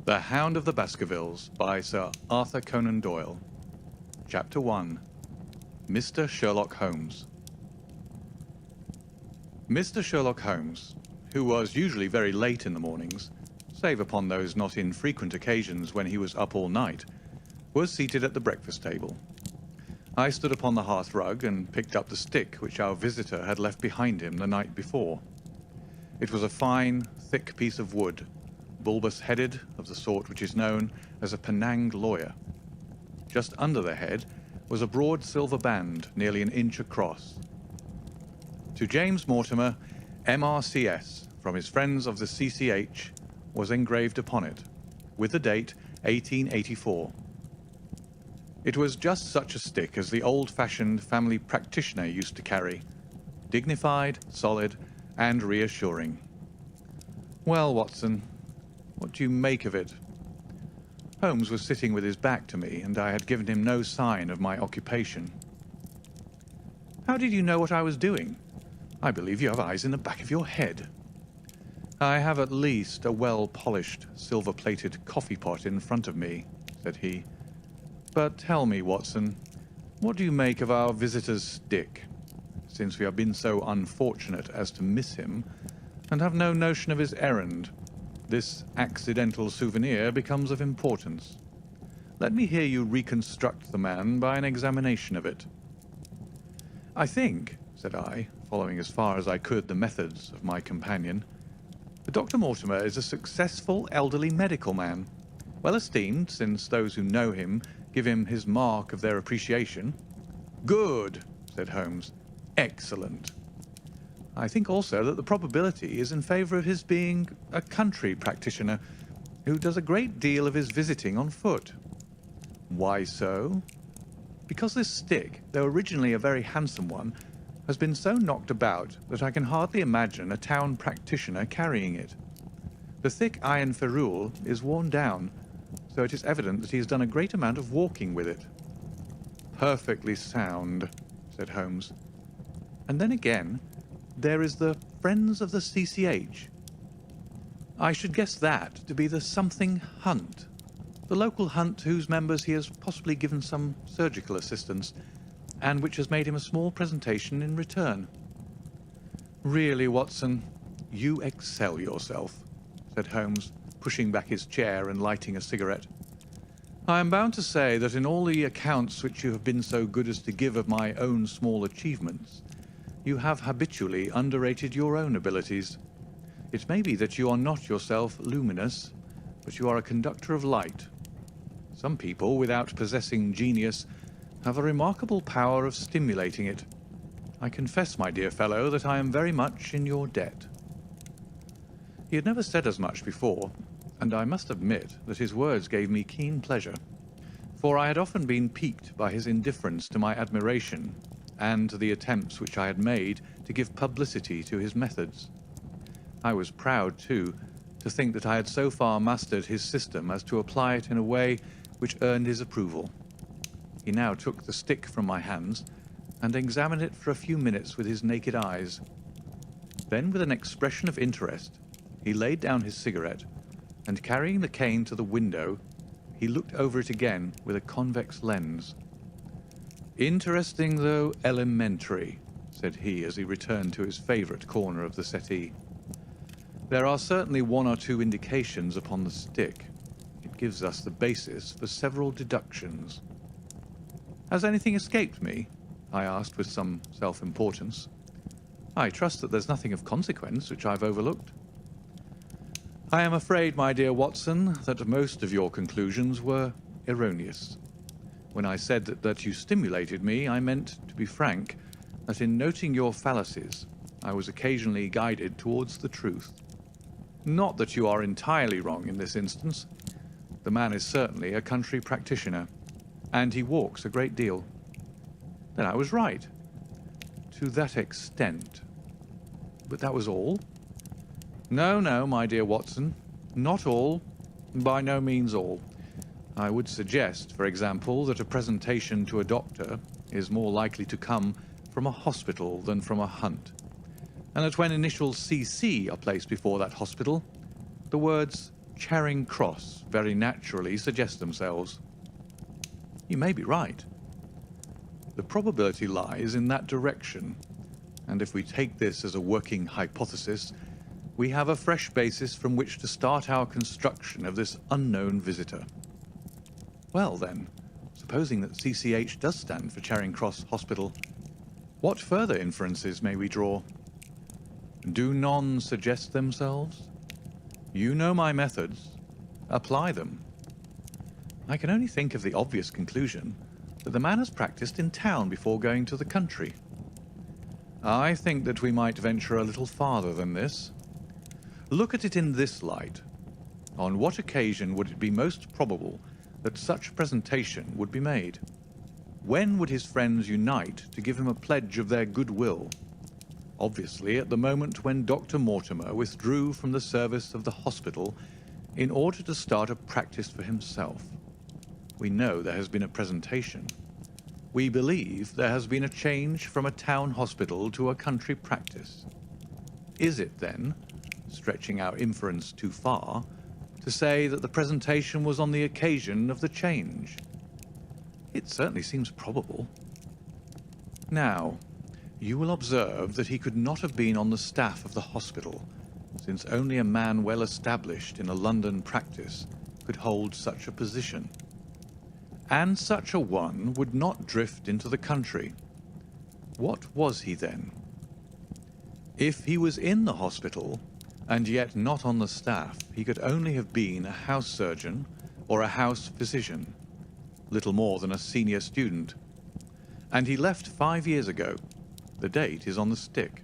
The Hound of the Baskervilles by Sir Arthur Conan Doyle. Chapter 1. Mr. Sherlock Holmes. Mr. Sherlock Holmes, who was usually very late in the mornings, save upon those not infrequent occasions when he was up all night, was seated at the breakfast table. I stood upon the hearth-rug and picked up the stick which our visitor had left behind him the night before. It was a fine, thick piece of wood, bulbous-headed, of the sort which is known as a Penang lawyer. Just under the head was a broad silver band nearly an inch across. To James Mortimer, M.R.C.S., from his friends of the C.C.H., was engraved upon it, with the date 1884. It was just such a stick as the old-fashioned family practitioner used to carry, dignified, solid, and reassuring. Well, Watson, what do you make of it? Holmes was sitting with his back to me, and I had given him no sign of my occupation. How did you know what I was doing? I believe you have eyes in the back of your head. I have at least a well-polished, silver-plated coffee-pot in front of me, said he. But tell me, Watson, what do you make of our visitor's stick, since we have been so unfortunate as to miss him, and have no notion of his errand? This accidental souvenir becomes of importance. Let me hear you reconstruct the man by an examination of it. I think, said I, following as far as I could the methods of my companion, that Dr. Mortimer is a successful elderly medical man, well esteemed, since those who know him give him his mark of their appreciation. Good, said Holmes. Excellent. I think also that the probability is in favour of his being a country practitioner who does a great deal of his visiting on foot. Why so? Because this stick, though originally a very handsome one, has been so knocked about that I can hardly imagine a town practitioner carrying it. The thick iron ferrule is worn down, so it is evident that he has done a great amount of walking with it. Perfectly sound, said Holmes. And then again, there is the Friends of the C.C.H. I should guess that to be the something hunt, the local hunt whose members he has possibly given some surgical assistance, and which has made him a small presentation in return. Really, Watson, you excel yourself, said Holmes, pushing back his chair and lighting a cigarette. I am bound to say that in all the accounts which you have been so good as to give of my own small achievements, you have habitually underrated your own abilities. It may be that you are not yourself luminous, but you are a conductor of light. Some people, without possessing genius, have a remarkable power of stimulating it. I confess, my dear fellow, that I am very much in your debt. He had never said as much before, and I must admit that his words gave me keen pleasure, for I had often been piqued by his indifference to my admiration and to the attempts which I had made to give publicity to his methods. I was proud, too, to think that I had so far mastered his system as to apply it in a way which earned his approval. He now took the stick from my hands and examined it for a few minutes with his naked eyes. Then, with an expression of interest, he laid down his cigarette, and carrying the cane to the window, he looked over it again with a convex lens. Interesting, though elementary, said he as he returned to his favourite corner of the settee. There are certainly one or two indications upon the stick. It gives us the basis for several deductions. Has anything escaped me? I asked with some self-importance. I trust that there's nothing of consequence which I've overlooked. I am afraid, my dear Watson, that most of your conclusions were erroneous. When I said that you stimulated me, I meant, to be frank, that in noting your fallacies, I was occasionally guided towards the truth. Not that you are entirely wrong in this instance. The man is certainly a country practitioner, and he walks a great deal. Then I was right. To that extent. But that was all? No, no, my dear Watson. Not all. By no means all. I would suggest, for example, that a presentation to a doctor is more likely to come from a hospital than from a hunt, and that when initials CC are placed before that hospital, the words Charing Cross very naturally suggest themselves. You may be right. The probability lies in that direction, and if we take this as a working hypothesis, we have a fresh basis from which to start our construction of this unknown visitor. Well then, supposing that CCH does stand for Charing Cross Hospital, what further inferences may we draw? Do none suggest themselves? You know my methods. Apply them. I can only think of the obvious conclusion that the man has practiced in town before going to the country. I think that we might venture a little farther than this. Look at it in this light. On what occasion would it be most probable that such a presentation would be made? When would his friends unite to give him a pledge of their goodwill? Obviously, at the moment when Dr. Mortimer withdrew from the service of the hospital in order to start a practice for himself. We know there has been a presentation. We believe there has been a change from a town hospital to a country practice. Is it, then, stretching our inference too far, to say that the presentation was on the occasion of the change? It certainly seems probable. Now, you will observe that he could not have been on the staff of the hospital, since only a man well established in a London practice could hold such a position. And such a one would not drift into the country. What was he then? If he was in the hospital, and yet not on the staff, he could only have been a house surgeon or a house physician, little more than a senior student. And he left 5 years ago. The date is on the stick.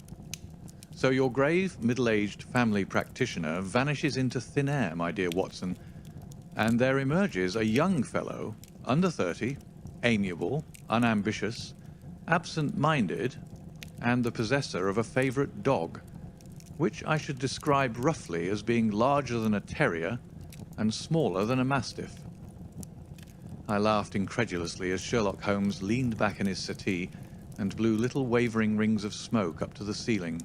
So your grave, middle-aged family practitioner vanishes into thin air, my dear Watson, and there emerges a young fellow, under 30, amiable, unambitious, absent-minded, and the possessor of a favourite dog, which I should describe roughly as being larger than a terrier and smaller than a mastiff. I laughed incredulously as Sherlock Holmes leaned back in his settee and blew little wavering rings of smoke up to the ceiling.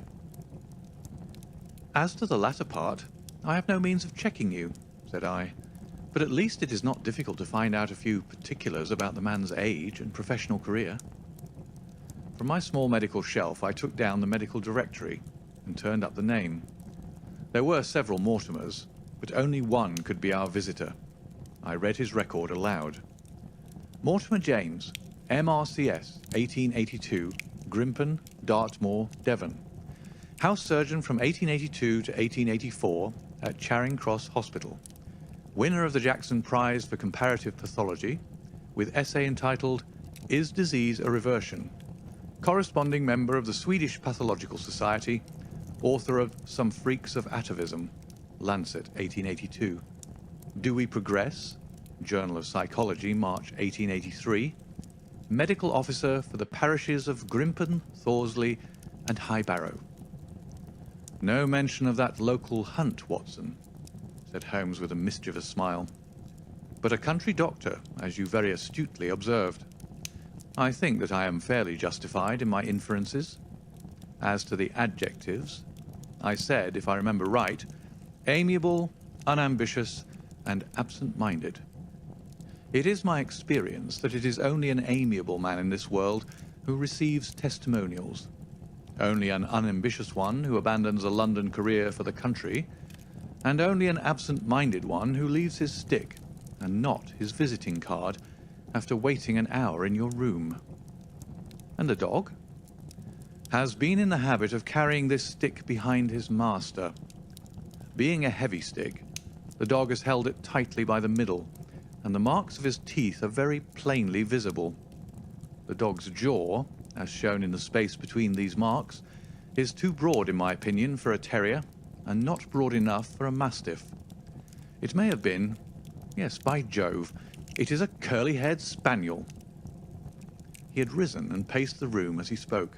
As to the latter part, I have no means of checking you, said I, but at least it is not difficult to find out a few particulars about the man's age and professional career. From my small medical shelf I took down the medical directory and turned up the name. There were several Mortimers, but only one could be our visitor. I read his record aloud. Mortimer James, MRCS, 1882, Grimpen, Dartmoor, Devon. House surgeon from 1882 to 1884 at Charing Cross Hospital. Winner of the Jackson Prize for Comparative Pathology, with essay entitled, Is Disease a Reversion? Corresponding member of the Swedish Pathological Society, author of Some Freaks of Atavism, Lancet, 1882. Do We Progress? Journal of Psychology, March 1883. Medical officer for the parishes of Grimpen, Thorsley, and High Barrow. No mention of that local hunt, Watson, said Holmes with a mischievous smile. But a country doctor, as you very astutely observed. I think that I am fairly justified in my inferences. As to the adjectives, I said, if I remember right, amiable, unambitious, and absent-minded. It is my experience that it is only an amiable man in this world who receives testimonials, only an unambitious one who abandons a London career for the country, and only an absent-minded one who leaves his stick, and not his visiting card, after waiting an hour in your room. And the dog? Has been in the habit of carrying this stick behind his master. Being a heavy stick, the dog has held it tightly by the middle, and the marks of his teeth are very plainly visible. The dog's jaw, as shown in the space between these marks, is too broad, in my opinion, for a terrier, and not broad enough for a mastiff. It may have been, yes, by Jove, it is a curly-haired spaniel. He had risen and paced the room as he spoke.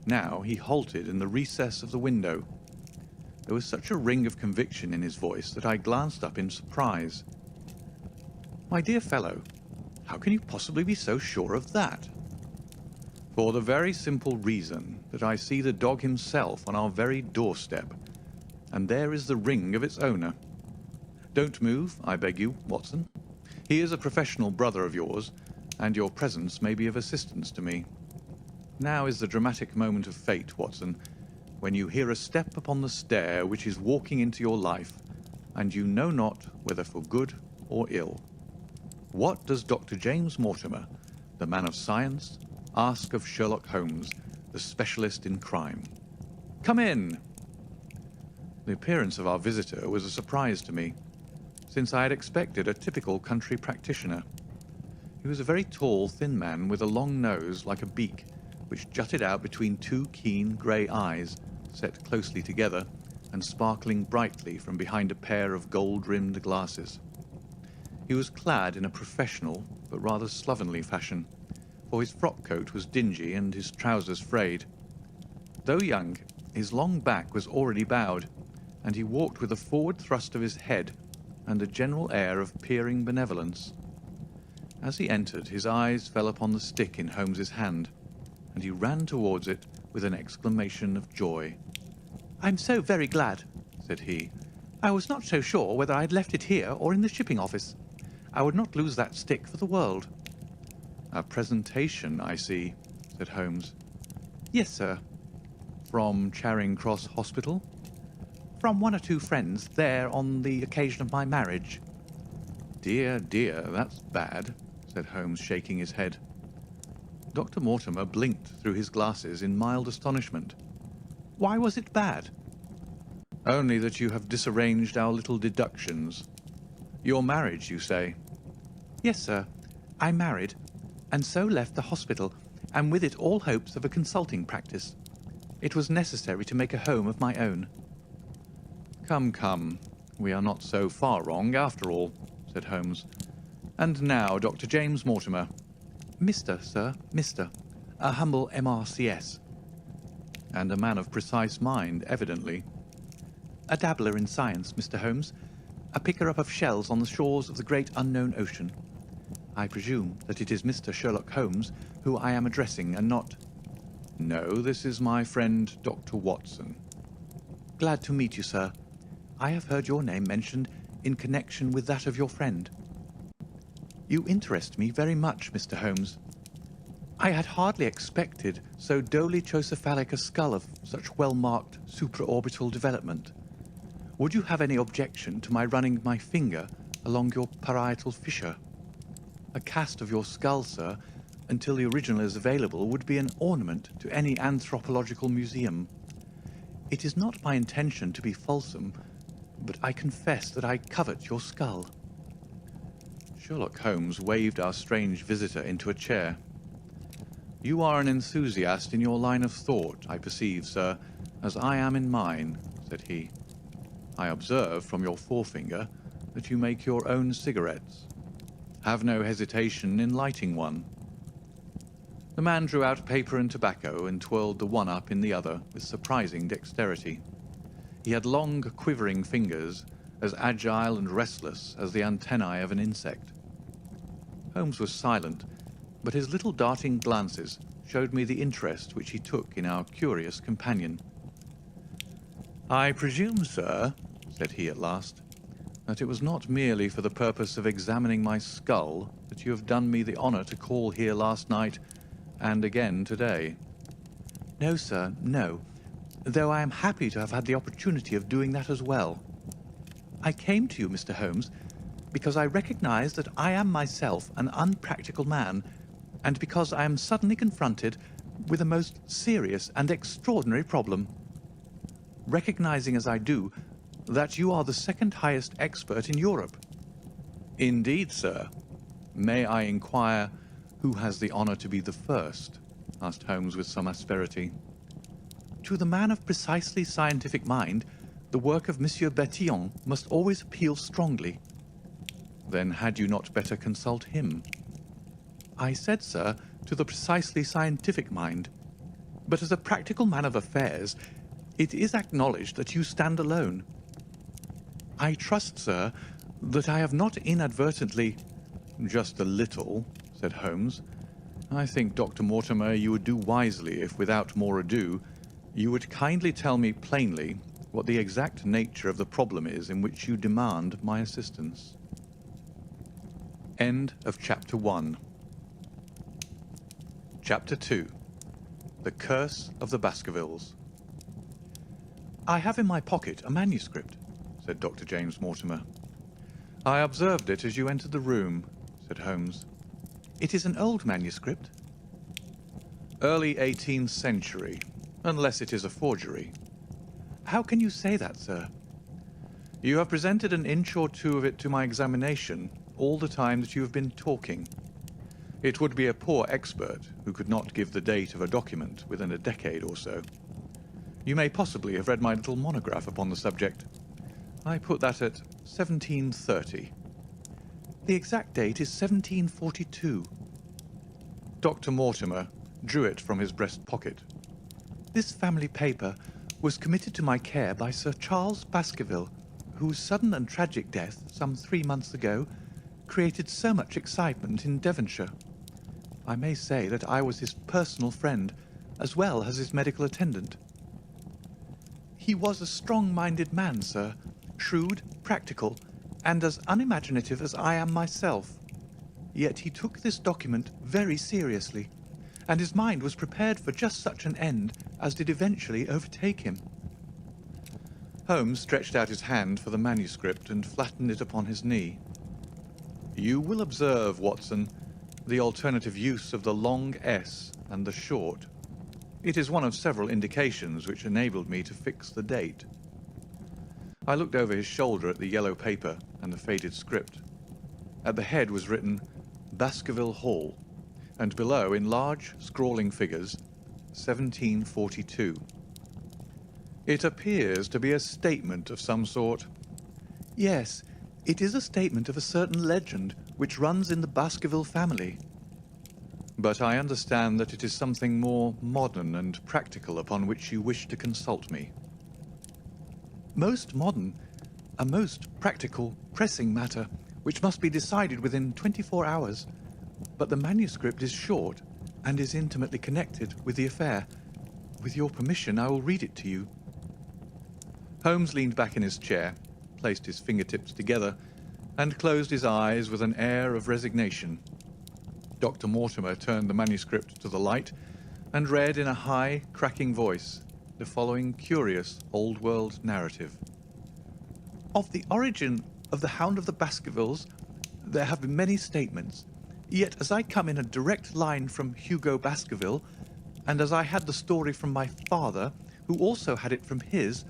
Now he halted in the recess of the window. There was such a ring of conviction in his voice that I glanced up in surprise. My dear fellow, how can you possibly be so sure of that? For the very simple reason that I see the dog himself on our very doorstep, and there is the ring of its owner. Don't move, I beg you, Watson. He is a professional brother of yours, and your presence may be of assistance to me. Now is the dramatic moment of fate, Watson, when you hear a step upon the stair which is walking into your life, and you know not whether for good or ill. What does Dr. James Mortimer, the man of science, ask of Sherlock Holmes, the specialist in crime? Come in! The appearance of our visitor was a surprise to me, since I had expected a typical country practitioner. He was a very tall, thin man with a long nose like a beak, which jutted out between two keen grey eyes, set closely together and sparkling brightly from behind a pair of gold-rimmed glasses. He was clad in a professional but rather slovenly fashion, for his frock coat was dingy and his trousers frayed. Though young, his long back was already bowed, and he walked with a forward thrust of his head and a general air of peering benevolence. As he entered, his eyes fell upon the stick in Holmes's hand, and he ran towards it with an exclamation of joy. "I'm so very glad," said he. "I was not so sure whether I had left it here or in the shipping office. I would not lose that stick for the world." "A presentation, I see," said Holmes. "Yes, sir." "From Charing Cross Hospital?" "From one or two friends there on the occasion of my marriage." "Dear, dear, that's bad," said Holmes, shaking his head. Dr. Mortimer blinked through his glasses in mild astonishment. "Why was it bad?" "Only that you have disarranged our little deductions. Your marriage, you say?" "Yes, sir. I married, and so left the hospital, and with it all hopes of a consulting practice. It was necessary to make a home of my own." "Come, come, we are not so far wrong after all," said Holmes. "And now, Dr. James Mortimer." "Mr., sir, Mr. A humble MRCS." "And a man of precise mind, evidently." "A dabbler in science, Mr. Holmes. A picker-up of shells on the shores of the great unknown ocean. I presume that it is Mr. Sherlock Holmes who I am addressing, and not—" "No, this is my friend Dr. Watson." "Glad to meet you, sir. I have heard your name mentioned in connection with that of your friend. You interest me very much, Mr. Holmes. I had hardly expected so dolichocephalic a skull of such well-marked supraorbital development. Would you have any objection to my running my finger along your parietal fissure? A cast of your skull, sir, until the original is available, would be an ornament to any anthropological museum. It is not my intention to be fulsome, but I confess that I covet your skull." Sherlock Holmes waved our strange visitor into a chair. "You are an enthusiast in your line of thought, I perceive, sir, as I am in mine," said he. "I observe from your forefinger that you make your own cigarettes. Have no hesitation in lighting one." The man drew out paper and tobacco and twirled the one up in the other with surprising dexterity. He had long, quivering fingers, as agile and restless as the antennae of an insect. Holmes was silent, but his little darting glances showed me the interest which he took in our curious companion. "I presume, sir," said he at last, "that it was not merely for the purpose of examining my skull that you have done me the honour to call here last night and again today." "No, sir, no, though I am happy to have had the opportunity of doing that as well. I came to you, Mr. Holmes, because I recognize that I am myself an unpractical man, and because I am suddenly confronted with a most serious and extraordinary problem. Recognizing as I do that you are the second highest expert in Europe." "Indeed, sir. May I inquire who has the honour to be the first?" asked Holmes with some asperity. "To the man of precisely scientific mind, the work of Monsieur Bertillon must always appeal strongly." "Then had you not better consult him?" "I said, sir, to the precisely scientific mind. But as a practical man of affairs, it is acknowledged that you stand alone. I trust, sir, that I have not inadvertently—" "Just a little," said Holmes. "I think, Dr. Mortimer, you would do wisely if, without more ado, you would kindly tell me plainly what the exact nature of the problem is in which you demand my assistance. End of Chapter 1. Chapter 2. The Curse of the Baskervilles. "I have in my pocket a manuscript," said Dr. James Mortimer. "I observed it as you entered the room," said Holmes. "It is an old manuscript?" "Early 18th century, unless it is a forgery." "How can you say that, sir?" "You have presented an inch or two of it to my examination all the time that you have been talking. It would be a poor expert who could not give the date of a document within a decade or so. You may possibly have read my little monograph upon the subject. I put that at 1730. "The exact date is 1742. Dr. Mortimer drew it from his breast pocket. "This family paper was committed to my care by Sir Charles Baskerville, whose sudden and tragic death, some 3 months ago, created so much excitement in Devonshire. I may say that I was his personal friend, as well as his medical attendant. He was a strong-minded man, sir, shrewd, practical, and as unimaginative as I am myself. Yet he took this document very seriously, and his mind was prepared for just such an end as did eventually overtake him." Holmes stretched out his hand for the manuscript and flattened it upon his knee. "You will observe, Watson, the alternative use of the long S and the short. It is one of several indications which enabled me to fix the date." I looked over his shoulder at the yellow paper and the faded script. At the head was written Baskerville Hall, and below, in large, scrawling figures, 1742. "It appears to be a statement of some sort." "Yes, it is a statement of a certain legend which runs in the Baskerville family." "But I understand that it is something more modern and practical upon which you wish to consult me." "Most modern, a most practical, pressing matter, which must be decided within 24 hours. But the manuscript is short, and is intimately connected with the affair. With your permission, I will read it to you." Holmes leaned back in his chair, placed his fingertips together, and closed his eyes with an air of resignation. Dr. Mortimer turned the manuscript to the light and read in a high, cracking voice the following curious old-world narrative. "Of the origin of the Hound of the Baskervilles, there have been many statements. Yet as I come in a direct line from Hugo Baskerville, and as I had the story from my father, who also had it from his,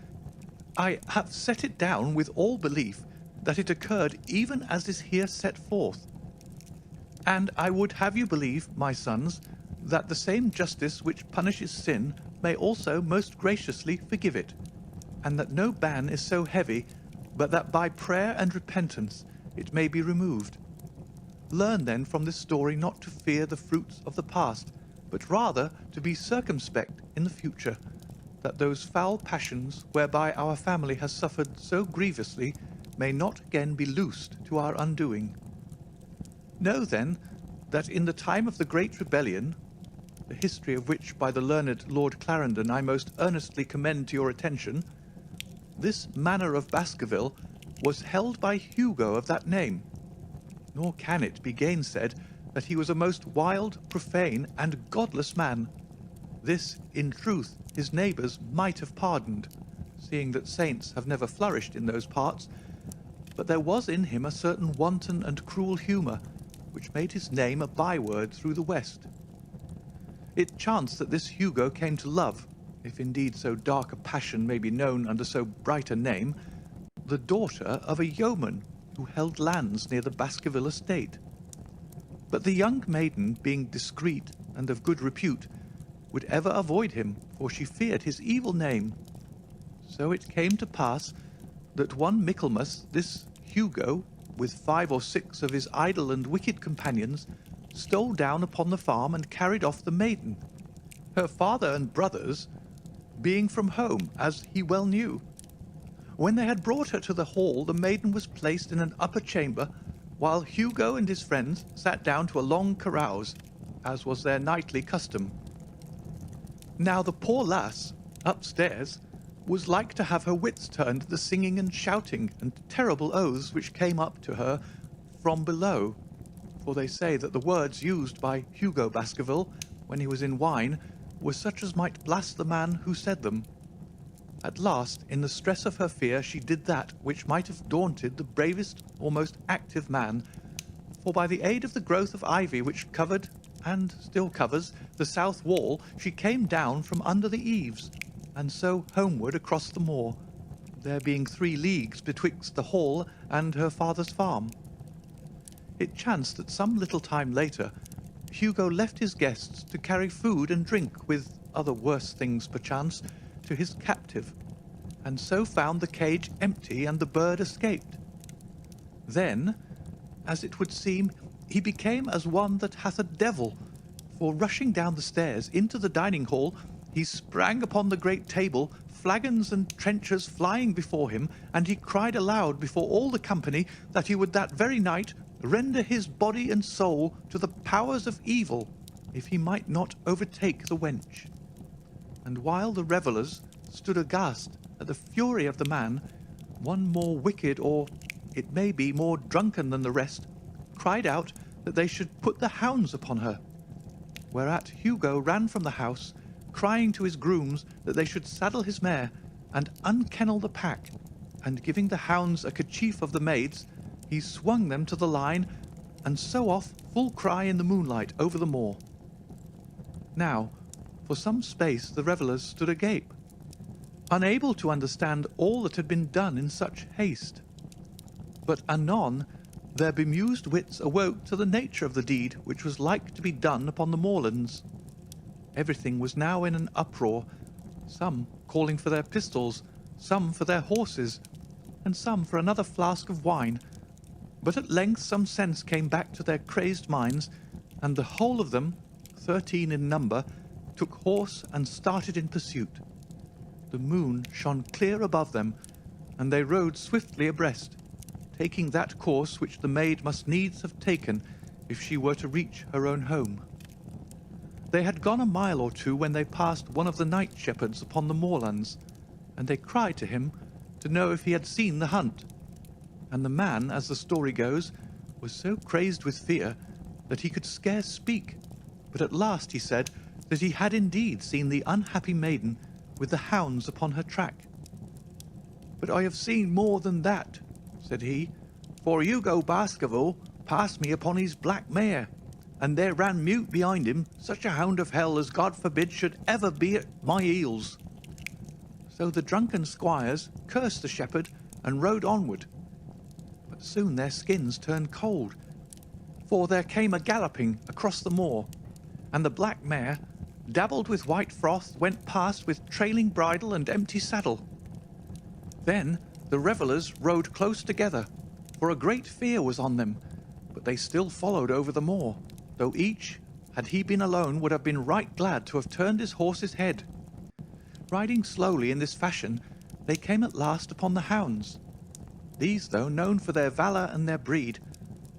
I have set it down with all belief that it occurred even as is here set forth. And I would have you believe, my sons, that the same justice which punishes sin may also most graciously forgive it, and that no ban is so heavy but that by prayer and repentance it may be removed. Learn then from this story not to fear the fruits of the past, but rather to be circumspect in the future, that those foul passions whereby our family has suffered so grievously may not again be loosed to our undoing. Know then that in the time of the Great Rebellion, the history of which by the learned Lord Clarendon I most earnestly commend to your attention, this manor of Baskerville was held by Hugo of that name, nor can it be gainsaid that he was a most wild, profane, and godless man. This, in truth, his neighbours might have pardoned, seeing that saints have never flourished in those parts, but there was in him a certain wanton and cruel humour, which made his name a byword through the West. It chanced that this Hugo came to love, if indeed so dark a passion may be known under so bright a name, the daughter of a yeoman who held lands near the Baskerville estate. But the young maiden, being discreet and of good repute, would ever avoid him, for she feared his evil name. So it came to pass that one Michaelmas this Hugo, with 5 or 6 of his idle and wicked companions, stole down upon the farm and carried off the maiden, her father and brothers being from home, as he well knew. When they had brought her to the hall, the maiden was placed in an upper chamber, while Hugo and his friends sat down to a long carouse, as was their nightly custom. Now the poor lass, upstairs, was like to have her wits turned to the singing and shouting and terrible oaths which came up to her from below. For they say that the words used by Hugo Baskerville when he was in wine were such as might blast the man who said them. At last, in the stress of her fear, she did that which might have daunted the bravest or most active man, for by the aid of the growth of ivy which covered, and still covers, the south wall, she came down from under the eaves, and so homeward across the moor, there being 3 leagues betwixt the hall and her father's farm. It chanced that some little time later, Hugo left his guests to carry food and drink, with other worse things perchance, to his captive, and so found the cage empty and the bird escaped. Then, as it would seem, he became as one that hath a devil, for rushing down the stairs into the dining hall, he sprang upon the great table, flagons and trenchers flying before him, and he cried aloud before all the company that he would that very night render his body and soul to the powers of evil, if he might not overtake the wench. And while the revellers stood aghast at the fury of the man, one more wicked, or it may be more drunken than the rest, cried out that they should put the hounds upon her. Whereat Hugo ran from the house, crying to his grooms that they should saddle his mare and unkennel the pack, and giving the hounds a kerchief of the maid's, he swung them to the line, and so off full cry in the moonlight over the moor. Now, for some space the revellers stood agape, unable to understand all that had been done in such haste. But anon their bemused wits awoke to the nature of the deed which was like to be done upon the moorlands. Everything was now in an uproar, some calling for their pistols, some for their horses, and some for another flask of wine. But at length some sense came back to their crazed minds, and the whole of them, 13 in number, took horse and started in pursuit. The moon shone clear above them, and they rode swiftly abreast, taking that course which the maid must needs have taken if she were to reach her own home. They had gone a mile or 2 when they passed one of the night shepherds upon the moorlands, and they cried to him to know if he had seen the hunt. And the man, as the story goes, was so crazed with fear that he could scarce speak, but at last he said that he had indeed seen the unhappy maiden with the hounds upon her track. "But I have seen more than that," said he, "for Hugo Baskerville passed me upon his black mare, and there ran mute behind him such a hound of hell as God forbid should ever be at my heels." So the drunken squires cursed the shepherd and rode onward. But soon their skins turned cold, for there came a galloping across the moor, and the black mare, dabbled with white froth, went past with trailing bridle and empty saddle. Then the revellers rode close together, for a great fear was on them, but they still followed over the moor, though each, had he been alone, would have been right glad to have turned his horse's head. Riding slowly in this fashion, they came at last upon the hounds. These, though known for their valour and their breed,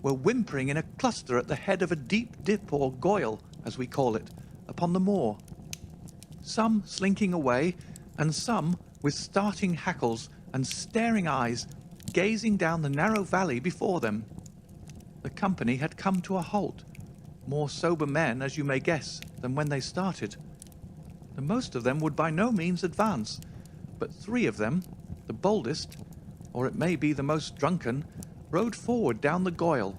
were whimpering in a cluster at the head of a deep dip or goyle, as we call it, upon the moor. Some slinking away, and some with starting hackles and staring eyes, gazing down the narrow valley before them. The company had come to a halt, more sober men, as you may guess, than when they started. The most of them would by no means advance, but 3 of them, the boldest, or it may be the most drunken, rode forward down the goyle.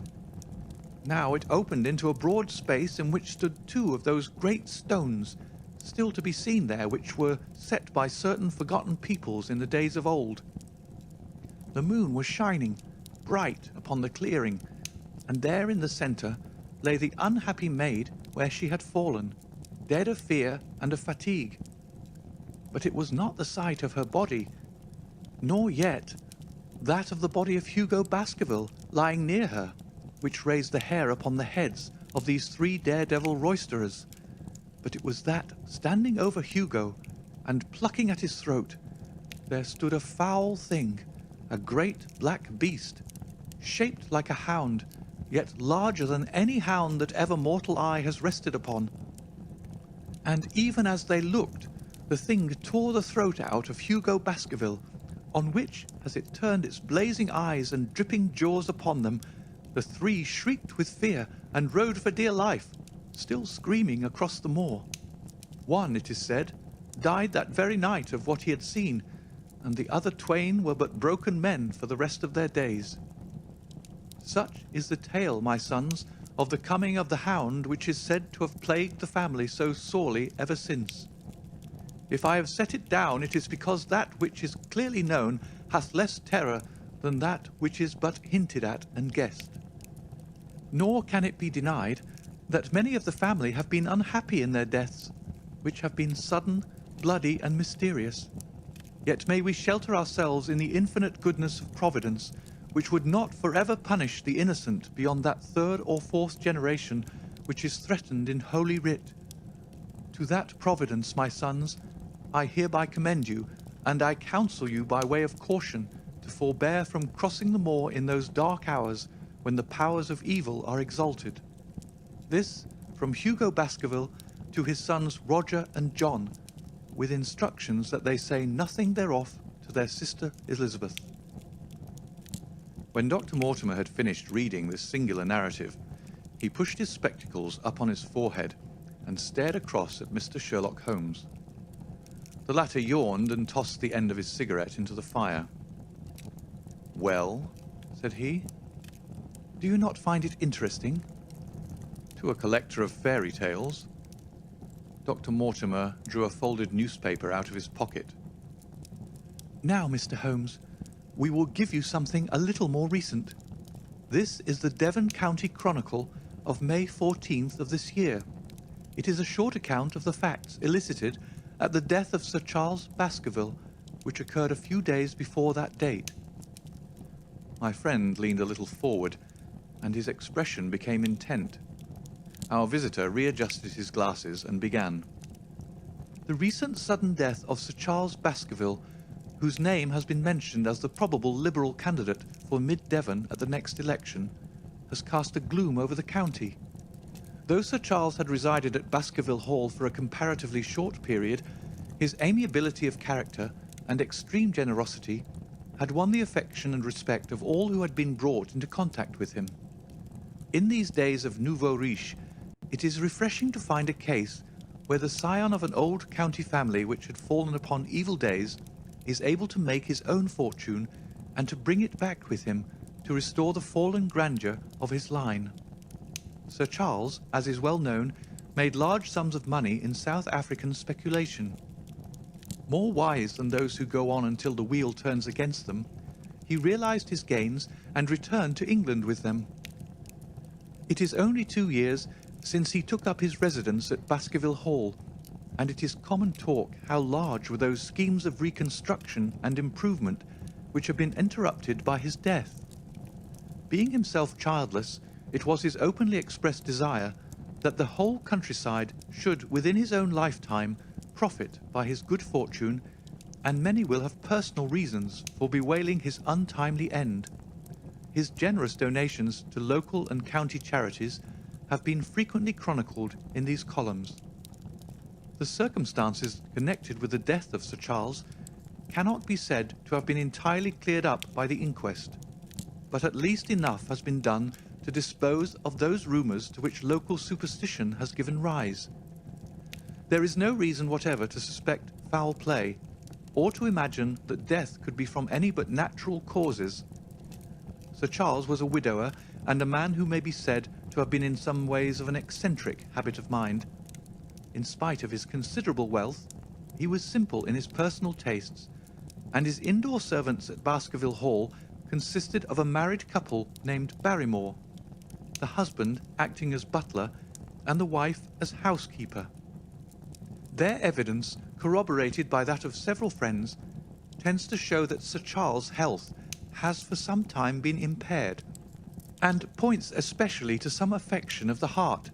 Now it opened into a broad space in which stood 2 of those great stones, still to be seen there, which were set by certain forgotten peoples in the days of old. The moon was shining bright upon the clearing, and there in the centre lay the unhappy maid where she had fallen, dead of fear and of fatigue. But it was not the sight of her body, nor yet that of the body of Hugo Baskerville lying near her, which raised the hair upon the heads of these 3 daredevil roisterers, but it was that, standing over Hugo and plucking at his throat, there stood a foul thing, a great black beast, shaped like a hound, yet larger than any hound that ever mortal eye has rested upon. And even as they looked, The thing tore the throat out of Hugo Baskerville, on which, as it turned its blazing eyes and dripping jaws upon them, the three shrieked with fear and rode for dear life, still screaming across the moor. One, it is said, died that very night of what he had seen, and the other twain were but broken men for the rest of their days. Such is the tale, my sons, of the coming of the Hound, which is said to have plagued the family so sorely ever since. If I have set it down, it is because that which is clearly known hath less terror than that which is but hinted at and guessed. Nor can it be denied that many of the family have been unhappy in their deaths, which have been sudden, bloody, and mysterious. Yet may we shelter ourselves in the infinite goodness of Providence, which would not forever punish the innocent beyond that third or fourth generation which is threatened in Holy Writ. To that Providence, my sons, I hereby commend you, and I counsel you by way of caution to forbear from crossing the moor in those dark hours when the powers of evil are exalted. This from Hugo Baskerville to his sons Roger and John, with instructions that they say nothing thereof to their sister Elizabeth. When Dr. Mortimer had finished reading this singular narrative, he pushed his spectacles up on his forehead and stared across at Mr. Sherlock Holmes. The latter yawned and tossed the end of his cigarette into the fire. "Well," said he, "do you not find it interesting?" "To a collector of fairy tales." Dr. Mortimer drew a folded newspaper out of his pocket. "Now, Mr. Holmes, we will give you something a little more recent. This is the Devon County Chronicle of May 14th of this year. It is a short account of the facts elicited at the death of Sir Charles Baskerville, which occurred a few days before that date." My friend leaned a little forward, and his expression became intent. Our visitor readjusted his glasses and began. "The recent sudden death of Sir Charles Baskerville, whose name has been mentioned as the probable Liberal candidate for Mid-Devon at the next election, has cast a gloom over the county. Though Sir Charles had resided at Baskerville Hall for a comparatively short period, his amiability of character and extreme generosity had won the affection and respect of all who had been brought into contact with him. In these days of nouveau riche, it is refreshing to find a case where the scion of an old county family which had fallen upon evil days is able to make his own fortune and to bring it back with him to restore the fallen grandeur of his line. Sir Charles, as is well known, made large sums of money in South African speculation. More wise than those who go on until the wheel turns against them, he realized his gains and returned to England with them. It is only 2 years since he took up his residence at Baskerville Hall, and it is common talk how large were those schemes of reconstruction and improvement which have been interrupted by his death. Being himself childless, it was his openly expressed desire that the whole countryside should, within his own lifetime, profit by his good fortune, and many will have personal reasons for bewailing his untimely end. His generous donations to local and county charities have been frequently chronicled in these columns. The circumstances connected with the death of Sir Charles cannot be said to have been entirely cleared up by the inquest, but at least enough has been done to dispose of those rumours to which local superstition has given rise. There is no reason whatever to suspect foul play, or to imagine that death could be from any but natural causes. Sir Charles was a widower, and a man who may be said to have been in some ways of an eccentric habit of mind. In spite of his considerable wealth, he was simple in his personal tastes, and his indoor servants at Baskerville Hall consisted of a married couple named Barrymore, the husband acting as butler and the wife as housekeeper. Their evidence, corroborated by that of several friends, tends to show that Sir Charles' health has for some time been impaired, and points especially to some affection of the heart,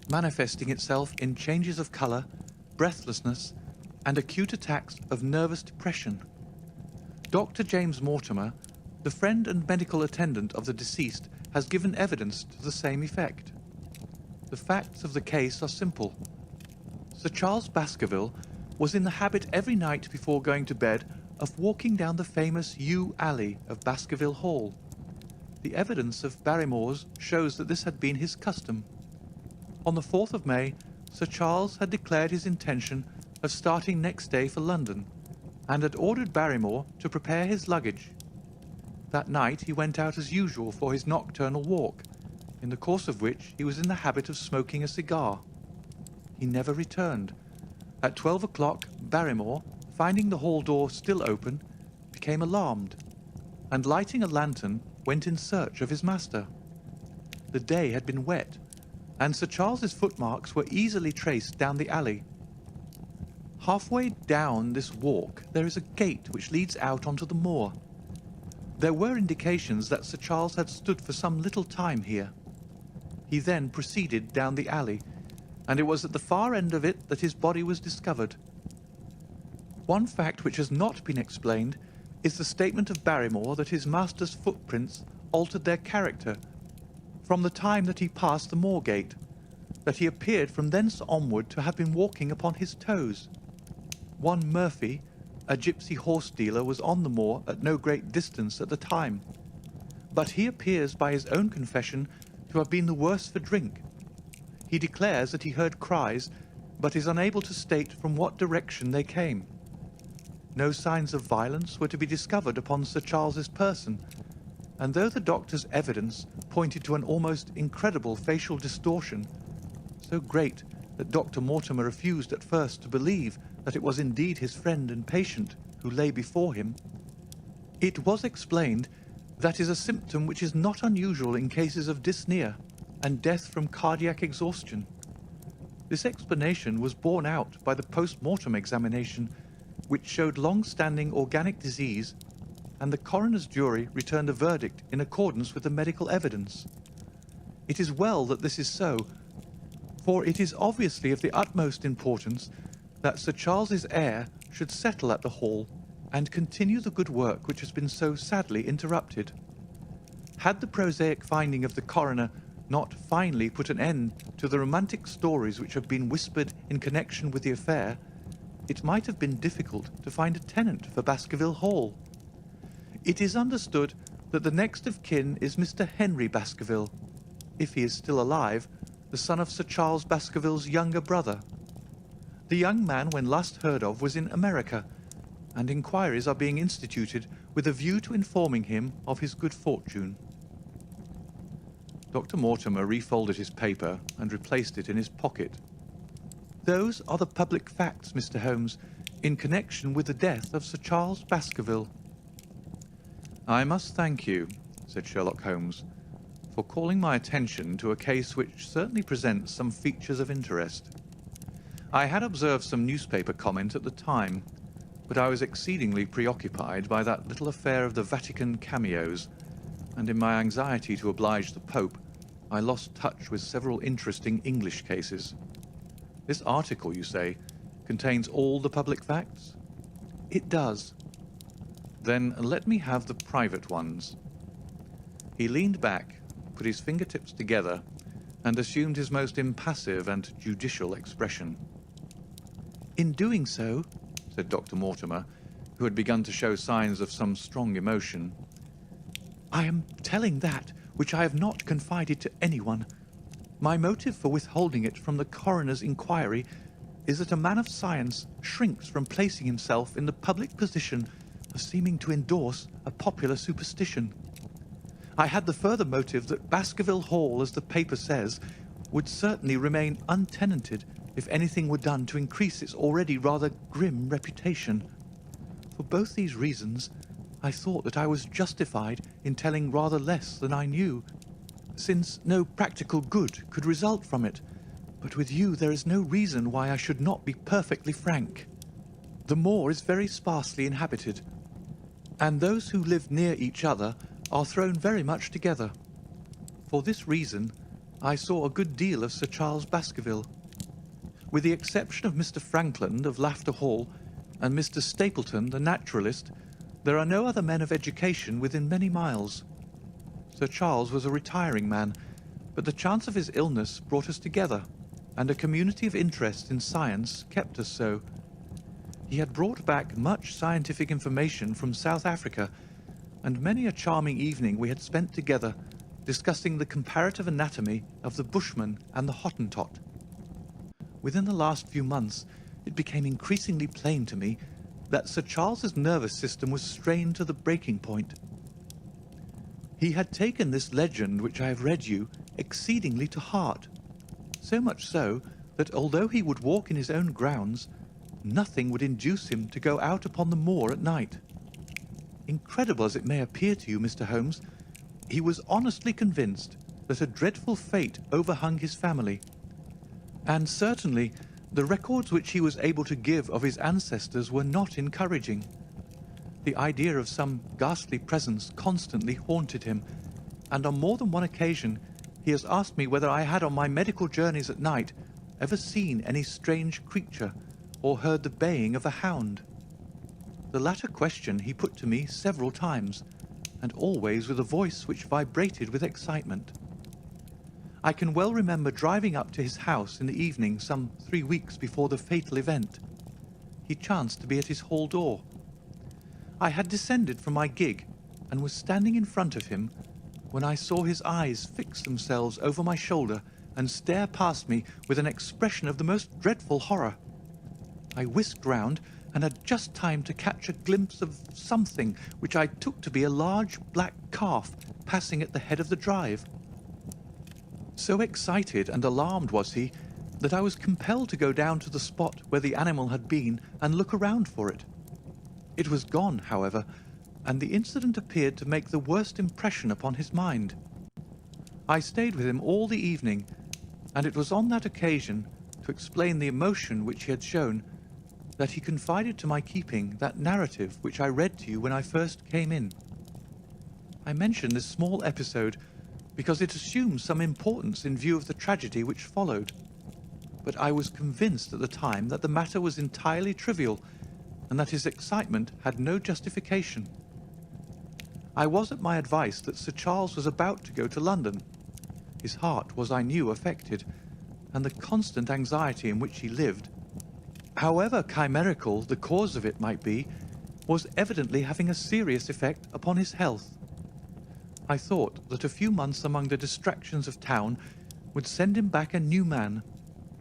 manifesting itself in changes of colour, breathlessness, and acute attacks of nervous depression. Dr. James Mortimer, the friend and medical attendant of the deceased, has given evidence to the same effect. The facts of the case are simple. Sir Charles Baskerville, was in the habit every night before going to bed of walking down the famous yew alley of Baskerville Hall. The evidence of Barrymore's shows that this had been his custom. On the 4th of May, Sir Charles had declared his intention of starting next day for London, and had ordered Barrymore to prepare his luggage. That night he went out as usual for his nocturnal walk, in the course of which he was in the habit of smoking a cigar. He never returned. At 12 o'clock, Barrymore, finding the hall door still open, became alarmed, and lighting a lantern, went in search of his master. The day had been wet, and Sir Charles's footmarks were easily traced down the alley. Halfway down this walk there is a gate which leads out onto the moor. There were indications that Sir Charles had stood for some little time here. He then proceeded down the alley, and it was at the far end of it that his body was discovered. One fact which has not been explained is the statement of Barrymore that his master's footprints altered their character from the time that he passed the moor gate, that he appeared from thence onward to have been walking upon his toes. One Murphy, a gypsy horse dealer, was on the moor at no great distance at the time, but he appears by his own confession to have been the worse for drink. He declares that he heard cries, but is unable to state from what direction they came. No signs of violence were to be discovered upon Sir Charles's person, and though the doctor's evidence pointed to an almost incredible facial distortion, so great that Dr. Mortimer refused at first to believe that it was indeed his friend and patient who lay before him, it was explained that is a symptom which is not unusual in cases of dyspnea and death from cardiac exhaustion. This explanation was borne out by the post-mortem examination, which showed long-standing organic disease, and the coroner's jury returned a verdict in accordance with the medical evidence. It is well that this is so, for it is obviously of the utmost importance that Sir Charles's heir should settle at the Hall and continue the good work which has been so sadly interrupted. Had the prosaic finding of the coroner not finally put an end to the romantic stories which have been whispered in connection with the affair, it might have been difficult to find a tenant for Baskerville Hall. It is understood that the next of kin is Mr. Henry Baskerville, if he is still alive, the son of Sir Charles Baskerville's younger brother. The young man, when last heard of, was in America, and inquiries are being instituted with a view to informing him of his good fortune. Dr. Mortimer refolded his paper and replaced it in his pocket. Those are the public facts, Mr. Holmes, in connection with the death of Sir Charles Baskerville. I must thank you, said Sherlock Holmes, for calling my attention to a case which certainly presents some features of interest. I had observed some newspaper comment at the time, but I was exceedingly preoccupied by that little affair of the Vatican cameos, and in my anxiety to oblige the Pope, I lost touch with several interesting English cases. This article, you say, contains all the public facts? It does. Then let me have the private ones. He leaned back, put his fingertips together, and assumed his most impassive and judicial expression. In doing so, said Dr. Mortimer, who had begun to show signs of some strong emotion, I am telling that which I have not confided to anyone. My motive for withholding it from the coroner's inquiry is that a man of science shrinks from placing himself in the public position of seeming to endorse a popular superstition. I had the further motive that Baskerville Hall, as the paper says, would certainly remain untenanted if anything were done to increase its already rather grim reputation. For both these reasons, I thought that I was justified in telling rather less than I knew, since no practical good could result from it. But with you there is no reason why I should not be perfectly frank. The moor is very sparsely inhabited, and those who live near each other are thrown very much together. For this reason, I saw a good deal of Sir Charles Baskerville. With the exception of Mr. Frankland of Lafter Hall and Mr. Stapleton, the naturalist, there are no other men of education within many miles. Sir Charles was a retiring man, but the chance of his illness brought us together, and a community of interest in science kept us so. He had brought back much scientific information from South Africa, and many a charming evening we had spent together discussing the comparative anatomy of the Bushman and the Hottentot. Within the last few months, it became increasingly plain to me that Sir Charles's nervous system was strained to the breaking point. He had taken this legend which I have read you exceedingly to heart, so much so that although he would walk in his own grounds, nothing would induce him to go out upon the moor at night. Incredible as it may appear to you, Mr. Holmes, he was honestly convinced that a dreadful fate overhung his family, and certainly the records which he was able to give of his ancestors were not encouraging. The idea of some ghastly presence constantly haunted him, and on more than one occasion he has asked me whether I had on my medical journeys at night ever seen any strange creature or heard the baying of a hound. The latter question he put to me several times, and always with a voice which vibrated with excitement. I can well remember driving up to his house in the evening some 3 weeks before the fatal event. He chanced to be at his hall door. I had descended from my gig and was standing in front of him when I saw his eyes fix themselves over my shoulder and stare past me with an expression of the most dreadful horror. I whisked round and had just time to catch a glimpse of something which I took to be a large black calf passing at the head of the drive. So excited and alarmed was he that I was compelled to go down to the spot where the animal had been and look around for it. It was gone, however, and the incident appeared to make the worst impression upon his mind. I stayed with him all the evening, and it was on that occasion, to explain the emotion which he had shown, that he confided to my keeping that narrative which I read to you when I first came in. I mention this small episode because it assumes some importance in view of the tragedy which followed, but I was convinced at the time that the matter was entirely trivial and that his excitement had no justification. I was at my advice that Sir Charles was about to go to London. His heart was, I knew, affected, and the constant anxiety in which he lived, however chimerical the cause of it might be, was evidently having a serious effect upon his health. I thought that a few months among the distractions of town would send him back a new man.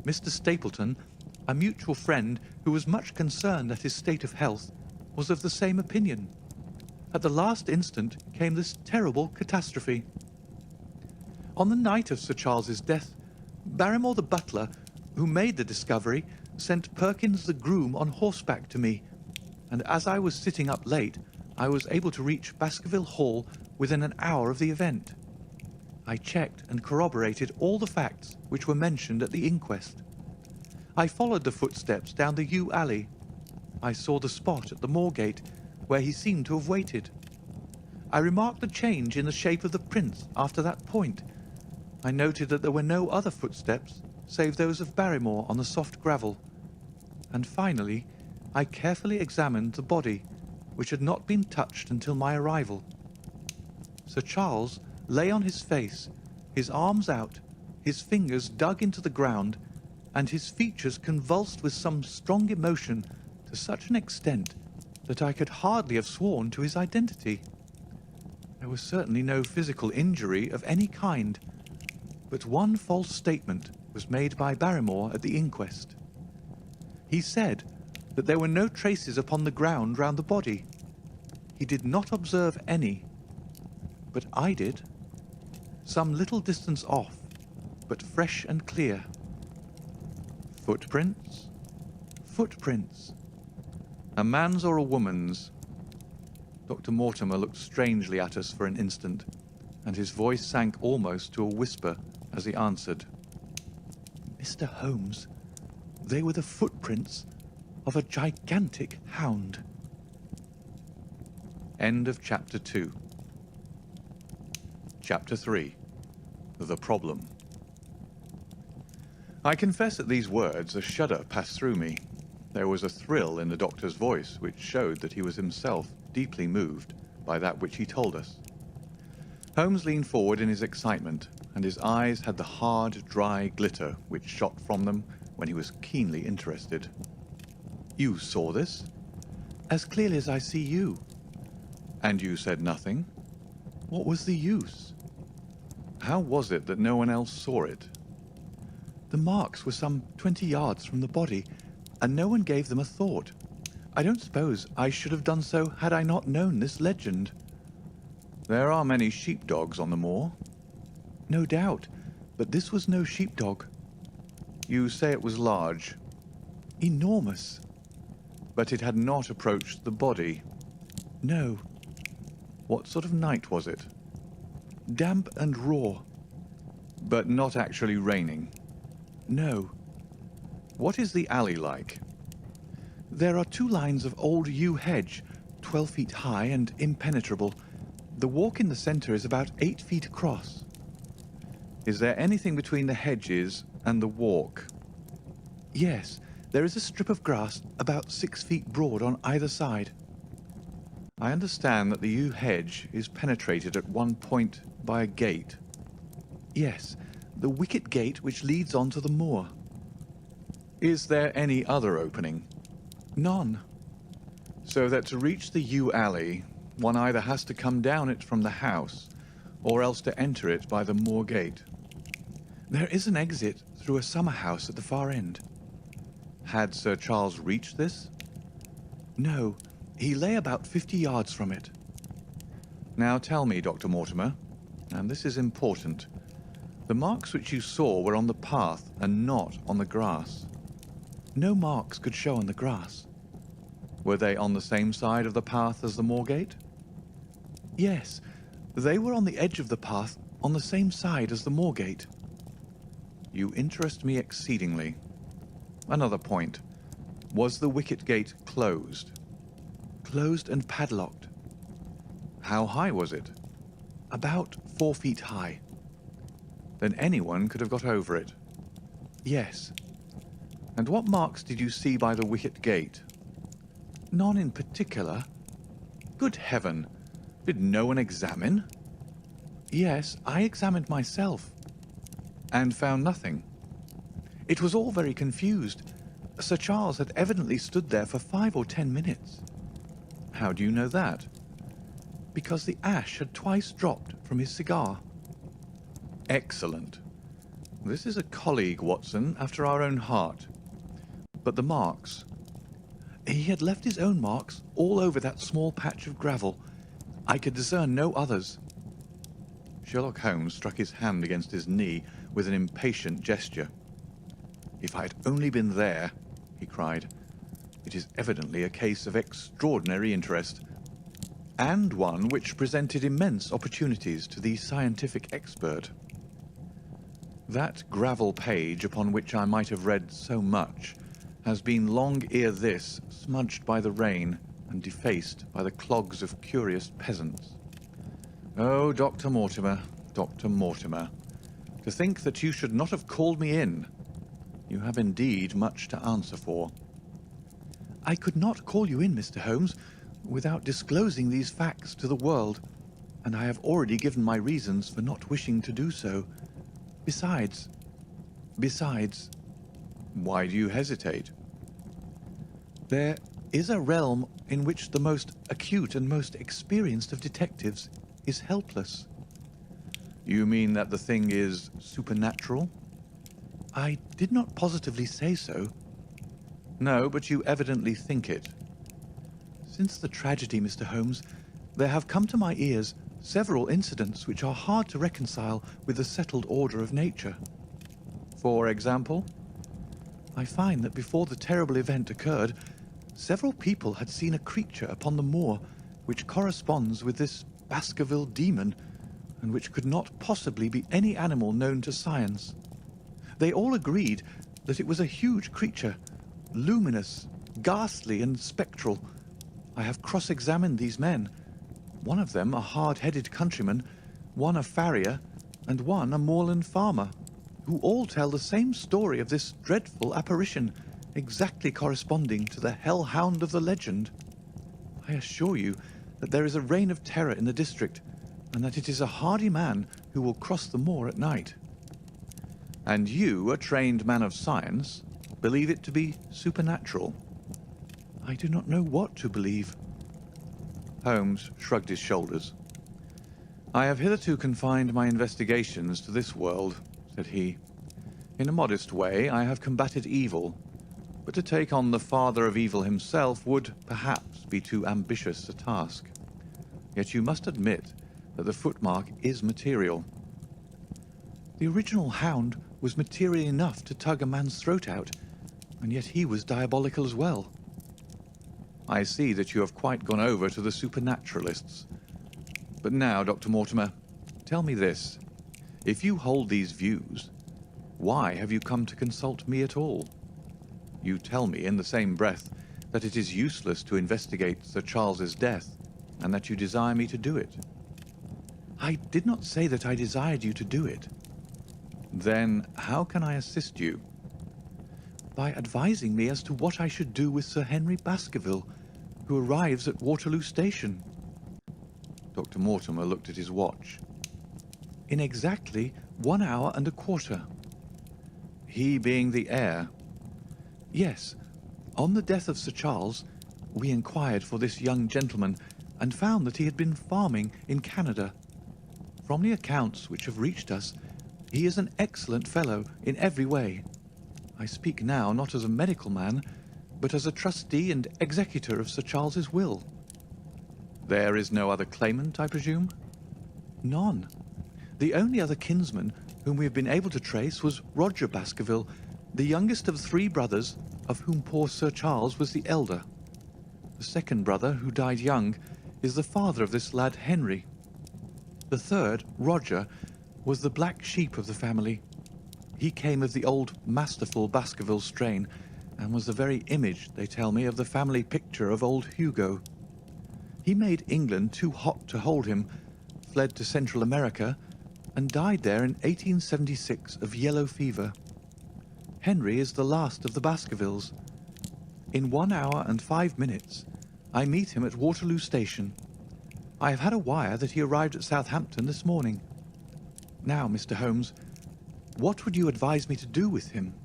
Mr. Stapleton, a mutual friend who was much concerned at his state of health, was of the same opinion. At the last instant came this terrible catastrophe. On the night of Sir Charles's death, Barrymore the butler, who made the discovery, sent Perkins the groom on horseback to me, and as I was sitting up late, I was able to reach Baskerville Hall within an hour of the event. I checked and corroborated all the facts which were mentioned at the inquest. I followed the footsteps down the yew alley. I saw the spot at the moor-gate where he seemed to have waited. I remarked the change in the shape of the prints after that point. I noted that there were no other footsteps save those of Barrymore on the soft gravel. And finally, I carefully examined the body, which had not been touched until my arrival. Sir Charles lay on his face, his arms out, his fingers dug into the ground, and his features convulsed with some strong emotion to such an extent that I could hardly have sworn to his identity. There was certainly no physical injury of any kind, but one false statement was made by Barrymore at the inquest. He said that there were no traces upon the ground round the body. He did not observe any, but I did, some little distance off, but fresh and clear. Footprints? Footprints. A man's or a woman's? Dr. Mortimer looked strangely at us for an instant, and his voice sank almost to a whisper as he answered. Mr. Holmes, they were the footprints of a gigantic hound. End of Chapter 2. Chapter 3. The Problem. I confess at these words a shudder passed through me. There was a thrill in the doctor's voice which showed that he was himself deeply moved by that which he told us. Holmes leaned forward in his excitement, and his eyes had the hard, dry glitter which shot from them when he was keenly interested. You saw this? As clearly as I see you. And you said nothing? What was the use? How was it that no one else saw it? The marks were some 20 yards from the body, and no one gave them a thought. I don't suppose I should have done so had I not known this legend. There are many sheepdogs on the moor. No doubt, but this was no sheepdog. You say it was large. Enormous. But it had not approached the body. No. What sort of night was it? Damp and raw. But not actually raining. No. What is the alley like? There are 2 lines of old yew hedge, 12 feet high and impenetrable. The walk in the centre is about 8 feet across. Is there anything between the hedges and the walk? Yes, there is a strip of grass about 6 feet broad on either side. I understand that the yew hedge is penetrated at one point by a gate. Yes, the wicket gate which leads on to the moor. Is there any other opening? None. So that to reach the yew alley, one either has to come down it from the house, or else to enter it by the moor gate. There is an exit through a summer house at the far end. Had Sir Charles reached this? No, he lay about 50 yards from it. Now tell me, Dr. Mortimer, and this is important, the marks which you saw were on the path and not on the grass. No marks could show on the grass. Were they on the same side of the path as the moor gate? Yes, they were on the edge of the path on the same side as the moor gate. You interest me exceedingly. Another point. Was the wicket gate closed? Closed and padlocked. How high was it? About 4 feet high. Then anyone could have got over it. Yes. And what marks did you see by the wicket gate? None in particular. Good heaven! Did no one examine? Yes, I examined myself. And found nothing? It was all very confused. Sir Charles had evidently stood there for 5 or 10 minutes. How do you know that? Because the ash had twice dropped from his cigar. Excellent. This is a colleague, Watson, after our own heart. But the marks? He had left his own marks all over that small patch of gravel. I could discern no others. Sherlock Holmes struck his hand against his knee with an impatient gesture. "If I had only been there," he cried. "It is evidently a case of extraordinary interest, and one which presented immense opportunities to the scientific expert. That gravel page upon which I might have read so much has been long ere this smudged by the rain and defaced by the clogs of curious peasants. Oh, Dr. Mortimer, Dr. Mortimer, to think that you should not have called me in. You have indeed much to answer for." I could not call you in, Mr. Holmes, without disclosing these facts to the world, and I have already given my reasons for not wishing to do so. Besides... Why do you hesitate? There is a realm in which the most acute and most experienced of detectives is helpless. You mean that the thing is supernatural? I did not positively say so. No, but you evidently think it. Since the tragedy, Mr. Holmes, there have come to my ears several incidents which are hard to reconcile with the settled order of nature. For example? I find that before the terrible event occurred, several people had seen a creature upon the moor which corresponds with this Baskerville demon, and which could not possibly be any animal known to science. They all agreed that it was a huge creature, luminous, ghastly, and spectral. I have cross-examined these men, one of them a hard-headed countryman, one a farrier, and one a moorland farmer, who all tell the same story of this dreadful apparition, exactly corresponding to the hell-hound of the legend. I assure you that there is a reign of terror in the district, and that it is a hardy man who will cross the moor at night. And you, a trained man of science, believe it to be supernatural? I do not know what to believe. Holmes shrugged his shoulders. I have hitherto confined my investigations to this world, said he. In a modest way, I have combated evil, but to take on the father of evil himself would, perhaps, be too ambitious a task. Yet you must admit that the footmark is material. The original Hound was material enough to tug a man's throat out, and yet he was diabolical as well. I see that you have quite gone over to the supernaturalists. But now, Dr. Mortimer, tell me this. If you hold these views, why have you come to consult me at all? You tell me in the same breath that it is useless to investigate Sir Charles's death, and that you desire me to do it. I did not say that I desired you to do it. Then how can I assist you? By advising me as to what I should do with Sir Henry Baskerville, who arrives at Waterloo Station. Dr. Mortimer looked at his watch. In exactly 1 hour and a quarter. He being the heir? Yes. On the death of Sir Charles, we inquired for this young gentleman and found that he had been farming in Canada. From the accounts which have reached us, he is an excellent fellow in every way. I speak now not as a medical man, but as a trustee and executor of Sir Charles's will. There is no other claimant, I presume? None. The only other kinsman whom we have been able to trace was Roger Baskerville, the youngest of 3 brothers, of whom poor Sir Charles was the elder. The second brother, who died young, is the father of this lad Henry. The third, Roger, was the black sheep of the family. He came of the old masterful Baskerville strain, and was the very image, they tell me, of the family picture of old Hugo. He made England too hot to hold him, fled to Central America, and died there in 1876 of yellow fever. Henry is the last of the Baskervilles. In 1 hour and 5 minutes, I meet him at Waterloo Station. I have had a wire that he arrived at Southampton this morning. Now, Mr. Holmes, what would you advise me to do with him?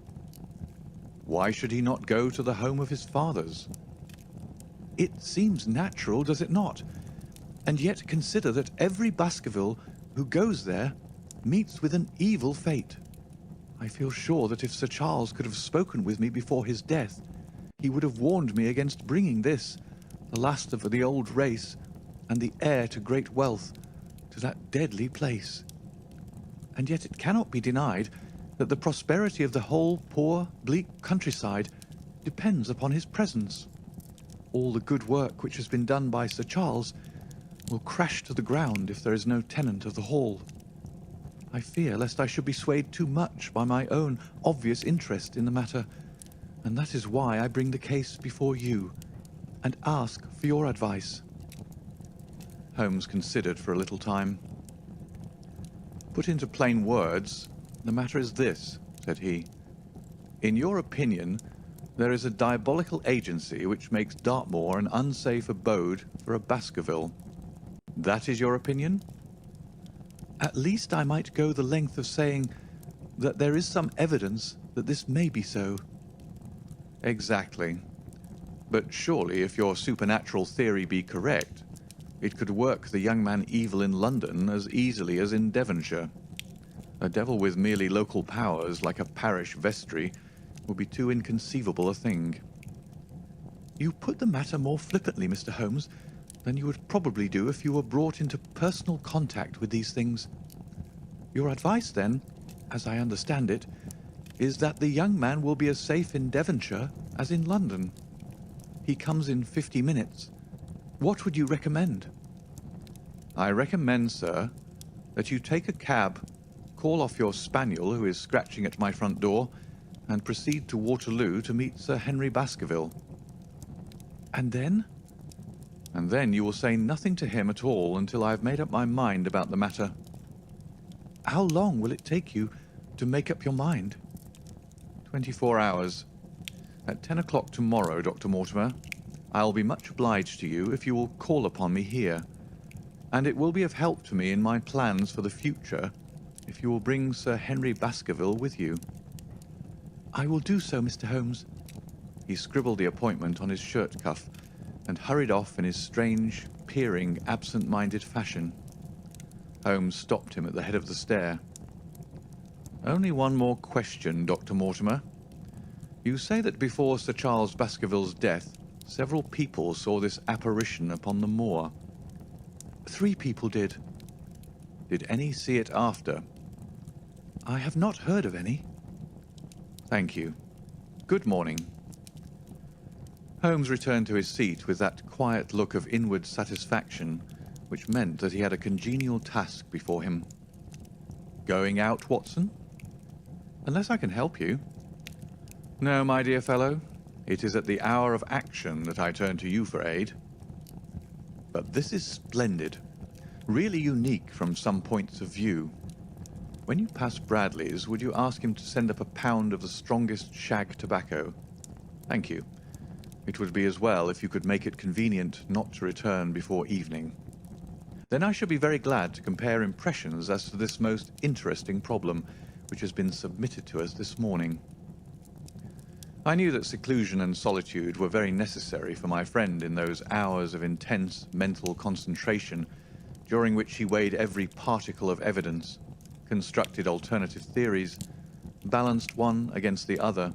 Why should he not go to the home of his fathers? It seems natural, does it not? And yet consider that every Baskerville who goes there meets with an evil fate. I feel sure that if Sir Charles could have spoken with me before his death, he would have warned me against bringing this, the last of the old race, and the heir to great wealth, to that deadly place. And yet it cannot be denied that the prosperity of the whole poor, bleak countryside depends upon his presence. All the good work which has been done by Sir Charles will crash to the ground if there is no tenant of the hall. I fear lest I should be swayed too much by my own obvious interest in the matter, and that is why I bring the case before you, and ask for your advice. Holmes considered for a little time. Put into plain words, the matter is this, said he. In your opinion, there is a diabolical agency which makes Dartmoor an unsafe abode for a Baskerville. That is your opinion? At least I might go the length of saying that there is some evidence that this may be so. Exactly. But surely, if your supernatural theory be correct, it could work the young man evil in London as easily as in Devonshire. A devil with merely local powers, like a parish vestry, would be too inconceivable a thing. You put the matter more flippantly, Mr. Holmes, than you would probably do if you were brought into personal contact with these things. Your advice, then, as I understand it, is that the young man will be as safe in Devonshire as in London. He comes in 50 minutes. What would you recommend? I recommend, sir, that you take a cab, call off your spaniel who is scratching at my front door, and proceed to Waterloo to meet Sir Henry Baskerville. And then? And then you will say nothing to him at all until I have made up my mind about the matter. How long will it take you to make up your mind? 24 hours. At 10 o'clock tomorrow, Dr. Mortimer, I'll be much obliged to you if you will call upon me here, and it will be of help to me in my plans for the future if you will bring Sir Henry Baskerville with you. I will do so, Mr. Holmes. He scribbled the appointment on his shirt cuff and hurried off in his strange, peering, absent-minded fashion. Holmes stopped him at the head of the stair. "Only one more question, Dr. Mortimer. You say that before Sir Charles Baskerville's death, several people saw this apparition upon the moor." "3 people did." "Did any see it after?" "I have not heard of any." "Thank you. Good morning." Holmes returned to his seat with that quiet look of inward satisfaction which meant that he had a congenial task before him. "Going out, Watson?" "Unless I can help you." "No, my dear fellow. It is at the hour of action that I turn to you for aid. But this is splendid. Really unique from some points of view. When you pass Bradley's, would you ask him to send up a pound of the strongest shag tobacco? Thank you. It would be as well if you could make it convenient not to return before evening. Then I shall be very glad to compare impressions as to this most interesting problem which has been submitted to us this morning." I knew that seclusion and solitude were very necessary for my friend in those hours of intense mental concentration during which he weighed every particle of evidence, constructed alternative theories, balanced one against the other,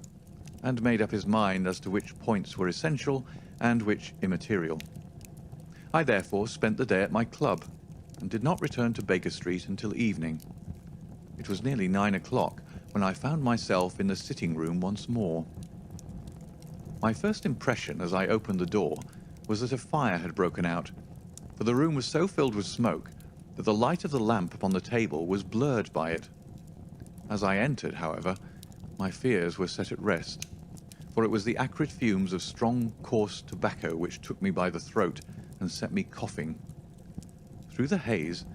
and made up his mind as to which points were essential and which immaterial. I therefore spent the day at my club, and did not return to Baker Street until evening. It was nearly 9 o'clock when I found myself in the sitting-room once more. My first impression as I opened the door was that a fire had broken out, for the room was so filled with smoke that the light of the lamp upon the table was blurred by it. As I entered, however, my fears were set at rest, for it was the acrid fumes of strong, coarse tobacco which took me by the throat and set me coughing. Through the haze,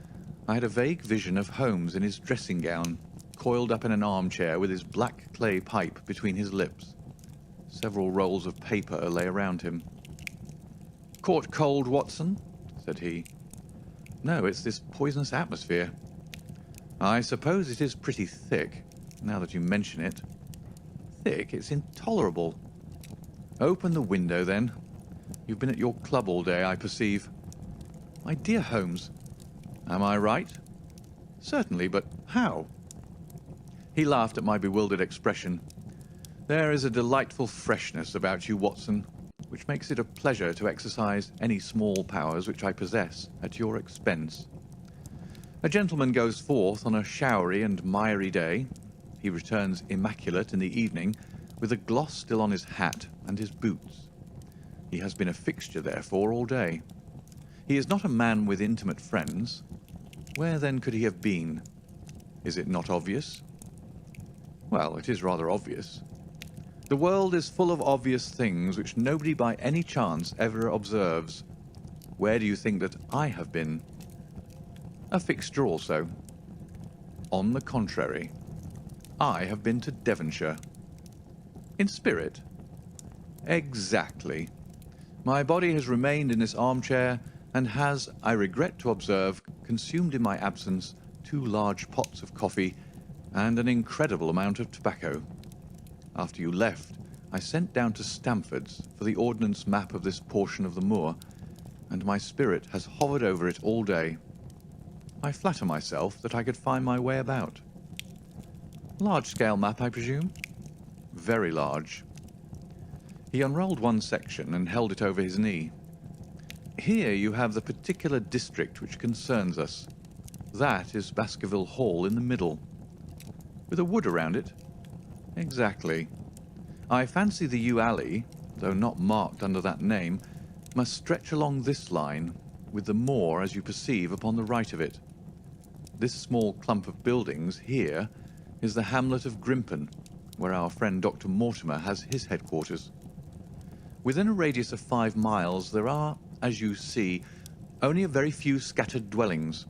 I had a vague vision of Holmes in his dressing gown, coiled up in an armchair with his black clay pipe between his lips. Several rolls of paper lay around him. "Caught cold, Watson?" said he. "No, it's this poisonous atmosphere. I suppose it is pretty thick, now that you mention it." "Thick? It's intolerable." "Open the window, then. You've been at your club all day, I perceive." "My dear Holmes." "Am I right?" "Certainly, but how?" He laughed at my bewildered expression. "There is a delightful freshness about you, Watson, which makes it a pleasure to exercise any small powers which I possess at your expense. A gentleman goes forth on a showery and miry day. He returns immaculate in the evening, with a gloss still on his hat and his boots. He has been a fixture, therefore, all day. He is not a man with intimate friends. Where, then, could he have been? Is it not obvious?" "Well, it is rather obvious." "The world is full of obvious things which nobody by any chance ever observes. Where do you think that I have been?" "A fixture also." "On the contrary, I have been to Devonshire." "In spirit?" "Exactly. My body has remained in this armchair and has, I regret to observe, consumed in my absence 2 large pots of coffee and an incredible amount of tobacco. After you left, I sent down to Stamford's for the ordnance map of this portion of the moor, and my spirit has hovered over it all day. I flatter myself that I could find my way about." "Large-scale map, I presume?" "Very large." He unrolled one section and held it over his knee. "Here you have the particular district which concerns us. That is Baskerville Hall in the middle." "With a wood around it?" "Exactly. I fancy the yew alley, though not marked under that name, must stretch along this line, with the moor, as you perceive, upon the right of it. This small clump of buildings here is the hamlet of Grimpen, where our friend Dr. Mortimer has his headquarters. Within a radius of 5 miles there are, as you see, only a very few scattered dwellings.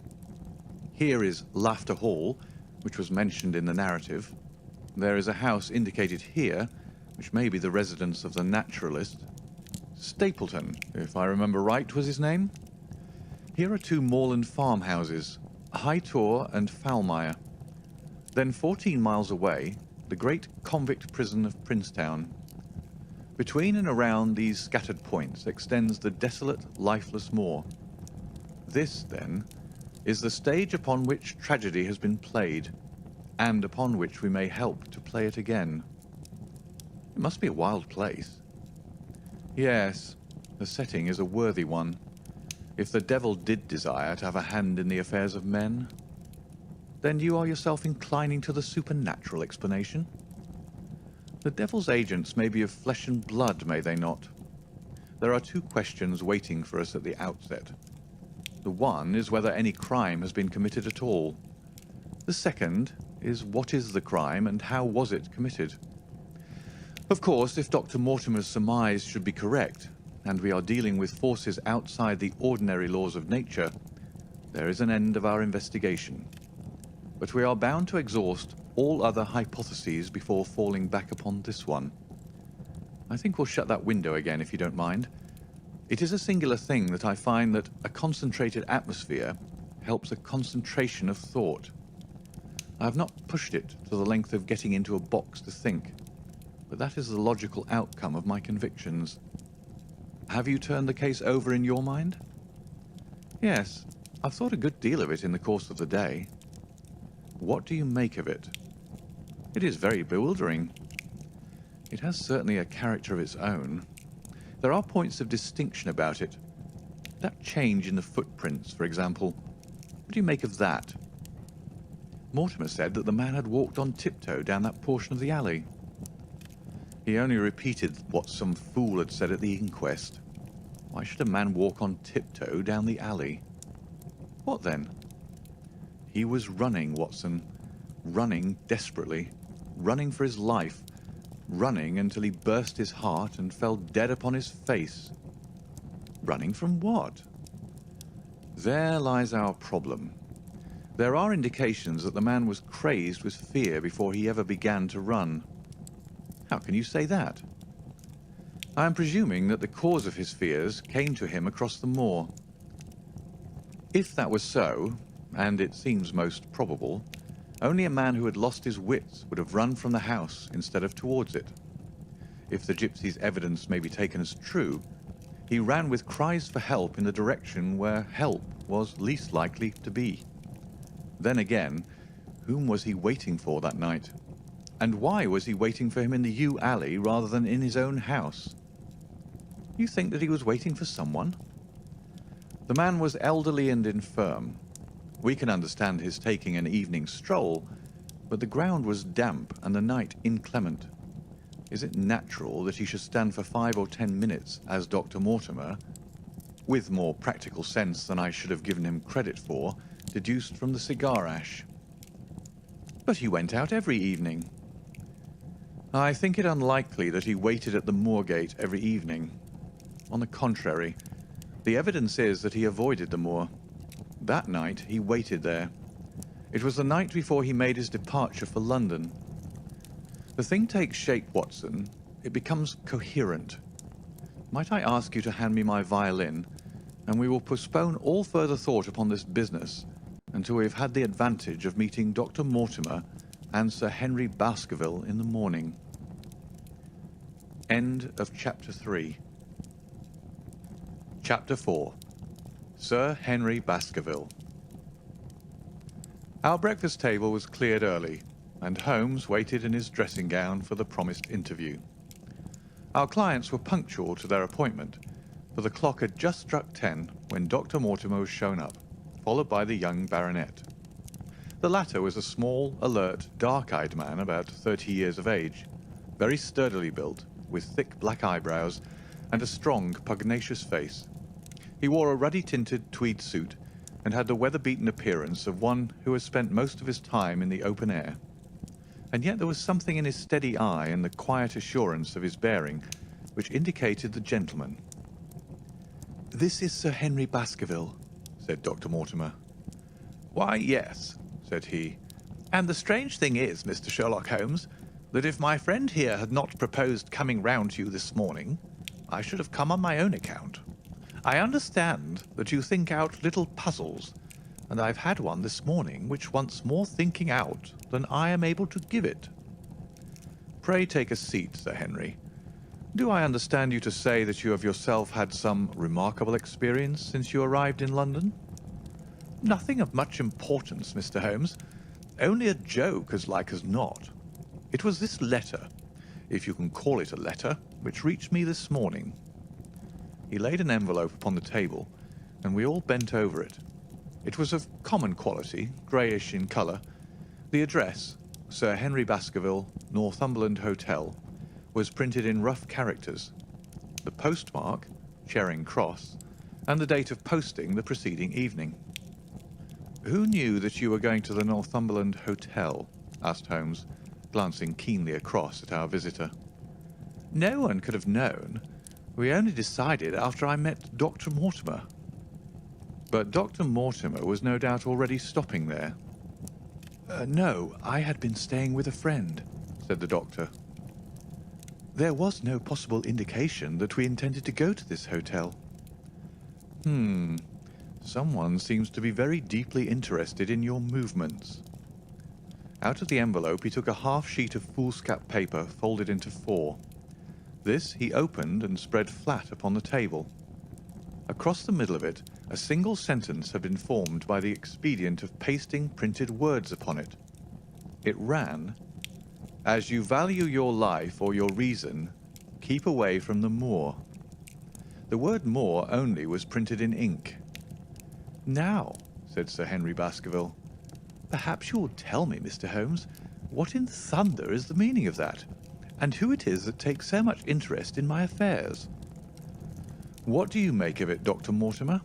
Here is Laughter Hall, which was mentioned in the narrative. There is a house indicated here, which may be the residence of the naturalist. Stapleton, if I remember right, was his name. Here are 2 moorland farmhouses, High Tor and Foulmire. Then 14 miles away, the great convict prison of Princetown. Between and around these scattered points extends the desolate, lifeless moor. This, then, is the stage upon which tragedy has been played, and upon which we may help to play it again. It must be a wild place. Yes, the setting is a worthy one. If the devil did desire to have a hand in the affairs of men, then you are yourself inclining to the supernatural explanation. The devil's agents may be of flesh and blood, may they not? There are two questions waiting for us at the outset. The one is whether any crime has been committed at all. The second is what is the crime and how was it committed? Of course, if Dr. Mortimer's surmise should be correct, and we are dealing with forces outside the ordinary laws of nature, there is an end of our investigation. But we are bound to exhaust all other hypotheses before falling back upon this one. I think we'll shut that window again, if you don't mind. It is a singular thing that I find that a concentrated atmosphere helps a concentration of thought. I have not pushed it to the length of getting into a box to think, but that is the logical outcome of my convictions. Have you turned the case over in your mind? Yes, I've thought a good deal of it in the course of the day. What do you make of it? It is very bewildering. It has certainly a character of its own. There are points of distinction about it. That change in the footprints, for example. What do you make of that? Mortimer said that the man had walked on tiptoe down that portion of the alley. He only repeated what some fool had said at the inquest. Why should a man walk on tiptoe down the alley? What then? He was running, Watson. Running desperately. Running for his life. Running until he burst his heart and fell dead upon his face. Running from what? There lies our problem. There are indications that the man was crazed with fear before he ever began to run. How can you say that? I am presuming that the cause of his fears came to him across the moor. If that was so, and it seems most probable, only a man who had lost his wits would have run from the house instead of towards it. If the gypsy's evidence may be taken as true, he ran with cries for help in the direction where help was least likely to be. Then again, whom was he waiting for that night? And why was he waiting for him in the yew alley rather than in his own house? You think that he was waiting for someone? The man was elderly and infirm. We can understand his taking an evening stroll, but the ground was damp and the night inclement. Is it natural that he should stand for 5 or 10 minutes, as Dr. Mortimer, with more practical sense than I should have given him credit for, deduced from the cigar ash? But he went out every evening. I think it unlikely that he waited at the moor-gate every evening. On the contrary, the evidence is that he avoided the moor. That night he waited there. It was the night before he made his departure for London. The thing takes shape, Watson. It becomes coherent. Might I ask you to hand me my violin, and we will postpone all further thought upon this business until we have had the advantage of meeting Dr. Mortimer and Sir Henry Baskerville in the morning. End of Chapter 3. Chapter 4. Sir Henry Baskerville. Our breakfast table was cleared early, and Holmes waited in his dressing gown for the promised interview. Our clients were punctual to their appointment, for the clock had just struck 10 when Dr. Mortimer was shown up, followed by the young baronet. The latter was a small, alert, dark-eyed man about 30 years of age, very sturdily built, with thick black eyebrows and a strong, pugnacious face. He wore a ruddy-tinted tweed suit and had the weather-beaten appearance of one who has spent most of his time in the open air. And yet there was something in his steady eye and the quiet assurance of his bearing which indicated the gentleman. "This is Sir Henry Baskerville," said Dr. Mortimer. "Why, yes," said he. "And the strange thing is, Mr. Sherlock Holmes, that if my friend here had not proposed coming round to you this morning, I should have come on my own account. I understand that you think out little puzzles, and I've had one this morning which wants more thinking out than I am able to give it." "Pray take a seat, Sir Henry. Do I understand you to say that you have yourself had some remarkable experience since you arrived in London? Nothing of much importance, Mr. Holmes. Only a joke, as like as not. It was this letter, if you can call it a letter, which reached me this morning. He laid an envelope upon the table, and we all bent over it. It was of common quality, greyish in colour. The address, Sir Henry Baskerville, Northumberland Hotel, was printed in rough characters. The postmark, Charing Cross, and the date of posting the preceding evening. "Who knew that you were going to the Northumberland Hotel?" asked Holmes, glancing keenly across at our visitor. "No one could have known. We only decided after I met Dr. Mortimer." "But Dr. Mortimer was no doubt already stopping there." "No, I had been staying with a friend," said the doctor. "There was no possible indication that we intended to go to this hotel." Someone seems to be very deeply interested in your movements." Out of the envelope he took a half sheet of foolscap paper folded into 4. This he opened and spread flat upon the table. Across the middle of it, a single sentence had been formed by the expedient of pasting printed words upon it. It ran, "As you value your life or your reason, keep away from the moor." The word moor only was printed in ink. "Now," said Sir Henry Baskerville, "perhaps you will tell me, Mr. Holmes, what in thunder is the meaning of that, and who it is that takes so much interest in my affairs. What do you make of it, Dr. Mortimer?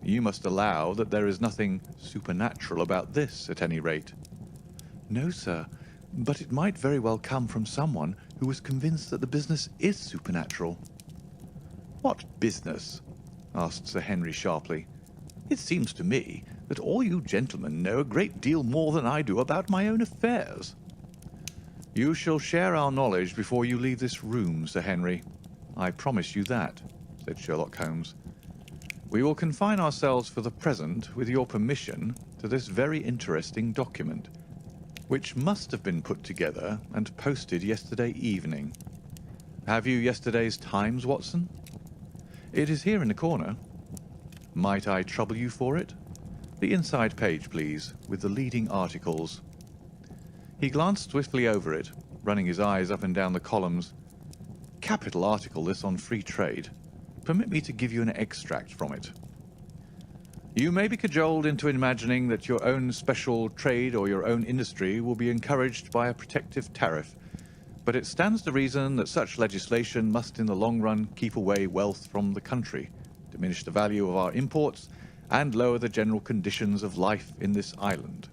You must allow that there is nothing supernatural about this, at any rate." "No, sir, but it might very well come from someone who was convinced that the business is supernatural." "What business?" asked Sir Henry sharply. "It seems to me that all you gentlemen know a great deal more than I do about my own affairs." "You shall share our knowledge before you leave this room, Sir Henry. I promise you that," said Sherlock Holmes. "We will confine ourselves for the present, with your permission, to this very interesting document, which must have been put together and posted yesterday evening. Have you yesterday's Times, Watson?" "It is here in the corner." "Might I trouble you for it? The inside page, please, with the leading articles." He glanced swiftly over it, running his eyes up and down the columns. "Capital article, this on free trade. Permit me to give you an extract from it. You may be cajoled into imagining that your own special trade or your own industry will be encouraged by a protective tariff, but it stands to reason that such legislation must in the long run keep away wealth from the country, diminish the value of our imports, and lower the general conditions of life in this island."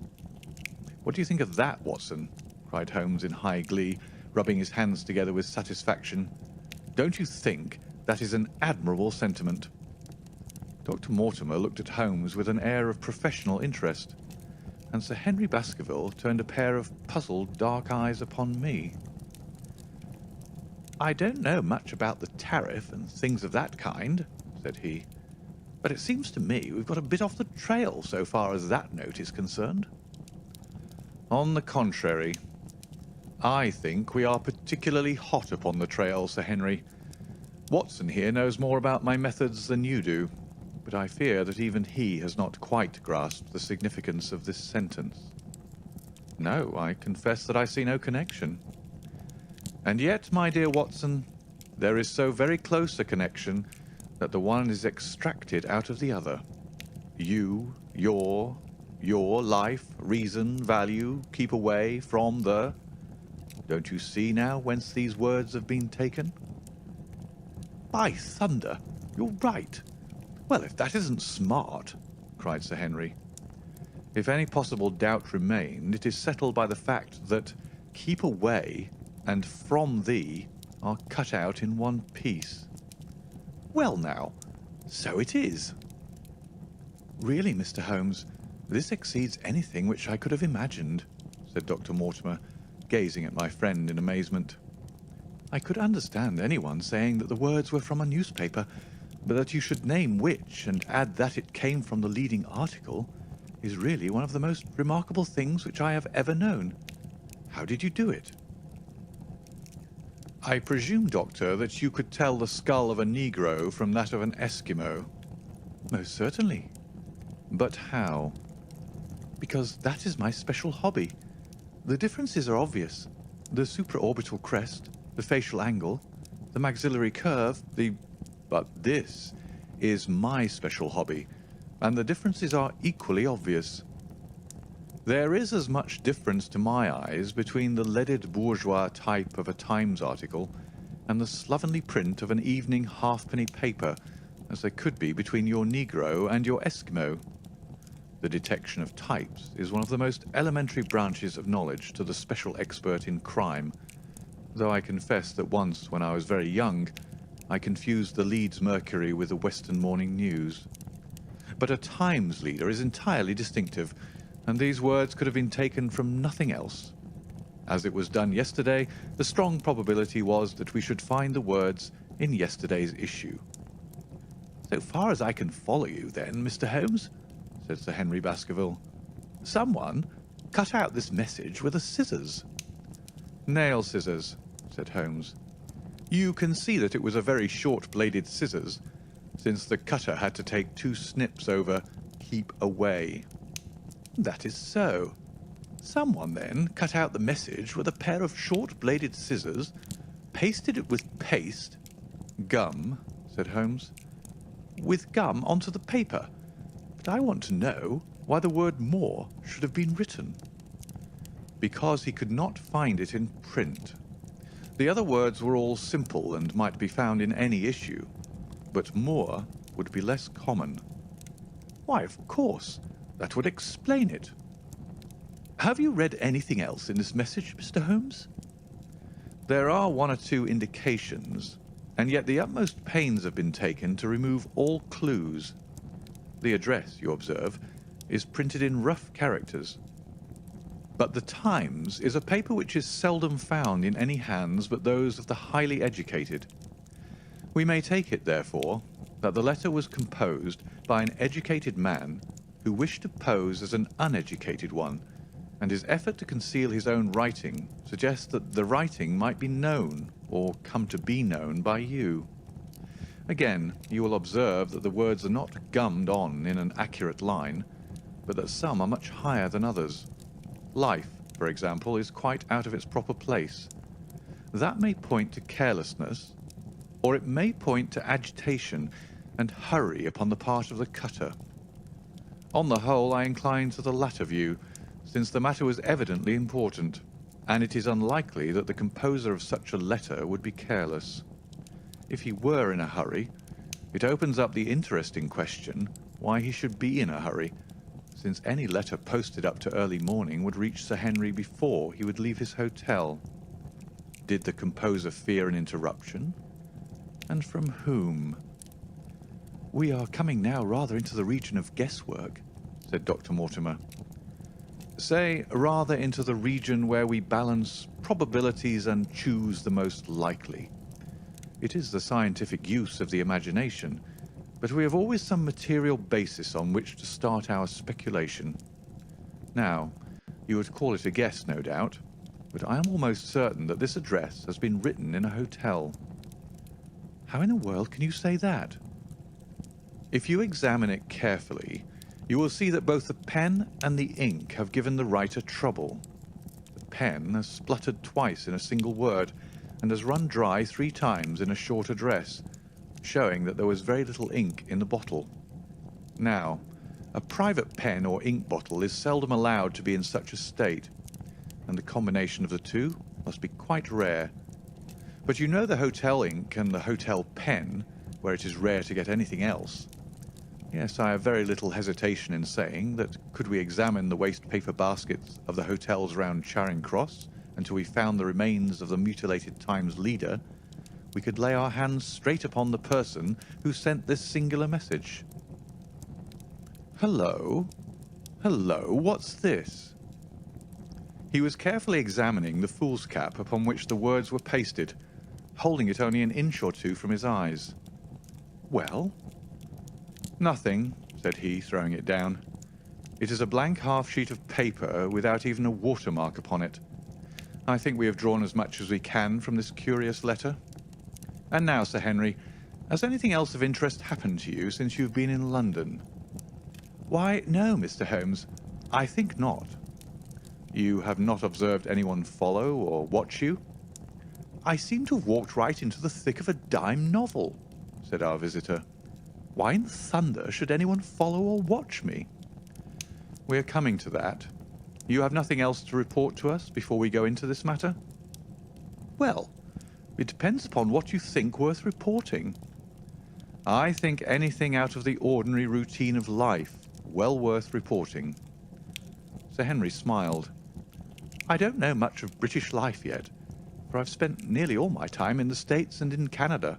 "What do you think of that, Watson?" cried Holmes in high glee, rubbing his hands together with satisfaction. "Don't you think that is an admirable sentiment?" Dr. Mortimer looked at Holmes with an air of professional interest, and Sir Henry Baskerville turned a pair of puzzled dark eyes upon me. "I don't know much about the tariff and things of that kind," said he, "but it seems to me we've got a bit off the trail so far as that note is concerned." "On the contrary, I think we are particularly hot upon the trail, Sir Henry. Watson here knows more about my methods than you do, but I fear that even he has not quite grasped the significance of this sentence." "No, I confess that I see no connection." "And yet, my dear Watson, there is so very close a connection that the one is extracted out of the other. You, your life, reason, value, keep away from the... Don't you see now whence these words have been taken?" "By thunder, you're right. Well, if that isn't smart," cried Sir Henry. "If any possible doubt remained, it is settled by the fact that keep away and from thee are cut out in one piece." "Well now, so it is." "Really, Mr. Holmes, this exceeds anything which I could have imagined," said Dr. Mortimer, gazing at my friend in amazement. "I could understand anyone saying that the words were from a newspaper, but that you should name which and add that it came from the leading article is really one of the most remarkable things which I have ever known. How did you do it?" I presume, Doctor, that you could tell the skull of a Negro from that of an Eskimo. Most certainly. But how? Because that is my special hobby. The differences are obvious. The supraorbital crest, the facial angle, the maxillary curve, But this is my special hobby, and the differences are equally obvious. There is as much difference to my eyes between the leaded bourgeois type of a Times article and the slovenly print of an evening halfpenny paper as there could be between your Negro and your Eskimo. The detection of types is one of the most elementary branches of knowledge to the special expert in crime, though I confess that once, when I was very young, I confused the Leeds Mercury with the Western Morning News. But a Times leader is entirely distinctive, and these words could have been taken from nothing else. As it was done yesterday, the strong probability was that we should find the words in yesterday's issue. So far as I can follow you, then, Mr. Holmes, said Sir Henry Baskerville, someone cut out this message with a scissors. Nail scissors, said Holmes. You can see that it was a very short-bladed scissors, since the cutter had to take 2 snips over "keep away." That is so. Someone then cut out the message with a pair of short-bladed scissors, pasted it with paste, Gum, said Holmes. with gum onto the paper. But I want to know why the word moor should have been written. Because he could not find it in print. The other words were all simple and might be found in any issue, but moor would be less common. Why, of course, that would explain it. Have you read anything else in this message, Mr. Holmes? There are 1 or 2 indications, and yet the utmost pains have been taken to remove all clues. The address, you observe, is printed in rough characters. But the Times is a paper which is seldom found in any hands but those of the highly educated. We may take it, therefore, that the letter was composed by an educated man who wished to pose as an uneducated one, and his effort to conceal his own writing suggests that the writing might be known or come to be known by you. Again, you will observe that the words are not gummed on in an accurate line, but that some are much higher than others. Life, for example, is quite out of its proper place. That may point to carelessness, or it may point to agitation and hurry upon the part of the cutter. On the whole, I incline to the latter view, since the matter was evidently important, and it is unlikely that the composer of such a letter would be careless. If he were in a hurry, it opens up the interesting question why he should be in a hurry, since any letter posted up to early morning would reach Sir Henry before he would leave his hotel. Did the composer fear an interruption? And from whom? We are coming now rather into the region of guesswork, said Dr. Mortimer. Say, rather into the region where we balance probabilities and choose the most likely. It is the scientific use of the imagination, but we have always some material basis on which to start our speculation. Now, you would call it a guess, no doubt, but I am almost certain that this address has been written in a hotel. How in the world can you say that? If you examine it carefully, you will see that both the pen and the ink have given the writer trouble. The pen has spluttered twice in a single word, and has run dry 3 times in a short address, showing that there was very little ink in the bottle. Now, a private pen or ink bottle is seldom allowed to be in such a state, and the combination of the two must be quite rare. But you know the hotel ink and the hotel pen, where it is rare to get anything else. Yes, I have very little hesitation in saying that could we examine the waste paper baskets of the hotels round Charing Cross until we found the remains of the mutilated Times leader, we could lay our hands straight upon the person who sent this singular message. Hello? Hello, what's this? He was carefully examining the foolscap upon which the words were pasted, holding it only an inch or 2 from his eyes. Well? Nothing, said he, throwing it down. It is a blank half-sheet of paper without even a watermark upon it. I think we have drawn as much as we can from this curious letter. And now, Sir Henry, has anything else of interest happened to you since you've been in London? Why, no, Mr. Holmes, I think not. You have not observed anyone follow or watch you? I seem to have walked right into the thick of a dime novel, said our visitor. Why in thunder should anyone follow or watch me? We are coming to that. You have nothing else to report to us before we go into this matter? Well, it depends upon what you think worth reporting. I think anything out of the ordinary routine of life well worth reporting. Sir Henry smiled. I don't know much of British life yet, for I've spent nearly all my time in the States and in Canada,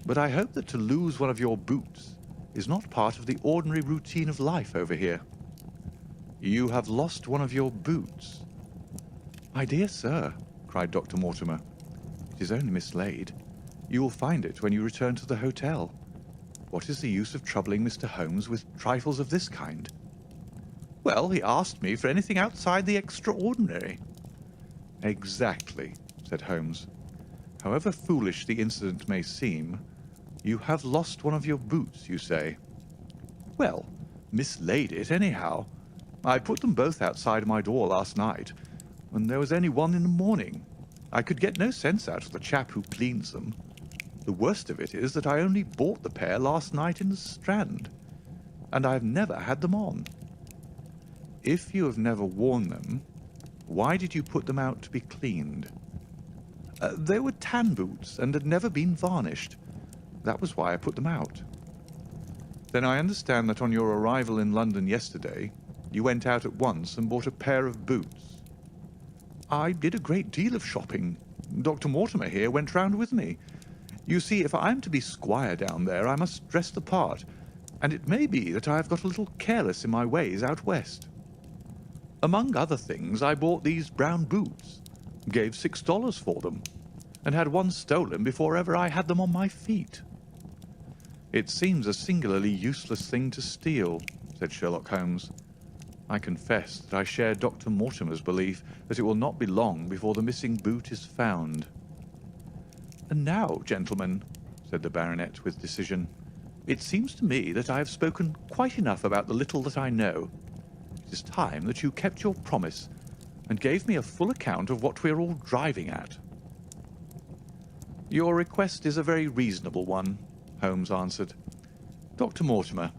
but I hope that to lose one of your boots is not part of the ordinary routine of life over here. You have lost one of your boots. My dear sir, cried Dr. Mortimer, it is only mislaid. You will find it when you return to the hotel. What is the use of troubling Mr. Holmes with trifles of this kind? Well, he asked me for anything outside the extraordinary. Exactly, said Holmes. However foolish the incident may seem, you have lost one of your boots, you say. Well, mislaid it anyhow. I put them both outside my door last night, and there was only one in the morning. I could get no sense out of the chap who cleans them. The worst of it is that I only bought the pair last night in the Strand, and I have never had them on. If you have never worn them, why did you put them out to be cleaned? They were tan boots and had never been varnished. That was why I put them out. Then I understand that on your arrival in London yesterday, you went out at once and bought a pair of boots. I did a great deal of shopping. Dr. Mortimer here went round with me. You see, if I am to be squire down there, I must dress the part, and it may be that I have got a little careless in my ways out west. Among other things, I bought these brown boots, gave $6 for them, and had one stolen before ever I had them on my feet. It seems a singularly useless thing to steal, said Sherlock Holmes. I confess that I share Dr. Mortimer's belief that it will not be long before the missing boot is found. And now, gentlemen, said the baronet with decision, it seems to me that I have spoken quite enough about the little that I know. It is time that you kept your promise and gave me a full account of what we are all driving at. Your request is a very reasonable one, Holmes answered. Dr. Mortimer,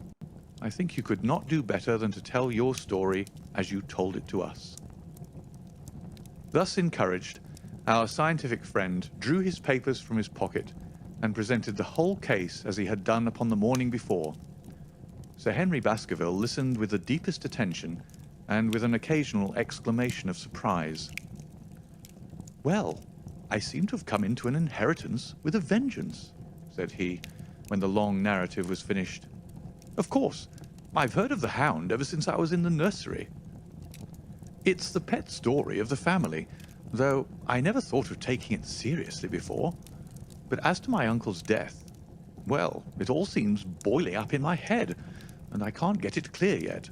I think you could not do better than to tell your story as you told it to us. Thus encouraged, our scientific friend drew his papers from his pocket and presented the whole case as he had done upon the morning before. Sir Henry Baskerville listened with the deepest attention and with an occasional exclamation of surprise. Well, I seem to have come into an inheritance with a vengeance, said he, when the long narrative was finished. Of course, I've heard of the Hound ever since I was in the nursery. It's the pet story of the family, though I never thought of taking it seriously before. But as to my uncle's death, well, it all seems boiling up in my head, and I can't get it clear yet.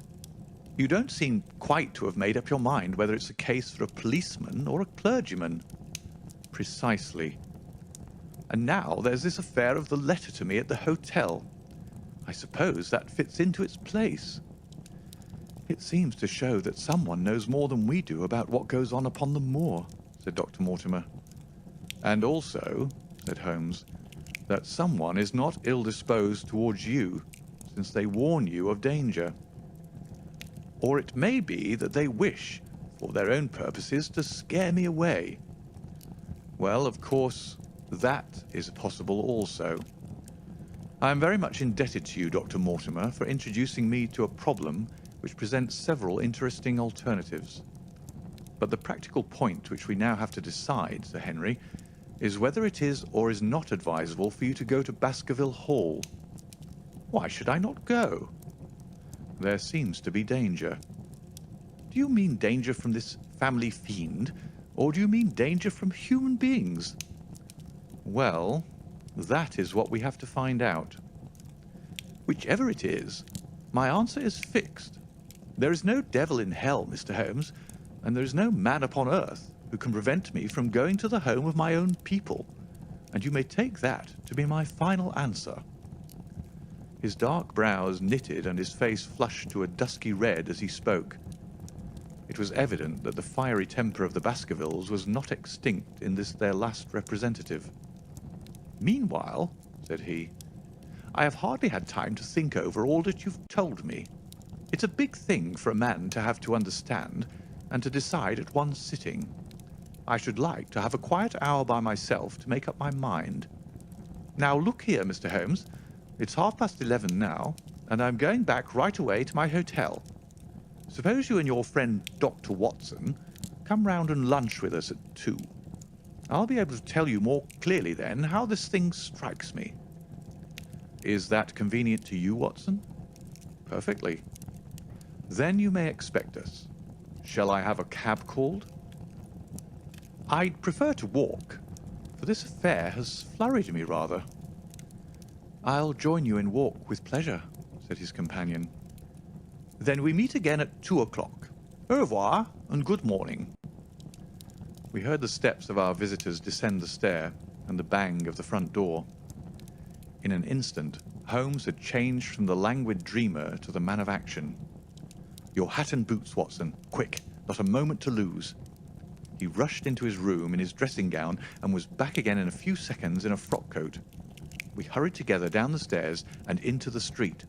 You don't seem quite to have made up your mind whether it's a case for a policeman or a clergyman. Precisely. And now there's this affair of the letter to me at the hotel. I suppose that fits into its place. It seems to show that someone knows more than we do about what goes on upon the moor, said Dr. Mortimer. And also, said Holmes, that someone is not ill-disposed towards you, since they warn you of danger. Or it may be that they wish, for their own purposes, to scare me away. Well, of course, that is possible also. I am very much indebted to you, Dr. Mortimer, for introducing me to a problem which presents several interesting alternatives. But the practical point which we now have to decide, Sir Henry, is whether it is or is not advisable for you to go to Baskerville Hall. Why should I not go? There seems to be danger. Do you mean danger from this family fiend, or do you mean danger from human beings? Well, that is what we have to find out. Whichever it is, my answer is fixed. There is no devil in hell, Mr. Holmes, and there is no man upon earth who can prevent me from going to the home of my own people, and you may take that to be my final answer." His dark brows knitted and his face flushed to a dusky red as he spoke. It was evident that the fiery temper of the Baskervilles was not extinct in this their last representative. "Meanwhile," said he, "I have hardly had time to think over all that you've told me. It's a big thing for a man to have to understand and to decide at one sitting. I should like to have a quiet hour by myself to make up my mind. Now look here, Mr. Holmes, it's 11:30 now, and I'm going back right away to my hotel. Suppose you and your friend Dr. Watson come round and lunch with us at 2. I'll be able to tell you more clearly then how this thing strikes me." "Is that convenient to you, Watson?" "Perfectly." "Then you may expect us. Shall I have a cab called?" "I'd prefer to walk, for this affair has flurried me rather." "I'll join you in walk with pleasure," said his companion. "Then we meet again at 2 o'clock. Au revoir, and good morning." We heard the steps of our visitors descend the stair and the bang of the front door. In an instant, Holmes had changed from the languid dreamer to the man of action. "Your hat and boots, Watson. Quick, not a moment to lose." He rushed into his room in his dressing gown and was back again in a few seconds in a frock coat. We hurried together down the stairs and into the street.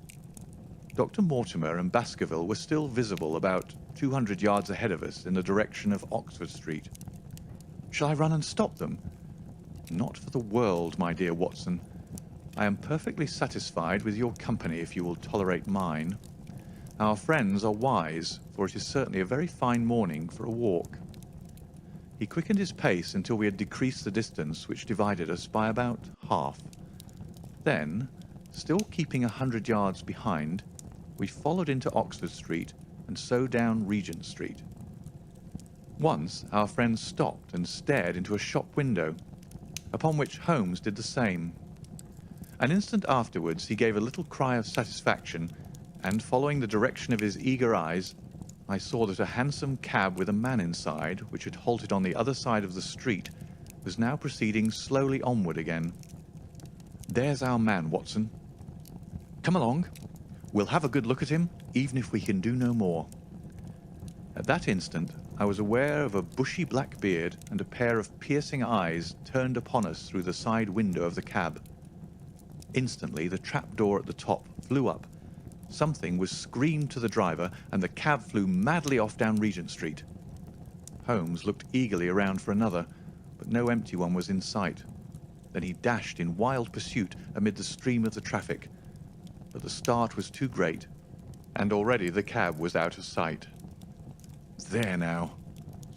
Dr. Mortimer and Baskerville were still visible about 200 yards ahead of us in the direction of Oxford Street. "Shall I run and stop them?" "Not for the world, my dear Watson. I am perfectly satisfied with your company if you will tolerate mine. Our friends are wise, for it is certainly a very fine morning for a walk." He quickened his pace until we had decreased the distance which divided us by about half. Then, still keeping 100 yards behind, we followed into Oxford Street and so down Regent Street. Once our friend stopped and stared into a shop window, upon which Holmes did the same. An instant afterwards he gave a little cry of satisfaction, and following the direction of his eager eyes, I saw that a hansom cab with a man inside, which had halted on the other side of the street, was now proceeding slowly onward again. "There's our man, Watson. Come along. We'll have a good look at him, even if we can do no more." At that instant I was aware of a bushy black beard and a pair of piercing eyes turned upon us through the side window of the cab. Instantly the trap door at the top flew up. Something was screamed to the driver, and the cab flew madly off down Regent Street. Holmes looked eagerly around for another, but no empty one was in sight. Then he dashed in wild pursuit amid the stream of the traffic, but the start was too great, and already the cab was out of sight. "There now,"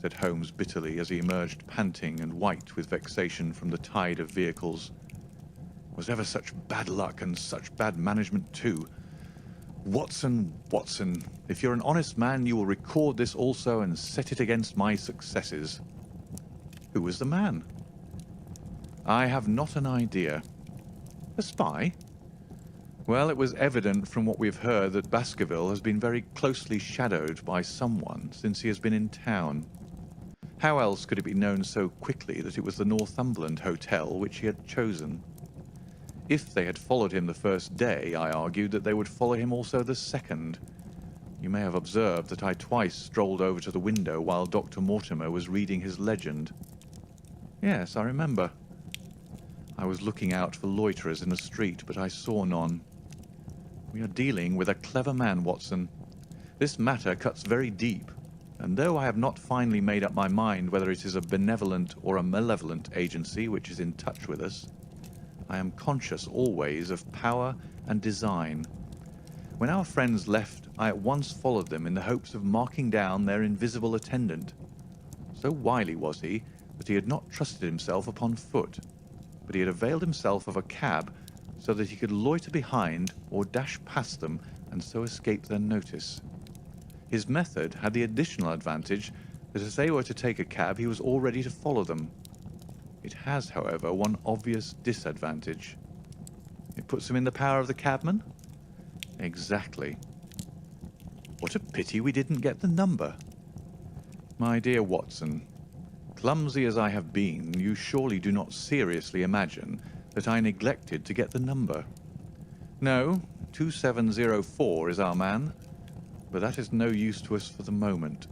said Holmes bitterly as he emerged panting and white with vexation from the tide of vehicles. "Was ever such bad luck and such bad management too? Watson, Watson, if you're an honest man, you will record this also and set it against my successes." "Who was the man?" "I have not an idea." "A spy?" "Well, it was evident from what we've heard that Baskerville has been very closely shadowed by someone since he has been in town. How else could it be known so quickly that it was the Northumberland Hotel which he had chosen? If they had followed him the first day, I argued that they would follow him also the second. You may have observed that I twice strolled over to the window while Dr. Mortimer was reading his legend." "Yes, I remember." "I was looking out for loiterers in the street, but I saw none. We are dealing with a clever man, Watson. This matter cuts very deep, and though I have not finally made up my mind whether it is a benevolent or a malevolent agency which is in touch with us, I am conscious always of power and design. When our friends left, I at once followed them in the hopes of marking down their invisible attendant. So wily was he that he had not trusted himself upon foot, but he had availed himself of a cab so that he could loiter behind or dash past them and so escape their notice. His method had the additional advantage that if they were to take a cab, he was all ready to follow them. It has, however, one obvious disadvantage. It puts him in the power of the cabman? Exactly. What a pity we didn't get the number. My dear Watson, Clumsy as I have been, you surely do not seriously imagine that I neglected to get the number. No, 2704 is our man, but that is no use to us for the moment.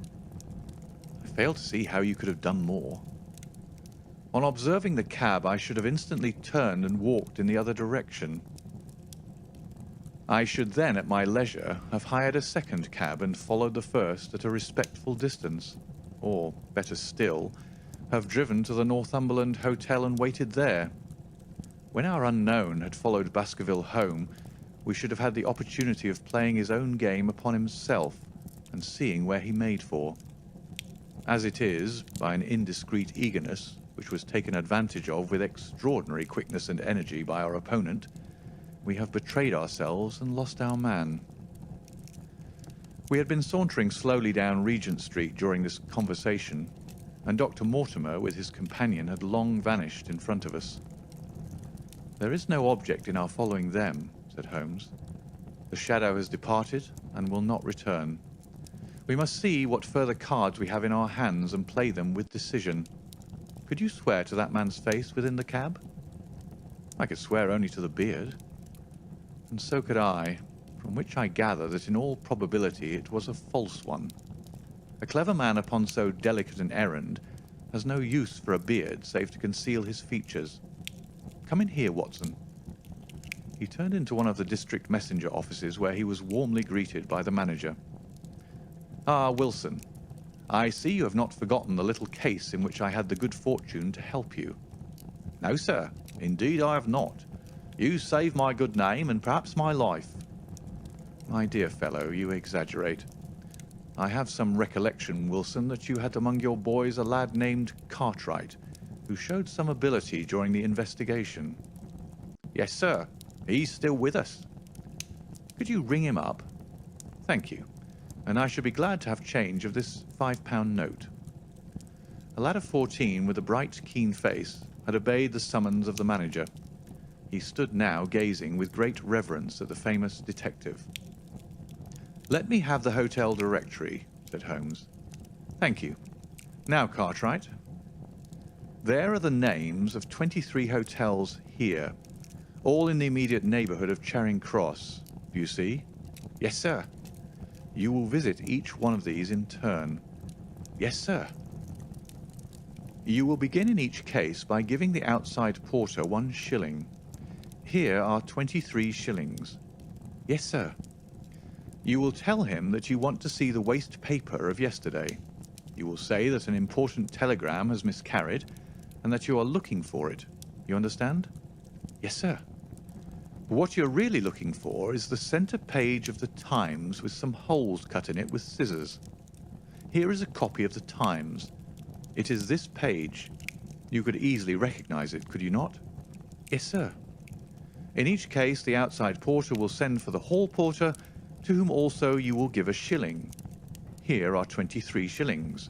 I fail to see how you could have done more. On observing the cab, I should have instantly turned and walked in the other direction. I should then, at my leisure, have hired a second cab and followed the first at a respectful distance, or, better still, have driven to the Northumberland Hotel and waited there. When our unknown had followed Baskerville home, we should have had the opportunity of playing his own game upon himself and seeing where he made for. As it is, by an indiscreet eagerness, which was taken advantage of with extraordinary quickness and energy by our opponent, we have betrayed ourselves and lost our man. We had been sauntering slowly down Regent Street during this conversation, and Dr. Mortimer with his companion had long vanished in front of us. "There is no object in our following them," said Holmes. "The shadow has departed and will not return. We must see what further cards we have in our hands and play them with decision. Could you swear to that man's face within the cab?" "I could swear only to the beard." "And so could I, from which I gather that in all probability it was a false one. A clever man upon so delicate an errand has no use for a beard save to conceal his features. Come in here, Watson." He turned into one of the district messenger offices where he was warmly greeted by the manager. "Ah, Wilson, I see you have not forgotten the little case in which I had the good fortune to help you." "No, sir, indeed I have not. You saved my good name and perhaps my life." "My dear fellow, you exaggerate. I have some recollection, Wilson, that you had among your boys a lad named Cartwright, who showed some ability during the investigation." "Yes, sir. He's still with us." "Could you ring him up?" "Thank you, and I should be glad to have change of this £5 note." A lad of 14 with a bright, keen face had obeyed the summons of the manager. He stood now gazing with great reverence at the famous detective. "Let me have the hotel directory," said Holmes. "Thank you. Now, Cartwright. There are the names of 23 hotels here, all in the immediate neighbourhood of Charing Cross. Do you see?" "Yes, sir." "You will visit each one of these in turn." "Yes, sir." "You will begin in each case by giving the outside porter 1 shilling. Here are 23 shillings." "Yes, sir." "You will tell him that you want to see the waste paper of yesterday. You will say that an important telegram has miscarried and that you are looking for it. You understand?" "Yes, sir." "What you're really looking for is the centre page of the Times with some holes cut in it with scissors. Here is a copy of the Times. It is this page. You could easily recognize it, could you not?" "Yes, sir." "In each case, the outside porter will send for the hall porter, to whom also you will give 1 shilling. Here are 23 shillings.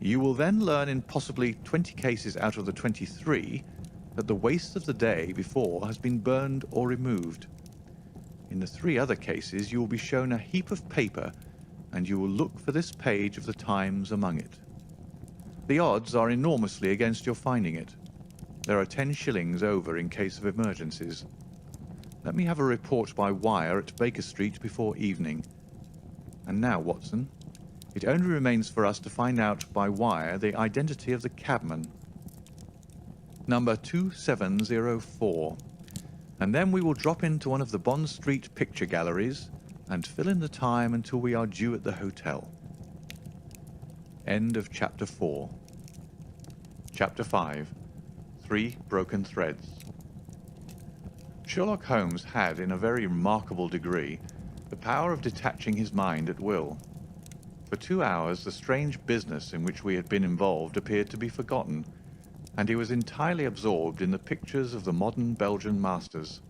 You will then learn in possibly 20 cases out of the 23 that the waste of the day before has been burned or removed. In the 3 other cases you will be shown a heap of paper, and you will look for this page of the Times among it. The odds are enormously against your finding it. There are 10 shillings over in case of emergencies. Let me have a report by wire at Baker Street before evening. And now, Watson, it only remains for us to find out by wire the identity of the cabman. Number 2704. And then we will drop into one of the Bond Street picture galleries and fill in the time until we are due at the hotel." End of Chapter 4. Chapter 5. 3 Broken Threads. Sherlock Holmes had, in a very remarkable degree, the power of detaching his mind at will. For 2 hours the strange business in which we had been involved appeared to be forgotten, and he was entirely absorbed in the pictures of the modern Belgian masters.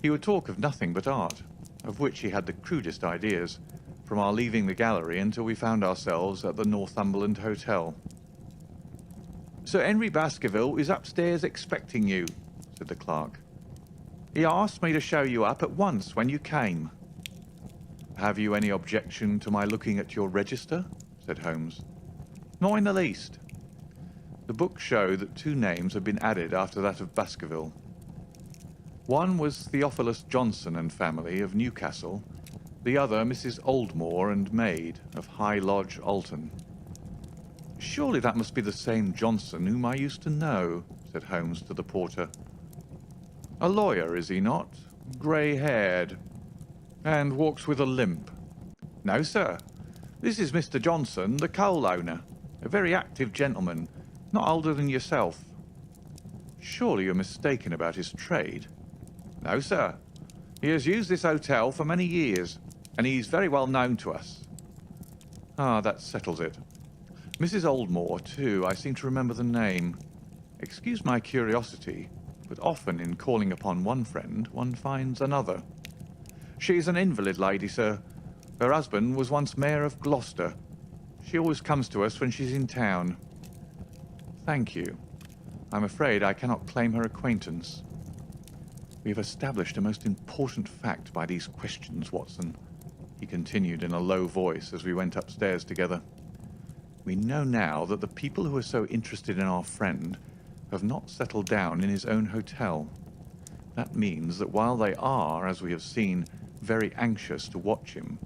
He would talk of nothing but art, of which he had the crudest ideas, from our leaving the gallery until we found ourselves at the Northumberland Hotel. "Sir Henry Baskerville is upstairs expecting you," said the clerk. "He asked me to show you up at once when you came." "Have you any objection to my looking at your register?" said Holmes. "Not in the least. The books show that 2 names have been added after that of Baskerville. One was Theophilus Johnson and family of Newcastle, the other Mrs. Oldmore and maid of High Lodge, Alton. Surely that must be the same Johnson whom I used to know, said Holmes to the porter. A lawyer, is he not? Grey-haired, and walks with a limp. No, sir. This is Mr. Johnson, the coal owner, a very active gentleman, not older than yourself. Surely you're mistaken about his trade. No, sir. He has used this hotel for many years, and he's very well known to us. Ah, that settles it. Mrs. Oldmore, too, I seem to remember the name. Excuse my curiosity, but often in calling upon one friend, one finds another. She's an invalid lady, sir. Her husband was once Mayor of Gloucester. She always comes to us when she's in town. Thank you. I'm afraid I cannot claim her acquaintance. We have established a most important fact by these questions, Watson, he continued in a low voice as we went upstairs together. We know now that the people who are so interested in our friend have not settled down in his own hotel. That means that while they are, as we have seen, very anxious to watch him,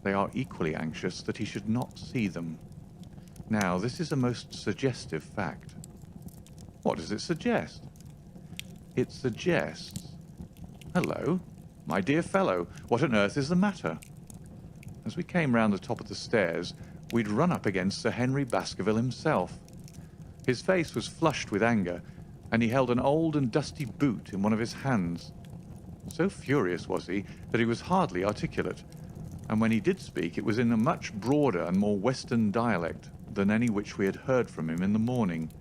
they are equally anxious that he should not see them. Now, this is a most suggestive fact. What does it suggest? It suggests... Hello, my dear fellow, what on earth is the matter? As we came round the top of the stairs, we'd run up against Sir Henry Baskerville himself. His face was flushed with anger, and he held an old and dusty boot in one of his hands. So furious was he that he was hardly articulate, and when he did speak it was in a much broader and more western dialect than any which we had heard from him in the morning.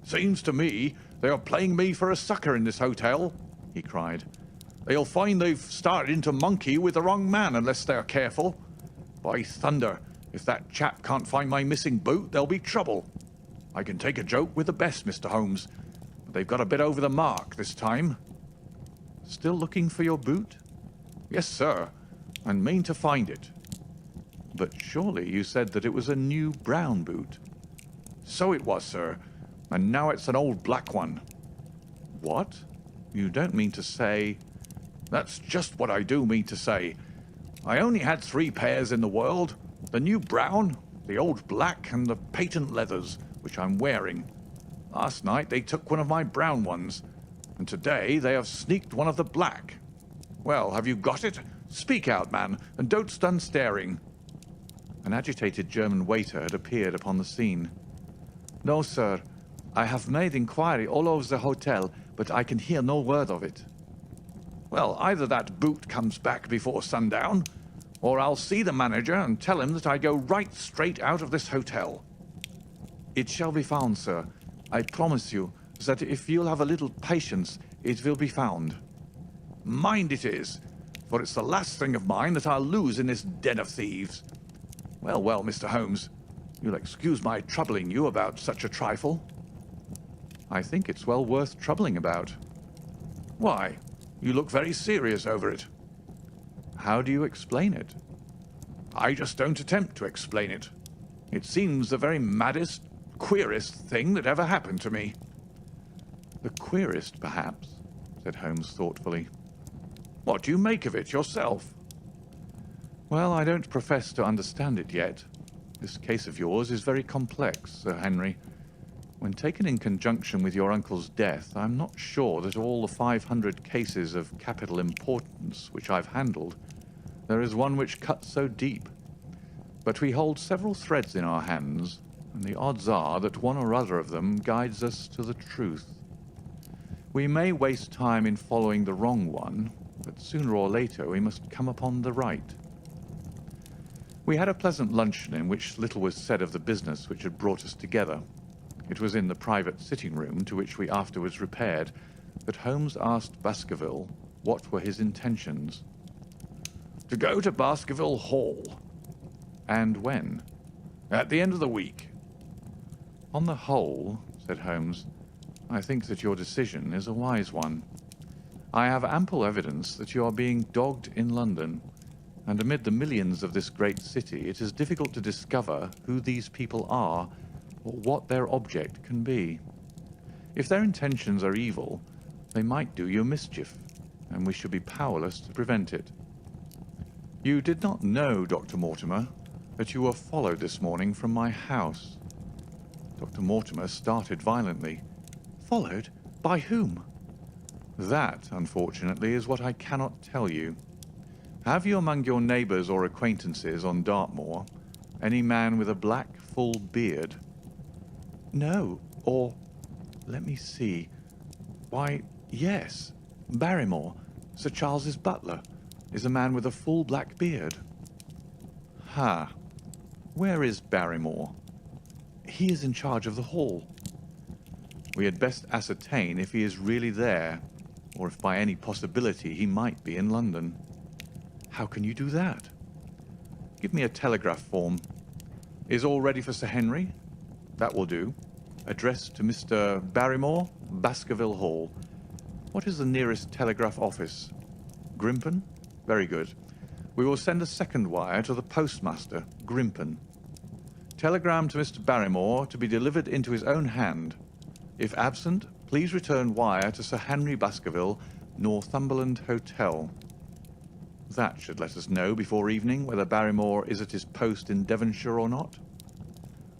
"Seems to me they are playing me for a sucker in this hotel," he cried. "They'll find they've started into monkey with the wrong man unless they're careful. By thunder, if that chap can't find my missing boot, there'll be trouble. I can take a joke with the best, Mr. Holmes, but they've got a bit over the mark this time." "Still looking for your boot?" "Yes, sir, and mean to find it." "But surely you said that it was a new brown boot." "So it was, sir, and now it's an old black one." "What? You don't mean to say—" "That's just what I do mean to say. I only had 3 pairs in the world, the new brown, the old black, and the patent leathers, which I'm wearing. Last night they took one of my brown ones, and today they have sneaked one of the black. Well, have you got it? Speak out, man, and don't stand staring." An agitated German waiter had appeared upon the scene. "No, sir. I have made inquiry all over the hotel, but I can hear no word of it." "Well, either that boot comes back before sundown, or I'll see the manager and tell him that I go right straight out of this hotel." "It shall be found, sir. I promise you that if you'll have a little patience, it will be found." "Mind it is, for it's the last thing of mine that I'll lose in this den of thieves. Well, well, Mr. Holmes, you'll excuse my troubling you about such a trifle." "I think it's well worth troubling about." "Why? You look very serious over it." "How do you explain it?" "I just don't attempt to explain it. It seems the very maddest, queerest thing that ever happened to me." "The queerest, perhaps," said Holmes thoughtfully. "What do you make of it yourself?" "Well, I don't profess to understand it yet. This case of yours is very complex, Sir Henry. When taken in conjunction with your uncle's death, I'm not sure that all the 500 cases of capital importance which I've handled, there is one which cuts so deep. But we hold several threads in our hands, and the odds are that one or other of them guides us to the truth. We may waste time in following the wrong one, but sooner or later we must come upon the right." We had a pleasant luncheon in which little was said of the business which had brought us together. It was in the private sitting room to which we afterwards repaired that Holmes asked Baskerville what were his intentions. "To go to Baskerville Hall." "And when?" "At the end of the week." "On the whole," said Holmes, "I think that your decision is a wise one. I have ample evidence that you are being dogged in London, and amid the millions of this great city it is difficult to discover who these people are or what their object can be. If their intentions are evil, they might do you mischief, and we should be powerless to prevent it. You did not know, Dr. Mortimer, that you were followed this morning from my house." Dr. Mortimer started violently. "Followed? By whom?" "That, unfortunately, is what I cannot tell you. Have you among your neighbours or acquaintances on Dartmoor any man with a black, full beard?" "No, or let me see. Why, yes. Barrymore, Sir Charles's butler, is a man with a full black beard." "Ha! Where is Barrymore?" "He is in charge of the hall." "We had best ascertain if he is really there, or if by any possibility he might be in London." "How can you do that?" "Give me a telegraph form. Is all ready for Sir Henry? That will do. Addressed to Mr. Barrymore, Baskerville Hall. What is the nearest telegraph office? Grimpen? Very good. We will send a second wire to the postmaster, Grimpen. Telegram to Mr. Barrymore to be delivered into his own hand. If absent, please return wire to Sir Henry Baskerville, Northumberland Hotel." That should let us know before evening whether Barrymore is at his post in Devonshire or not.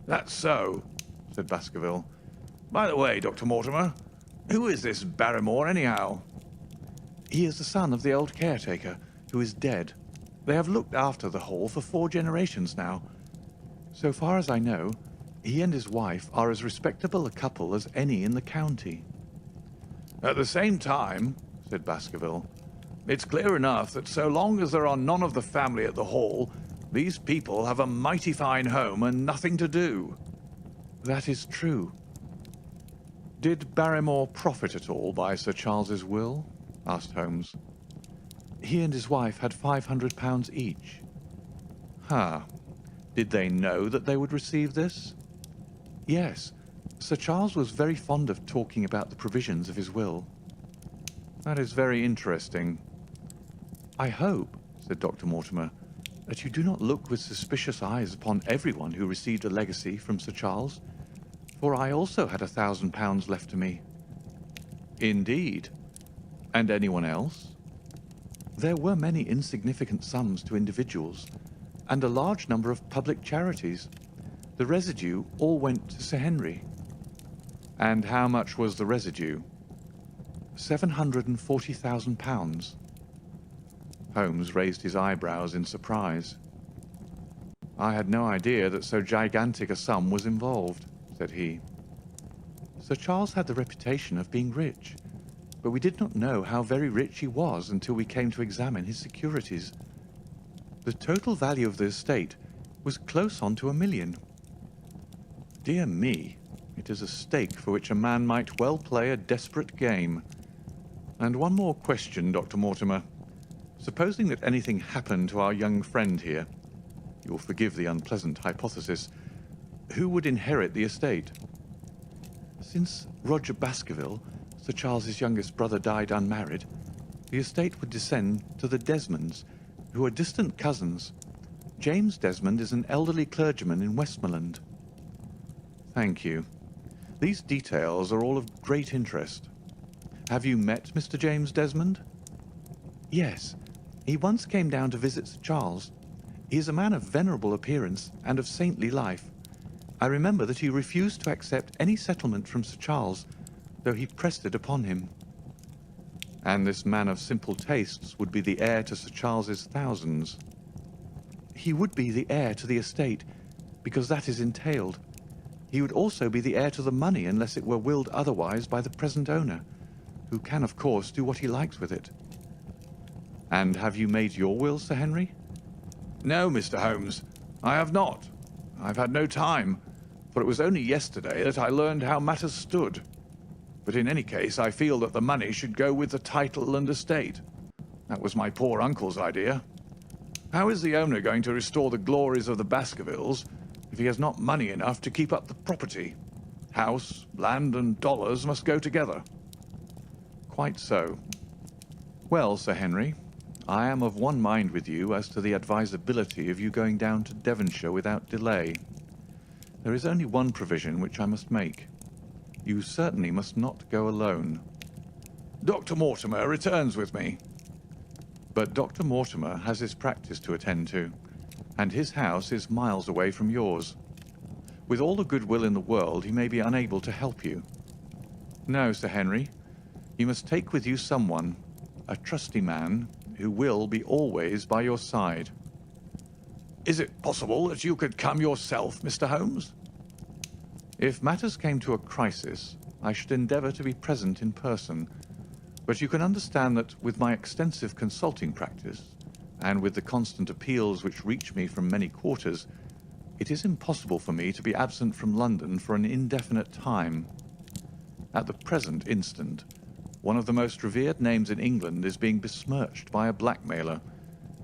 "That's so," said Baskerville. "By the way, Dr. Mortimer, who is this Barrymore, anyhow?" "He is the son of the old caretaker, who is dead. They have looked after the hall for 4 generations now. So far as I know, he and his wife are as respectable a couple as any in the county." "At the same time," said Baskerville, "it's clear enough that so long as there are none of the family at the hall, these people have a mighty fine home and nothing to do." "That is true." "Did Barrymore profit at all by Sir Charles's will?" asked Holmes. "He and his wife had £500 each." "Ha! Did they know that they would receive this?" "Yes. Sir Charles was very fond of talking about the provisions of his will." "That is very interesting." "I hope," said Dr. Mortimer, "that you do not look with suspicious eyes upon everyone who received a legacy from Sir Charles, for I also had £1,000 left to me." "Indeed. And anyone else?" "There were many insignificant sums to individuals, and a large number of public charities. The residue all went to Sir Henry." "And how much was the residue?" £740,000. Holmes raised his eyebrows in surprise. "I had no idea that so gigantic a sum was involved," said he. Sir Charles had the reputation of being rich, but we did not know how very rich he was until we came to examine his securities. The total value of the estate was close on to £1 million. Dear me, it is a stake for which a man might well play a desperate game. And one more question, Dr. Mortimer. Supposing that anything happened to our young friend here, you will forgive the unpleasant hypothesis, who would inherit the estate? Since Roger Baskerville, Sir Charles's youngest brother, died unmarried, the estate would descend to the Desmonds, who are distant cousins. James Desmond is an elderly clergyman in Westmoreland. Thank you. These details are all of great interest. Have you met Mr. James Desmond? Yes. He once came down to visit Sir Charles. He is a man of venerable appearance and of saintly life. I remember that he refused to accept any settlement from Sir Charles, though he pressed it upon him. And this man of simple tastes would be the heir to Sir Charles's thousands. He would be the heir to the estate, because that is entailed. He would also be the heir to the money unless it were willed otherwise by the present owner, who can, of course, do what he likes with it. And have you made your will, Sir Henry? No, Mr. Holmes, I have not. I've had no time, for it was only yesterday that I learned how matters stood. But in any case, I feel that the money should go with the title and estate. That was my poor uncle's idea. How is the owner going to restore the glories of the Baskervilles if he has not money enough to keep up the property? House, land, and dollars must go together. Quite so. Well, Sir Henry, I am of one mind with you as to the advisability of you going down to Devonshire without delay. There is only one provision which I must make. You certainly must not go alone. Dr. Mortimer returns with me. But Dr. Mortimer has his practice to attend to, and his house is miles away from yours. With all the goodwill in the world, he may be unable to help you. No, Sir Henry, you must take with you someone, a trusty man, who will be always by your side. Is it possible that you could come yourself, Mr. Holmes? If matters came to a crisis, I should endeavour to be present in person, but you can understand that with my extensive consulting practice, and with the constant appeals which reach me from many quarters, it is impossible for me to be absent from London for an indefinite time. At the present instant, one of the most revered names in England is being besmirched by a blackmailer,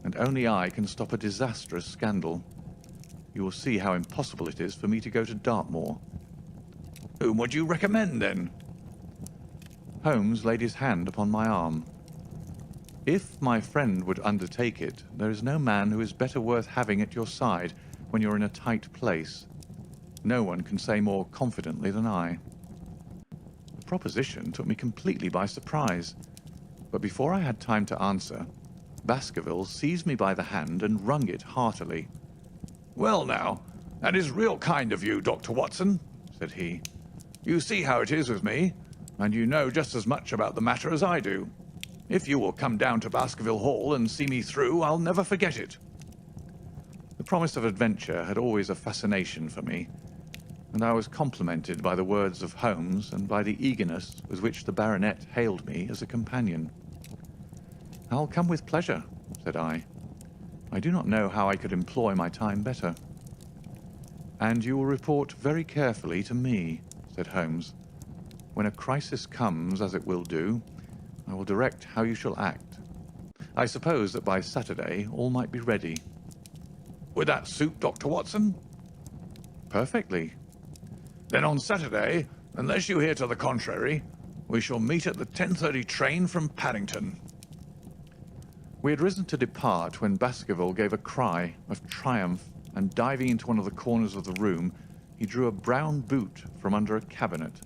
and only I can stop a disastrous scandal. You will see how impossible it is for me to go to Dartmoor. Whom would you recommend, then? Holmes laid his hand upon my arm. If my friend would undertake it, there is no man who is better worth having at your side when you're in a tight place. No one can say more confidently than I. The proposition took me completely by surprise, but before I had time to answer, Baskerville seized me by the hand and wrung it heartily. "Well now, that is real kind of you, Dr. Watson," said he. "You see how it is with me, and you know just as much about the matter as I do. If you will come down to Baskerville Hall and see me through, I'll never forget it." The promise of adventure had always a fascination for me, and I was complimented by the words of Holmes and by the eagerness with which the baronet hailed me as a companion. "I'll come with pleasure," said I. "I do not know how I could employ my time better." "And you will report very carefully to me," said Holmes. "When a crisis comes, as it will do, I will direct how you shall act. I suppose that by Saturday all might be ready." "Would that suit Dr. Watson?" "Perfectly." "Then on Saturday, unless you hear to the contrary, we shall meet at the 10:30 train from Paddington." We had risen to depart when Baskerville gave a cry of triumph, and diving into one of the corners of the room, he drew a brown boot from under a cabinet.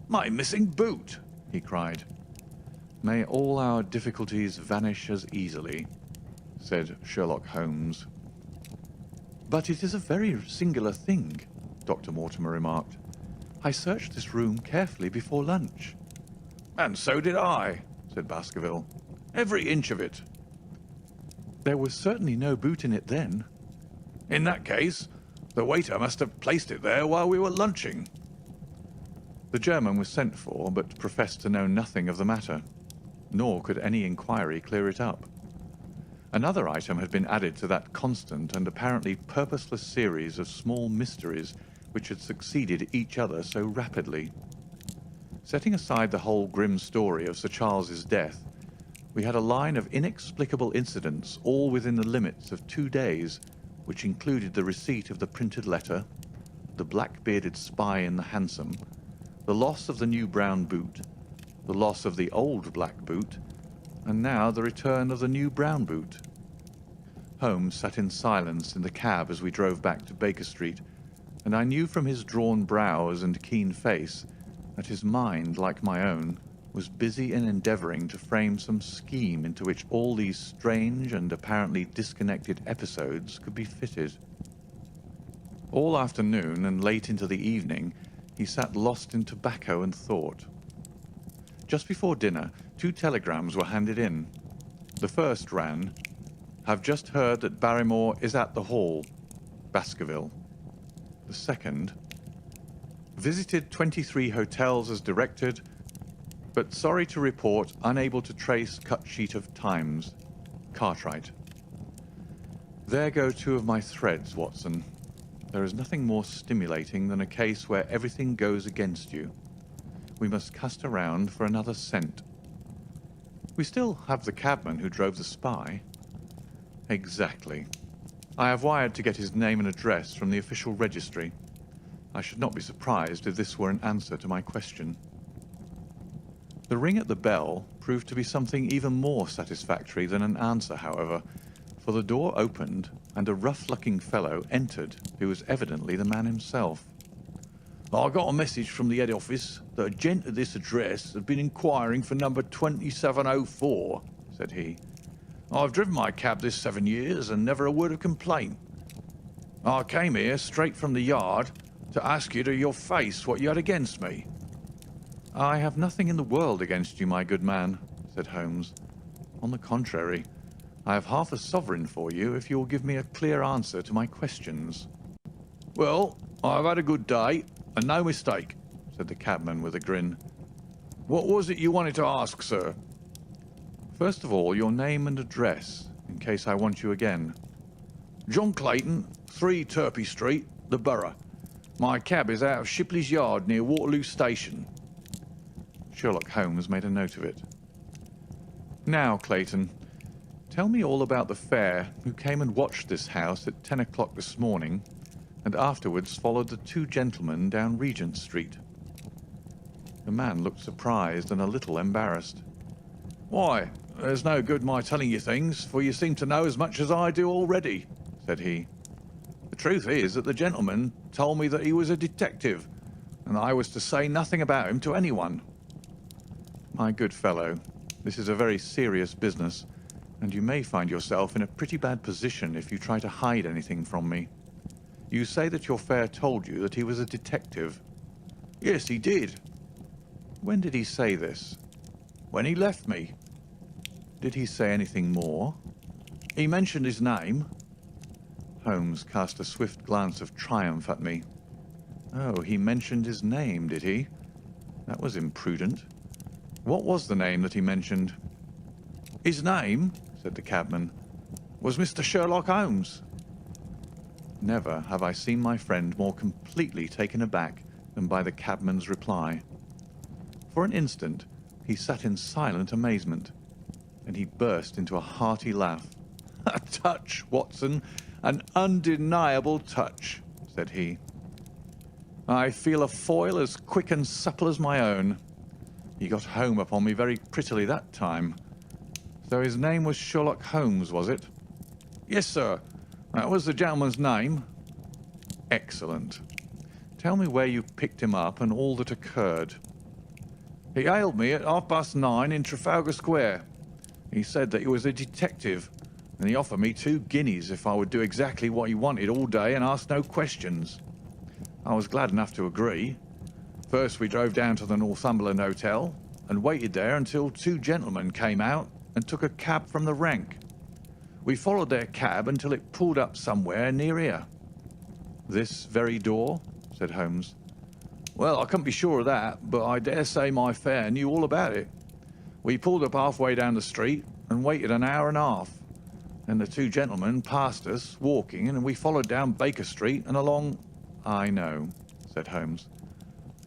"My missing boot!" he cried. "May all our difficulties vanish as easily," said Sherlock Holmes. "But it is a very singular thing," Dr. Mortimer remarked. "I searched this room carefully before lunch." "And so did I," said Baskerville. "Every inch of it." "There was certainly no boot in it then." "In that case, the waiter must have placed it there while we were lunching." The German was sent for, but professed to know nothing of the matter, nor could any inquiry clear it up. Another item had been added to that constant and apparently purposeless series of small mysteries which had succeeded each other so rapidly. Setting aside the whole grim story of Sir Charles's death, we had a line of inexplicable incidents all within the limits of 2 days, which included the receipt of the printed letter, the black-bearded spy in the hansom, the loss of the new brown boot, the loss of the old black boot, and now the return of the new brown boot. Holmes sat in silence in the cab as we drove back to Baker Street, and I knew from his drawn brows and keen face that his mind, like my own, was busy in endeavouring to frame some scheme into which all these strange and apparently disconnected episodes could be fitted. All afternoon and late into the evening, he sat lost in tobacco and thought. Just before dinner, 2 telegrams were handed in. The first ran, "Have just heard that Barrymore is at the Hall, Baskerville." The second, "Visited 23 hotels as directed, but sorry to report unable to trace cut sheet of Times, Cartwright." There go 2 of my threads, Watson. There is nothing more stimulating than a case where everything goes against you. We must cast around for another scent. We still have the cabman who drove the spy. Exactly. I have wired to get his name and address from the official registry. I should not be surprised if this were an answer to my question. The ring at the bell proved to be something even more satisfactory than an answer, however, for the door opened and a rough-looking fellow entered who was evidently the man himself. I got a message from the head office that a gent at this address had been inquiring for number 2704, said he. I've driven my cab this 7 years and never a word of complaint. I came here straight from the yard to ask you to your face what you had against me. I have nothing in the world against you, my good man, said Holmes. On the contrary, I have half a sovereign for you if you will give me a clear answer to my questions. Well, I've had a good day, and no mistake, said the cabman with a grin. What was it you wanted to ask, sir? First of all, your name and address, in case I want you again. John Clayton, 3 Turpey Street, the Borough. My cab is out of Shipley's Yard near Waterloo Station. Sherlock Holmes made a note of it. Now, Clayton, tell me all about the fare who came and watched this house at 10 o'clock this morning and afterwards followed the 2 gentlemen down Regent Street. The man looked surprised and a little embarrassed. Why, there's no good my telling you things, for you seem to know as much as I do already, said he. The truth is that the gentleman told me that he was a detective, and I was to say nothing about him to anyone. My good fellow, this is a very serious business, and you may find yourself in a pretty bad position if you try to hide anything from me. You say that your fare told you that he was a detective. Yes, he did. When did he say this? When he left me. Did he say anything more? He mentioned his name. Holmes cast a swift glance of triumph at me. Oh, he mentioned his name, did he? That was imprudent. What was the name that he mentioned? His name, said the cabman, was Mr. Sherlock Holmes. Never have I seen my friend more completely taken aback than by the cabman's reply. For an instant, he sat in silent amazement, and he burst into a hearty laugh. A touch, Watson, an undeniable touch, said he. I feel a foil as quick and supple as my own. He got home upon me very prettily that time. So his name was Sherlock Holmes, was it? Yes, sir. That was the gentleman's name. Excellent. Tell me where you picked him up and all that occurred. He hailed me at 9:30 in Trafalgar Square. He said that he was a detective, and he offered me 2 guineas if I would do exactly what he wanted all day and ask no questions. I was glad enough to agree. First we drove down to the Northumberland Hotel and waited there until 2 gentlemen came out and took a cab from the rank. We followed their cab until it pulled up somewhere near here. This very door? Said Holmes. Well, I couldn't be sure of that, but I dare say my fare knew all about it. We pulled up halfway down the street and waited an hour and a half. Then the 2 gentlemen passed us, walking, and we followed down Baker Street and along... I know, said Holmes.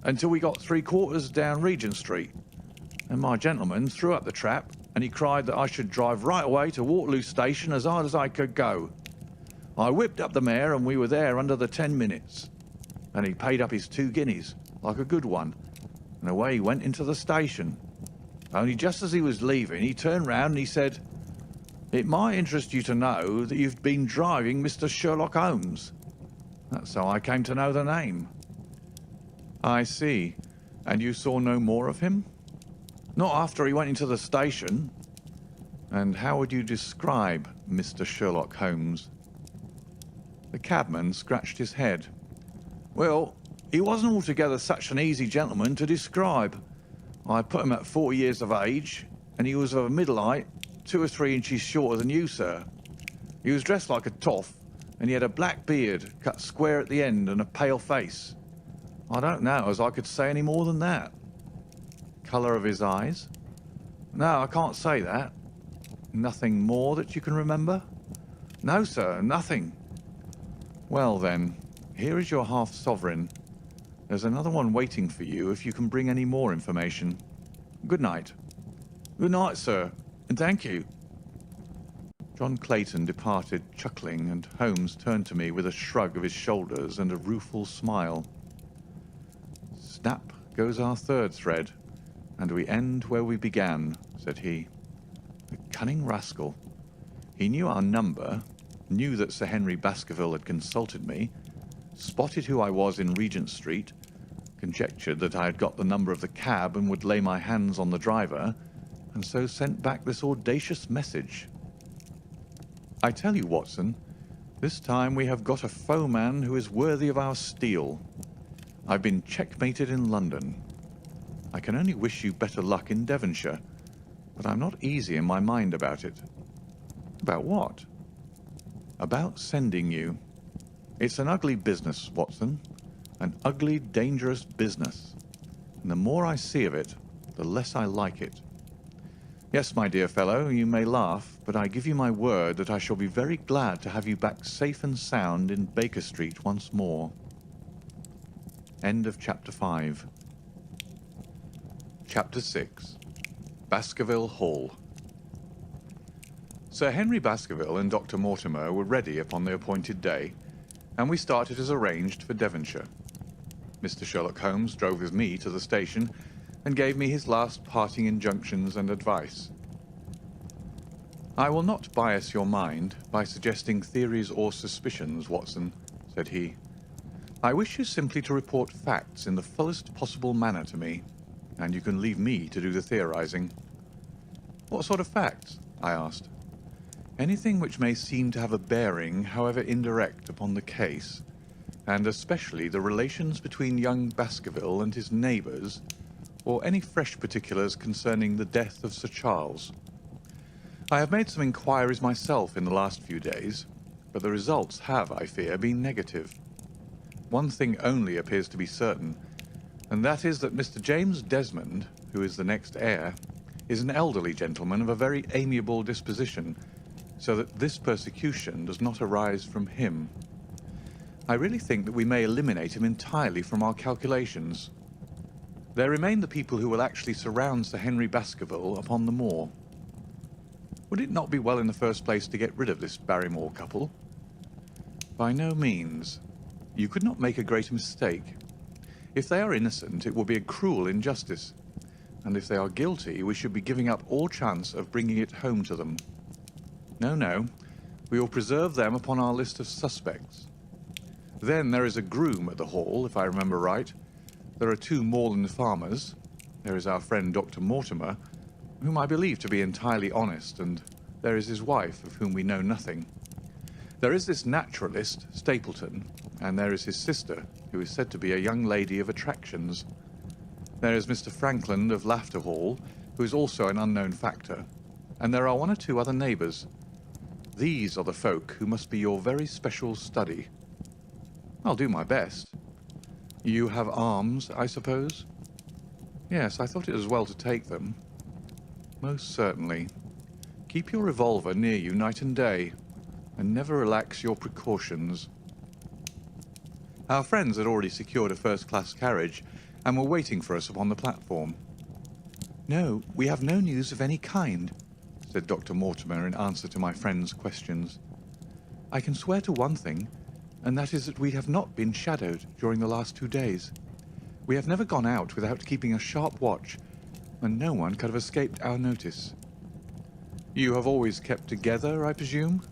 Until we got 3/4 down Regent Street. And my gentleman threw up the trap, and he cried that I should drive right away to Waterloo Station as hard as I could go. I whipped up the mare, and we were there under the 10 minutes. And he paid up his 2 guineas, like a good one, and away he went into the station. Only just as he was leaving, he turned round and he said, "It might interest you to know that you've been driving Mr. Sherlock Holmes." That's how I came to know the name. I see. And you saw no more of him? Not after he went into the station. And how would you describe Mr. Sherlock Holmes? The cabman scratched his head. Well, he wasn't altogether such an easy gentleman to describe. I put him at 40 years of age, and he was of a middle height, 2 or 3 inches shorter than you, sir. He was dressed like a toff, and he had a black beard, cut square at the end, and a pale face. I don't know as I could say any more than that. Colour of his eyes? No, I can't say that. Nothing more that you can remember? No, sir, nothing. Well, then, here is your half sovereign. There's another one waiting for you if you can bring any more information. Good night. Good night, sir, and thank you. John Clayton departed chuckling, and Holmes turned to me with a shrug of his shoulders and a rueful smile. Snap goes our third thread, and we end where we began, said he. The cunning rascal. He knew our number, knew that Sir Henry Baskerville had consulted me, spotted who I was in Regent Street, conjectured that I had got the number of the cab and would lay my hands on the driver, and so sent back this audacious message. I tell you, Watson, this time we have got a foeman who is worthy of our steel. I've been checkmated in London. I can only wish you better luck in Devonshire, but I'm not easy in my mind about it. About what? About sending you. It's an ugly business, Watson. An ugly, dangerous business. And the more I see of it, the less I like it. Yes, my dear fellow, you may laugh, but I give you my word that I shall be very glad to have you back safe and sound in Baker Street once more. End of Chapter 5. Chapter 6. Baskerville Hall. Sir Henry Baskerville and Dr. Mortimer were ready upon the appointed day, and we started as arranged for Devonshire. Mr. Sherlock Holmes drove with me to the station and gave me his last parting injunctions and advice. "I will not bias your mind by suggesting theories or suspicions, Watson," said he. "I wish you simply to report facts in the fullest possible manner to me, and you can leave me to do the theorizing." "What sort of facts?" I asked. "Anything which may seem to have a bearing, however indirect, upon the case, and especially the relations between young Baskerville and his neighbours, or any fresh particulars concerning the death of Sir Charles. I have made some inquiries myself in the last few days, but the results have, I fear, been negative. One thing only appears to be certain, and that is that Mr. James Desmond, who is the next heir, is an elderly gentleman of a very amiable disposition, so that this persecution does not arise from him. I really think that we may eliminate him entirely from our calculations. There remain the people who will actually surround Sir Henry Baskerville upon the moor. Would it not be well in the first place to get rid of this Barrymore couple? By no means. You could not make a greater mistake. If they are innocent, it will be a cruel injustice, and if they are guilty, we should be giving up all chance of bringing it home to them. No, we will preserve them upon our list of suspects. Then there is a groom at the Hall, if I remember right. There are 2 moorland farmers. There is our friend Dr. Mortimer, whom I believe to be entirely honest, and there is his wife, of whom we know nothing. There is this naturalist, Stapleton, and there is his sister, who is said to be a young lady of attractions. There is Mr. Frankland of Laughter Hall, who is also an unknown factor, and there are 1 or 2 other neighbours. These are the folk who must be your very special study. I'll do my best. You have arms, I suppose? Yes, I thought it as well to take them. Most certainly. Keep your revolver near you night and day, and never relax your precautions. Our friends had already secured a first-class carriage, and were waiting for us upon the platform. "No, we have no news of any kind," said Dr. Mortimer in answer to my friend's questions. "I can swear to one thing, and that is that we have not been shadowed during the last 2 days. We have never gone out without keeping a sharp watch, and no one could have escaped our notice." "You have always kept together, I presume?"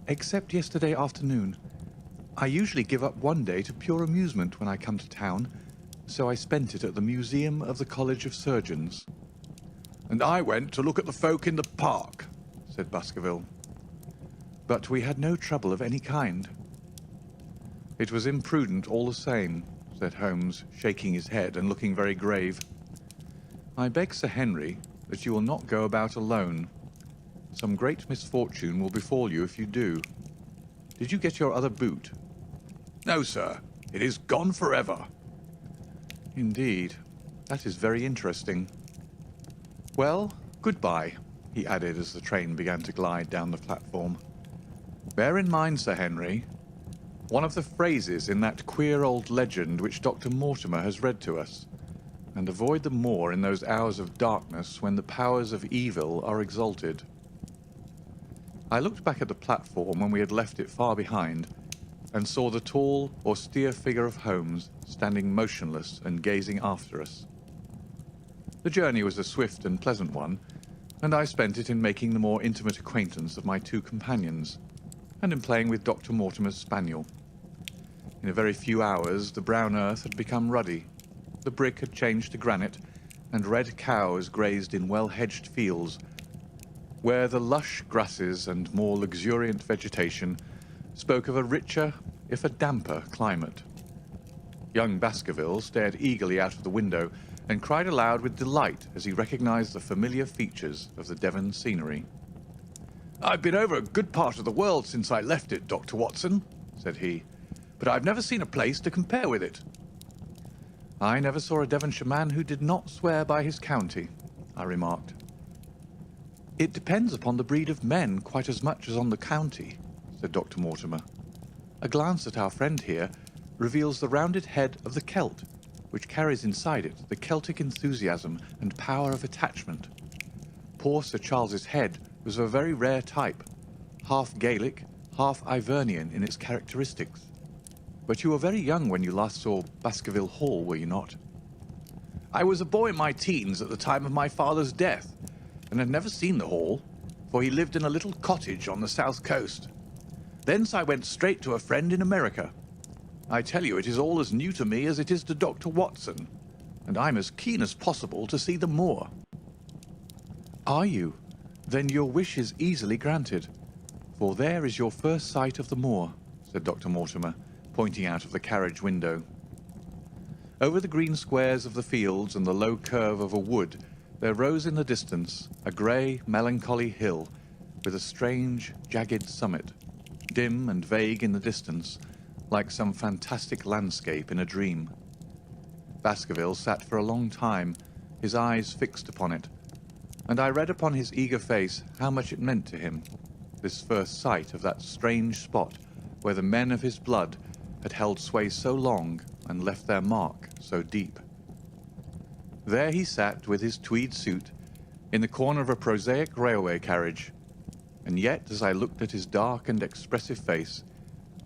"Except yesterday afternoon. I usually give up one day to pure amusement when I come to town, so I spent it at the Museum of the College of Surgeons." "And I went to look at the folk in the park," said Baskerville. "But we had no trouble of any kind." "It was imprudent all the same," said Holmes, shaking his head and looking very grave. "I beg, Sir Henry, that you will not go about alone. Some great misfortune will befall you if you do. Did you get your other boot?" "No, sir. It is gone forever." "Indeed. That is very interesting. Well, goodbye," he added as the train began to glide down the platform. "Bear in mind, Sir Henry, one of the phrases in that queer old legend which Dr. Mortimer has read to us, and avoid the moor in those hours of darkness when the powers of evil are exalted." I looked back at the platform when we had left it far behind, and saw the tall, austere figure of Holmes standing motionless and gazing after us. The journey was a swift and pleasant one, and I spent it in making the more intimate acquaintance of my two companions, and in playing with Dr. Mortimer's spaniel. In a very few hours, the brown earth had become ruddy, the brick had changed to granite, and red cows grazed in well-hedged fields, where the lush grasses and more luxuriant vegetation spoke of a richer, if a damper, climate. Young Baskerville stared eagerly out of the window and cried aloud with delight as he recognized the familiar features of the Devon scenery. "I've been over a good part of the world since I left it, Dr. Watson," said he, "but I've never seen a place to compare with it." "I never saw a Devonshire man who did not swear by his county," I remarked. "It depends upon the breed of men quite as much as on the county," said Dr. Mortimer. "A glance at our friend here reveals the rounded head of the Celt, which carries inside it the Celtic enthusiasm and power of attachment. Poor Sir Charles's head was of a very rare type, half Gaelic, half Ivernian in its characteristics. But you were very young when you last saw Baskerville Hall, were you not?" "I was a boy in my teens at the time of my father's death, and had never seen the Hall, for he lived in a little cottage on the south coast. Thence I went straight to a friend in America. I tell you, it is all as new to me as it is to Dr. Watson, and I'm as keen as possible to see the moor." "Are you? Then your wish is easily granted, for there is your first sight of the moor," said Dr. Mortimer, pointing out of the carriage window. Over the green squares of the fields and the low curve of a wood, there rose in the distance a grey, melancholy hill with a strange, jagged summit, dim and vague in the distance, like some fantastic landscape in a dream. Baskerville sat for a long time, his eyes fixed upon it, and I read upon his eager face how much it meant to him, this first sight of that strange spot where the men of his blood had held sway so long and left their mark so deep. There he sat with his tweed suit, in the corner of a prosaic railway carriage, and yet as I looked at his dark and expressive face,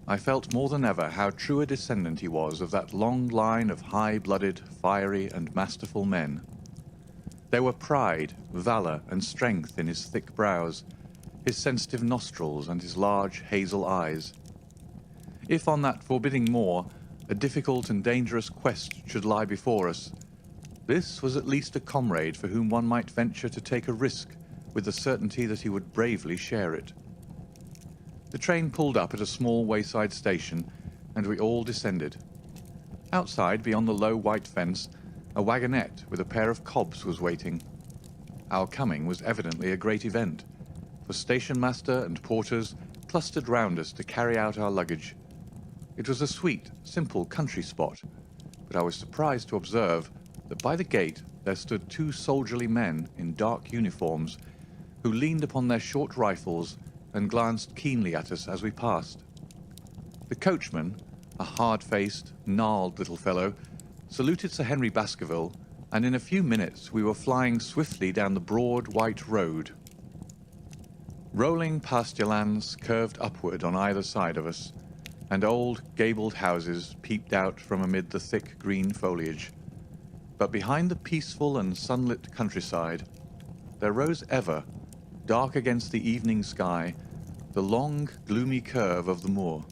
I felt more than ever how true a descendant he was of that long line of high-blooded, fiery, and masterful men. There were pride, valour, and strength in his thick brows, his sensitive nostrils, and his large hazel eyes. If on that forbidding moor a difficult and dangerous quest should lie before us, this was at least a comrade for whom one might venture to take a risk with the certainty that he would bravely share it. The train pulled up at a small wayside station, and we all descended. Outside, beyond the low white fence, a wagonette with a pair of cobs was waiting. Our coming was evidently a great event, for station master and porters clustered round us to carry out our luggage. It was a sweet, simple country spot, but I was surprised to observe that by the gate there stood two soldierly men in dark uniforms, who leaned upon their short rifles and glanced keenly at us as we passed. The coachman, a hard-faced, gnarled little fellow, saluted Sir Henry Baskerville, and in a few minutes we were flying swiftly down the broad white road. Rolling pasture lands curved upward on either side of us, and old gabled houses peeped out from amid the thick green foliage. But behind the peaceful and sunlit countryside, there rose ever, dark against the evening sky, the long, gloomy curve of the moor,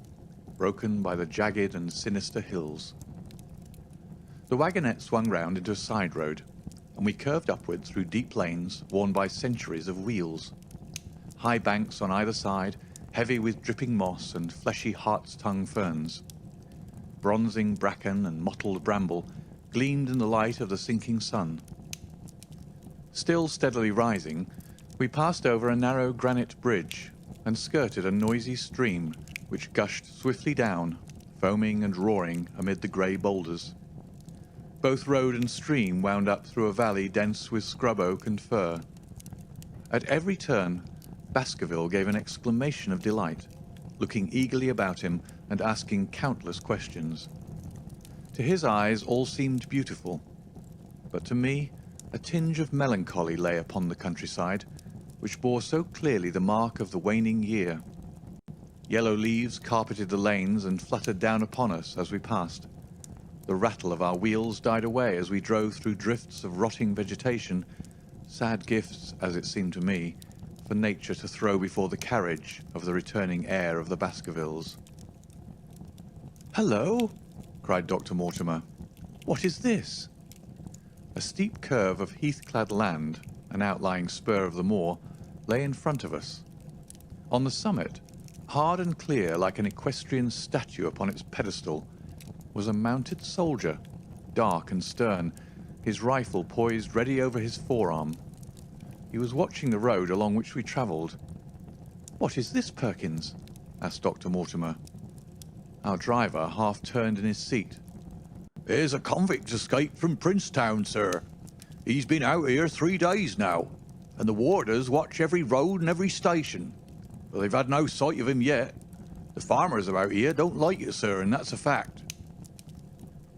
broken by the jagged and sinister hills. The wagonette swung round into a side road, and we curved upward through deep lanes worn by centuries of wheels. High banks on either side, heavy with dripping moss and fleshy hart's-tongue ferns. Bronzing bracken and mottled bramble gleamed in the light of the sinking sun. Still steadily rising, we passed over a narrow granite bridge and skirted a noisy stream which gushed swiftly down, foaming and roaring amid the grey boulders. Both road and stream wound up through a valley dense with scrub oak and fir. At every turn, Baskerville gave an exclamation of delight, looking eagerly about him and asking countless questions. To his eyes all seemed beautiful, but to me a tinge of melancholy lay upon the countryside, which bore so clearly the mark of the waning year. Yellow leaves carpeted the lanes and fluttered down upon us as we passed. The rattle of our wheels died away as we drove through drifts of rotting vegetation, sad gifts, as it seemed to me, for nature to throw before the carriage of the returning heir of the Baskervilles. "Hello!" cried Dr. Mortimer. "What is this?" A steep curve of heath-clad land, an outlying spur of the moor, lay in front of us. On the summit, hard and clear like an equestrian statue upon its pedestal, was a mounted soldier, dark and stern, his rifle poised ready over his forearm. He was watching the road along which we travelled. "What is this, Perkins?" asked Dr. Mortimer. Our driver half turned in his seat. "There's a convict escaped from Princetown, sir. He's been out here 3 days now, and the warders watch every road and every station. But they've had no sight of him yet. The farmers about here don't like it, sir, and that's a fact."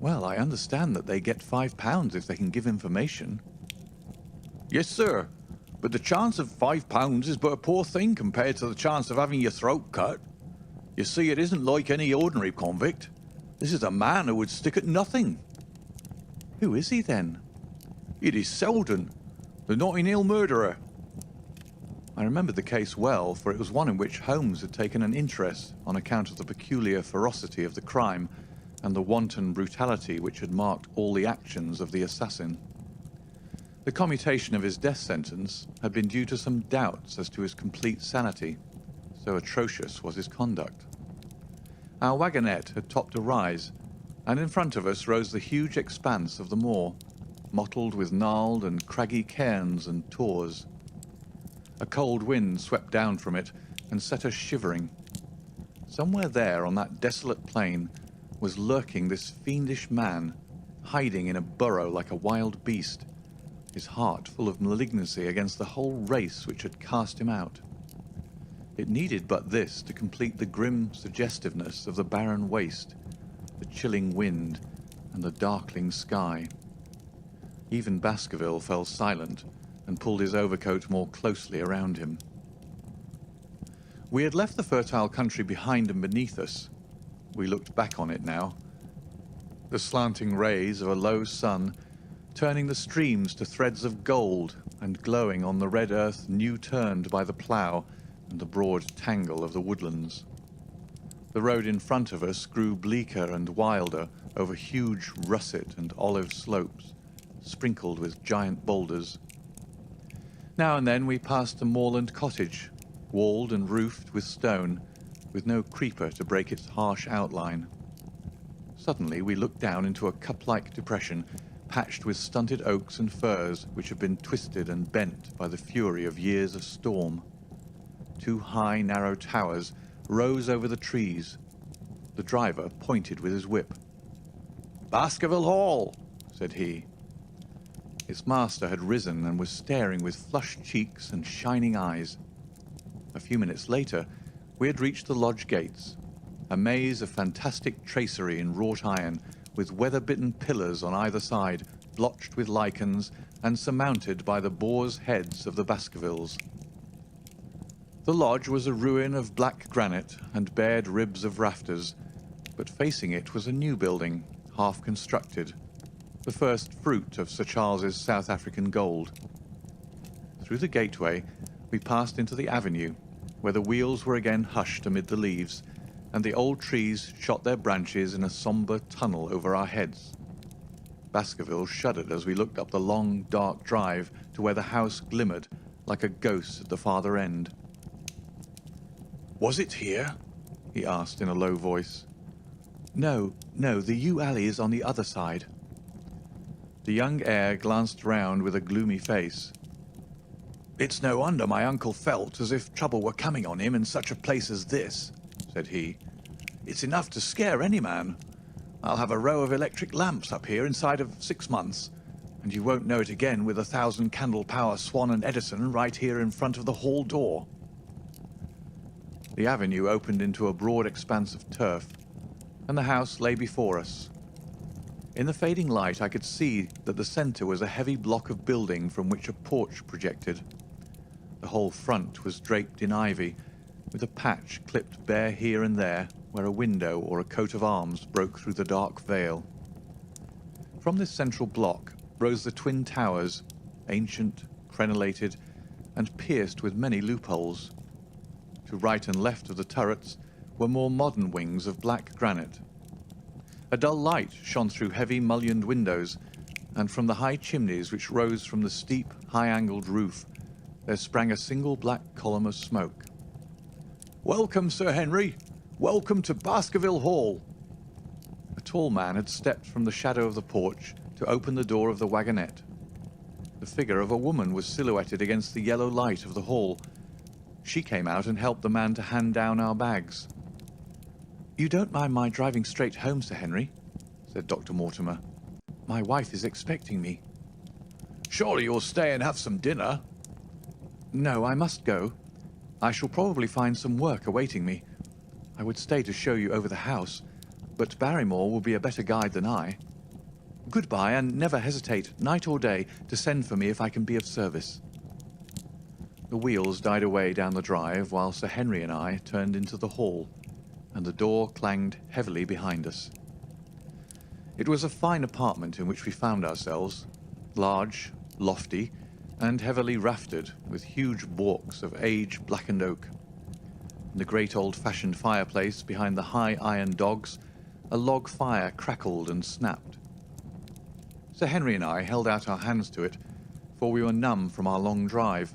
"Well, I understand that they get £5 if they can give information." "Yes, sir, but the chance of £5 is but a poor thing compared to the chance of having your throat cut. You see, it isn't like any ordinary convict. This is a man who would stick at nothing." "Who is he, then?" "It is Selden, the Notting Hill murderer." I remembered the case well, for it was one in which Holmes had taken an interest on account of the peculiar ferocity of the crime and the wanton brutality which had marked all the actions of the assassin. The commutation of his death sentence had been due to some doubts as to his complete sanity, so atrocious was his conduct. Our wagonette had topped a rise, and in front of us rose the huge expanse of the moor, mottled with gnarled and craggy cairns and tors. A cold wind swept down from it and set us shivering. Somewhere there on that desolate plain was lurking this fiendish man, hiding in a burrow like a wild beast, his heart full of malignancy against the whole race which had cast him out. It needed but this to complete the grim suggestiveness of the barren waste, the chilling wind, and the darkling sky. Even Baskerville fell silent and pulled his overcoat more closely around him. We had left the fertile country behind and beneath us. We looked back on it now. The slanting rays of a low sun, turning the streams to threads of gold and glowing on the red earth new turned by the plough and the broad tangle of the woodlands. The road in front of us grew bleaker and wilder over huge russet and olive slopes, sprinkled with giant boulders. Now and then we passed a moorland cottage, walled and roofed with stone, with no creeper to break its harsh outline. Suddenly we looked down into a cup-like depression, patched with stunted oaks and firs which had been twisted and bent by the fury of years of storm. 2 high, narrow towers rose over the trees. The driver pointed with his whip. "Baskerville Hall," said he. Its master had risen and was staring with flushed cheeks and shining eyes. A few minutes later, we had reached the lodge gates, a maze of fantastic tracery in wrought iron, with weather-bitten pillars on either side, blotched with lichens, and surmounted by the boars' heads of the Baskervilles. The lodge was a ruin of black granite and bared ribs of rafters, but facing it was a new building, half constructed, the first fruit of Sir Charles's South African gold. Through the gateway, we passed into the avenue, where the wheels were again hushed amid the leaves, and the old trees shot their branches in a sombre tunnel over our heads. Baskerville shuddered as we looked up the long, dark drive to where the house glimmered like a ghost at the farther end. "Was it here?" he asked in a low voice. No, the yew alley is on the other side." The young heir glanced round with a gloomy face. "It's no wonder my uncle felt as if trouble were coming on him in such a place as this," said he. "It's enough to scare any man. I'll have a row of electric lamps up here inside of 6 months, and you won't know it again with 1,000 candle power Swan and Edison right here in front of the hall door." The avenue opened into a broad expanse of turf, and the house lay before us. In the fading light I could see that the centre was a heavy block of building from which a porch projected. The whole front was draped in ivy, with a patch clipped bare here and there where a window or a coat of arms broke through the dark veil. From this central block rose the twin towers, ancient, crenellated, and pierced with many loopholes. To right and left of the turrets were more modern wings of black granite. A dull light shone through heavy mullioned windows, and from the high chimneys which rose from the steep, high-angled roof, there sprang a single black column of smoke. "Welcome, Sir Henry! Welcome to Baskerville Hall!" A tall man had stepped from the shadow of the porch to open the door of the wagonette. The figure of a woman was silhouetted against the yellow light of the hall. She came out and helped the man to hand down our bags. "You don't mind my driving straight home, Sir Henry?" said Dr. Mortimer. "My wife is expecting me." "Surely you'll stay and have some dinner?" "No, I must go. I shall probably find some work awaiting me. I would stay to show you over the house, but Barrymore will be a better guide than I. Goodbye, and never hesitate, night or day, to send for me if I can be of service." The wheels died away down the drive while Sir Henry and I turned into the hall, and the door clanged heavily behind us. It was a fine apartment in which we found ourselves, large, lofty, and heavily raftered, with huge balks of age-blackened oak. In the great old-fashioned fireplace behind the high iron dogs, a log fire crackled and snapped. Sir Henry and I held out our hands to it, for we were numb from our long drive.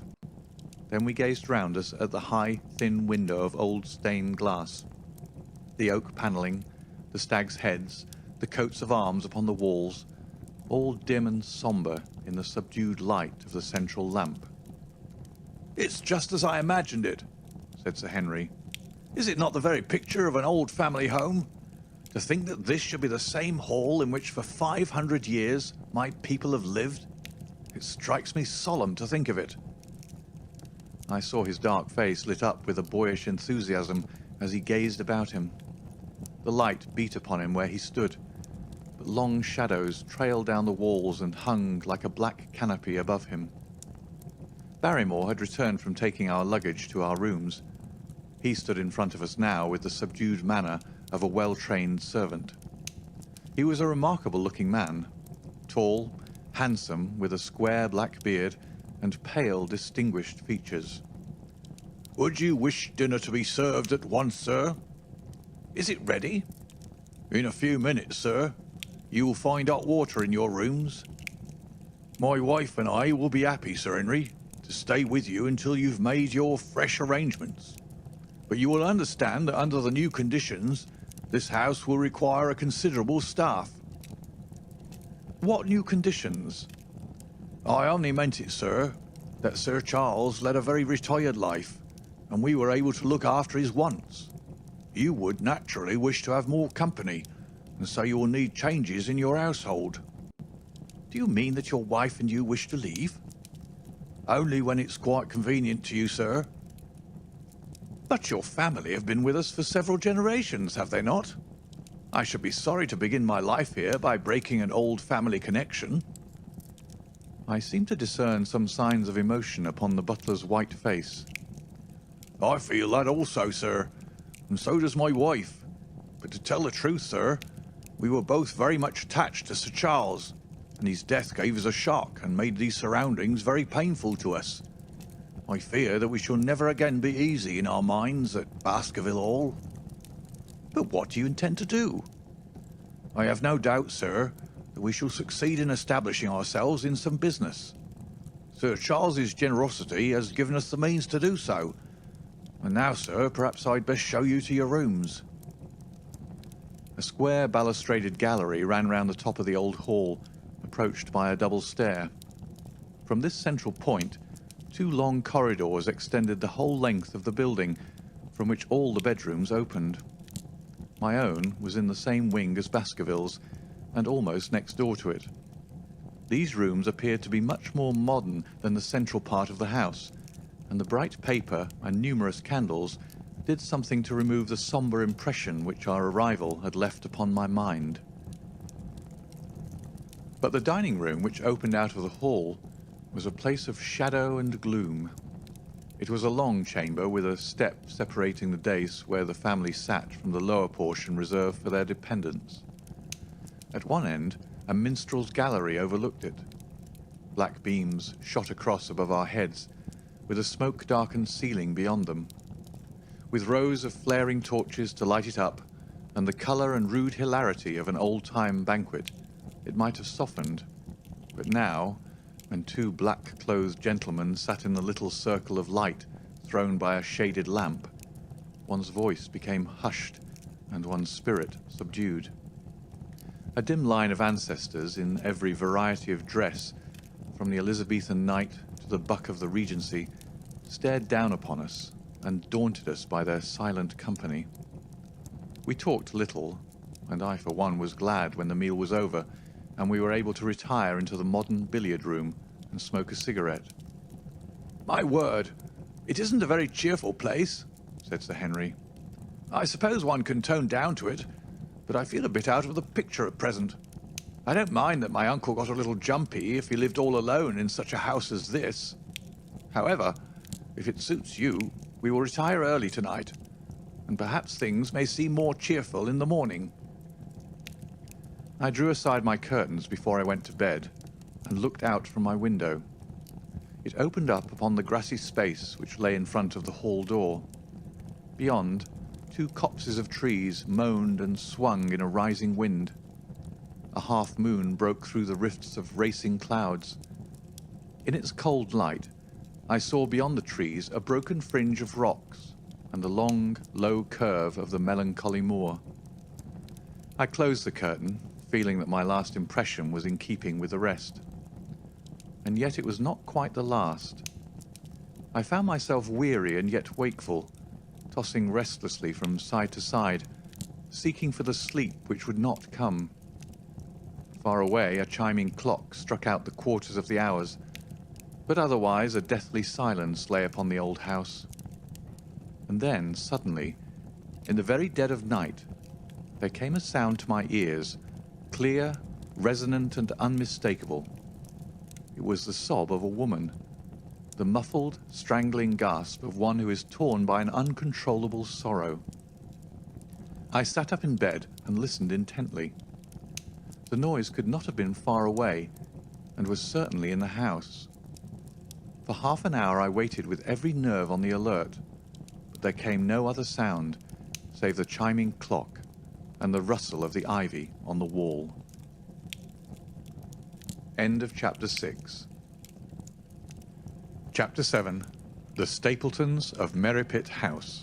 Then we gazed round us at the high, thin window of old stained glass. The oak panelling, the stags' heads, the coats of arms upon the walls, all dim and sombre in the subdued light of the central lamp. "It's just as I imagined it," said Sir Henry. "Is it not the very picture of an old family home? To think that this should be the same hall in which for 500 years my people have lived. It strikes me solemn to think of it." I saw his dark face lit up with a boyish enthusiasm as he gazed about him. The light beat upon him where he stood, but long shadows trailed down the walls and hung like a black canopy above him. Barrymore had returned from taking our luggage to our rooms. He stood in front of us now with the subdued manner of a well-trained servant. He was a remarkable-looking man, tall, handsome, with a square black beard and pale, distinguished features. "Would you wish dinner to be served at once, sir?" "Is it ready?" "In a few minutes, sir. You will find hot water in your rooms." "My wife and I will be happy, Sir Henry, to stay with you until you've made your fresh arrangements. But you will understand that under the new conditions, this house will require a considerable staff." "What new conditions?" "I only meant it, sir, that Sir Charles led a very retired life, and we were able to look after his wants. You would naturally wish to have more company, and so you will need changes in your household." "Do you mean that your wife and you wish to leave?" "Only when it's quite convenient to you, sir." "But your family have been with us for several generations, have they not? I should be sorry to begin my life here by breaking an old family connection." I seemed to discern some signs of emotion upon the butler's white face. "I feel that also, sir, and so does my wife. But to tell the truth, sir, we were both very much attached to Sir Charles, and his death gave us a shock and made these surroundings very painful to us. I fear that we shall never again be easy in our minds at Baskerville Hall." "But what do you intend to do?" "I have no doubt, sir, that we shall succeed in establishing ourselves in some business. Sir Charles's generosity has given us the means to do so. And now, sir, perhaps I'd best show you to your rooms." A square balustraded gallery ran round the top of the old hall, approached by a double stair. From this central point, 2 long corridors extended the whole length of the building, from which all the bedrooms opened. My own was in the same wing as Baskerville's, and almost next door to it. These rooms appeared to be much more modern than the central part of the house, and the bright paper and numerous candles did something to remove the sombre impression which our arrival had left upon my mind. But the dining room, which opened out of the hall, was a place of shadow and gloom. It was a long chamber with a step separating the dais where the family sat from the lower portion reserved for their dependents. At one end, a minstrel's gallery overlooked it. Black beams shot across above our heads, with a smoke-darkened ceiling beyond them. With rows of flaring torches to light it up, and the colour and rude hilarity of an old-time banquet, it might have softened. But now, when two black-clothed gentlemen sat in the little circle of light thrown by a shaded lamp, one's voice became hushed and one's spirit subdued. A dim line of ancestors in every variety of dress, from the Elizabethan knight to the buck of the Regency, stared down upon us and daunted us by their silent company. We talked little, and I for one was glad when the meal was over and we were able to retire into the modern billiard room and smoke a cigarette. "My word, it isn't a very cheerful place," said Sir Henry. "I suppose one can tone down to it, but I feel a bit out of the picture at present. I don't mind that my uncle got a little jumpy if he lived all alone in such a house as this. However, if it suits you, we will retire early tonight, and perhaps things may seem more cheerful in the morning." I drew aside my curtains before I went to bed and looked out from my window. It opened up upon the grassy space which lay in front of the hall door. Beyond, two copses of trees moaned and swung in a rising wind. A half moon broke through the rifts of racing clouds. In its cold light, I saw beyond the trees a broken fringe of rocks and the long, low curve of the melancholy moor. I closed the curtain, feeling that my last impression was in keeping with the rest. And yet it was not quite the last. I found myself weary and yet wakeful, tossing restlessly from side to side, seeking for the sleep which would not come. Far away, a chiming clock struck out the quarters of the hours, but otherwise a deathly silence lay upon the old house. And then, suddenly, in the very dead of night, there came a sound to my ears, clear, resonant, and unmistakable. It was the sob of a woman, the muffled, strangling gasp of one who is torn by an uncontrollable sorrow. I sat up in bed and listened intently. The noise could not have been far away, and was certainly in the house. For half an hour I waited with every nerve on the alert, but there came no other sound save the chiming clock and the rustle of the ivy on the wall. End of Chapter 6. Chapter 7. The Stapletons of Merripit House.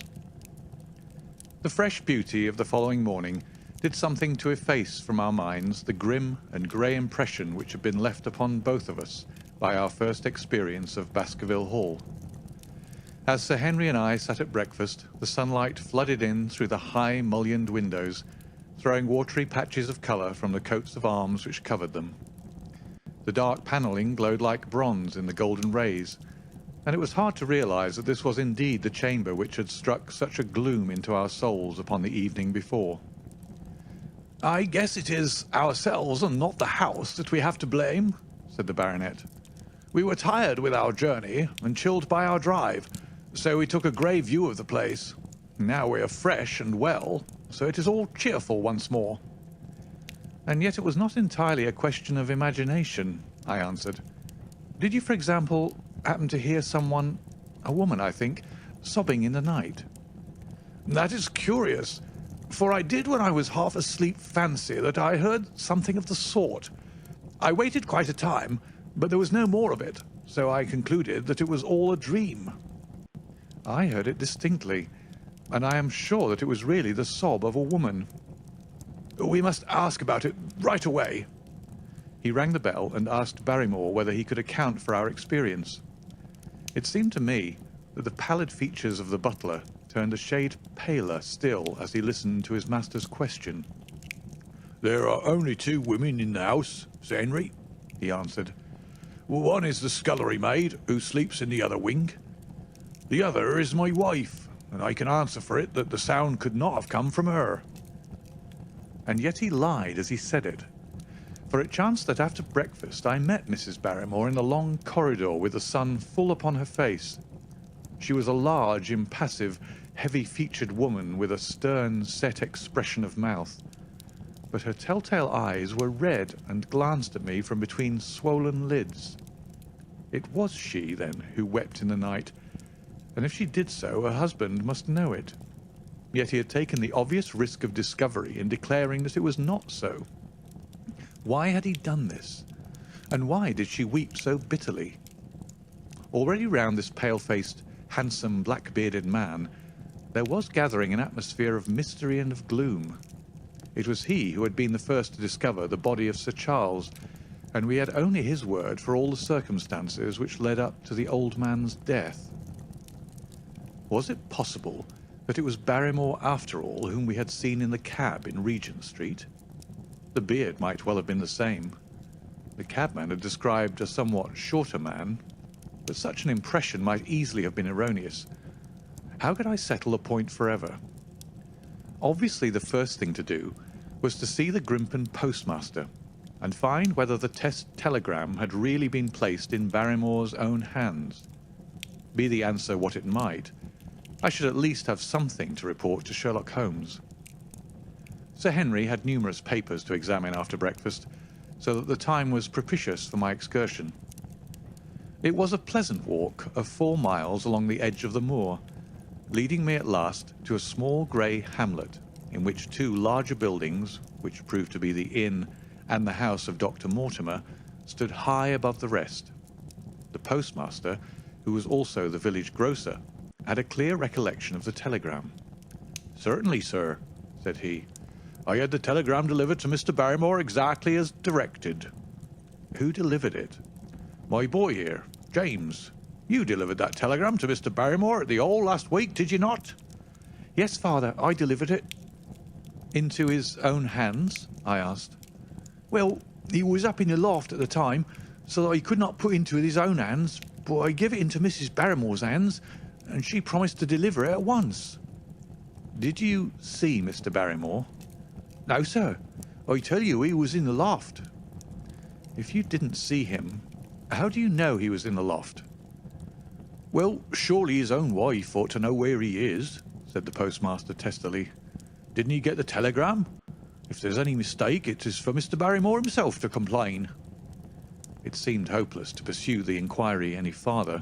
The fresh beauty of the following morning did something to efface from our minds the grim and grey impression which had been left upon both of us by our first experience of Baskerville Hall. As Sir Henry and I sat at breakfast, the sunlight flooded in through the high mullioned windows, throwing watery patches of colour from the coats of arms which covered them. The dark panelling glowed like bronze in the golden rays, and it was hard to realise that this was indeed the chamber which had struck such a gloom into our souls upon the evening before. "I guess it is ourselves and not the house that we have to blame," said the baronet. "We were tired with our journey and chilled by our drive, so we took a grey view of the place. Now we are fresh and well, so it is all cheerful once more." "And yet it was not entirely a question of imagination," I answered. "Did you, for example, happen to hear someone, a woman, I think, sobbing in the night?" "That is curious, for I did when I was half asleep fancy that I heard something of the sort. I waited quite a time, but there was no more of it, so I concluded that it was all a dream." "I heard it distinctly, and I am sure that it was really the sob of a woman." "We must ask about it right away." He rang the bell and asked Barrymore whether he could account for our experience. It seemed to me that the pallid features of the butler turned a shade paler still as he listened to his master's question. "There are only two women in the house, Sir Henry," he answered. "One is the scullery maid, who sleeps in the other wing. The other is my wife, and I can answer for it that the sound could not have come from her." And yet he lied as he said it, for it chanced that after breakfast I met Mrs. Barrymore in the long corridor with the sun full upon her face. She was a large, impassive, heavy-featured woman with a stern, set expression of mouth, but her telltale eyes were red and glanced at me from between swollen lids. It was she, then, who wept in the night, and if she did so, her husband must know it. Yet he had taken the obvious risk of discovery in declaring that it was not so. Why had he done this? And why did she weep so bitterly? Already round this pale-faced, handsome, black-bearded man, there was gathering an atmosphere of mystery and of gloom. It was he who had been the first to discover the body of Sir Charles, and we had only his word for all the circumstances which led up to the old man's death. Was it possible that it was Barrymore, after all, whom we had seen in the cab in Regent Street? The beard might well have been the same. The cabman had described a somewhat shorter man, but such an impression might easily have been erroneous. How could I settle the point forever? Obviously, the first thing to do was to see the Grimpen postmaster and find whether the test telegram had really been placed in Barrymore's own hands. Be the answer what it might, I should at least have something to report to Sherlock Holmes. Sir Henry had numerous papers to examine after breakfast, so that the time was propitious for my excursion. It was a pleasant walk of 4 miles along the edge of the moor, leading me at last to a small grey hamlet in which 2 larger buildings, which proved to be the inn and the house of Dr. Mortimer, stood high above the rest. The postmaster, who was also the village grocer, had a clear recollection of the telegram. "Certainly, sir," said he. "I had the telegram delivered to Mr. Barrymore exactly as directed." "Who delivered it?" "My boy here, James. You delivered that telegram to Mr. Barrymore at the Hall last week, did you not?" "Yes, father, I delivered it." "Into his own hands?" I asked. "Well, he was up in the loft at the time, so that he could not put into his own hands, but I gave it into Mrs. Barrymore's hands, and she promised to deliver it at once." "Did you see Mr. Barrymore?" "No, sir. I tell you he was in the loft." "If you didn't see him, how do you know he was in the loft?" "Well, surely his own wife ought to know where he is," said the postmaster testily. "Didn't he get the telegram? If there's any mistake, it is for Mr. Barrymore himself to complain." It seemed hopeless to pursue the inquiry any farther,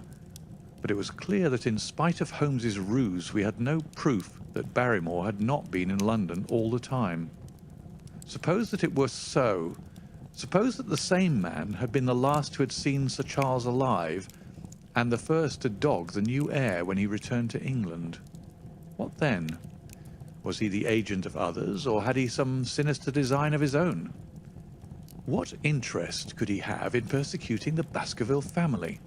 but it was clear that in spite of Holmes's ruse we had no proof that Barrymore had not been in London all the time. Suppose that it were so. Suppose that the same man had been the last who had seen Sir Charles alive, and the first to dog the new heir when he returned to England. What then? Was he the agent of others, or had he some sinister design of his own? What interest could he have in persecuting the Baskerville family?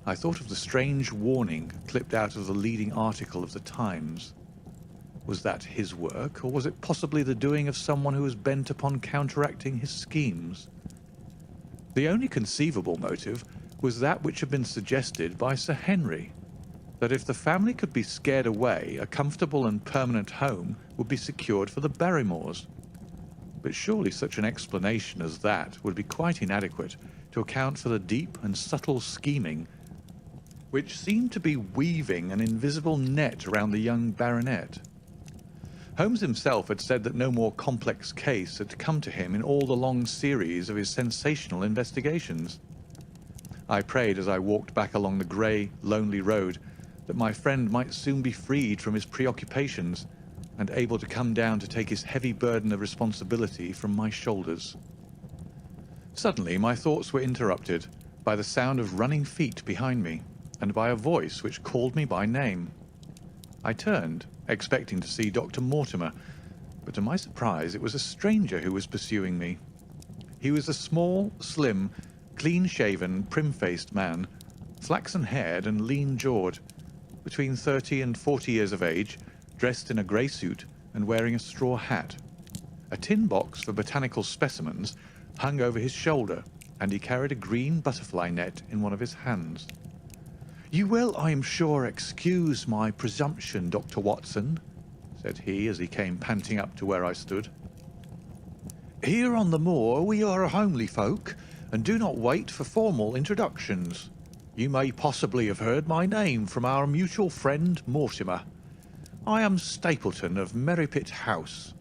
I thought of the strange warning clipped out of the leading article of the Times. Was that his work, or was it possibly the doing of someone who was bent upon counteracting his schemes? The only conceivable motive was that which had been suggested by Sir Henry, that if the family could be scared away, a comfortable and permanent home would be secured for the Barrymores. But surely such an explanation as that would be quite inadequate to account for the deep and subtle scheming which seemed to be weaving an invisible net around the young baronet. Holmes himself had said that no more complex case had come to him in all the long series of his sensational investigations. I prayed as I walked back along the grey, lonely road that my friend might soon be freed from his preoccupations and able to come down to take his heavy burden of responsibility from my shoulders. Suddenly my thoughts were interrupted by the sound of running feet behind me and by a voice which called me by name. I turned, expecting to see Dr. Mortimer, but to my surprise it was a stranger who was pursuing me. He was a small, slim, clean-shaven, prim-faced man, flaxen-haired and lean-jawed, between 30 and 40 years of age, dressed in a grey suit and wearing a straw hat. A tin box for botanical specimens hung over his shoulder, and he carried a green butterfly net in one of his hands. "You will, I am sure, excuse my presumption, Dr. Watson," said he as he came panting up to where I stood. "Here on the moor we are a homely folk, and do not wait for formal introductions. You may possibly have heard my name from our mutual friend Mortimer. I am Stapleton of Merripit House."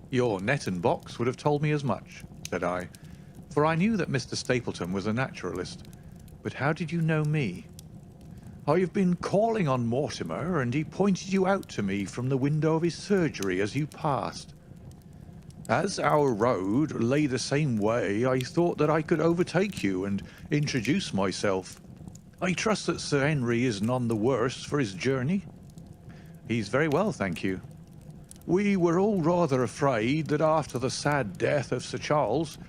"Your net and box would have told me as much," said I, for I knew that Mr. Stapleton was a naturalist, But how did you know me? I've been calling on Mortimer, and he pointed you out to me from the window of his surgery as you passed. As our road lay the same way, I thought that I could overtake you and introduce myself. I trust that Sir Henry is none the worse for his journey. He's very well, thank you. We were all rather afraid that after the sad death of Sir Charles,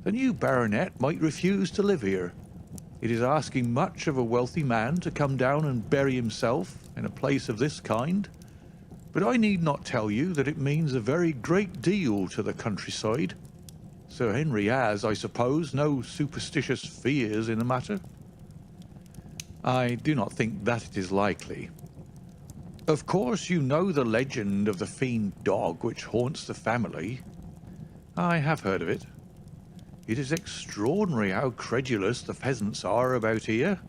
the new baronet might refuse to live here. It is asking much of a wealthy man to come down and bury himself in a place of this kind. But I need not tell you that it means a very great deal to the countryside. Sir Henry has, I suppose, no superstitious fears in the matter? I do not think that it is likely. Of course you know the legend of the fiend dog which haunts the family. I have heard of it. It is extraordinary how credulous the peasants are about here.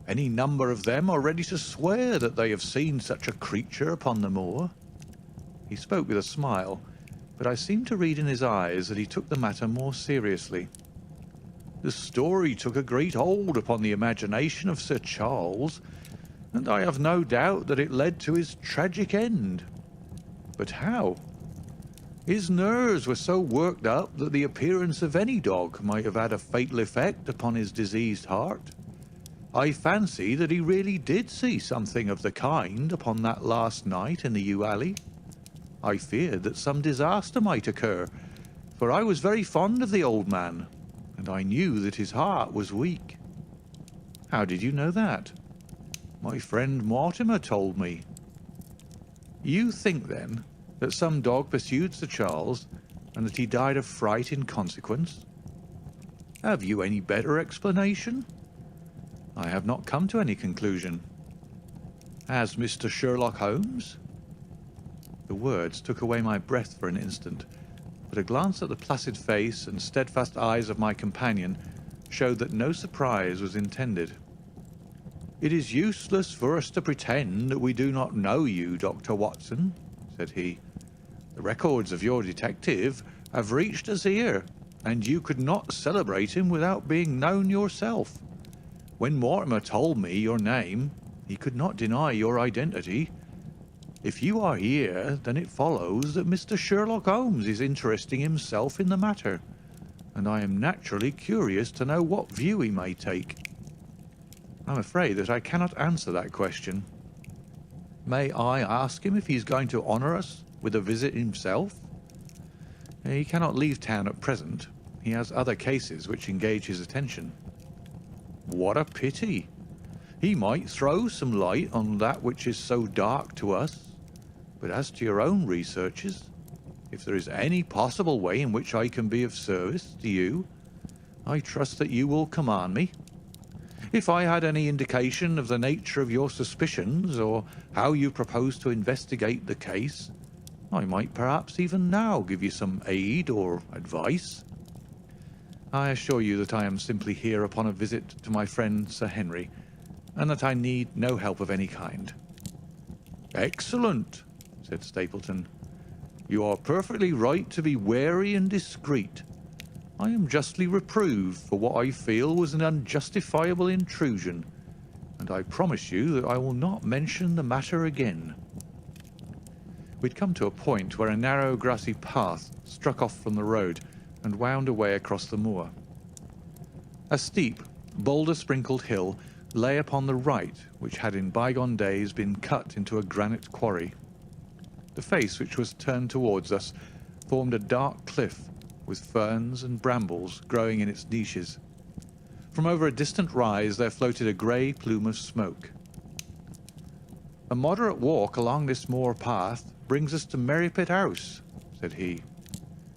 Any number of them are ready to swear that they have seen such a creature upon the moor. He spoke with a smile, but I seemed to read in his eyes that he took the matter more seriously. The story took a great hold upon the imagination of Sir Charles, and I have no doubt that it led to his tragic end. But how? His nerves were so worked up that the appearance of any dog might have had a fatal effect upon his diseased heart. I fancy that he really did see something of the kind upon that last night in the yew alley. I feared that some disaster might occur, for I was very fond of the old man, and I knew that his heart was weak. How did you know that? My friend Mortimer told me. You think, then, that some dog pursued Sir Charles, and that he died of fright in consequence? Have you any better explanation? I have not come to any conclusion. Has Mr. Sherlock Holmes? The words took away my breath for an instant, but a glance at the placid face and steadfast eyes of my companion showed that no surprise was intended. It is useless for us to pretend that we do not know you, Dr. Watson, said he. The records of your detective have reached us here, and you could not celebrate him without being known yourself. When Mortimer told me your name, he could not deny your identity. If you are here, then it follows that Mr. Sherlock Holmes is interesting himself in the matter, and I am naturally curious to know what view he may take. I'm afraid that I cannot answer that question. May I ask him if he is going to honour us with a visit himself? He cannot leave town at present. He has other cases which engage his attention. What a pity! He might throw some light on that which is so dark to us. But as to your own researches, if there is any possible way in which I can be of service to you, I trust that you will command me. If I had any indication of the nature of your suspicions, or how you propose to investigate the case, I might perhaps even now give you some aid or advice. I assure you that I am simply here upon a visit to my friend Sir Henry, and that I need no help of any kind. Excellent, said Stapleton. You are perfectly right to be wary and discreet. I am justly reproved for what I feel was an unjustifiable intrusion, and I promise you that I will not mention the matter again. We'd come to a point where a narrow grassy path struck off from the road and wound away across the moor. A steep, boulder-sprinkled hill lay upon the right, which had in bygone days been cut into a granite quarry. The face which was turned towards us formed a dark cliff, with ferns and brambles growing in its niches. From over a distant rise there floated a grey plume of smoke. A moderate walk along this moor path brings us to Merrypit House, said he.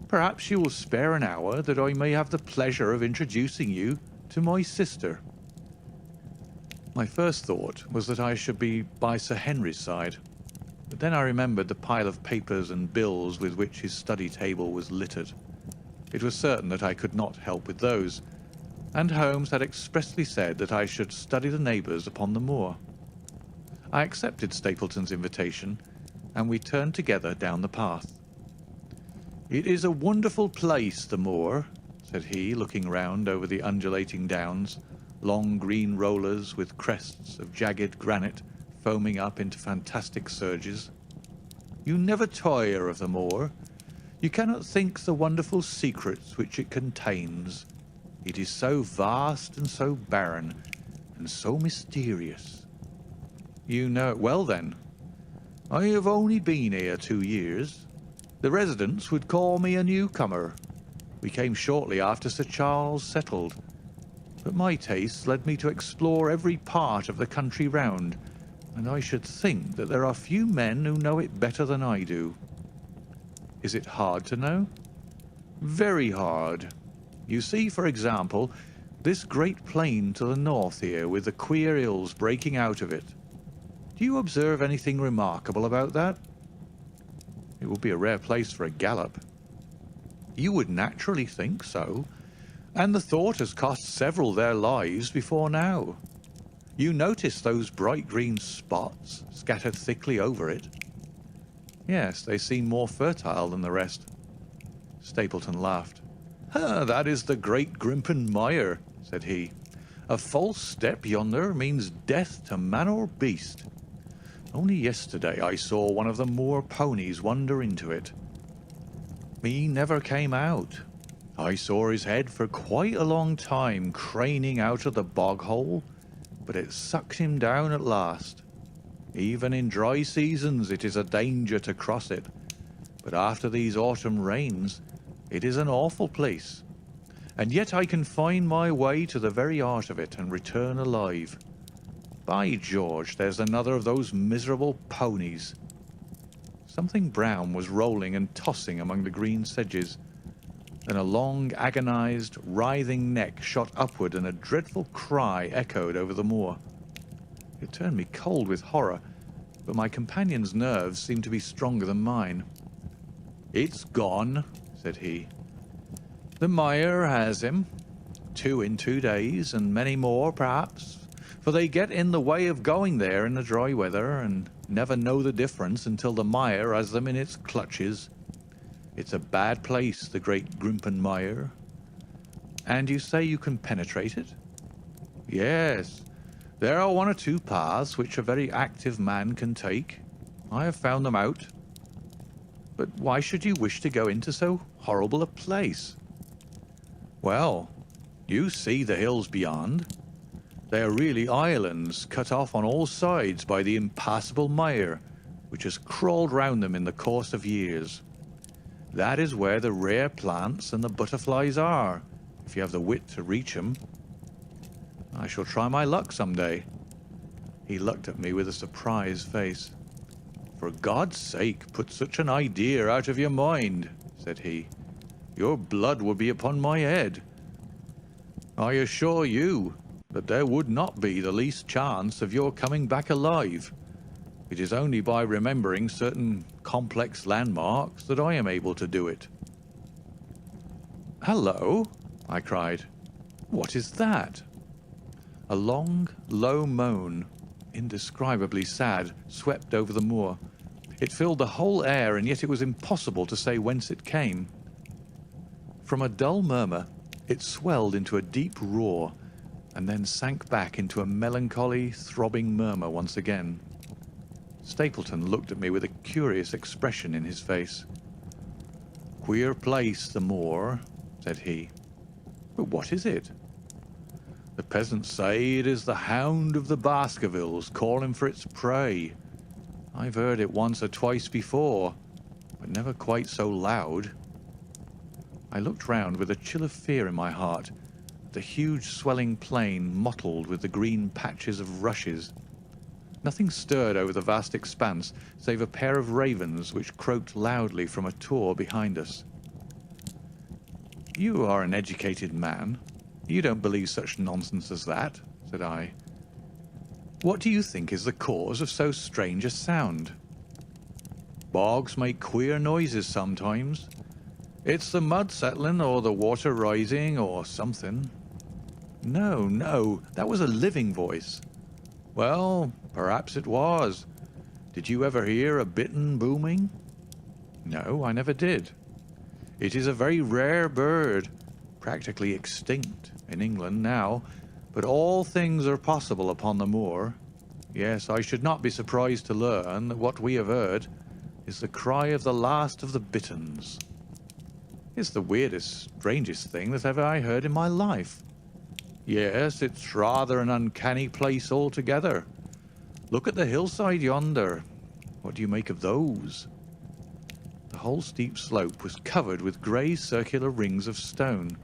Perhaps you will spare an hour that I may have the pleasure of introducing you to my sister. My first thought was that I should be by Sir Henry's side, but then I remembered the pile of papers and bills with which his study table was littered. It was certain that I could not help with those, and Holmes had expressly said that I should study the neighbours upon the moor. I accepted Stapleton's invitation, and we turned together down the path. It is a wonderful place, the moor, said he, looking round over the undulating downs. long green rollers with crests of jagged granite foaming up into fantastic surges. You never tire of the moor. You cannot think the wonderful secrets which it contains. It is so vast and so barren, and so mysterious. You know it well, then. I have only been here 2 years. The residents would call me a newcomer. We came shortly after Sir Charles settled, but my tastes led me to explore every part of the country round, and I should think that there are few men who know it better than I do. Is it hard to know? Very hard. You see, for example, this great plain to the north here, with the queer hills breaking out of it. Do you observe anything remarkable about that? It would be a rare place for a gallop. You would naturally think so, and the thought has cost several their lives before now. You notice those bright green spots scattered thickly over it? Yes, they seem more fertile than the rest. Stapleton laughed. That is the great Grimpen Mire, said he. A false step yonder means death to man or beast. Only yesterday I saw one of the moor ponies wander into it. He never came out. I saw his head for quite a long time craning out of the bog hole, but it sucked him down at last. Even in dry seasons it is a danger to cross it, but after these autumn rains it is an awful place. And yet I can find my way to the very heart of it and return alive. By George, there's another of those miserable ponies. Something brown was rolling and tossing among the green sedges. Then a long, agonized, writhing neck shot upward, and a dreadful cry echoed over the moor. It turned me cold with horror, but my companion's nerves seemed to be stronger than mine. "It's gone," said he. "The mire has him. 2 in 2 days, and many more, perhaps, for they get in the way of going there in the dry weather, and never know the difference until the mire has them in its clutches. It's a bad place, the great Grimpen Mire." "And you say you can penetrate it?" "Yes. There are 1 or 2 paths which a very active man can take. I have found them out." "But why should you wish to go into so horrible a place?" "Well, you see the hills beyond. They are really islands cut off on all sides by the impassable mire, which has crawled round them in the course of years. That is where the rare plants and the butterflies are, if you have the wit to reach them. I shall try my luck some day." He looked at me with a surprised face. "For God's sake, put such an idea out of your mind," said he. "Your blood would be upon my head. I assure you that there would not be the least chance of your coming back alive. It is only by remembering certain complex landmarks that I am able to do it." "Hello!" I cried. "What is that?" A long, low moan, indescribably sad, swept over the moor. It filled the whole air, and yet it was impossible to say whence it came. From a dull murmur, it swelled into a deep roar, and then sank back into a melancholy, throbbing murmur once again. Stapleton looked at me with a curious expression in his face. "Queer place, the moor," said he. "But what is it?" "The peasants say it is the Hound of the Baskervilles calling for its prey. I've heard it once or twice before, but never quite so loud." I looked round with a chill of fear in my heart at the huge swelling plain mottled with the green patches of rushes. Nothing stirred over the vast expanse save a pair of ravens which croaked loudly from a tor behind us. "You are an educated man. You don't believe such nonsense as that," said I. "What do you think is the cause of so strange a sound?" "Bogs make queer noises sometimes. It's the mud settling or the water rising or something." No, that was a living voice." "Well, perhaps it was. Did you ever hear a bittern booming?" "No, I never did." "It is a very rare bird, practically extinct in England now, But all things are possible upon the moor. Yes, I should not be surprised to learn that what we have heard is the cry of the last of the Bittons. It's the weirdest, strangest thing that ever I heard in my life. Yes, it's rather an uncanny place altogether. Look at the hillside yonder. What do you make of those? The whole steep slope was covered with grey circular rings of stone,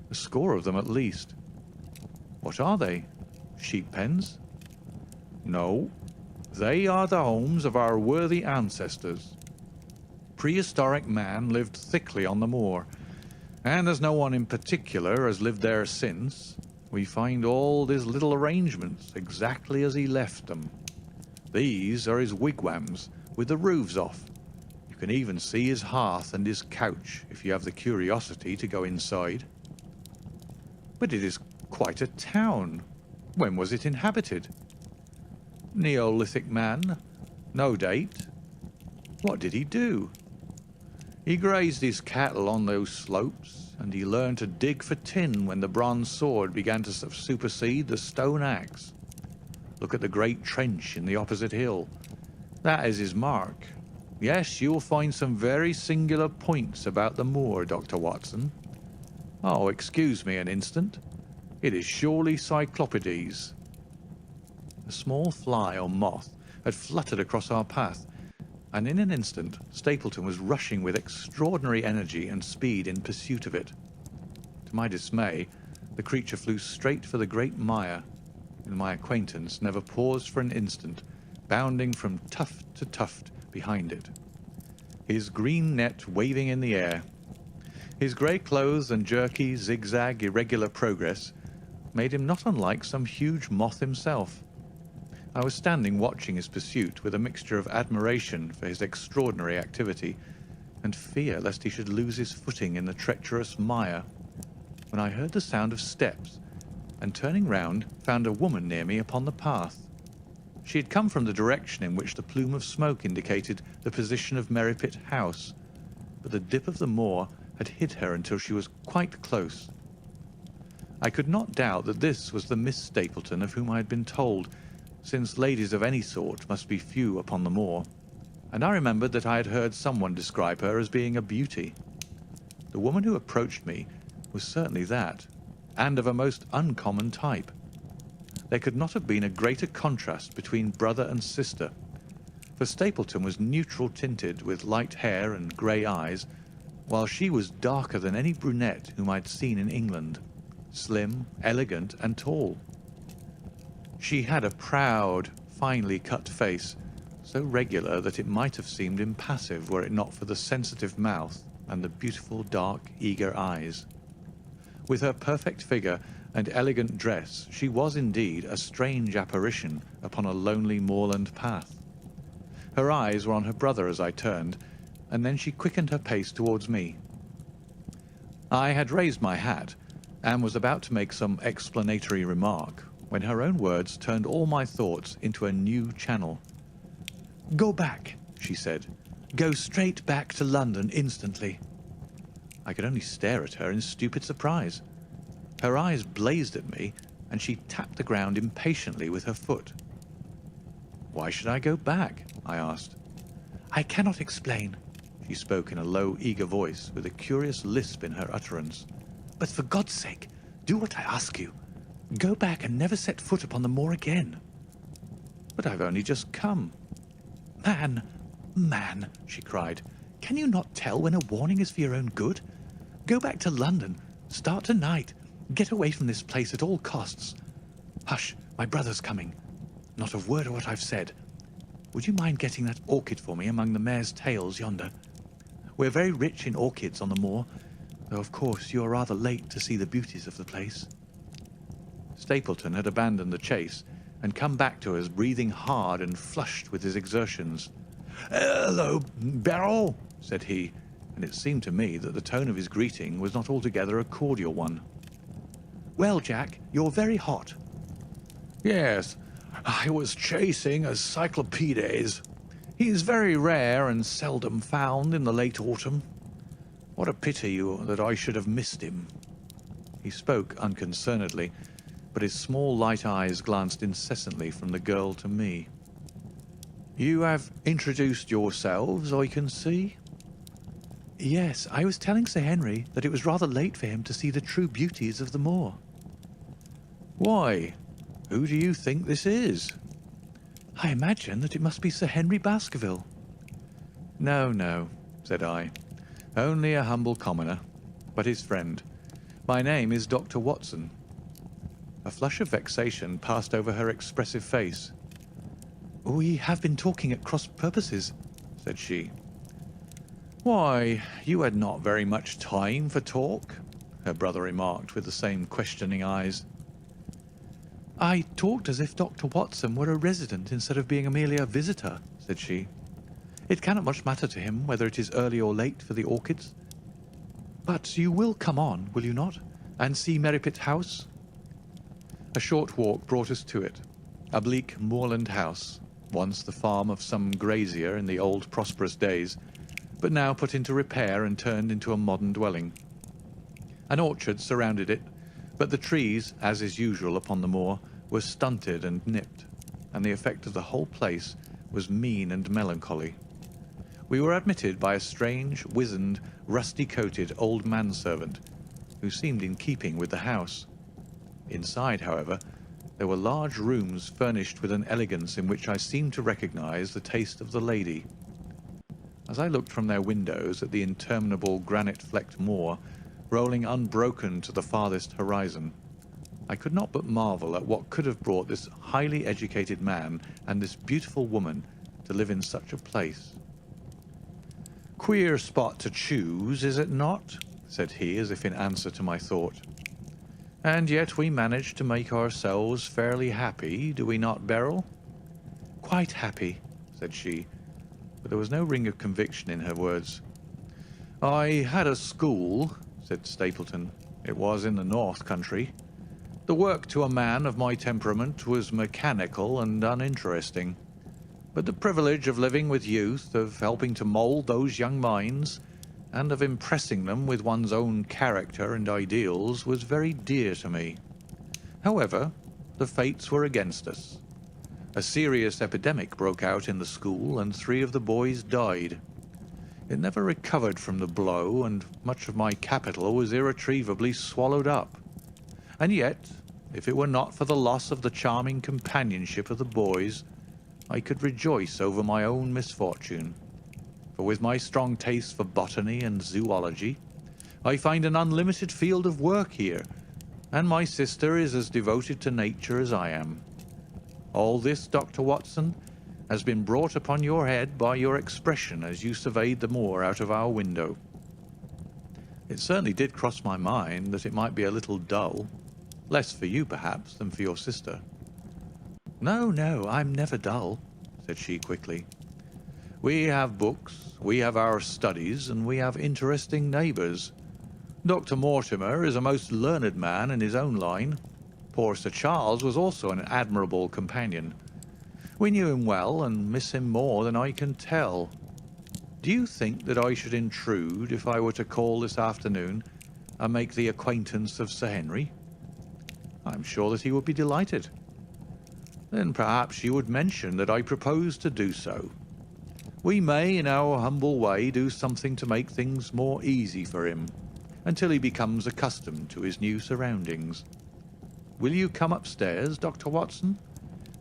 a score of them at least. What are they? Sheep pens? No, they are the homes of our worthy ancestors. Prehistoric man lived thickly on the moor, and as no one in particular has lived there since, we find all his little arrangements exactly as he left them. These are his wigwams, with the roofs off. You can even see his hearth and his couch if you have the curiosity to go inside. But it is quite a town. When was it inhabited? Neolithic man. No date. What did he do? He grazed his cattle on those slopes, and he learned to dig for tin when the bronze sword began to supersede the stone axe. Look at the great trench in the opposite hill. That is his mark. Yes, you'll find some very singular points about the moor, Dr. Watson. Oh, excuse me an instant. It is surely Cyclopides. A small fly or moth had fluttered across our path, and in an instant Stapleton was rushing with extraordinary energy and speed in pursuit of it. To my dismay, the creature flew straight for the great mire, and my acquaintance never paused for an instant, bounding from tuft to tuft behind it, his green net waving in the air. His grey clothes and jerky, zigzag, irregular progress made him not unlike some huge moth himself. I was standing watching his pursuit with a mixture of admiration for his extraordinary activity and fear lest he should lose his footing in the treacherous mire, when I heard the sound of steps, and turning round found a woman near me upon the path. She had come from the direction in which the plume of smoke indicated the position of Merripit House, but the dip of the moor had hid her until she was quite close. I could not doubt that this was the Miss Stapleton of whom I had been told, since ladies of any sort must be few upon the moor, and I remembered that I had heard someone describe her as being a beauty. The woman who approached me was certainly that, and of a most uncommon type. There could not have been a greater contrast between brother and sister, for Stapleton was neutral-tinted with light hair and grey eyes, while she was darker than any brunette whom I had seen in England, slim, elegant, and tall. She had a proud, finely cut face, so regular that it might have seemed impassive were it not for the sensitive mouth and the beautiful, dark, eager eyes. With her perfect figure and elegant dress, she was indeed a strange apparition upon a lonely moorland path. Her eyes were on her brother as I turned, and then she quickened her pace towards me. I had raised my hat, and was about to make some explanatory remark, when her own words turned all my thoughts into a new channel. "Go back," she said. "Go straight back to London instantly." I could only stare at her in stupid surprise. Her eyes blazed at me, and she tapped the ground impatiently with her foot. "Why should I go back?" I asked. "I cannot explain." She spoke in a low, eager voice, with a curious lisp in her utterance. "But for God's sake, do what I ask you. Go back and never set foot upon the moor again." "But I've only just come." Man, she cried. "Can you not tell when a warning is for your own good? Go back to London. Start tonight. Get away from this place at all costs. Hush, my brother's coming. Not a word of what I've said. Would you mind getting that orchid for me among the mare's tails yonder? We're very rich in orchids on the moor, though of course you are rather late to see the beauties of the place." Stapleton had abandoned the chase and come back to us breathing hard and flushed with his exertions. "Hello, Beryl," said he, and it seemed to me that the tone of his greeting was not altogether a cordial one. "Well, Jack, you're very hot." "Yes, I was chasing a Cyclopides. He is very rare and seldom found in the late autumn. What a pity that I should have missed him." He spoke unconcernedly, but his small light eyes glanced incessantly from the girl to me. "You have introduced yourselves, I can see." "Yes, I was telling Sir Henry that it was rather late for him to see the true beauties of the moor." "Why, who do you think this is?" "I imagine that it must be Sir Henry Baskerville." "No, no," said I. "Only a humble commoner, but his friend. My name is Dr. Watson." A flush of vexation passed over her expressive face. "We have been talking at cross purposes," said she. "Why, you had not very much time for talk," her brother remarked with the same questioning eyes. "I talked as if Dr. Watson were a resident instead of being merely a visitor," said she. "It cannot much matter to him whether it is early or late for the orchids. But you will come on, will you not, and see Merripit House?" A short walk brought us to it, a bleak moorland house, once the farm of some grazier in the old prosperous days, but now put into repair and turned into a modern dwelling. An orchard surrounded it, but the trees, as is usual upon the moor, were stunted and nipped, and the effect of the whole place was mean and melancholy. We were admitted by a strange, wizened, rusty-coated old manservant, who seemed in keeping with the house. Inside, however, there were large rooms furnished with an elegance in which I seemed to recognize the taste of the lady. As I looked from their windows at the interminable granite-flecked moor, rolling unbroken to the farthest horizon, I could not but marvel at what could have brought this highly educated man and this beautiful woman to live in such a place. "Queer spot to choose, is it not?" said he, as if in answer to my thought. "And yet we manage to make ourselves fairly happy, do we not, Beryl?" "Quite happy," said she, but there was no ring of conviction in her words. "I had a school," said Stapleton. "It was in the North Country. The work to a man of my temperament was mechanical and uninteresting. But the privilege of living with youth, of helping to mould those young minds, and of impressing them with one's own character and ideals was very dear to me. However, the fates were against us. A serious epidemic broke out in the school, and 3 of the boys died. It never recovered from the blow, and much of my capital was irretrievably swallowed up. And yet, if it were not for the loss of the charming companionship of the boys, I could rejoice over my own misfortune. For with my strong taste for botany and zoology, I find an unlimited field of work here, and my sister is as devoted to nature as I am. All this, Dr. Watson, has been brought upon your head by your expression as you surveyed the moor out of our window." It certainly did cross my mind that it might be a little dull, less for you perhaps than for your sister. "No, no, I'm never dull," said she quickly. "We have books, we have our studies, and we have interesting neighbours. Dr. Mortimer is a most learned man in his own line. Poor Sir Charles was also an admirable companion. We knew him well and miss him more than I can tell. Do you think that I should intrude if I were to call this afternoon and make the acquaintance of Sir Henry?" "I'm sure that he would be delighted." "Then perhaps you would mention that I propose to do so. We may, in our humble way, do something to make things more easy for him, until he becomes accustomed to his new surroundings. Will you come upstairs, Dr. Watson,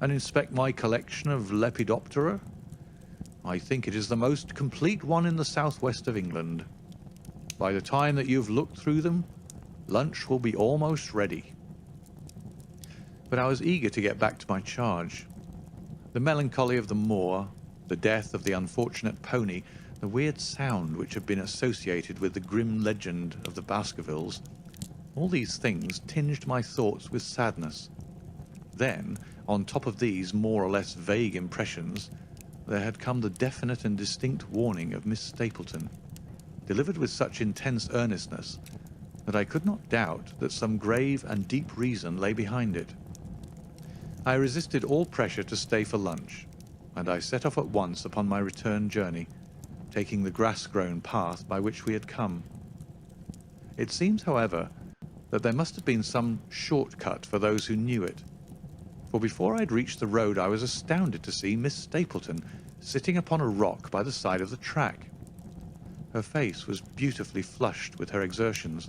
and inspect my collection of Lepidoptera? I think it is the most complete one in the southwest of England. By the time that you've looked through them, lunch will be almost ready." But I was eager to get back to my charge. The melancholy of the moor, the death of the unfortunate pony, the weird sound which had been associated with the grim legend of the Baskervilles, all these things tinged my thoughts with sadness. Then, on top of these more or less vague impressions, there had come the definite and distinct warning of Miss Stapleton, delivered with such intense earnestness that I could not doubt that some grave and deep reason lay behind it. I resisted all pressure to stay for lunch, and I set off at once upon my return journey, taking the grass-grown path by which we had come. It seems, however, that there must have been some shortcut for those who knew it. For before I'd reached the road, I was astounded to see Miss Stapleton sitting upon a rock by the side of the track. Her face was beautifully flushed with her exertions,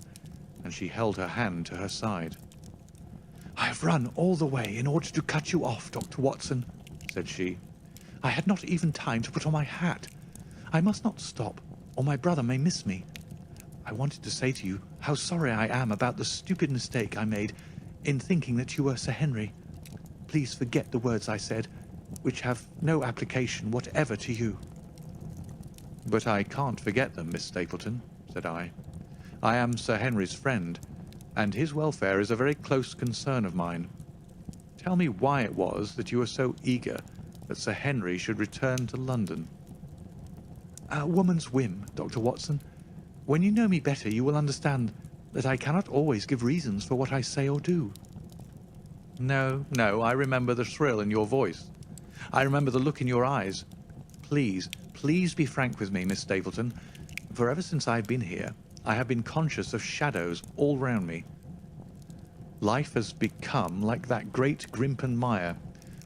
and she held her hand to her side. "I have run all the way in order to cut you off, Dr. Watson," said she. "I had not even time to put on my hat. I must not stop, or my brother may miss me. I wanted to say to you how sorry I am about the stupid mistake I made in thinking that you were Sir Henry. Please forget the words I said, which have no application whatever to you." "But I can't forget them, Miss Stapleton," said I. "I am Sir Henry's friend, and his welfare is a very close concern of mine. Tell me why it was that you were so eager that Sir Henry should return to London." "A woman's whim, Dr. Watson. When you know me better, you will understand that I cannot always give reasons for what I say or do." No, I remember the thrill in your voice. I remember the look in your eyes. Please be frank with me, Miss Stapleton, for ever since I've been here, I have been conscious of shadows all round me. Life has become like that great Grimpen mire,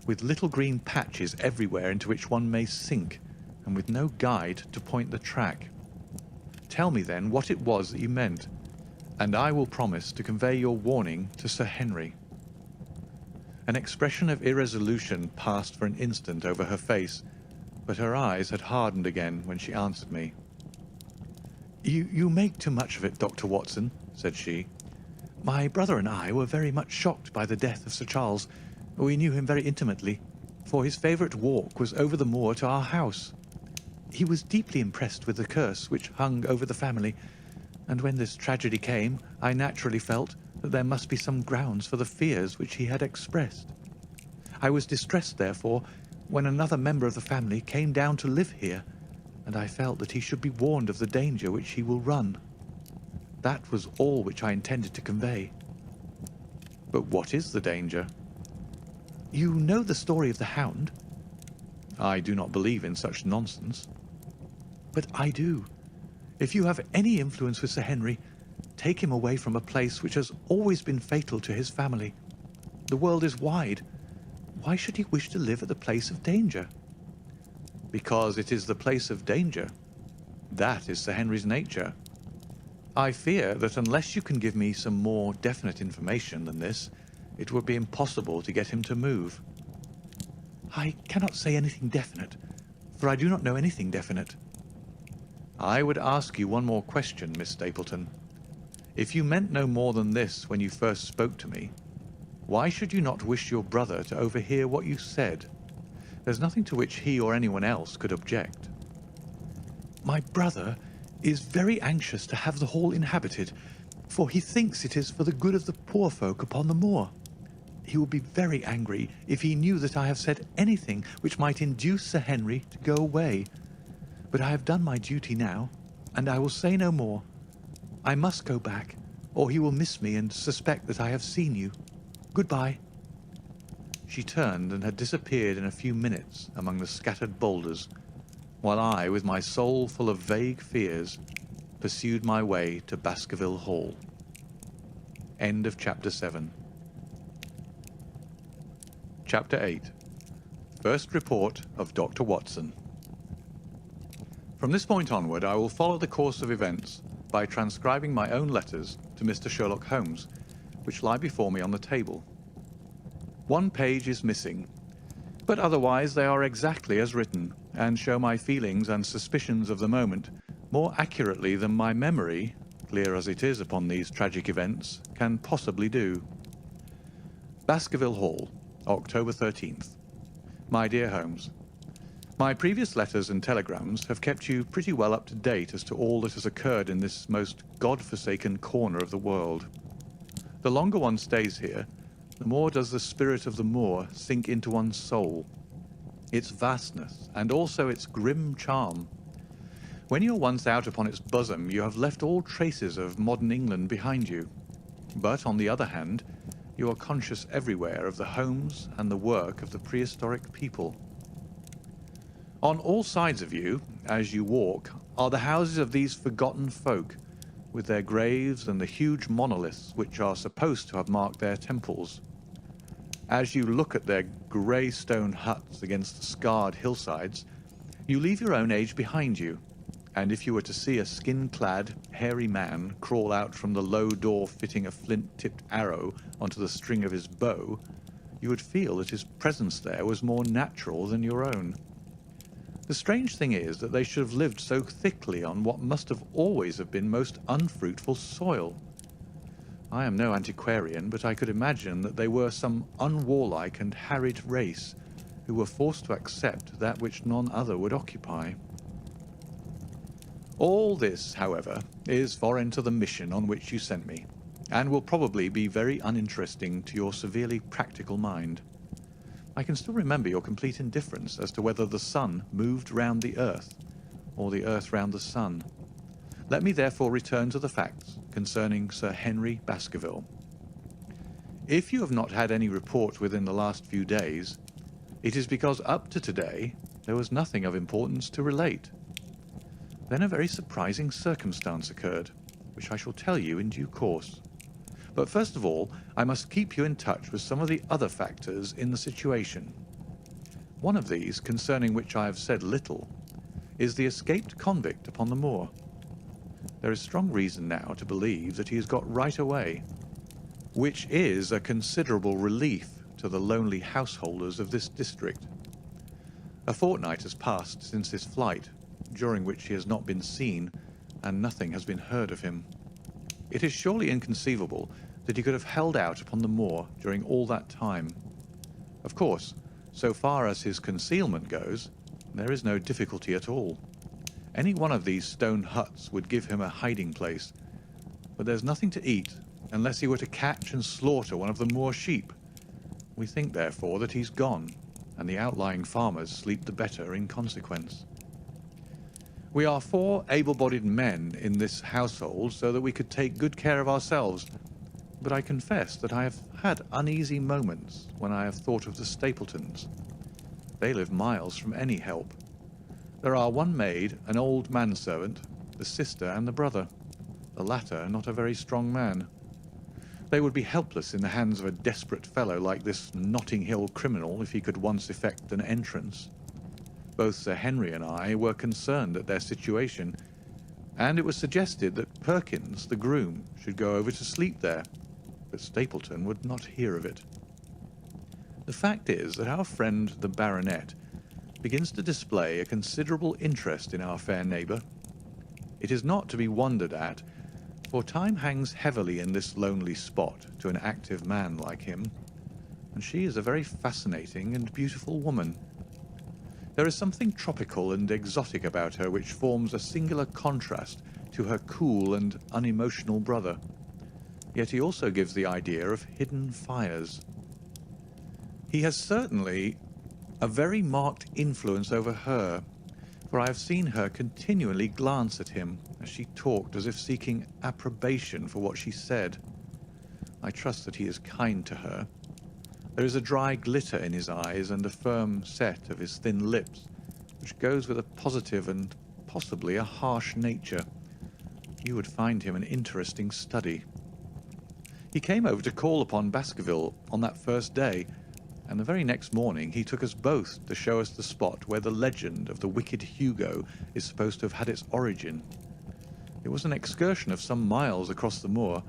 with little green patches everywhere into which one may sink, and with no guide to point the track. Tell me then what it was that you meant, and I will promise to convey your warning to Sir Henry." An expression of irresolution passed for an instant over her face, but her eyes had hardened again when she answered me. You make too much of it, Dr. Watson," said she. "My brother and I were very much shocked by the death of Sir Charles. We knew him very intimately, for his favourite walk was over the moor to our house. He was deeply impressed with the curse which hung over the family, and when this tragedy came, I naturally felt that there must be some grounds for the fears which he had expressed. I was distressed, therefore, when another member of the family came down to live here, and I felt that he should be warned of the danger which he will run. That was all which I intended to convey." "But what is the danger?" "You know the story of the Hound?" "I do not believe in such nonsense." "But I do. If you have any influence with Sir Henry, take him away from a place which has always been fatal to his family. The world is wide. Why should he wish to live at the place of danger?" "Because it is the place of danger. That is Sir Henry's nature. I fear that unless you can give me some more definite information than this, it would be impossible to get him to move." "I cannot say anything definite, for I do not know anything definite." "I would ask you one more question, Miss Stapleton. If you meant no more than this when you first spoke to me, why should you not wish your brother to overhear what you said? There's nothing to which he or anyone else could object." "My brother is very anxious to have the hall inhabited, for he thinks it is for the good of the poor folk upon the moor. He would be very angry if he knew that I have said anything which might induce Sir Henry to go away. But I have done my duty now, and I will say no more. I must go back, or he will miss me and suspect that I have seen you. Goodbye." She turned and had disappeared in a few minutes among the scattered boulders, while I, with my soul full of vague fears, pursued my way to Baskerville Hall. End of Chapter 7. Chapter 8. First Report of Dr. Watson. From this point onward, I will follow the course of events by transcribing my own letters to Mr. Sherlock Holmes, which lie before me on the table. One page is missing, but otherwise they are exactly as written, and show my feelings and suspicions of the moment more accurately than my memory, clear as it is upon these tragic events, can possibly do. Baskerville Hall, October 13th. My dear Holmes, my previous letters and telegrams have kept you pretty well up to date as to all that has occurred in this most God-forsaken corner of the world. The longer one stays here, the more does the spirit of the moor sink into one's soul, its vastness, and also its grim charm. When you are once out upon its bosom, you have left all traces of modern England behind you. But, on the other hand, you are conscious everywhere of the homes and the work of the prehistoric people. On all sides of you, as you walk, are the houses of these forgotten folk, with their graves and the huge monoliths which are supposed to have marked their temples. As you look at their grey stone huts against the scarred hillsides, you leave your own age behind you, and if you were to see a skin-clad, hairy man crawl out from the low door fitting a flint-tipped arrow onto the string of his bow, you would feel that his presence there was more natural than your own. The strange thing is that they should have lived so thickly on what must have always have been most unfruitful soil. I am no antiquarian, but I could imagine that they were some unwarlike and harried race who were forced to accept that which none other would occupy. All this, however, is foreign to the mission on which you sent me, and will probably be very uninteresting to your severely practical mind. I can still remember your complete indifference as to whether the sun moved round the earth, or the earth round the sun. Let me therefore return to the facts concerning Sir Henry Baskerville. If you have not had any report within the last few days, it is because up to today there was nothing of importance to relate. Then a very surprising circumstance occurred, which I shall tell you in due course. But first of all, I must keep you in touch with some of the other factors in the situation. One of these, concerning which I have said little, is the escaped convict upon the moor. There is strong reason now to believe that he has got right away, which is a considerable relief to the lonely householders of this district. A fortnight has passed since his flight, during which he has not been seen, and nothing has been heard of him. It is surely inconceivable that he could have held out upon the moor during all that time. Of course, so far as his concealment goes, there is no difficulty at all. Any one of these stone huts would give him a hiding place, but there's nothing to eat unless he were to catch and slaughter one of the moor sheep. We think, therefore, that he's gone, and the outlying farmers sleep the better in consequence. We are 4 able-bodied men in this household, so that we could take good care of ourselves, but I confess that I have had uneasy moments when I have thought of the Stapletons. They live miles from any help. There are one maid, an old manservant, the sister and the brother, the latter not a very strong man. They would be helpless in the hands of a desperate fellow like this Notting Hill criminal if he could once effect an entrance. Both Sir Henry and I were concerned at their situation, and it was suggested that Perkins, the groom, should go over to sleep there, but Stapleton would not hear of it. The fact is that our friend the baronet begins to display a considerable interest in our fair neighbour. It is not to be wondered at, for time hangs heavily in this lonely spot to an active man like him, and she is a very fascinating and beautiful woman. There is something tropical and exotic about her which forms a singular contrast to her cool and unemotional brother, yet he also gives the idea of hidden fires. He has certainly a very marked influence over her, for I have seen her continually glance at him as she talked as if seeking approbation for what she said. I trust that he is kind to her. There is a dry glitter in his eyes and a firm set of his thin lips, which goes with a positive and possibly a harsh nature. You would find him an interesting study. He came over to call upon Baskerville on that first day, and the very next morning he took us both to show us the spot where the legend of the wicked Hugo is supposed to have had its origin. It was an excursion of some miles across the moor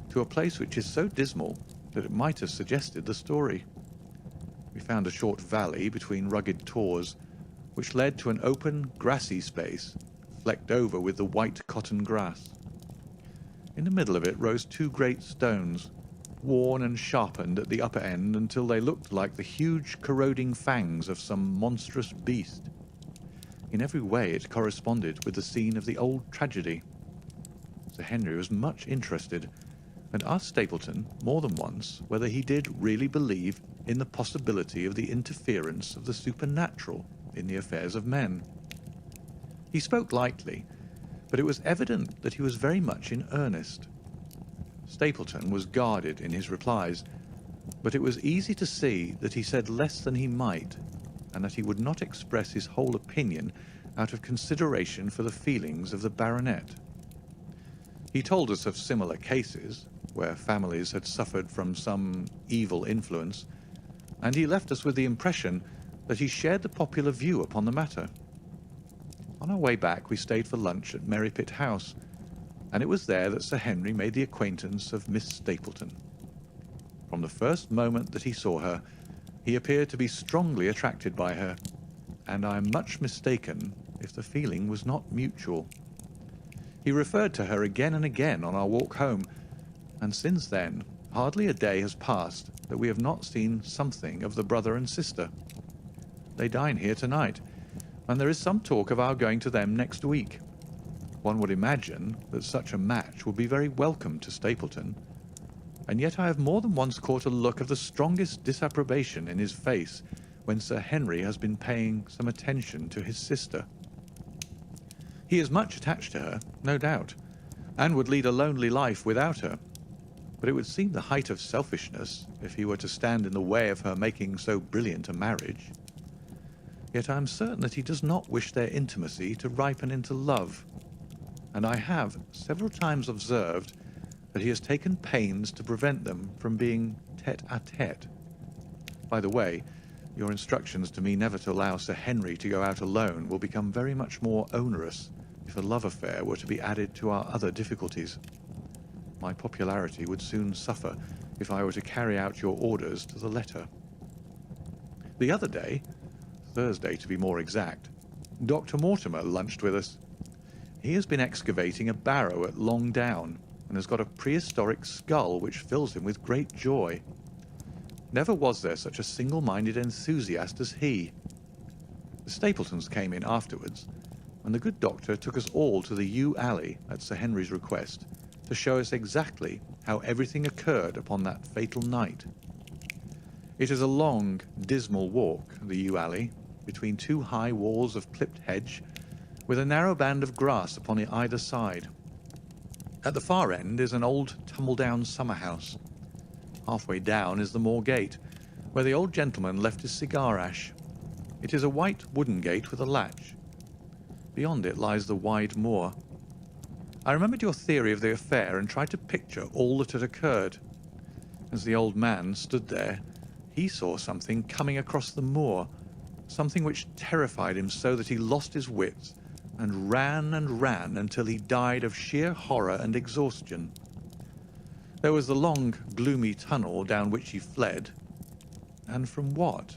to a place which is so dismal that it might have suggested the story. We found a short valley between rugged tors, which led to an open, grassy space, flecked over with the white cotton grass. In the middle of it rose 2 great stones, worn and sharpened at the upper end until they looked like the huge corroding fangs of some monstrous beast. In every way it corresponded with the scene of the old tragedy. Sir Henry was much interested, and asked Stapleton more than once whether he did really believe in the possibility of the interference of the supernatural in the affairs of men. He spoke lightly, but it was evident that he was very much in earnest. Stapleton was guarded in his replies, but it was easy to see that he said less than he might, and that he would not express his whole opinion out of consideration for the feelings of the baronet. He told us of similar cases, where families had suffered from some evil influence, and he left us with the impression that he shared the popular view upon the matter. On our way back, we stayed for lunch at Merripit House, and it was there that Sir Henry made the acquaintance of Miss Stapleton. From the first moment that he saw her, he appeared to be strongly attracted by her, and I am much mistaken if the feeling was not mutual. He referred to her again and again on our walk home, and since then hardly a day has passed that we have not seen something of the brother and sister. They dine here tonight, and there is some talk of our going to them next week. One would imagine that such a match would be very welcome to Stapleton, and yet I have more than once caught a look of the strongest disapprobation in his face when Sir Henry has been paying some attention to his sister. He is much attached to her, no doubt, and would lead a lonely life without her, but it would seem the height of selfishness if he were to stand in the way of her making so brilliant a marriage. Yet I am certain that he does not wish their intimacy to ripen into love, and I have several times observed that he has taken pains to prevent them from being tête-à-tête. By the way, your instructions to me never to allow Sir Henry to go out alone will become very much more onerous if a love affair were to be added to our other difficulties. My popularity would soon suffer if I were to carry out your orders to the letter. The other day, Thursday to be more exact, Dr. Mortimer lunched with us. He has been excavating a barrow at Long Down and has got a prehistoric skull which fills him with great joy. Never was there such a single-minded enthusiast as he. The Stapletons came in afterwards, and the good doctor took us all to the yew alley at Sir Henry's request to show us exactly how everything occurred upon that fatal night. It is a long, dismal walk, the yew alley, between two high walls of clipped hedge, with a narrow band of grass upon either side. At the far end is an old tumble-down summer-house. Halfway down is the moor gate, where the old gentleman left his cigar ash. It is a white wooden gate with a latch. Beyond it lies the wide moor. I remembered your theory of the affair and tried to picture all that had occurred. As the old man stood there, he saw something coming across the moor, something which terrified him so that he lost his wits and ran until he died of sheer horror and exhaustion. There was the long, gloomy tunnel down which he fled. And from what?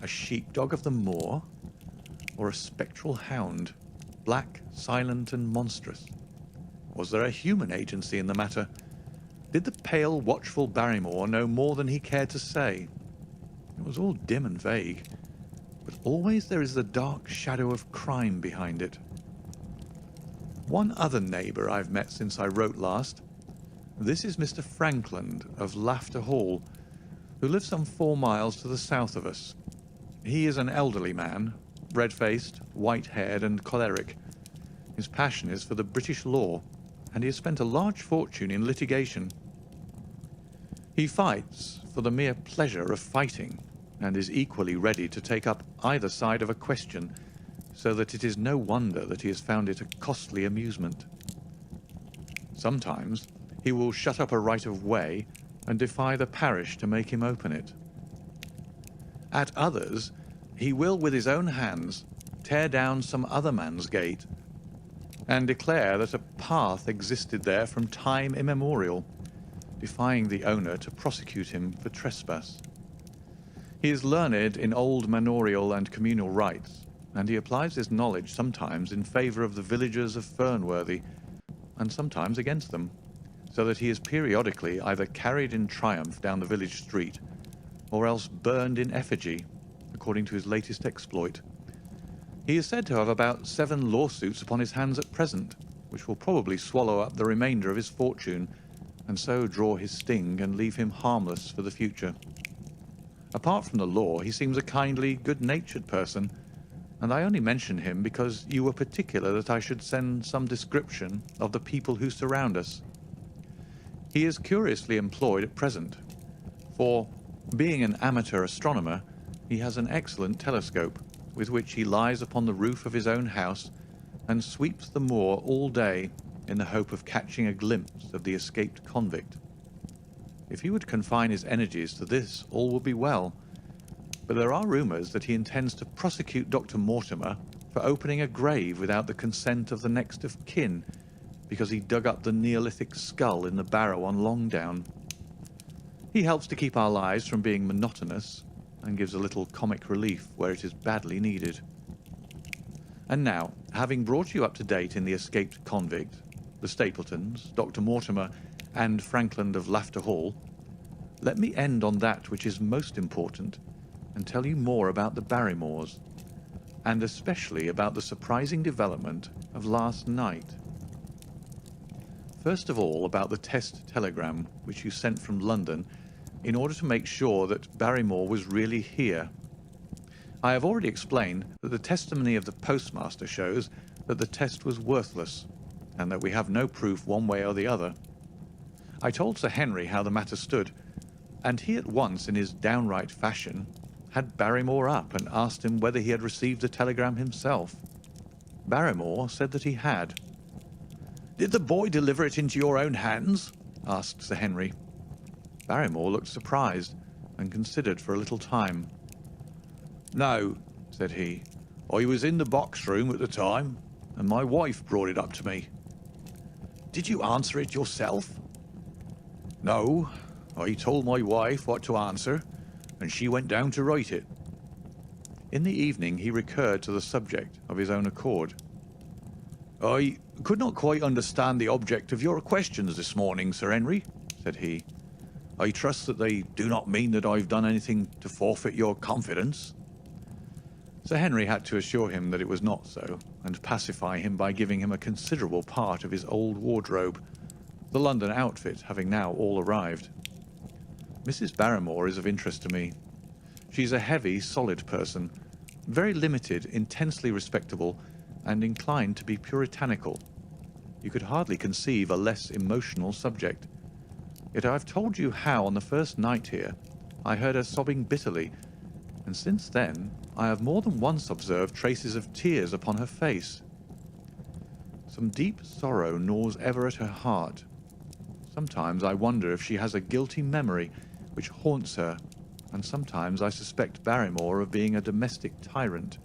A sheepdog of the moor? Or a spectral hound, black, silent, and monstrous? Was there a human agency in the matter? Did the pale, watchful Barrymore know more than he cared to say? It was all dim and vague, but always there is the dark shadow of crime behind it. One other neighbour I've met since I wrote last. This is Mr. Frankland of Laughter Hall, who lives some 4 miles to the south of us. He is an elderly man, red-faced, white-haired, and choleric. His passion is for the British law, and he has spent a large fortune in litigation. He fights for the mere pleasure of fighting, and is equally ready to take up either side of a question, so that it is no wonder that he has found it a costly amusement. Sometimes he will shut up a right of way and defy the parish to make him open it. At others, he will with his own hands tear down some other man's gate and declare that a path existed there from time immemorial, defying the owner to prosecute him for trespass. He is learned in old manorial and communal rights, and he applies his knowledge sometimes in favour of the villagers of Fernworthy, and sometimes against them, so that he is periodically either carried in triumph down the village street, or else burned in effigy, according to his latest exploit. He is said to have about 7 lawsuits upon his hands at present, which will probably swallow up the remainder of his fortune, and so draw his sting and leave him harmless for the future. Apart from the law, he seems a kindly, good-natured person, and I only mention him because you were particular that I should send some description of the people who surround us. He is curiously employed at present, for, being an amateur astronomer, he has an excellent telescope, with which he lies upon the roof of his own house and sweeps the moor all day in the hope of catching a glimpse of the escaped convict. If he would confine his energies to this, all would be well. But there are rumours that he intends to prosecute Dr. Mortimer for opening a grave without the consent of the next of kin, because he dug up the Neolithic skull in the barrow on Longdown. He helps to keep our lives from being monotonous, and gives a little comic relief where it is badly needed. And now, having brought you up to date in the escaped convict, the Stapletons, Dr. Mortimer, and Frankland of Laughter Hall, let me end on that which is most important and tell you more about the Barrymores, and especially about the surprising development of last night. First of all, about the test telegram which you sent from London in order to make sure that Barrymore was really here. I have already explained that the testimony of the postmaster shows that the test was worthless, and that we have no proof one way or the other. I told Sir Henry how the matter stood, and he at once, in his downright fashion, had Barrymore up and asked him whether he had received the telegram himself. Barrymore said that he had. "Did the boy deliver it into your own hands?" asked Sir Henry. Barrymore looked surprised and considered for a little time. "No," said he. "I was in the box room at the time, and my wife brought it up to me." "Did you answer it yourself?" "No, I told my wife what to answer, and she went down to write it." In the evening he recurred to the subject of his own accord. "I could not quite understand the object of your questions this morning, Sir Henry," said he. "I trust that they do not mean that I've done anything to forfeit your confidence." Sir Henry had to assure him that it was not so, and pacify him by giving him a considerable part of his old wardrobe, the London outfit having now all arrived. Mrs. Barrymore is of interest to me. She's a heavy, solid person, very limited, intensely respectable, and inclined to be puritanical. You could hardly conceive a less emotional subject. Yet I've told you how on the first night here I heard her sobbing bitterly, and since then I have more than once observed traces of tears upon her face. Some deep sorrow gnaws ever at her heart. Sometimes I wonder if she has a guilty memory which haunts her, and sometimes I suspect Barrymore of being a domestic tyrant.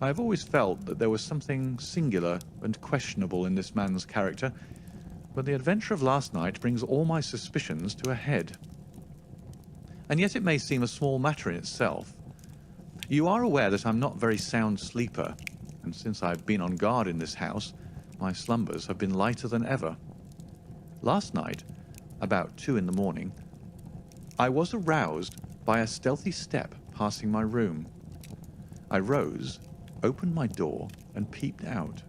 I have always felt that there was something singular and questionable in this man's character, but the adventure of last night brings all my suspicions to a head. And yet it may seem a small matter in itself. You are aware that I'm not a very sound sleeper, and since I've been on guard in this house, my slumbers have been lighter than ever. Last night, about 2 in the morning, I was aroused by a stealthy step passing my room. I rose, opened my door, and peeped out.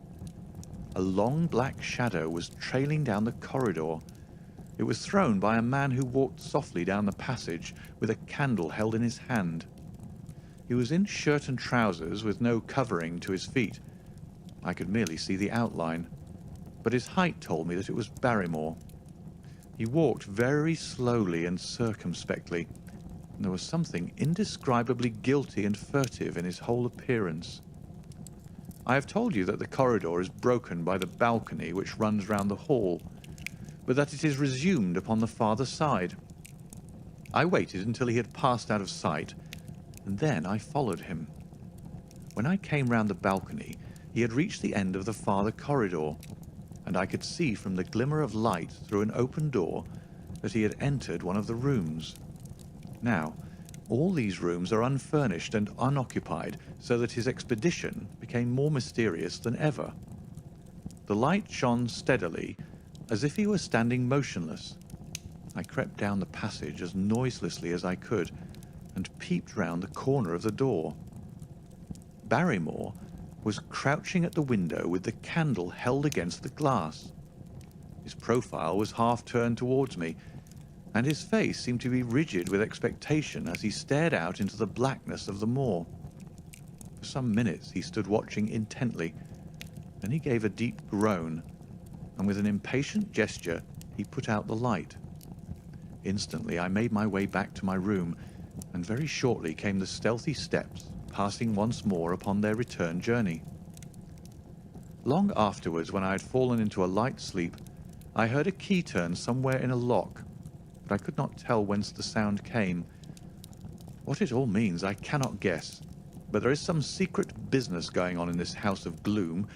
A long black shadow was trailing down the corridor. It was thrown by a man who walked softly down the passage with a candle held in his hand. He was in shirt and trousers with no covering to his feet. I could merely see the outline, but his height told me that it was Barrymore. He walked very slowly and circumspectly, and there was something indescribably guilty and furtive in his whole appearance. I have told you that the corridor is broken by the balcony which runs round the hall, but that it is resumed upon the farther side. I waited until he had passed out of sight, and then I followed him. When I came round the balcony, he had reached the end of the farther corridor, and I could see from the glimmer of light through an open door that he had entered one of the rooms. Now, all these rooms are unfurnished and unoccupied, so that his expedition became more mysterious than ever. The light shone steadily, as if he were standing motionless. I crept down the passage as noiselessly as I could, and peeped round the corner of the door. Barrymore was crouching at the window with the candle held against the glass. His profile was half turned towards me, and his face seemed to be rigid with expectation as he stared out into the blackness of the moor. For some minutes he stood watching intently. Then he gave a deep groan, and with an impatient gesture he put out the light. Instantly I made my way back to my room, and very shortly came the stealthy steps, passing once more upon their return journey. Long afterwards, when I had fallen into a light sleep, I heard a key turn somewhere in a lock, but I could not tell whence the sound came. What it all means I cannot guess, but there is some secret business going on in this house of gloom,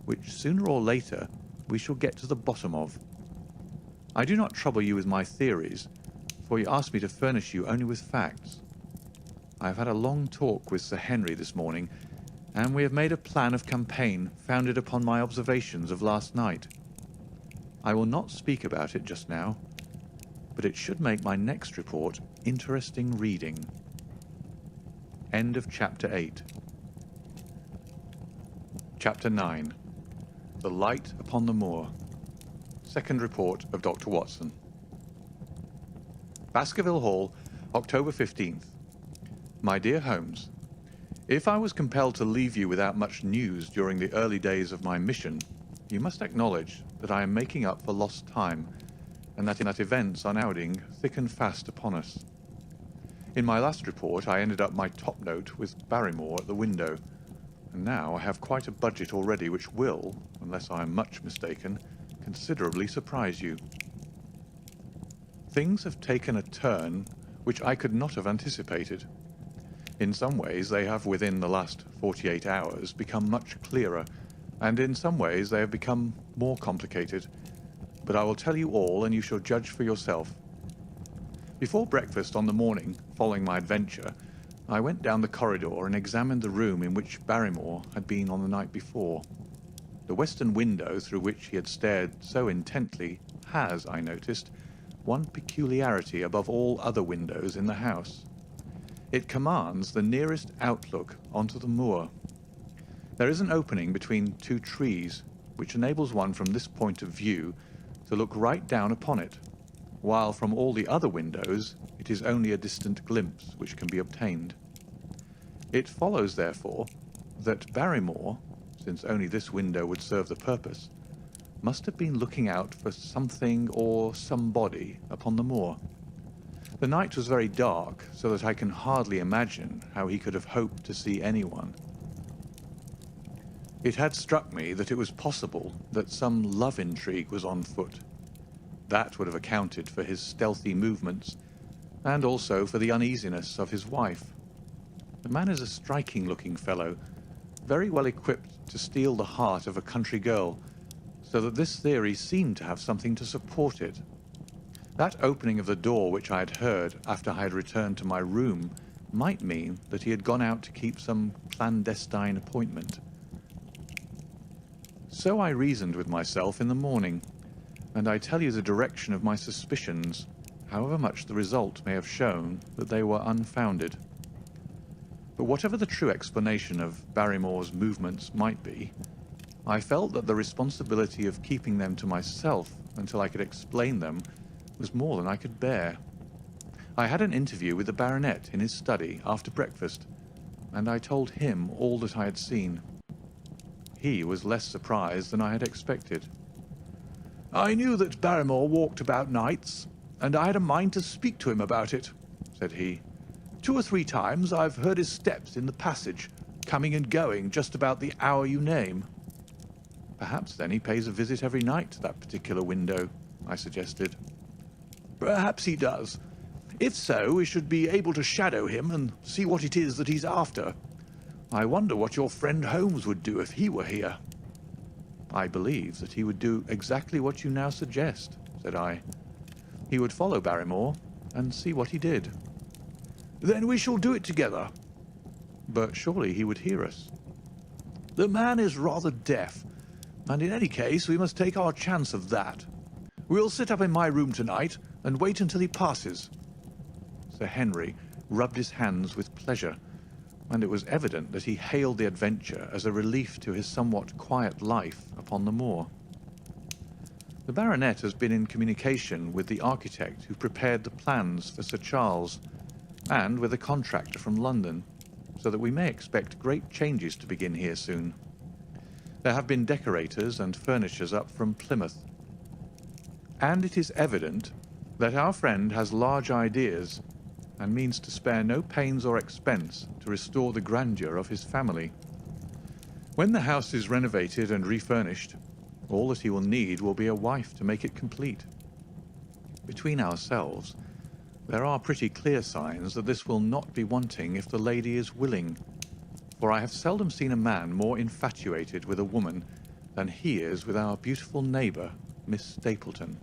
which sooner or later we shall get to the bottom of. I do not trouble you with my theories, for you asked me to furnish you only with facts. I have had a long talk with Sir Henry this morning, and we have made a plan of campaign founded upon my observations of last night. I will not speak about it just now, but it should make my next report interesting reading. End of Chapter 8. Chapter 9. The Light upon the Moor. Second report of Dr. Watson. Baskerville Hall, October 15th. My dear Holmes, if I was compelled to leave you without much news during the early days of my mission, you must acknowledge that I am making up for lost time, and that events are now crowding thick and fast upon us. In my last report, I ended up my top note with Barrymore at the window, and now I have quite a budget already which will, unless I am much mistaken, considerably surprise you. Things have taken a turn which I could not have anticipated. In some ways, they have within the last 48 hours become much clearer, and in some ways they have become more complicated. But I will tell you all, and you shall judge for yourself. Before breakfast on the morning following my adventure, I went down the corridor and examined the room in which Barrymore had been on the night before. The western window through which he had stared so intently has, I noticed, one peculiarity above all other windows in the house. It commands the nearest outlook onto the moor. There is an opening between two trees, which enables one from this point of view to look right down upon it, while from all the other windows it is only a distant glimpse which can be obtained. It follows, therefore, that Barrymore, since only this window would serve the purpose, must have been looking out for something or somebody upon the moor. The night was very dark, so that I can hardly imagine how he could have hoped to see anyone. It had struck me that it was possible that some love intrigue was on foot. That would have accounted for his stealthy movements, and also for the uneasiness of his wife. The man is a striking-looking fellow, very well equipped to steal the heart of a country girl, so that this theory seemed to have something to support it. That opening of the door which I had heard after I had returned to my room might mean that he had gone out to keep some clandestine appointment. So I reasoned with myself in the morning, and I tell you the direction of my suspicions, however much the result may have shown that they were unfounded. But whatever the true explanation of Barrymore's movements might be, I felt that the responsibility of keeping them to myself until I could explain them was more than I could bear. I had an interview with the baronet in his study after breakfast, and I told him all that I had seen. He was less surprised than I had expected. "I knew that Barrymore walked about nights, and I had a mind to speak to him about it," said he. "2 or 3 times I've heard his steps in the passage, coming and going just about the hour you name." "Perhaps then he pays a visit every night to that particular window," I suggested. "Perhaps he does. If so, we should be able to shadow him and see what it is that he's after. I wonder what your friend Holmes would do if he were here." "I believe that he would do exactly what you now suggest," said I. "He would follow Barrymore and see what he did." "Then we shall do it together." "But surely he would hear us." "The man is rather deaf, and in any case we must take our chance of that. We'll sit up in my room tonight and wait until he passes." Sir Henry rubbed his hands with pleasure, and it was evident that he hailed the adventure as a relief to his somewhat quiet life upon the moor. The baronet has been in communication with the architect who prepared the plans for Sir Charles, and with a contractor from London, so that we may expect great changes to begin here soon. There have been decorators and furnishers up from Plymouth, and it is evident that our friend has large ideas and means to spare no pains or expense to restore the grandeur of his family. When the house is renovated and refurnished, all that he will need will be a wife to make it complete. Between ourselves, there are pretty clear signs that this will not be wanting if the lady is willing, for I have seldom seen a man more infatuated with a woman than he is with our beautiful neighbour, Miss Stapleton.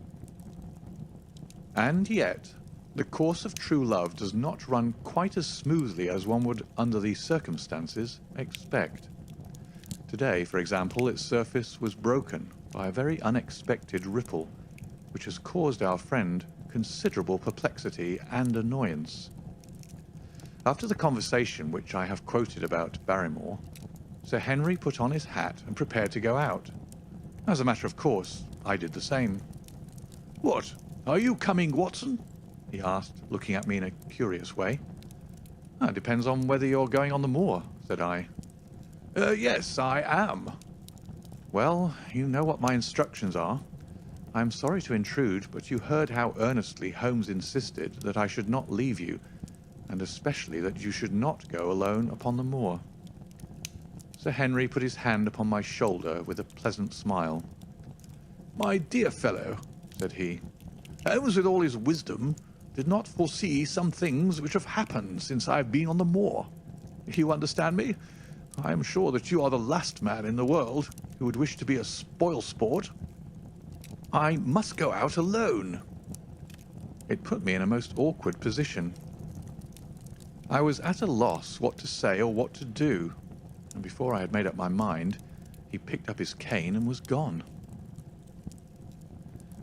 And yet, the course of true love does not run quite as smoothly as one would, under these circumstances, expect. Today, for example, its surface was broken by a very unexpected ripple, which has caused our friend considerable perplexity and annoyance. After the conversation which I have quoted about Barrymore, Sir Henry put on his hat and prepared to go out. As a matter of course, I did the same. What? Are you coming, Watson? He asked, looking at me in a curious way. It depends on whether you're going on the moor, said I. Yes, I am. Well, you know what my instructions are. I am sorry to intrude, but you heard how earnestly Holmes insisted that I should not leave you, and especially that you should not go alone upon the moor. Sir Henry put his hand upon my shoulder with a pleasant smile. My dear fellow, said he, Holmes, with all his wisdom, did not foresee some things which have happened since I have been on the moor. You understand me? I am sure that you are the last man in the world who would wish to be a spoil-sport. I must go out alone. It put me in a most awkward position. I was at a loss what to say or what to do, and before I had made up my mind, he picked up his cane and was gone.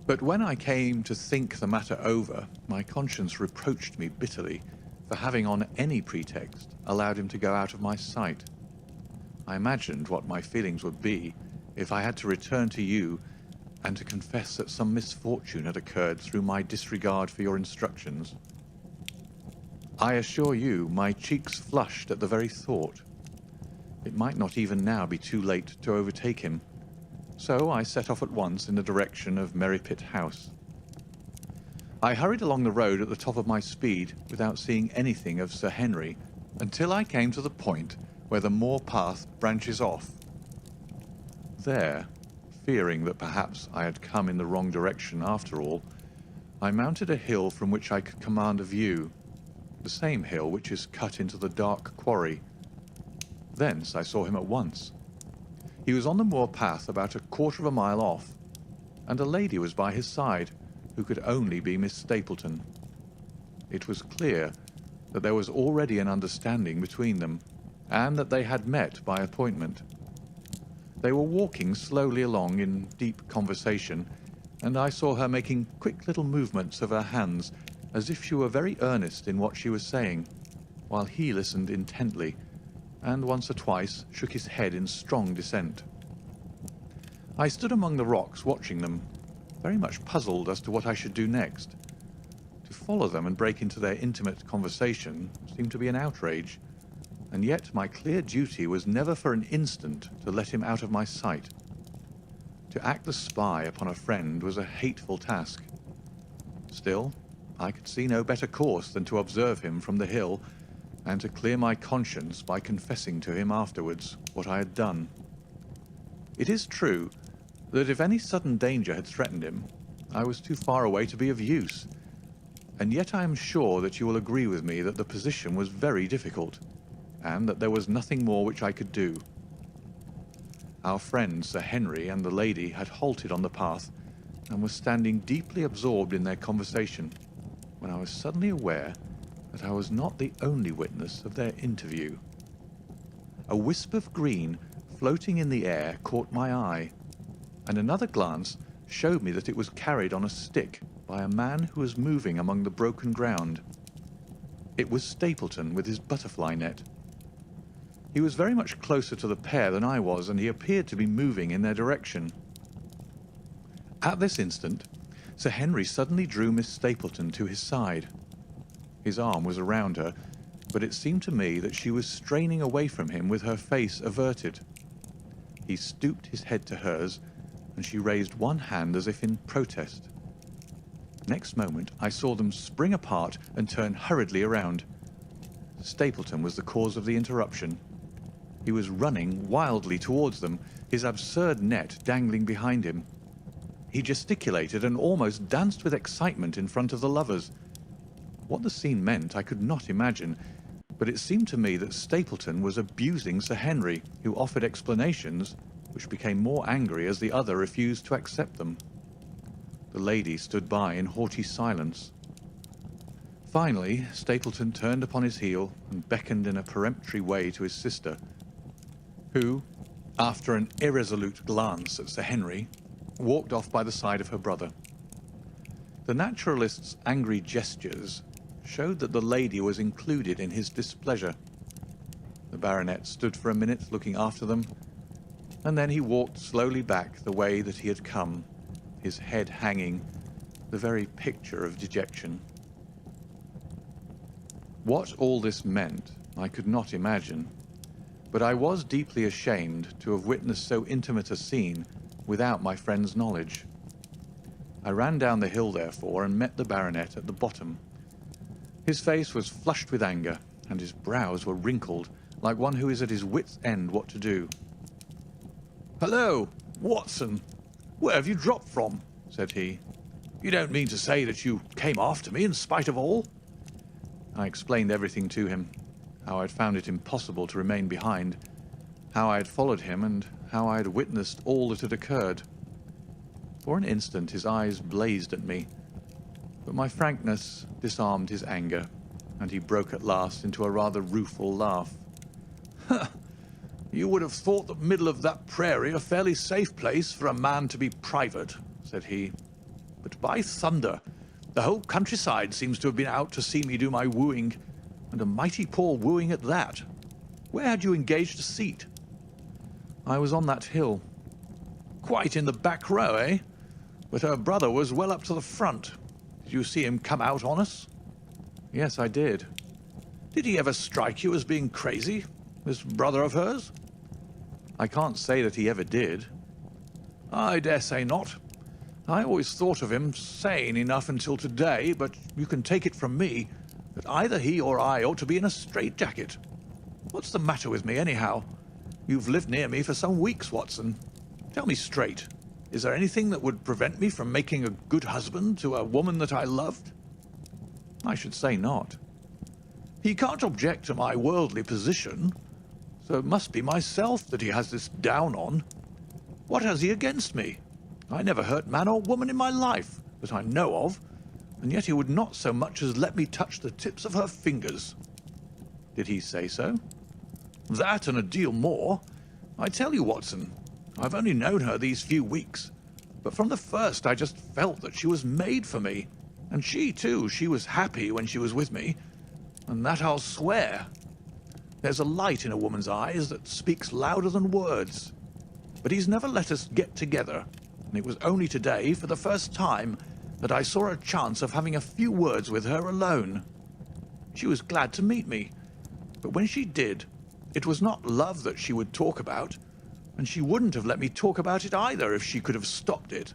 But when I came to think the matter over, my conscience reproached me bitterly for having on any pretext allowed him to go out of my sight. I imagined what my feelings would be if I had to return to you and to confess that some misfortune had occurred through my disregard for your instructions. I assure you, my cheeks flushed at the very thought. It might not even now be too late to overtake him, so I set off at once in the direction of Merripit House. I hurried along the road at the top of my speed without seeing anything of Sir Henry until I came to the point where the moor path branches off. There, fearing that perhaps I had come in the wrong direction after all, I mounted a hill from which I could command a view, the same hill which is cut into the dark quarry. Thence I saw him at once. He was on the moor path about a quarter of a mile off, and a lady was by his side, who could only be Miss Stapleton. It was clear that there was already an understanding between them, and that they had met by appointment. They were walking slowly along in deep conversation, and I saw her making quick little movements of her hands, as if she were very earnest in what she was saying, while he listened intently, and once or twice shook his head in strong dissent. I stood among the rocks watching them, very much puzzled as to what I should do next. To follow them and break into their intimate conversation seemed to be an outrage, and yet my clear duty was never for an instant to let him out of my sight. To act the spy upon a friend was a hateful task. Still, I could see no better course than to observe him from the hill, and to clear my conscience by confessing to him afterwards what I had done. It is true that if any sudden danger had threatened him, I was too far away to be of use, and yet I am sure that you will agree with me that the position was very difficult, and that there was nothing more which I could do. Our friends, Sir Henry and the lady, had halted on the path, and were standing deeply absorbed in their conversation, when I was suddenly aware that I was not the only witness of their interview. A wisp of green floating in the air caught my eye, and another glance showed me that it was carried on a stick by a man who was moving among the broken ground. It was Stapleton with his butterfly net. He was very much closer to the pair than I was, and he appeared to be moving in their direction. At this instant, Sir Henry suddenly drew Miss Stapleton to his side. His arm was around her, but it seemed to me that she was straining away from him with her face averted. He stooped his head to hers, and she raised one hand as if in protest. Next moment, I saw them spring apart and turn hurriedly around. Stapleton was the cause of the interruption. He was running wildly towards them, his absurd net dangling behind him. He gesticulated and almost danced with excitement in front of the lovers. What the scene meant I could not imagine, but it seemed to me that Stapleton was abusing Sir Henry, who offered explanations, which became more angry as the other refused to accept them. The lady stood by in haughty silence. Finally, Stapleton turned upon his heel and beckoned in a peremptory way to his sister, who, after an irresolute glance at Sir Henry, walked off by the side of her brother. The naturalist's angry gestures showed that the lady was included in his displeasure. The baronet stood for a minute looking after them, and then he walked slowly back the way that he had come, his head hanging, the very picture of dejection. What all this meant, I could not imagine, but I was deeply ashamed to have witnessed so intimate a scene without my friend's knowledge. I ran down the hill, therefore, and met the baronet at the bottom. His face was flushed with anger, and his brows were wrinkled, like one who is at his wit's end what to do. "Hello, Watson! Where have you dropped from?" said he. "You don't mean to say that you came after me in spite of all?" I explained everything to him, how I had found it impossible to remain behind, how I had followed him, and how I had witnessed all that had occurred. For an instant his eyes blazed at me, but my frankness disarmed his anger, and he broke at last into a rather rueful laugh. "You would have thought the middle of that prairie a fairly safe place for a man to be private," said he. "But by thunder, the whole countryside seems to have been out to see me do my wooing, and a mighty poor wooing at that. Where had you engaged a seat?" "I was on that hill." "Quite in the back row, eh? But her brother was well up to the front. Did you see him come out on us?" "Yes, I did." "Did he ever strike you as being crazy, this brother of hers?" "I can't say that he ever did." "I dare say not. I always thought of him sane enough until today, but you can take it from me that either he or I ought to be in a straitjacket. What's the matter with me, anyhow? You've lived near me for some weeks, Watson. Tell me straight, is there anything that would prevent me from making a good husband to a woman that I loved?" "I should say not." "He can't object to my worldly position, so it must be myself that he has this down on. What has he against me? I never hurt man or woman in my life, that I know of, and yet he would not so much as let me touch the tips of her fingers." "Did he say so?" "That and a deal more. I tell you, Watson, I've only known her these few weeks, but from the first I just felt that she was made for me, and she, too, she was happy when she was with me, and that I'll swear. There's a light in a woman's eyes that speaks louder than words. But he's never let us get together, and it was only today, for the first time, that I saw a chance of having a few words with her alone. She was glad to meet me, but when she did, it was not love that she would talk about, and she wouldn't have let me talk about it either if she could have stopped it.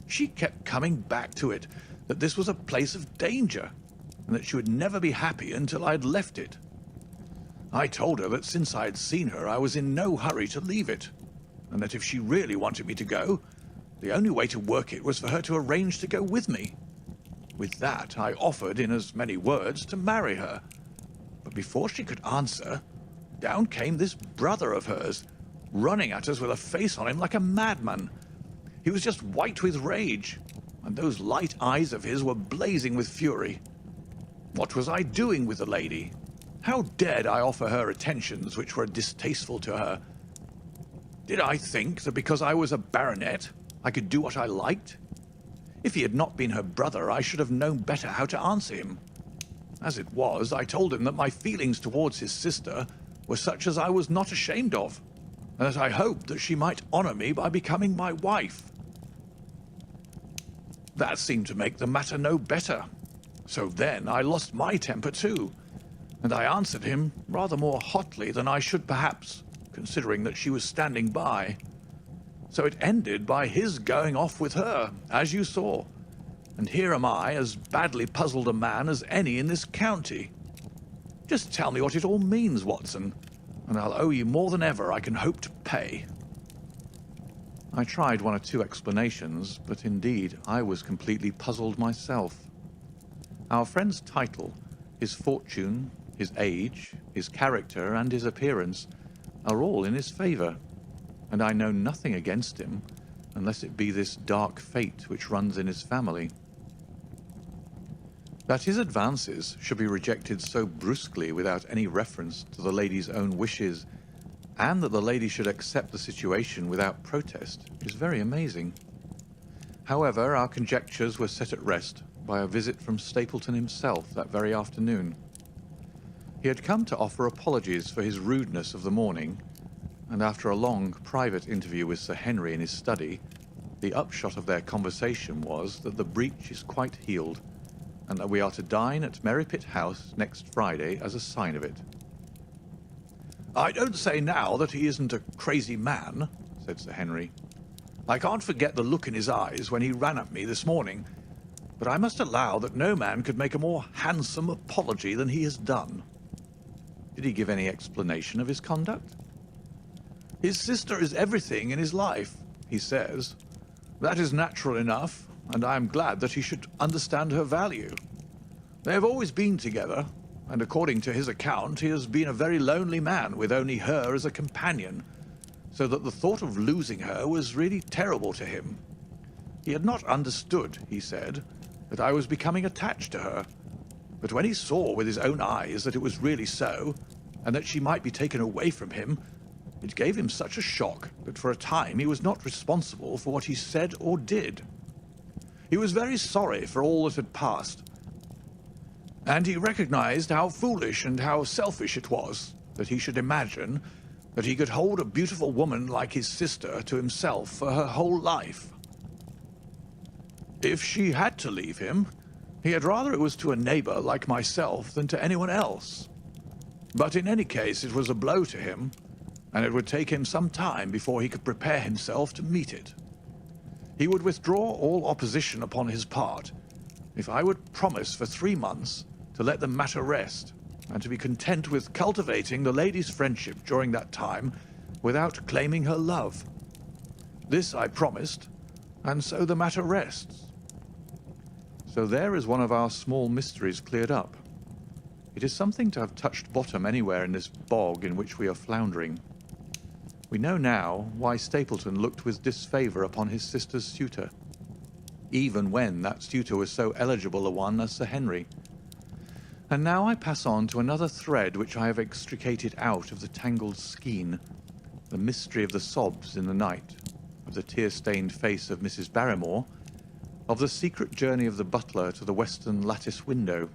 She kept coming back to it, that this was a place of danger, and that she would never be happy until I had left it. I told her that since I had seen her, I was in no hurry to leave it, and that if she really wanted me to go, the only way to work it was for her to arrange to go with me. With that, I offered, in as many words, to marry her. But before she could answer, down came this brother of hers, running at us with a face on him like a madman. He was just white with rage, and those light eyes of his were blazing with fury. What was I doing with the lady? How dared I offer her attentions which were distasteful to her? Did I think that because I was a baronet, I could do what I liked? If he had not been her brother, I should have known better how to answer him. As it was, I told him that my feelings towards his sister were such as I was not ashamed of, and that I hoped that she might honor me by becoming my wife. That seemed to make the matter no better. So then I lost my temper too, and I answered him rather more hotly than I should perhaps, considering that she was standing by. So it ended by his going off with her, as you saw, and here am I, as badly puzzled a man as any in this county. Just tell me what it all means, Watson, and I'll owe you more than ever I can hope to pay." I tried one or two explanations, but indeed I was completely puzzled myself. Our friend's title, his fortune, his age, his character, and his appearance are all in his favour, and I know nothing against him, unless it be this dark fate which runs in his family. That his advances should be rejected so brusquely without any reference to the lady's own wishes, and that the lady should accept the situation without protest, is very amazing. However, our conjectures were set at rest by a visit from Stapleton himself that very afternoon. He had come to offer apologies for his rudeness of the morning, and after a long private interview with Sir Henry in his study, the upshot of their conversation was that the breach is quite healed, and that we are to dine at Merripit House next Friday as a sign of it. "I don't say now that he isn't a crazy man," said Sir Henry. "I can't forget the look in his eyes when he ran at me this morning, but I must allow that no man could make a more handsome apology than he has done." Did he give any explanation of his conduct? "His sister is everything in his life, he says. That is natural enough, and I am glad that he should understand her value. They have always been together, and according to his account, he has been a very lonely man with only her as a companion, so that the thought of losing her was really terrible to him. He had not understood, he said, that I was becoming attached to her, but when he saw with his own eyes that it was really so, and that she might be taken away from him, it gave him such a shock that for a time he was not responsible for what he said or did. He was very sorry for all that had passed, and he recognized how foolish and how selfish it was that he should imagine that he could hold a beautiful woman like his sister to himself for her whole life. If she had to leave him, he had rather it was to a neighbor like myself than to anyone else. But in any case, it was a blow to him, and it would take him some time before he could prepare himself to meet it. He would withdraw all opposition upon his part if I would promise for 3 months to let the matter rest, and to be content with cultivating the lady's friendship during that time without claiming her love. This I promised, and so the matter rests." So there is one of our small mysteries cleared up. It is something to have touched bottom anywhere in this bog in which we are floundering. We know now why Stapleton looked with disfavour upon his sister's suitor, even when that suitor was so eligible a one as Sir Henry. And now I pass on to another thread which I have extricated out of the tangled skein, the mystery of the sobs in the night, of the tear-stained face of Mrs. Barrymore, of the secret journey of the butler to the western lattice window.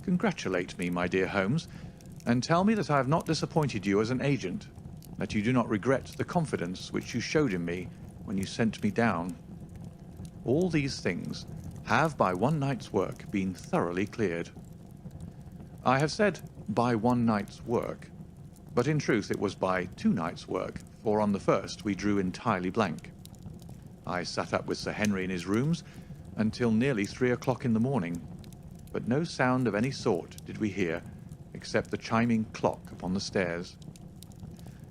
Congratulate me, my dear Holmes, and tell me that I have not disappointed you as an agent, that you do not regret the confidence which you showed in me when you sent me down. All these things have by one night's work been thoroughly cleared. I have said by one night's work, but in truth it was by 2 nights' work, for on the first we drew entirely blank. I sat up with Sir Henry in his rooms until nearly 3 o'clock in the morning, but no sound of any sort did we hear except the chiming clock upon the stairs.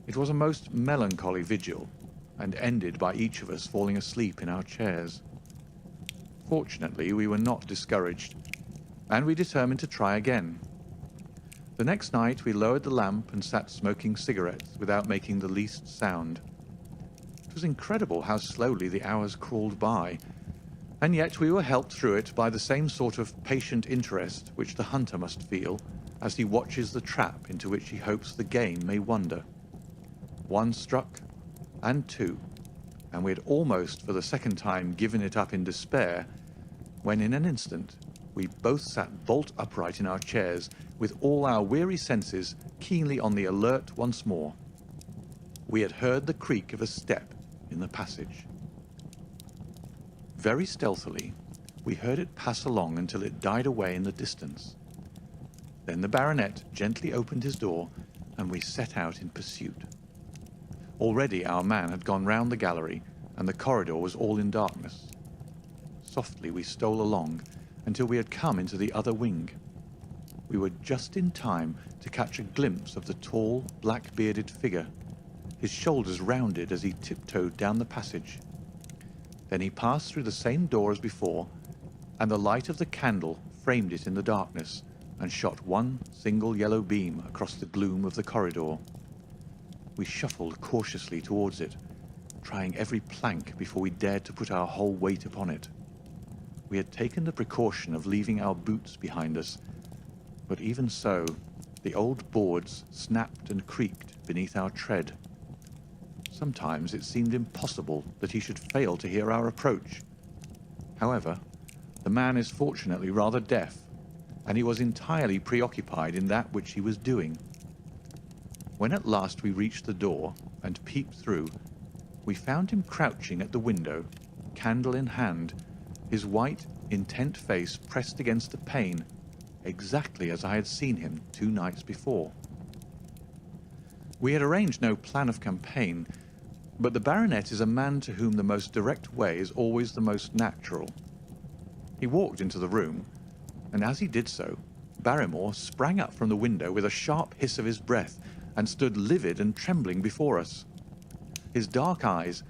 It was a most melancholy vigil, and ended by each of us falling asleep in our chairs. Fortunately, we were not discouraged, and we determined to try again. The next night we lowered the lamp and sat smoking cigarettes without making the least sound. It was incredible how slowly the hours crawled by, and yet we were helped through it by the same sort of patient interest which the hunter must feel as he watches the trap into which he hopes the game may wander. 1 struck, and 2, and we had almost for the second time given it up in despair, when in an instant we both sat bolt upright in our chairs, with all our weary senses keenly on the alert once more. We had heard the creak of a step in the passage. Very stealthily, we heard it pass along until it died away in the distance. Then the baronet gently opened his door, and we set out in pursuit. Already our man had gone round the gallery, and the corridor was all in darkness. Softly we stole along until we had come into the other wing. We were just in time to catch a glimpse of the tall, black-bearded figure, his shoulders rounded as he tiptoed down the passage. Then he passed through the same door as before, and the light of the candle framed it in the darkness and shot one single yellow beam across the gloom of the corridor. We shuffled cautiously towards it, trying every plank before we dared to put our whole weight upon it. We had taken the precaution of leaving our boots behind us, but even so, the old boards snapped and creaked beneath our tread. Sometimes it seemed impossible that he should fail to hear our approach. However, the man is fortunately rather deaf, and he was entirely preoccupied in that which he was doing. When at last we reached the door and peeped through, we found him crouching at the window, candle in hand, his white, intent face pressed against the pane, exactly as I had seen him 2 nights before. We had arranged no plan of campaign, but the baronet is a man to whom the most direct way is always the most natural. He walked into the room, and as he did so, Barrymore sprang up from the window with a sharp hiss of his breath and stood livid and trembling before us. His dark eyes,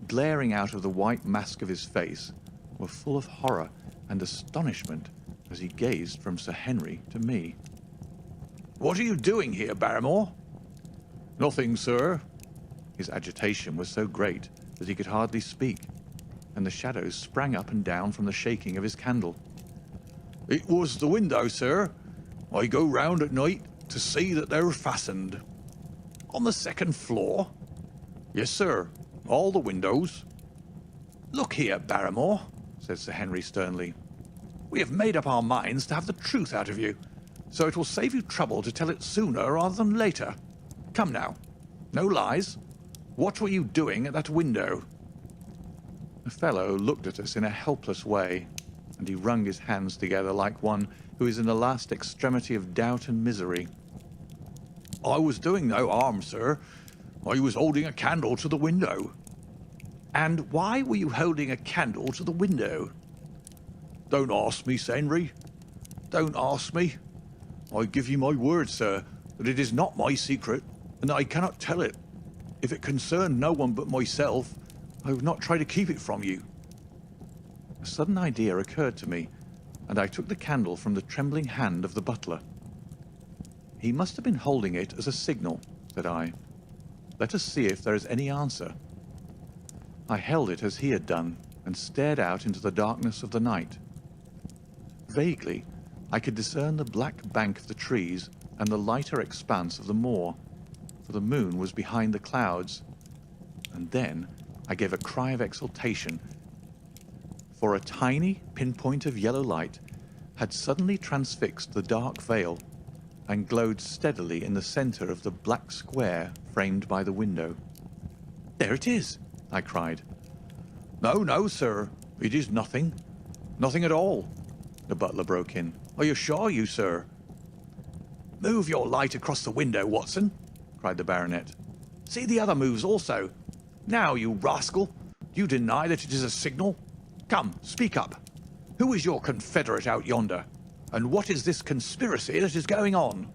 glaring out of the white mask of his face, were full of horror and astonishment as he gazed from Sir Henry to me. "What are you doing here, Barrymore?" "Nothing, sir." His agitation was so great that he could hardly speak, and the shadows sprang up and down from the shaking of his candle. "It was the window, sir. I go round at night to see that they're fastened." "On the second floor?" "Yes, sir. All the windows." "Look here, Barrymore," said Sir Henry sternly. "We have made up our minds to have the truth out of you, so it will save you trouble to tell it sooner rather than later. Come now, no lies. What were you doing at that window?" The fellow looked at us in a helpless way, and he wrung his hands together like one who is in the last extremity of doubt and misery. "I was doing no harm, sir. I was holding a candle to the window." "And why were you holding a candle to the window?" "Don't ask me, Sir Henry. Don't ask me. I give you my word, sir, that it is not my secret, and that I cannot tell it. If it concerned no one but myself, I would not try to keep it from you." A sudden idea occurred to me, and I took the candle from the trembling hand of the butler. "He must have been holding it as a signal," said I. "Let us see if there is any answer." I held it as he had done, and stared out into the darkness of the night. Vaguely, I could discern the black bank of the trees and the lighter expanse of the moor, for the moon was behind the clouds. And then I gave a cry of exultation, for a tiny pinpoint of yellow light had suddenly transfixed the dark veil and glowed steadily in the center of the black square framed by the window. "There it is!" I cried. "No, no, sir. It is nothing. Nothing at all," the butler broke in. "I assure you, sir." "Move your light across the window, Watson," cried the baronet. "See the other moves also. Now, you rascal, do you deny that it is a signal? Come, speak up. Who is your confederate out yonder? And what is this conspiracy that is going on?"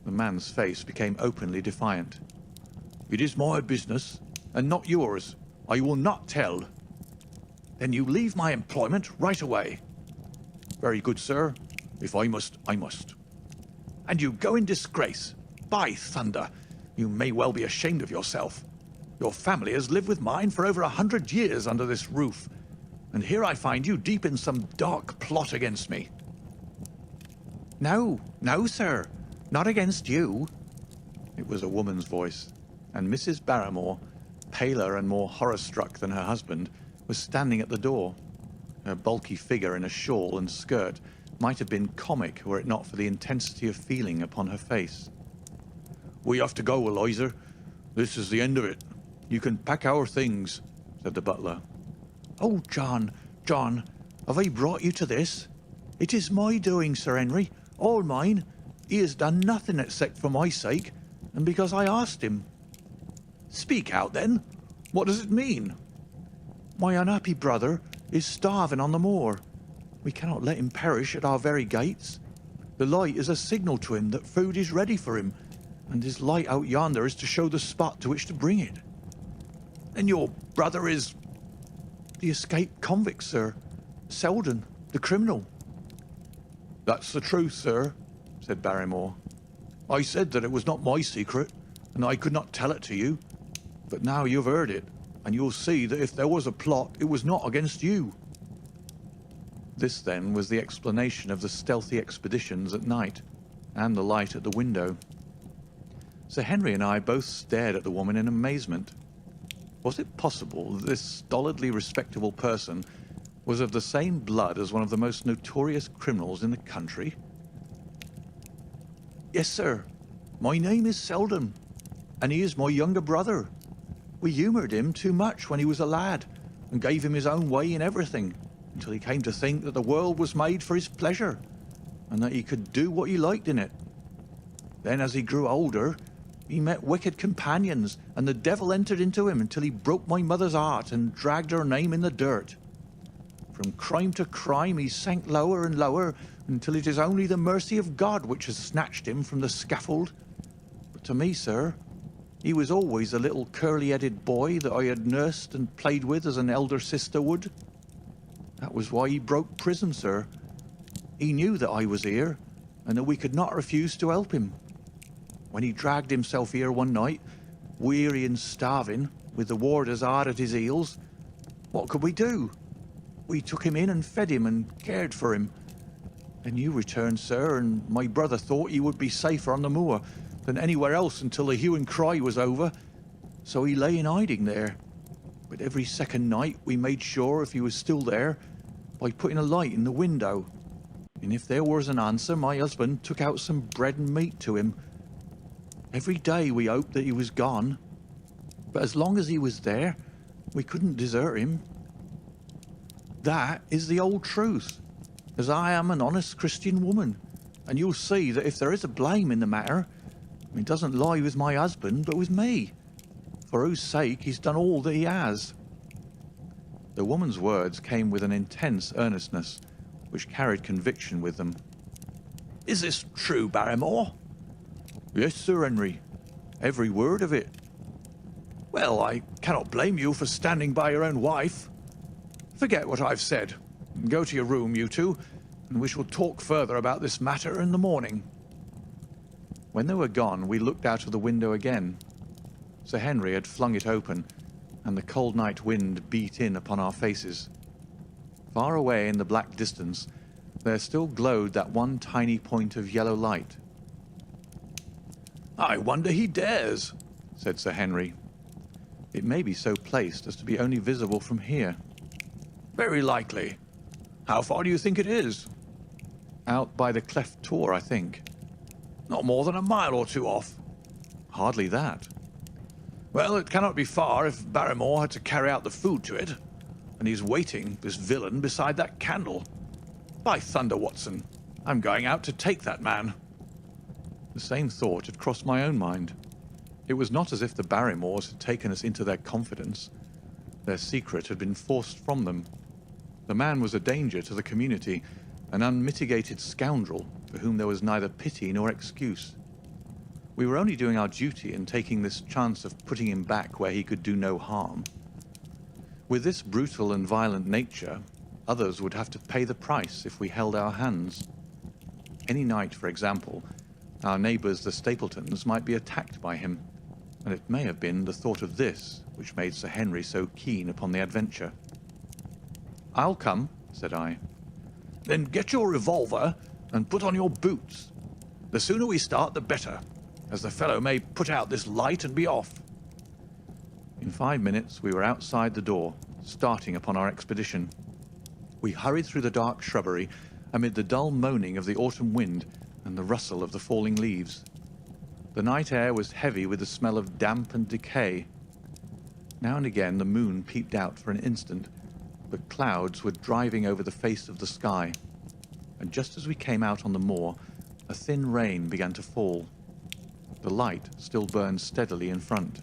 The man's face became openly defiant. "It is my business, and not yours. I will not tell." "Then you leave my employment right away." "Very good, sir. If I must, I must." "And you go in disgrace. By thunder, you may well be ashamed of yourself. Your family has lived with mine for over 100 years under this roof, and here I find you deep in some dark plot against me." "No, no, sir. Not against you." It was a woman's voice, and Mrs. Barrymore, paler and more horror-struck than her husband, was standing at the door. Her bulky figure in a shawl and skirt might have been comic were it not for the intensity of feeling upon her face. "We have to go, Eliza. This is the end of it. You can pack our things," said the butler. "Oh, John, John, have I brought you to this? It is my doing, Sir Henry, all mine. He has done nothing except for my sake, and because I asked him." "Speak out, then. What does it mean?" "My unhappy brother is starving on the moor. We cannot let him perish at our very gates. The light is a signal to him that food is ready for him, and his light out yonder is to show the spot to which to bring it. Then your brother is... The escaped convict, sir. Selden, the criminal. That's the truth, sir, said Barrymore. I said that it was not my secret, and I could not tell it to you. But now you've heard it, and you'll see that if there was a plot, it was not against you. This, then, was the explanation of the stealthy expeditions at night, and the light at the window. Sir Henry and I both stared at the woman in amazement. Was it possible that this stolidly respectable person was of the same blood as one of the most notorious criminals in the country? Yes, sir. My name is Selden, and he is my younger brother. We humoured him too much when he was a lad, and gave him his own way in everything, until he came to think that the world was made for his pleasure, and that he could do what he liked in it. Then, as he grew older, he met wicked companions, and the devil entered into him until he broke my mother's heart and dragged her name in the dirt. From crime to crime he sank lower and lower, until it is only the mercy of God which has snatched him from the scaffold. But to me, sir, he was always a little curly-headed boy that I had nursed and played with as an elder sister would. That was why he broke prison, sir. He knew that I was here, and that we could not refuse to help him. When he dragged himself here one night, weary and starving, with the warders hard at his heels, what could we do? We took him in and fed him and cared for him. Then you returned, sir, and my brother thought he would be safer on the moor than anywhere else until the hue and cry was over, so he lay in hiding there. But every second night we made sure if he was still there by putting a light in the window. And if there was an answer, my husband took out some bread and meat to him. Every day we hoped that he was gone, but as long as he was there, we couldn't desert him. That is the old truth, as I am an honest Christian woman, and you'll see that if there is a blame in the matter, it doesn't lie with my husband, but with me, for whose sake he's done all that he has. The woman's words came with an intense earnestness, which carried conviction with them. Is this true, Barrymore? Yes, Sir Henry. Every word of it. Well, I cannot blame you for standing by your own wife. Forget what I've said. Go to your room, you two, and we shall talk further about this matter in the morning. When they were gone, we looked out of the window again. Sir Henry had flung it open, and the cold night wind beat in upon our faces. Far away in the black distance, there still glowed that one tiny point of yellow light. I wonder he dares, said Sir Henry. It may be so placed as to be only visible from here. Very likely. How far do you think it is? Out by the cleft tor, I think. Not more than a mile or two off. Hardly that. Well, it cannot be far if Barrymore had to carry out the food to it. And he's waiting, this villain, beside that candle. By thunder, Watson, I'm going out to take that man. The same thought had crossed my own mind. It was not as if the Barrymores had taken us into their confidence. Their secret had been forced from them. The man was a danger to the community, an unmitigated scoundrel for whom there was neither pity nor excuse. We were only doing our duty in taking this chance of putting him back where he could do no harm. With this brutal and violent nature, others would have to pay the price if we held our hands. Any night, for example, our neighbours the Stapletons might be attacked by him, and it may have been the thought of this which made Sir Henry so keen upon the adventure. "I'll come," said I. Then get your revolver and put on your boots. The sooner we start, the better, as the fellow may put out this light and be off. In 5 minutes we were outside the door, starting upon our expedition. We hurried through the dark shrubbery, amid the dull moaning of the autumn wind and the rustle of the falling leaves. The night air was heavy with the smell of damp and decay. Now and again the moon peeped out for an instant, but clouds were driving over the face of the sky, and just as we came out on the moor, a thin rain began to fall. The light still burned steadily in front.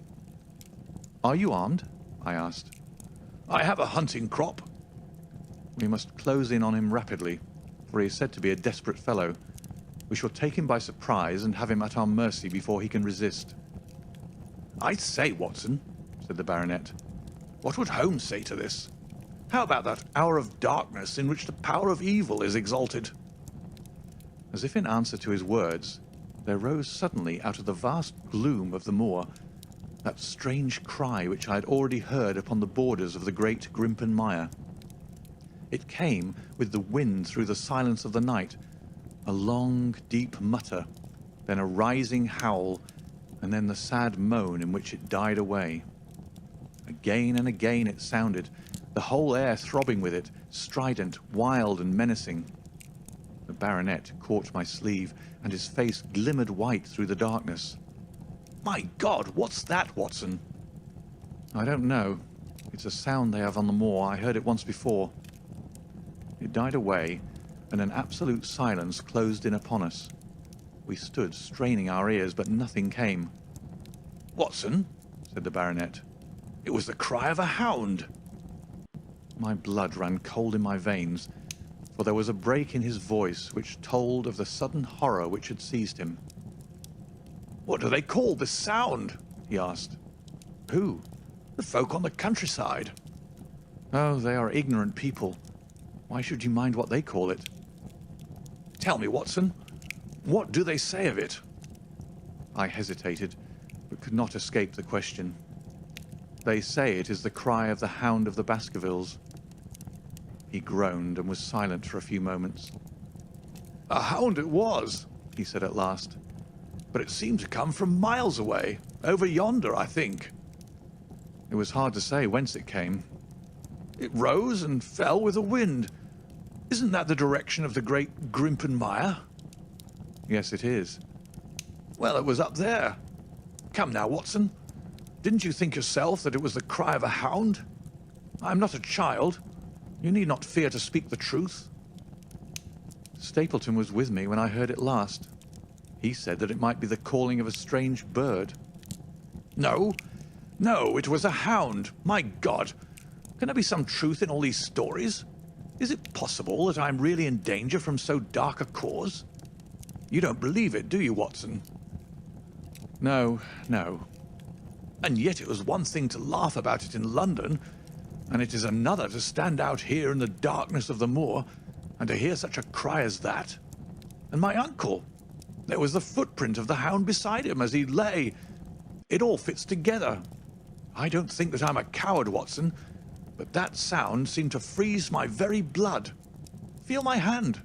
"Are you armed?" I asked. I have a hunting crop. We must close in on him rapidly, for he is said to be a desperate fellow. We shall take him by surprise and have him at our mercy before he can resist." "I say, Watson," said the baronet, "what would Holmes say to this? How about that hour of darkness in which the power of evil is exalted?" As if in answer to his words, there rose suddenly out of the vast gloom of the moor that strange cry which I had already heard upon the borders of the great Grimpen Mire. It came with the wind through the silence of the night, a long, deep mutter, then a rising howl, and then the sad moan in which it died away. Again and again it sounded, the whole air throbbing with it, strident, wild, and menacing. The baronet caught my sleeve, and his face glimmered white through the darkness. "My God, what's that, Watson?" "I don't know. It's a sound they have on the moor. I heard it once before." It died away, and an absolute silence closed in upon us. We stood straining our ears, but nothing came. "Watson," said the baronet, "it was the cry of a hound." My blood ran cold in my veins, for there was a break in his voice which told of the sudden horror which had seized him. "What do they call this sound?" he asked. "Who?" "The folk on the countryside." "Oh, they are ignorant people. Why should you mind what they call it?" "Tell me, Watson, what do they say of it?" I hesitated, but could not escape the question. "They say it is the cry of the Hound of the Baskervilles." He groaned and was silent for a few moments. "A hound it was," he said at last, "but it seemed to come from miles away, over yonder, I think." It was hard to say whence it came. "It rose and fell with the wind. Isn't that the direction of the great Grimpen Mire?" "Yes, it is." "Well, it was up there. Come now, Watson. Didn't you think yourself that it was the cry of a hound? I am not a child. You need not fear to speak the truth." "Stapleton was with me when I heard it last. He said that it might be the calling of a strange bird." "No, no, it was a hound. My God! Can there be some truth in all these stories? Is it possible that I am really in danger from so dark a cause? You don't believe it, do you, Watson?" "No, no." "And yet it was one thing to laugh about it in London, and it is another to stand out here in the darkness of the moor and to hear such a cry as that. And my uncle, there was the footprint of the hound beside him as he lay. It all fits together. I don't think that I'm a coward, Watson, but that sound seemed to freeze my very blood. Feel my hand."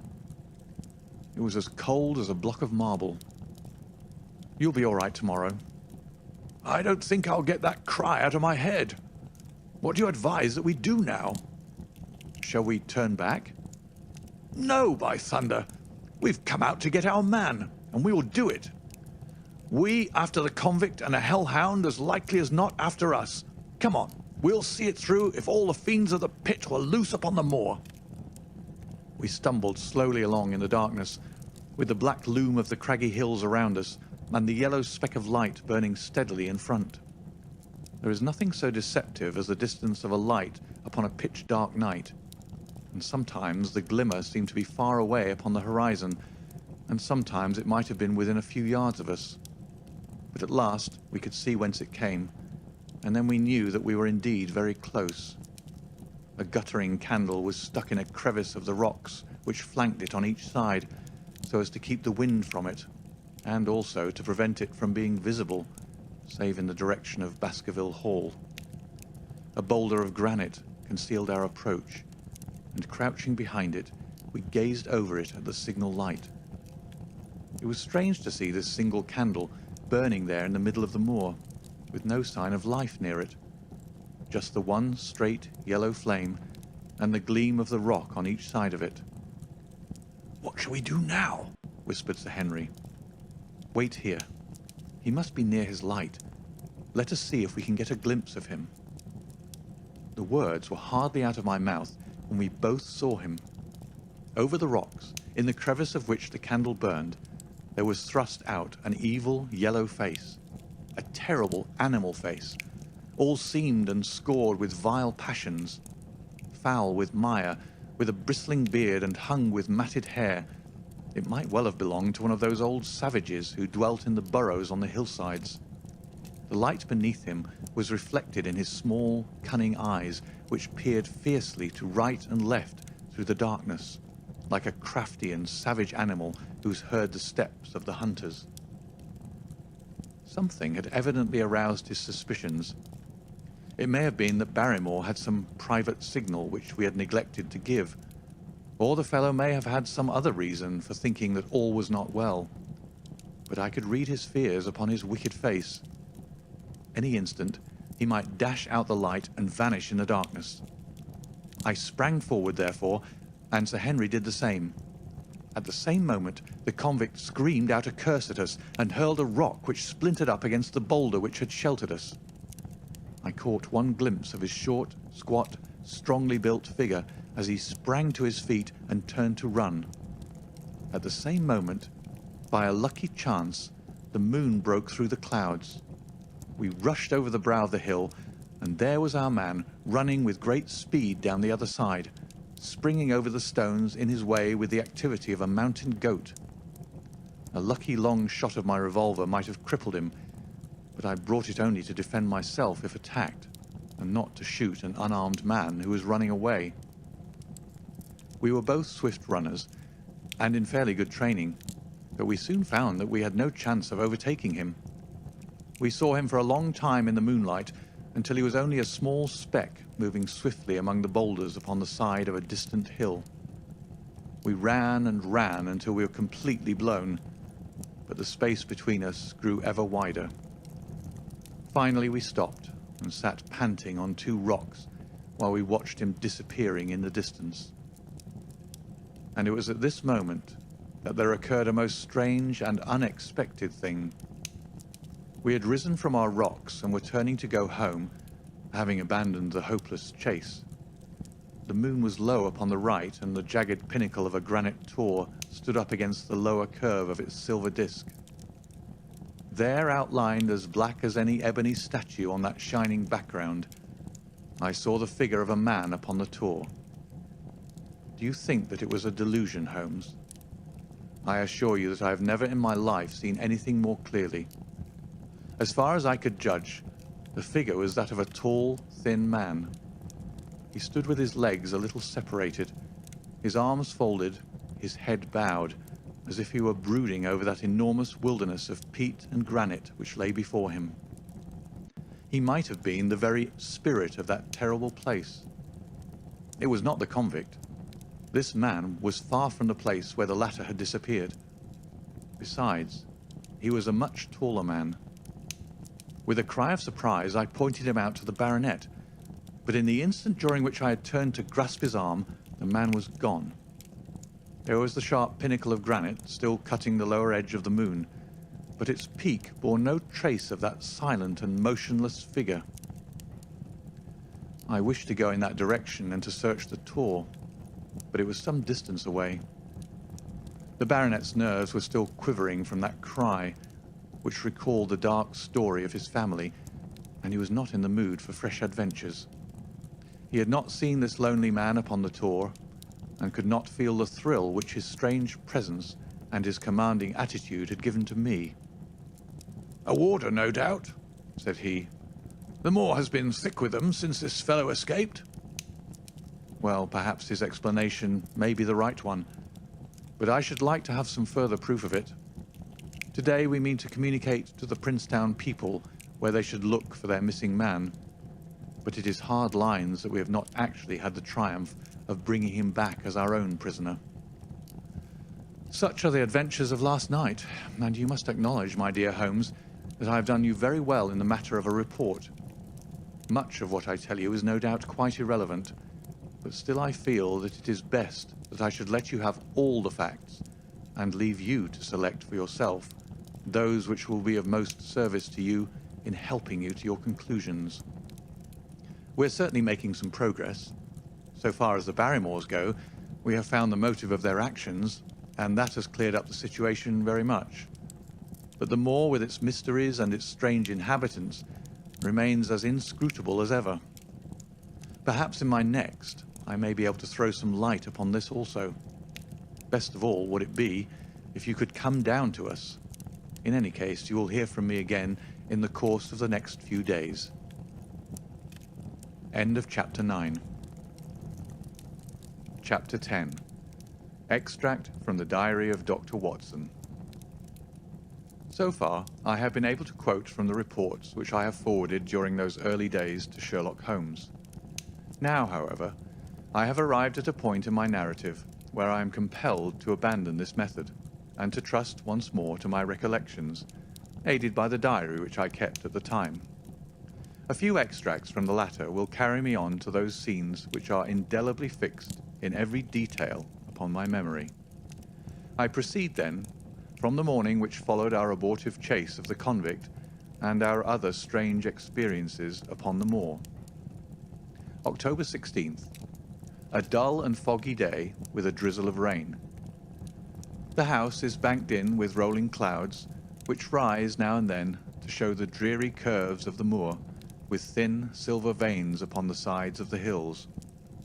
It was as cold as a block of marble. "You'll be all right tomorrow." "I don't think I'll get that cry out of my head. What do you advise that we do now?" "Shall we turn back?" "No, by thunder. We've come out to get our man, and we will do it. We after the convict and a hellhound as likely as not after us. Come on, we'll see it through if all the fiends of the pit were loose upon the moor." We stumbled slowly along in the darkness, with the black loom of the craggy hills around us and the yellow speck of light burning steadily in front. There is nothing so deceptive as the distance of a light upon a pitch-dark night, and sometimes the glimmer seemed to be far away upon the horizon, and sometimes it might have been within a few yards of us. But at last we could see whence it came, and then we knew that we were indeed very close. A guttering candle was stuck in a crevice of the rocks which flanked it on each side, so as to keep the wind from it, and also to prevent it from being visible, save in the direction of Baskerville Hall. A boulder of granite concealed our approach, and crouching behind it, we gazed over it at the signal light. It was strange to see this single candle burning there in the middle of the moor, with no sign of life near it. Just the one straight yellow flame, and the gleam of the rock on each side of it. "What shall we do now?" whispered Sir Henry. "Wait here. He must be near his light. Let us see if we can get a glimpse of him." The words were hardly out of my mouth when we both saw him. Over the rocks, in the crevice of which the candle burned, there was thrust out an evil yellow face, a terrible animal face, all seamed and scored with vile passions, foul with mire, with a bristling beard and hung with matted hair. It might well have belonged to one of those old savages who dwelt in the burrows on the hillsides. The light beneath him was reflected in his small, cunning eyes, which peered fiercely to right and left through the darkness, like a crafty and savage animal who's heard the steps of the hunters. Something had evidently aroused his suspicions. It may have been that Barrymore had some private signal which we had neglected to give, or the fellow may have had some other reason for thinking that all was not well. But I could read his fears upon his wicked face. Any instant, he might dash out the light and vanish in the darkness. I sprang forward, therefore, and Sir Henry did the same. At the same moment, the convict screamed out a curse at us and hurled a rock which splintered up against the boulder which had sheltered us. I caught one glimpse of his short, squat, strongly built figure as he sprang to his feet and turned to run. At the same moment, by a lucky chance, the moon broke through the clouds. We rushed over the brow of the hill, and there was our man running with great speed down the other side, springing over the stones in his way with the activity of a mountain goat. A lucky long shot of my revolver might have crippled him, but I brought it only to defend myself if attacked, and not to shoot an unarmed man who was running away. We were both swift runners, and in fairly good training, but we soon found that we had no chance of overtaking him. We saw him for a long time in the moonlight, until he was only a small speck moving swiftly among the boulders upon the side of a distant hill. We ran and ran until we were completely blown, but the space between us grew ever wider. Finally we stopped and sat panting on two rocks while we watched him disappearing in the distance. And it was at this moment that there occurred a most strange and unexpected thing. We had risen from our rocks and were turning to go home, having abandoned the hopeless chase. The moon was low upon the right, and the jagged pinnacle of a granite tor stood up against the lower curve of its silver disk. There, outlined as black as any ebony statue on that shining background, I saw the figure of a man upon the tor. Do you think that it was a delusion, Holmes? I assure you that I have never in my life seen anything more clearly. As far as I could judge, the figure was that of a tall, thin man. He stood with his legs a little separated, his arms folded, his head bowed, as if he were brooding over that enormous wilderness of peat and granite which lay before him. He might have been the very spirit of that terrible place. It was not the convict. This man was far from the place where the latter had disappeared. Besides, he was a much taller man. With a cry of surprise, I pointed him out to the baronet, but in the instant during which I had turned to grasp his arm, the man was gone. There was the sharp pinnacle of granite still cutting the lower edge of the moon, but its peak bore no trace of that silent and motionless figure. I wished to go in that direction and to search the tor, but it was some distance away. The baronet's nerves were still quivering from that cry, which recalled the dark story of his family, and he was not in the mood for fresh adventures. He had not seen this lonely man upon the tor, and could not feel the thrill which his strange presence and his commanding attitude had given to me. "A warder, no doubt," said he. "The moor has been thick with them since this fellow escaped." Well, perhaps his explanation may be the right one, but I should like to have some further proof of it. Today we mean to communicate to the Princetown people where they should look for their missing man, but it is hard lines that we have not actually had the triumph of bringing him back as our own prisoner. Such are the adventures of last night, and you must acknowledge, my dear Holmes, that I have done you very well in the matter of a report. Much of what I tell you is no doubt quite irrelevant, but still I feel that it is best that I should let you have all the facts, and leave you to select for yourself those which will be of most service to you in helping you to your conclusions. We're certainly making some progress. So far as the Barrymores go, we have found the motive of their actions, and that has cleared up the situation very much. But the moor, with its mysteries and its strange inhabitants, remains as inscrutable as ever. Perhaps in my next, I may be able to throw some light upon this also. Best of all would it be if you could come down to us. In any case, you will hear from me again in the course of the next few days. End of Chapter 9. Chapter 10. Extract from the Diary of Dr. Watson. So far, I have been able to quote from the reports which I have forwarded during those early days to Sherlock Holmes. Now, however, I have arrived at a point in my narrative where I am compelled to abandon this method, and to trust once more to my recollections, aided by the diary which I kept at the time. A few extracts from the latter will carry me on to those scenes which are indelibly fixed in every detail upon my memory. I proceed then from the morning which followed our abortive chase of the convict and our other strange experiences upon the moor. October 16th. A dull and foggy day with a drizzle of rain. The house is banked in with rolling clouds, which rise now and then to show the dreary curves of the moor, with thin silver veins upon the sides of the hills,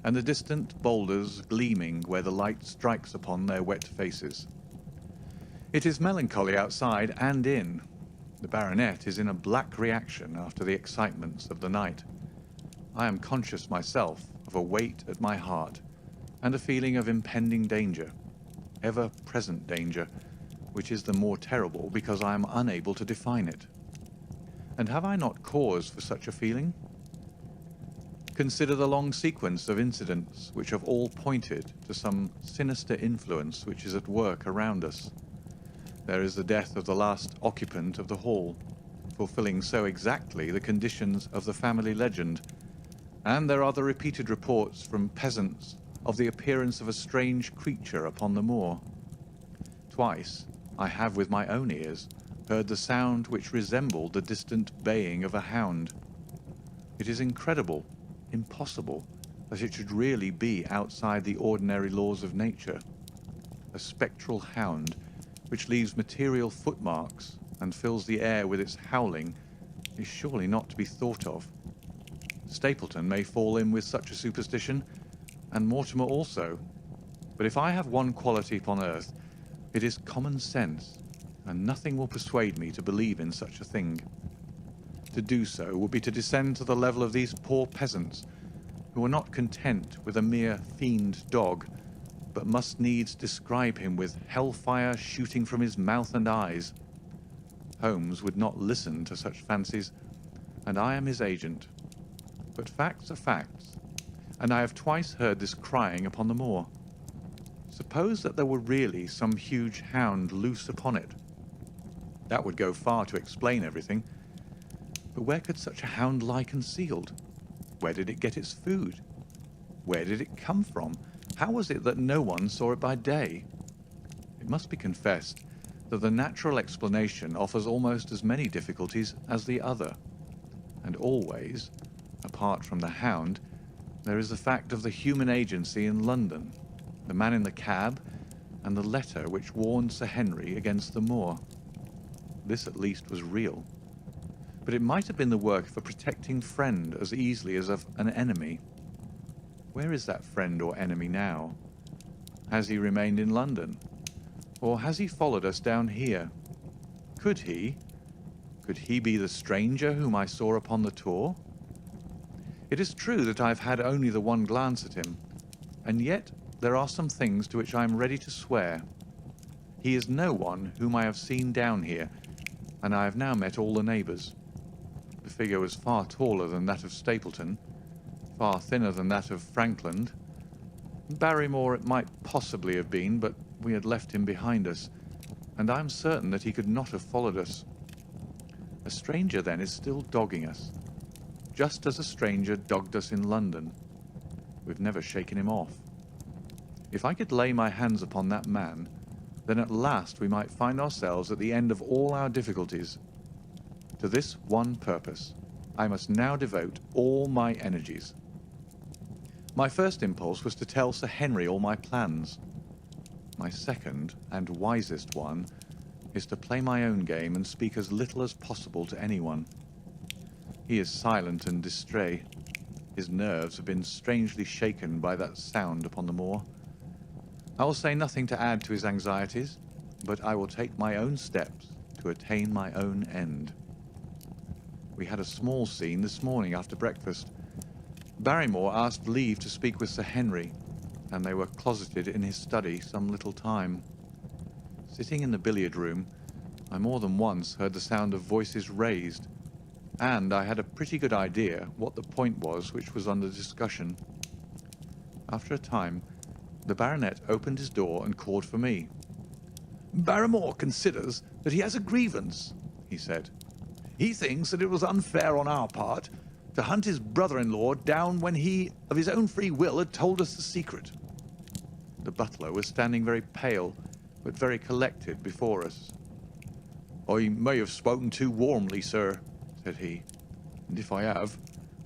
and the distant boulders gleaming where the light strikes upon their wet faces. It is melancholy outside and in. The baronet is in a black reaction after the excitements of the night. I am conscious myself of a weight at my heart, and a feeling of impending danger, ever-present danger, which is the more terrible because I am unable to define it. And have I not cause for such a feeling? Consider the long sequence of incidents which have all pointed to some sinister influence which is at work around us. There is the death of the last occupant of the hall, fulfilling so exactly the conditions of the family legend, and there are the repeated reports from peasants of the appearance of a strange creature upon the moor. Twice I have with my own ears heard the sound which resembled the distant baying of a hound. It is incredible, impossible, that it should really be outside the ordinary laws of nature. A spectral hound which leaves material footmarks and fills the air with its howling is surely not to be thought of. Stapleton may fall in with such a superstition, and Mortimer also, but if I have one quality upon earth, it is common sense, and nothing will persuade me to believe in such a thing. To do so would be to descend to the level of these poor peasants, who are not content with a mere fiend dog, but must needs describe him with hellfire shooting from his mouth and eyes. Holmes would not listen to such fancies, and I am his agent. But facts are facts, and I have twice heard this crying upon the moor. Suppose that there were really some huge hound loose upon it. That would go far to explain everything. But where could such a hound lie concealed? Where did it get its food? Where did it come from? How was it that no one saw it by day? It must be confessed that the natural explanation offers almost as many difficulties as the other. And always, apart from the hound, there is the fact of the human agency in London, the man in the cab, and the letter which warned Sir Henry against the moor. This at least was real. But it might have been the work of a protecting friend as easily as of an enemy. Where is that friend or enemy now? Has he remained in London? Or has he followed us down here? Could he be the stranger whom I saw upon the tour? It is true that I have had only the one glance at him, and yet there are some things to which I am ready to swear. He is no one whom I have seen down here, and I have now met all the neighbours. The figure was far taller than that of Stapleton, far thinner than that of Frankland. Barrymore it might possibly have been, but we had left him behind us, and I am certain that he could not have followed us. A stranger, then, is still dogging us, just as a stranger dogged us in London. We've never shaken him off. If I could lay my hands upon that man, then at last we might find ourselves at the end of all our difficulties. To this one purpose, I must now devote all my energies. My first impulse was to tell Sir Henry all my plans. My second, and wisest one, is to play my own game and speak as little as possible to anyone. He is silent and distrait. His nerves have been strangely shaken by that sound upon the moor. I will say nothing to add to his anxieties, but I will take my own steps to attain my own end. We had a small scene this morning after breakfast. Barrymore asked leave to speak with Sir Henry, and they were closeted in his study some little time. Sitting in the billiard room, I more than once heard the sound of voices raised, and I had a pretty good idea what the point was which was under discussion. After a time, the baronet opened his door and called for me. Barrymore considers that he has a grievance, he said. He thinks that it was unfair on our part to hunt his brother-in-law down when he, of his own free will, had told us the secret. The butler was standing very pale, but very collected before us. I may have spoken too warmly, sir, said he, and if I have,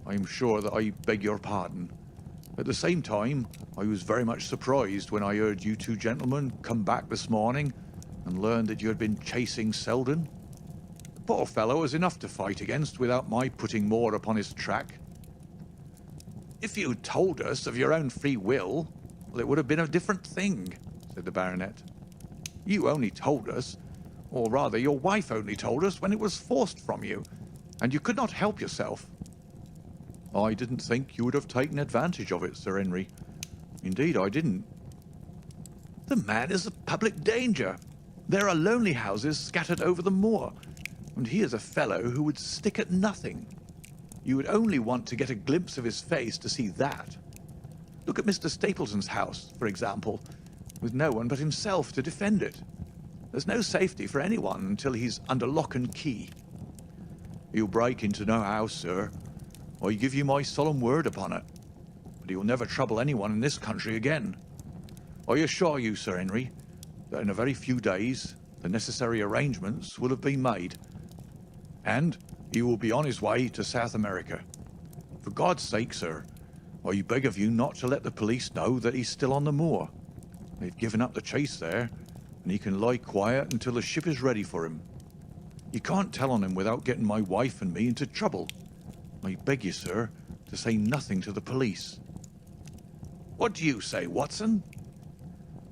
I am sure that I beg your pardon. At the same time, I was very much surprised when I heard you two gentlemen come back this morning and learned that you had been chasing Selden. The poor fellow has enough to fight against without my putting more upon his track. If you told us of your own free will, well, it would have been a different thing, said the baronet. You only told us, or rather your wife only told us when it was forced from you, and you could not help yourself. I didn't think you would have taken advantage of it, Sir Henry. Indeed, I didn't. The man is a public danger. There are lonely houses scattered over the moor, and he is a fellow who would stick at nothing. You would only want to get a glimpse of his face to see that. Look at Mr. Stapleton's house, for example, with no one but himself to defend it. There's no safety for anyone until he's under lock and key. He'll break into no house, sir. I give you my solemn word upon it. But he'll never trouble anyone in this country again. I assure you, Sir Henry, that in a very few days the necessary arrangements will have been made, and he will be on his way to South America. For God's sake, sir, I beg of you not to let the police know that he's still on the moor. They've given up the chase there, and he can lie quiet until the ship is ready for him. You can't tell on him without getting my wife and me into trouble. I beg you, sir, to say nothing to the police. What do you say, Watson?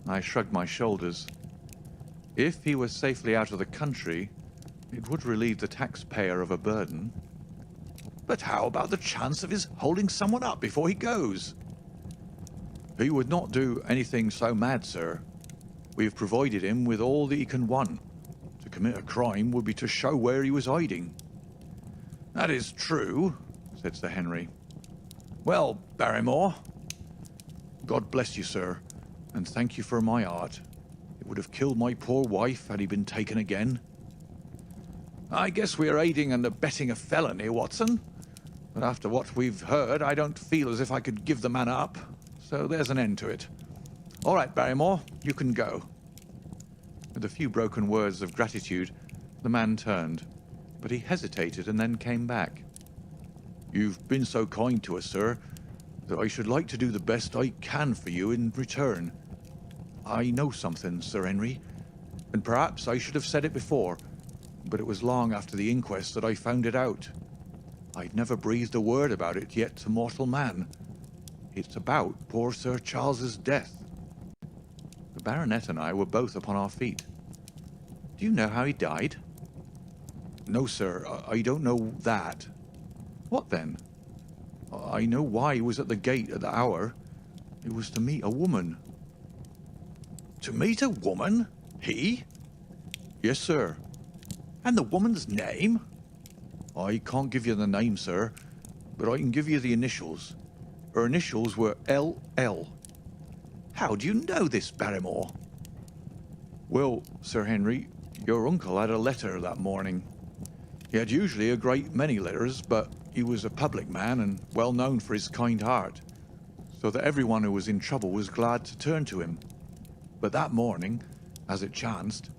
I shrugged my shoulders. If he was safely out of the country, it would relieve the taxpayer of a burden. But how about the chance of his holding someone up before he goes? He would not do anything so mad, sir. We have provided him with all that he can want. To commit a crime would be to show where he was hiding. That is true, said Sir Henry. Well, Barrymore, God bless you, sir, and thank you for my art. It would have killed my poor wife had he been taken again. I guess we're aiding and abetting a felony, Watson. But after what we've heard, I don't feel as if I could give the man up. So there's an end to it. All right, Barrymore, you can go. With a few broken words of gratitude, the man turned, but he hesitated and then came back. You've been so kind to us, sir, that I should like to do the best I can for you in return. I know something, Sir Henry, and perhaps I should have said it before, but it was long after the inquest that I found it out. I'd never breathed a word about it yet to mortal man. It's about poor Sir Charles's death. The baronet and I were both upon our feet. Do you know how he died? No, sir, I don't know that. What then? I know why he was at the gate at the hour. It was to meet a woman. To meet a woman? He? Yes, sir. And the woman's name? I can't give you the name, sir, but I can give you the initials. Her initials were L.L. How do you know this, Barrymore? Well, Sir Henry, your uncle had a letter that morning. He had usually a great many letters, but he was a public man and well known for his kind heart, so that everyone who was in trouble was glad to turn to him. But that morning, as it chanced,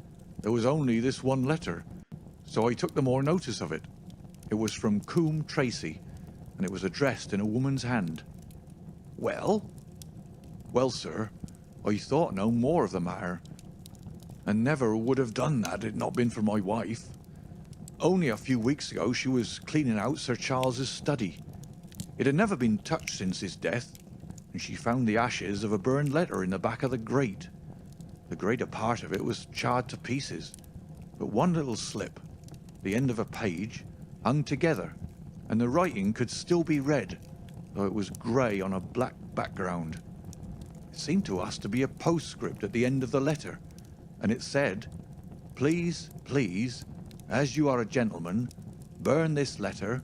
there was only this one letter, so I took the more notice of it. It was from Coombe Tracy, and it was addressed in a woman's hand. Well? Well, sir, I thought no more of the matter, and never would have done that had it not been for my wife. Only a few weeks ago she was cleaning out Sir Charles's study. It had never been touched since his death, and she found the ashes of a burned letter in the back of the grate. The greater part of it was charred to pieces, but one little slip, the end of a page, hung together, and the writing could still be read, though it was grey on a black background. It seemed to us to be a postscript at the end of the letter, and it said, "Please, please, as you are a gentleman, burn this letter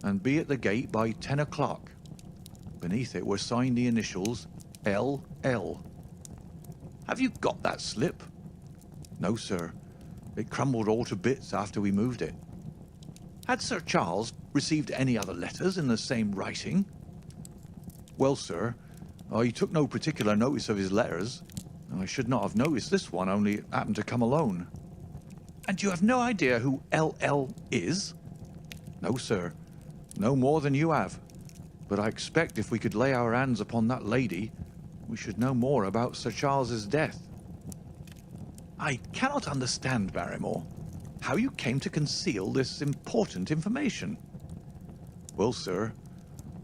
and be at the gate by 10 o'clock. Beneath it were signed the initials L.L. Have you got that slip? No, sir. It crumbled all to bits after we moved it. Had Sir Charles received any other letters in the same writing? Well, sir, I took no particular notice of his letters. I should not have noticed this one, only it happened to come alone. And you have no idea who L.L. is? No, sir. No more than you have. But I expect if we could lay our hands upon that lady, we should know more about Sir Charles's death. I cannot understand, Barrymore, how you came to conceal this important information. Well, sir,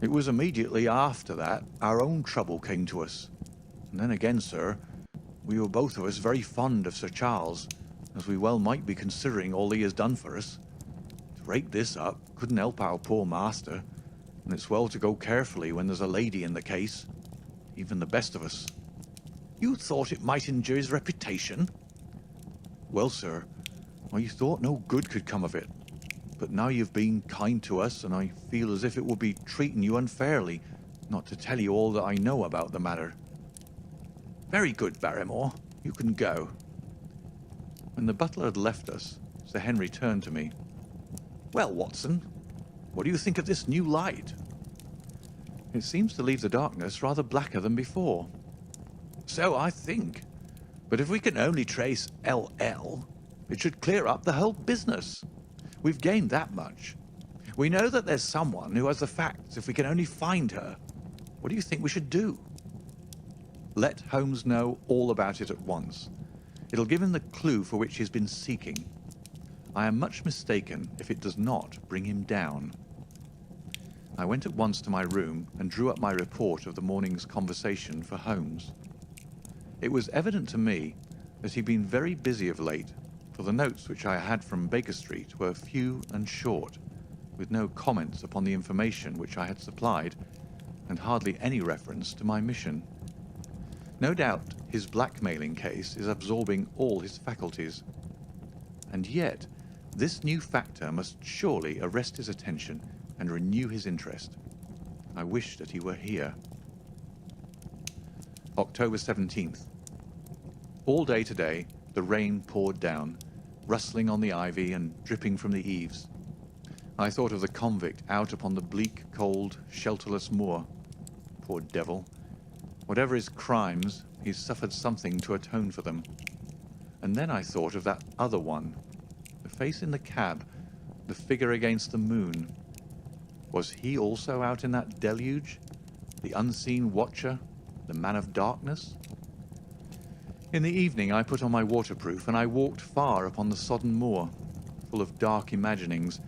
it was immediately after that our own trouble came to us. And then again, sir, we were both of us very fond of Sir Charles, as we well might be considering all he has done for us. To rake this up couldn't help our poor master, and it's well to go carefully when there's a lady in the case, even the best of us. You thought it might injure his reputation? Well, sir, I thought no good could come of it. But now you've been kind to us, and I feel as if it would be treating you unfairly not to tell you all that I know about the matter. Very good, Barrymore. You can go. When the butler had left us, Sir Henry turned to me. Well, Watson, what do you think of this new light? It seems to leave the darkness rather blacker than before. So I think. But if we can only trace L.L., it should clear up the whole business. We've gained that much. We know that there's someone who has the facts if we can only find her. What do you think we should do? Let Holmes know all about it at once. It'll give him the clue for which he's been seeking. I am much mistaken if it does not bring him down. I went at once to my room and drew up my report of the morning's conversation for Holmes. It was evident to me that he'd been very busy of late, for the notes which I had from Baker Street were few and short, with no comments upon the information which I had supplied, and hardly any reference to my mission. No doubt his blackmailing case is absorbing all his faculties. And yet, this new factor must surely arrest his attention and renew his interest. I wish that he were here. October 17th. All day today, the rain poured down, rustling on the ivy and dripping from the eaves. I thought of the convict out upon the bleak, cold, shelterless moor. Poor devil. Whatever his crimes, he's suffered something to atone for them. And then I thought of that other one, the face in the cab, the figure against the moon. Was he also out in that deluge? The unseen watcher? The man of darkness? In the evening I put on my waterproof and I walked far upon the sodden moor, full of dark imaginings,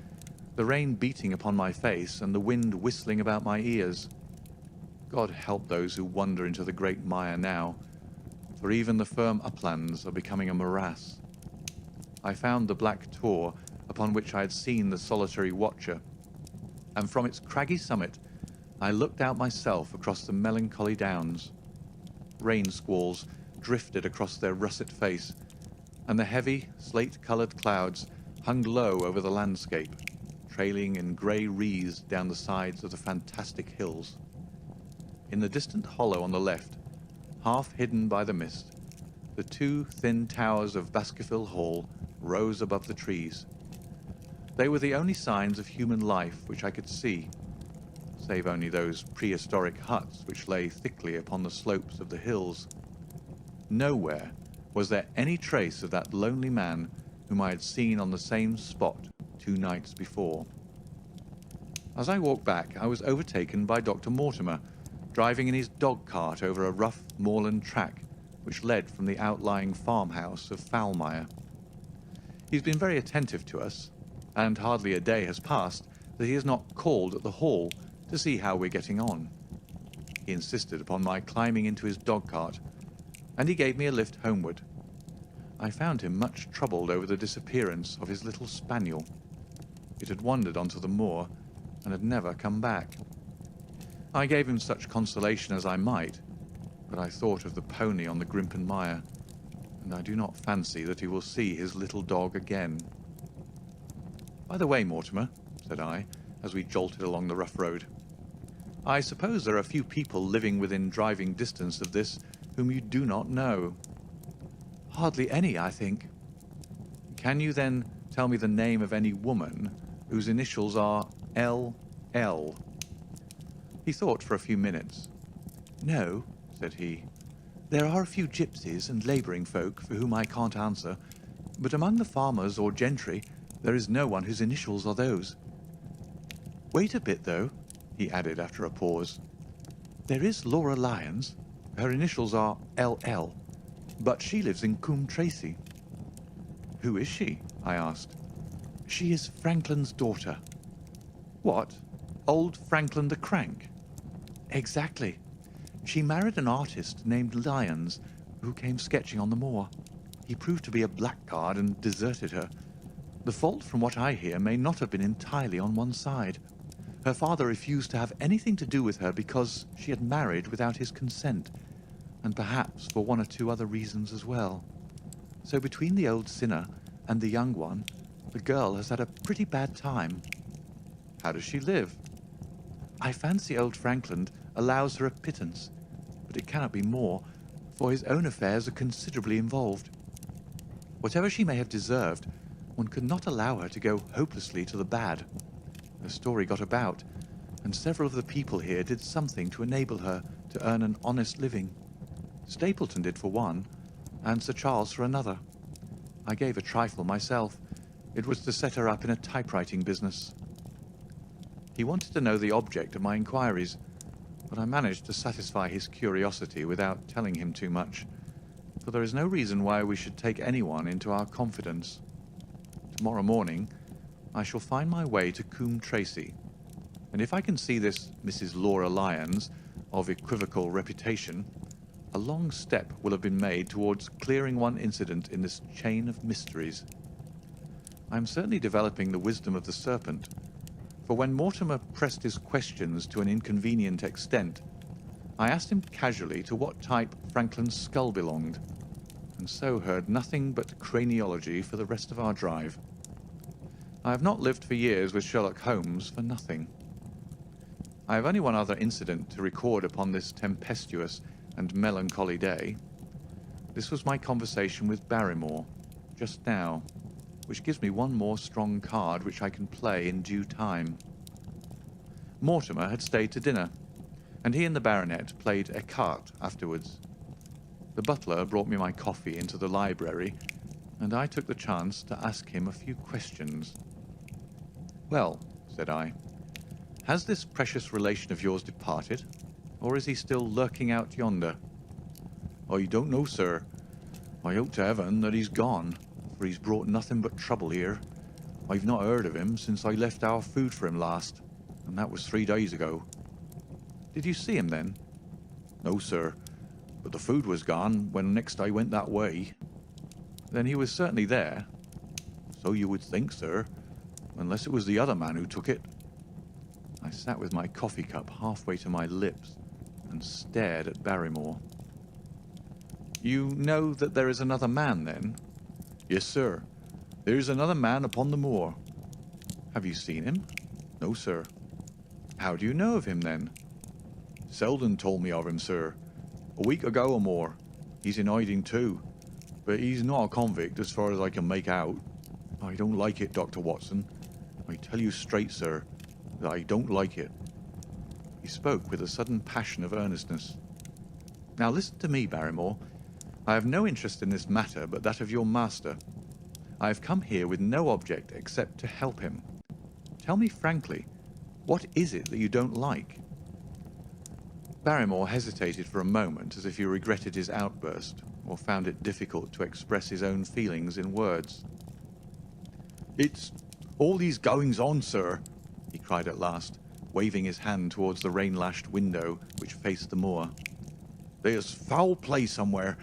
the rain beating upon my face and the wind whistling about my ears. God help those who wander into the great mire now, for even the firm uplands are becoming a morass. I found the black tor upon which I had seen the solitary watcher, and from its craggy summit I looked out myself across the melancholy downs. Rain squalls drifted across their russet face, and the heavy, slate-coloured clouds hung low over the landscape, trailing in grey wreaths down the sides of the fantastic hills. In the distant hollow on the left, half hidden by the mist, the two thin towers of Baskerville Hall rose above the trees. They were the only signs of human life which I could see, save only those prehistoric huts which lay thickly upon the slopes of the hills. Nowhere was there any trace of that lonely man whom I had seen on the same spot 2 nights before. As I walked back, I was overtaken by Dr. Mortimer, driving in his dog-cart over a rough moorland track which led from the outlying farmhouse of Foulmire. He's been very attentive to us, and hardly a day has passed that he has not called at the hall to see how we're getting on. He insisted upon my climbing into his dog-cart, and he gave me a lift homeward, I found him much troubled over the disappearance of his little spaniel. It had wandered onto the moor and had never come back. I gave him such consolation as I might, but I thought of the pony on the Grimpen Mire, and I do not fancy that he will see his little dog again. By the way, Mortimer, said I, as we jolted along the rough road, I suppose there are few people living within driving distance of this whom you do not know. Hardly any, I think. Can you then tell me the name of any woman whose initials are L.L.? He thought for a few minutes. No, said he. There are a few gypsies and labouring folk for whom I can't answer, but among the farmers or gentry there is no one whose initials are those. Wait a bit, though, he added after a pause. There is Laura Lyons. Her initials are L.L., but she lives in Coombe Tracy. Who is she? I asked. She is Franklin's daughter. What? Old Franklin the Crank? Exactly. She married an artist named Lyons, who came sketching on the moor. He proved to be a blackguard and deserted her. The fault, from what I hear, may not have been entirely on one side. Her father refused to have anything to do with her because she had married without his consent, and perhaps for one or two other reasons as well. So between the old sinner and the young one, the girl has had a pretty bad time. How does she live? I fancy old Franklin allows her a pittance, but it cannot be more, for his own affairs are considerably involved. Whatever she may have deserved, one could not allow her to go hopelessly to the bad. Her story got about, and several of the people here did something to enable her to earn an honest living. Stapleton did for one, and Sir Charles for another. I gave a trifle myself. It was to set her up in a typewriting business. He wanted to know the object of my inquiries, but I managed to satisfy his curiosity without telling him too much, for there is no reason why we should take anyone into our confidence. Tomorrow morning, I shall find my way to Coombe Tracy, and if I can see this Mrs. Laura Lyons, of equivocal reputation, a long step will have been made towards clearing one incident in this chain of mysteries. I am certainly developing the wisdom of the serpent, for when Mortimer pressed his questions to an inconvenient extent, I asked him casually to what type Franklin's skull belonged, and so heard nothing but craniology for the rest of our drive. I have not lived for years with Sherlock Holmes for nothing. I have only one other incident to record upon this tempestuous and melancholy day. This was my conversation with Barrymore, just now, which gives me one more strong card which I can play in due time. Mortimer had stayed to dinner, and he and the baronet played écarté afterwards. The butler brought me my coffee into the library, and I took the chance to ask him a few questions. Well, said I, has this precious relation of yours departed, or is he still lurking out yonder? I don't know, sir. I hope to heaven that he's gone, for he's brought nothing but trouble here. I've not heard of him since I left our food for him last, and that was 3 days ago. Did you see him then? No, sir, but the food was gone when next I went that way. Then he was certainly there. So you would think, sir, unless it was the other man who took it. I sat with my coffee cup halfway to my lips and stared at Barrymore. You know that there is another man, then? Yes, sir. There is another man upon the moor. Have you seen him? No, sir. How do you know of him, then? Selden told me of him, sir. A week ago or more. He's in hiding too, but he's not a convict as far as I can make out. I don't like it, Dr. Watson. I tell you straight, sir, that I don't like it. He spoke with a sudden passion of earnestness. Now listen to me, Barrymore. I have no interest in this matter but that of your master. I have come here with no object except to help him. Tell me frankly, what is it that you don't like? Barrymore hesitated for a moment as if he regretted his outburst or found it difficult to express his own feelings in words. It's all these goings-on, sir, he cried at last, waving his hand towards the rain-lashed window which faced the moor. There's foul play somewhere,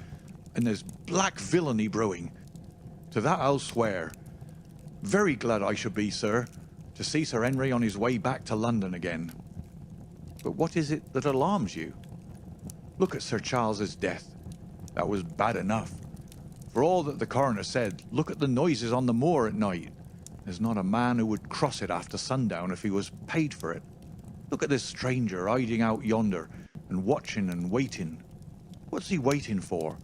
and there's black villainy brewing, To that I'll swear. Very glad I should be, sir, to see Sir Henry on his way back to London again. But what is it that alarms you? Look at Sir Charles's death. That was bad enough. For all that the coroner said, look at the noises on the moor at night. There's not a man who would cross it after sundown if he was paid for it. Look at this stranger hiding out yonder and watching and waiting. What's he waiting for?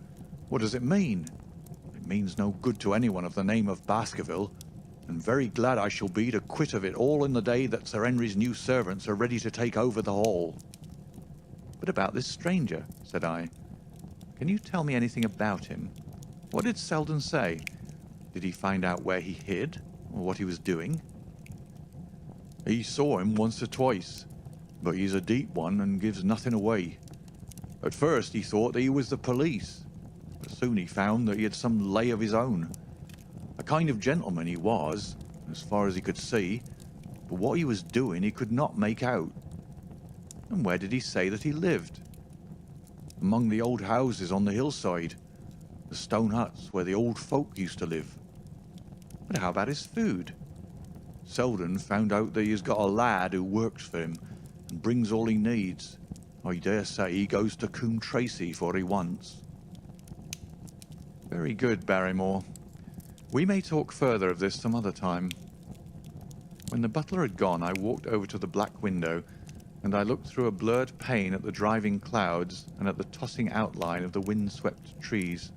What does it mean? It means no good to anyone of the name of Baskerville, and very glad I shall be to quit of it all in the day that Sir Henry's new servants are ready to take over the hall. But about this stranger, said I. Can you tell me anything about him? What did Selden say? Did he find out where he hid, or what he was doing? He saw him once or twice, but he's a deep one and gives nothing away. At first he thought that he was the police, but soon he found that he had some lay of his own. A kind of gentleman he was, as far as he could see, but what he was doing he could not make out. And where did he say that he lived? Among the old houses on the hillside, the stone huts where the old folk used to live. But how about his food? Selden found out that he's got a lad who works for him and brings all he needs. I dare say he goes to Coombe Tracy for what he wants. Very good, Barrymore. We may talk further of this some other time. When the butler had gone, I walked over to the black window, and I looked through a blurred pane at the driving clouds and at the tossing outline of the wind-swept trees.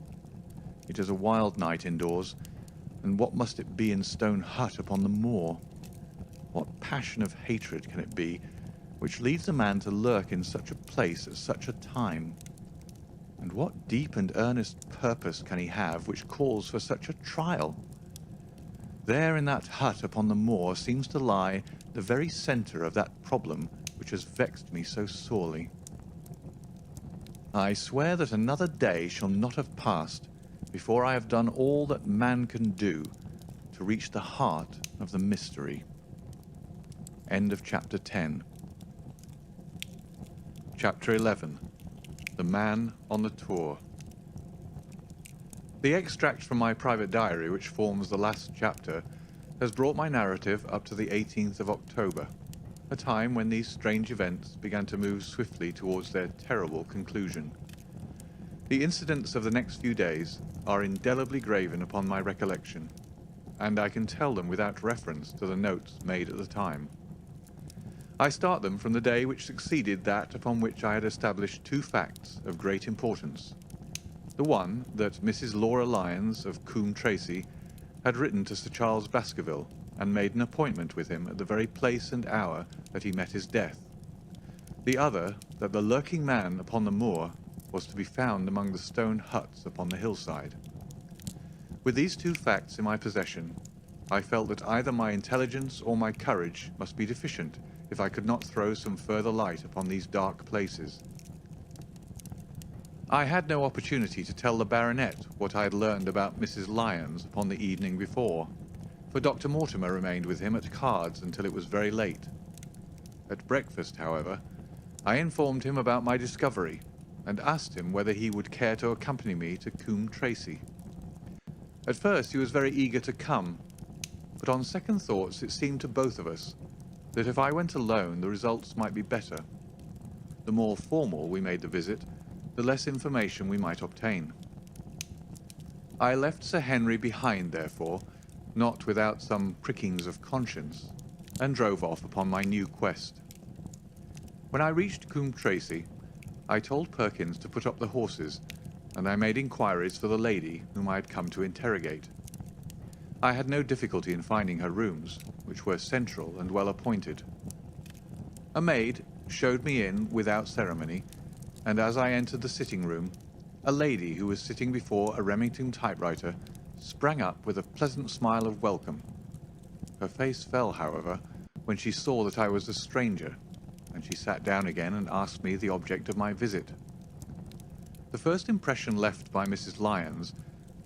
It is a wild night indoors, and what must it be in Stone Hut upon the moor? What passion of hatred can it be which leads a man to lurk in such a place at such a time? And what deep and earnest purpose can he have which calls for such a trial? There in that hut upon the moor seems to lie the very centre of that problem which has vexed me so sorely. I swear that another day shall not have passed before I have done all that man can do to reach the heart of the mystery. End of chapter 10. Chapter 11. The Man on the Tour. The extract from my private diary, which forms the last chapter, has brought my narrative up to the 18th of October, a time when these strange events began to move swiftly towards their terrible conclusion. The incidents of the next few days are indelibly graven upon my recollection, and I can tell them without reference to the notes made at the time. I start them from the day which succeeded that upon which I had established two facts of great importance. The one, that Mrs. Laura Lyons of Coombe Tracy had written to Sir Charles Baskerville and made an appointment with him at the very place and hour that he met his death. The other, that the lurking man upon the moor was to be found among the stone huts upon the hillside. With these two facts in my possession, I felt that either my intelligence or my courage must be deficient if I could not throw some further light upon these dark places. I had no opportunity to tell the baronet what I had learned about Mrs. Lyons upon the evening before, for Dr. Mortimer remained with him at cards until it was very late. At breakfast, however, I informed him about my discovery, and asked him whether he would care to accompany me to Coombe Tracy. At first he was very eager to come, but on second thoughts it seemed to both of us that if I went alone the results might be better. The more formal we made the visit, the less information we might obtain. I left Sir Henry behind, therefore, not without some prickings of conscience, and drove off upon my new quest. When I reached Coombe Tracy, I told Perkins to put up the horses, and I made inquiries for the lady whom I had come to interrogate. I had no difficulty in finding her rooms, which were central and well appointed. A maid showed me in without ceremony, and as I entered the sitting room, a lady who was sitting before a Remington typewriter sprang up with a pleasant smile of welcome. Her face fell, however, when she saw that I was a stranger, and she sat down again and asked me the object of my visit. The first impression left by Mrs. Lyons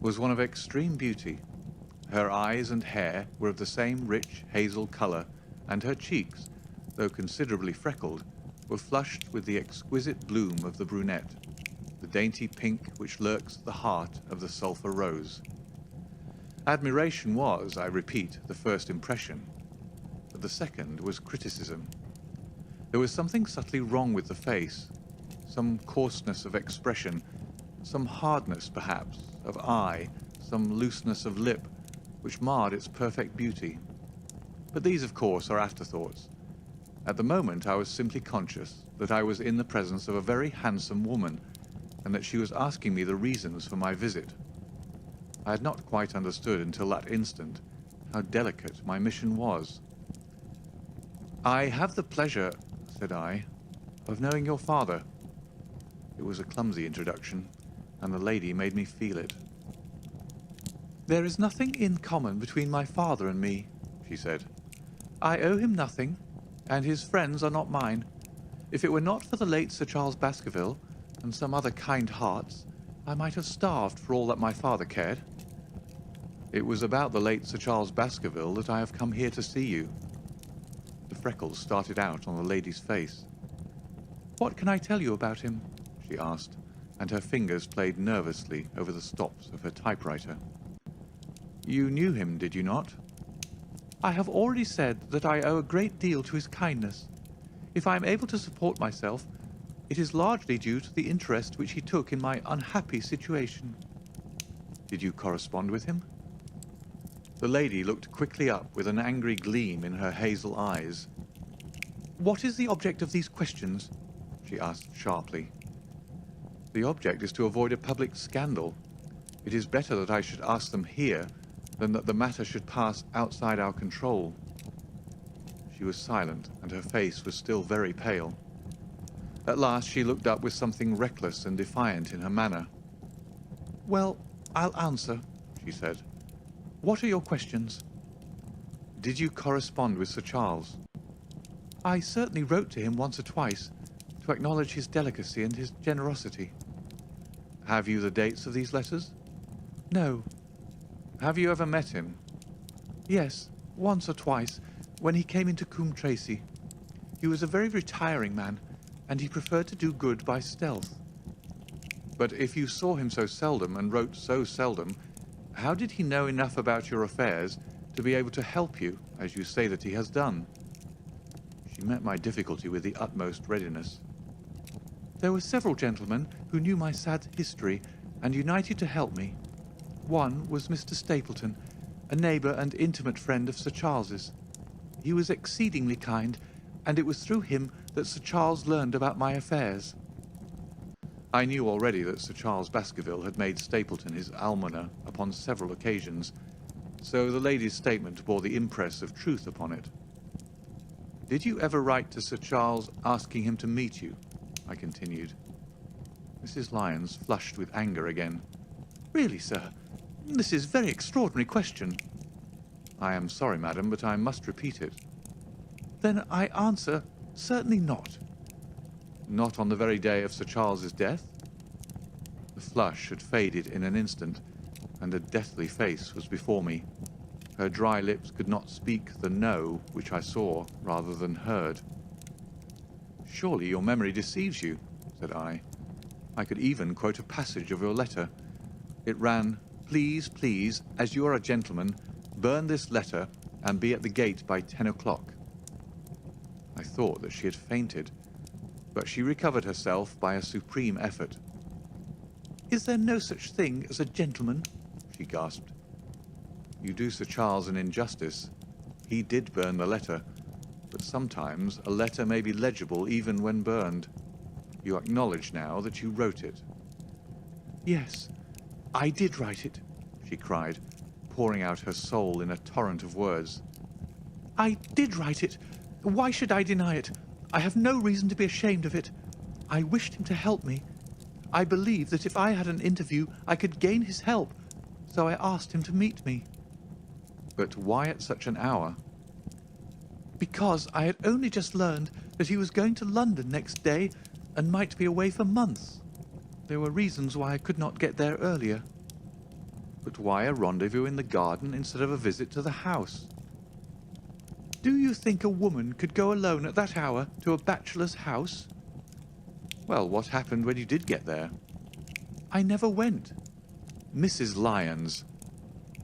was one of extreme beauty. Her eyes and hair were of the same rich hazel colour, and her cheeks, though considerably freckled, were flushed with the exquisite bloom of the brunette, the dainty pink which lurks at the heart of the sulphur rose. Admiration was, I repeat, the first impression, but the second was criticism. There was something subtly wrong with the face, some coarseness of expression, some hardness, perhaps, of eye, some looseness of lip, which marred its perfect beauty. But these, of course, are afterthoughts. At the moment, I was simply conscious that I was in the presence of a very handsome woman, and that she was asking me the reasons for my visit. I had not quite understood until that instant how delicate my mission was. "I have the pleasure," said I, "of knowing your father." It was a clumsy introduction, and the lady made me feel it. "There is nothing in common between my father and me," she said. "I owe him nothing, and his friends are not mine. If it were not for the late Sir Charles Baskerville and some other kind hearts, I might have starved for all that my father cared." "It was about the late Sir Charles Baskerville that I have come here to see you." The freckles started out on the lady's face. "What can I tell you about him?" she asked, and her fingers played nervously over the stops of her typewriter. "You knew him, did you not?" "I have already said that I owe a great deal to his kindness. If I am able to support myself, it is largely due to the interest which he took in my unhappy situation." "Did you correspond with him?" The lady looked quickly up with an angry gleam in her hazel eyes. "What is the object of these questions?" she asked sharply. "The object is to avoid a public scandal. It is better that I should ask them here than that the matter should pass outside our control." She was silent, and her face was still very pale. At last she looked up with something reckless and defiant in her manner. "Well, I'll answer," she said. "What are your questions?" "Did you correspond with Sir Charles?" "I certainly wrote to him once or twice, to acknowledge his delicacy and his generosity." "Have you the dates of these letters?" "No." "Have you ever met him?" "Yes, once or twice, when he came into Coombe Tracey. He was a very retiring man, and he preferred to do good by stealth." "But if you saw him so seldom and wrote so seldom, how did he know enough about your affairs to be able to help you, as you say that he has done?" She met my difficulty with the utmost readiness. "There were several gentlemen who knew my sad history and united to help me. One was Mr. Stapleton, a neighbour and intimate friend of Sir Charles's. He was exceedingly kind, and it was through him that Sir Charles learned about my affairs." I knew already that Sir Charles Baskerville had made Stapleton his almoner upon several occasions, so the lady's statement bore the impress of truth upon it. "Did you ever write to Sir Charles asking him to meet you?" I continued. Mrs. Lyons flushed with anger again. "Really, sir, this is a very extraordinary question." "I am sorry, madam, but I must repeat it." "Then I answer, certainly not." "Not on the very day of Sir Charles's death?" The flush had faded in an instant, and a deathly face was before me. Her dry lips could not speak the "no" which I saw rather than heard. "Surely your memory deceives you," said I. "I could even quote a passage of your letter. It ran, 'Please, please, as you are a gentleman, burn this letter and be at the gate by 10 o'clock.' I thought that she had fainted, but she recovered herself by a supreme effort. "Is there no such thing as a gentleman?" she gasped. "You do Sir Charles an injustice. He did burn the letter, but sometimes a letter may be legible even when burned. You acknowledge now that you wrote it." "Yes, I did write it," she cried, pouring out her soul in a torrent of words. "I did write it. Why should I deny it? I have no reason to be ashamed of it. I wished him to help me. I believed that if I had an interview, I could gain his help, so I asked him to meet me." "But why at such an hour?" "Because I had only just learned that he was going to London next day and might be away for months. There were reasons why I could not get there earlier." "But why a rendezvous in the garden instead of a visit to the house?" "Do you think a woman could go alone at that hour to a bachelor's house?" "Well, what happened when you did get there?" "I never went." "Mrs. Lyons."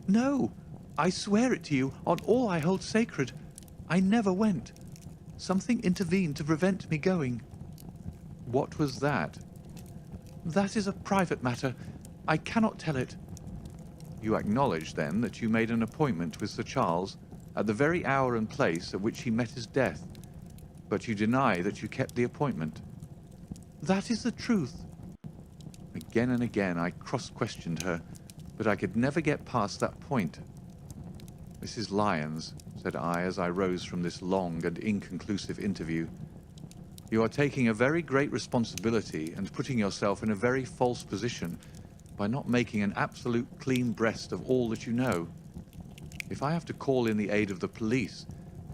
No, I swear it to you on all I hold sacred. I never went. Something intervened to prevent me going. What was that? That is a private matter. I cannot tell it. You acknowledge, then, that you made an appointment with Sir Charles at the very hour and place at which he met his death, but you deny that you kept the appointment. That is the truth. Again and again I cross-questioned her, but I could never get past that point. Mrs. Lyons, said I as I rose from this long and inconclusive interview, you are taking a very great responsibility and putting yourself in a very false position by not making an absolute clean breast of all that you know. If I have to call in the aid of the police,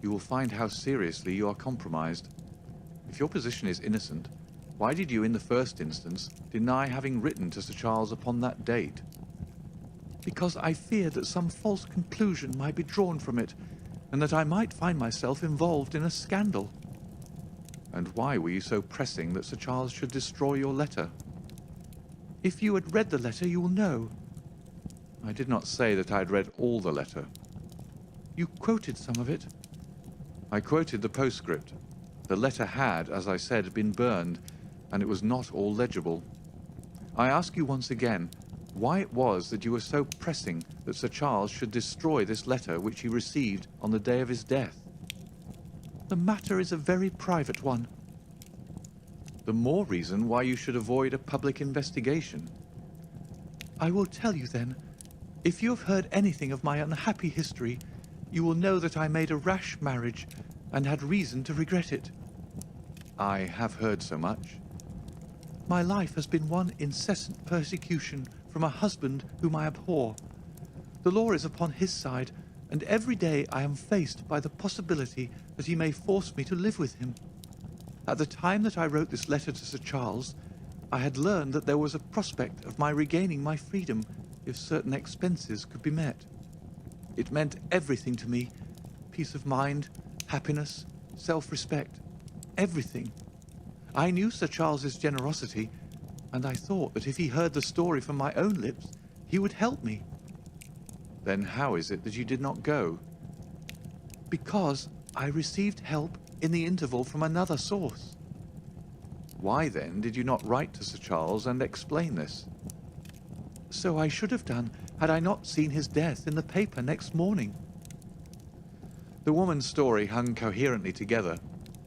you will find how seriously you are compromised. If your position is innocent, why did you in the first instance deny having written to Sir Charles upon that date? Because I feared that some false conclusion might be drawn from it, and that I might find myself involved in a scandal. And why were you so pressing that Sir Charles should destroy your letter? If you had read the letter, you will know. I did not say that I had read all the letter. You quoted some of it. I quoted the postscript. The letter had, as I said, been burned, and it was not all legible. I ask you once again, why it was that you were so pressing that Sir Charles should destroy this letter which he received on the day of his death? The matter is a very private one. The more reason why you should avoid a public investigation. I will tell you then. If you have heard anything of my unhappy history, you will know that I made a rash marriage and had reason to regret it. I have heard so much. My life has been one incessant persecution from a husband whom I abhor. The law is upon his side, and every day I am faced by the possibility that he may force me to live with him. At the time that I wrote this letter to Sir Charles, I had learned that there was a prospect of my regaining my freedom if certain expenses could be met. It meant everything to me, peace of mind, happiness, self-respect, everything. I knew Sir Charles's generosity, and I thought that if he heard the story from my own lips, he would help me. Then how is it that you did not go? Because I received help in the interval from another source. Why then did you not write to Sir Charles and explain this? So I should have done had I not seen his death in the paper next morning. The woman's story hung coherently together,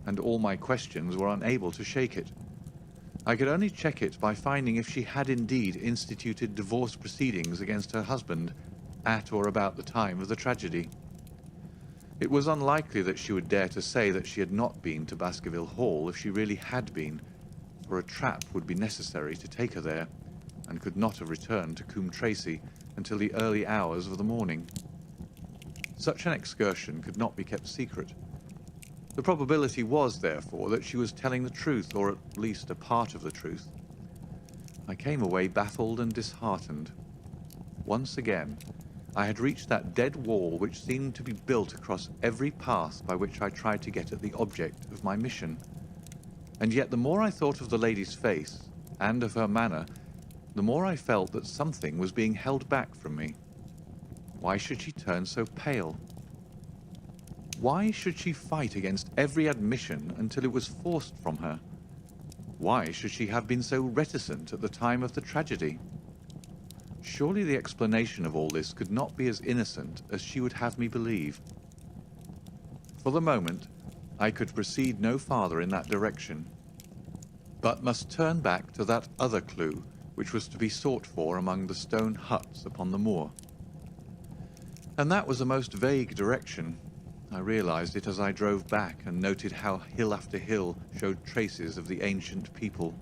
and all my questions were unable to shake it. I could only check it by finding if she had indeed instituted divorce proceedings against her husband at or about the time of the tragedy. It was unlikely that she would dare to say that she had not been to Baskerville Hall if she really had been, for a trap would be necessary to take her there, and could not have returned to Coombe Tracey until the early hours of the morning. Such an excursion could not be kept secret. The probability was, therefore, that she was telling the truth, or at least a part of the truth. I came away baffled and disheartened. Once again, I had reached that dead wall which seemed to be built across every path by which I tried to get at the object of my mission. And yet the more I thought of the lady's face, and of her manner, the more I felt that something was being held back from me. Why should she turn so pale? Why should she fight against every admission until it was forced from her? Why should she have been so reticent at the time of the tragedy? Surely the explanation of all this could not be as innocent as she would have me believe. For the moment, I could proceed no farther in that direction, but must turn back to that other clue which was to be sought for among the stone huts upon the moor. And that was a most vague direction. I realized it as I drove back and noted how hill after hill showed traces of the ancient people.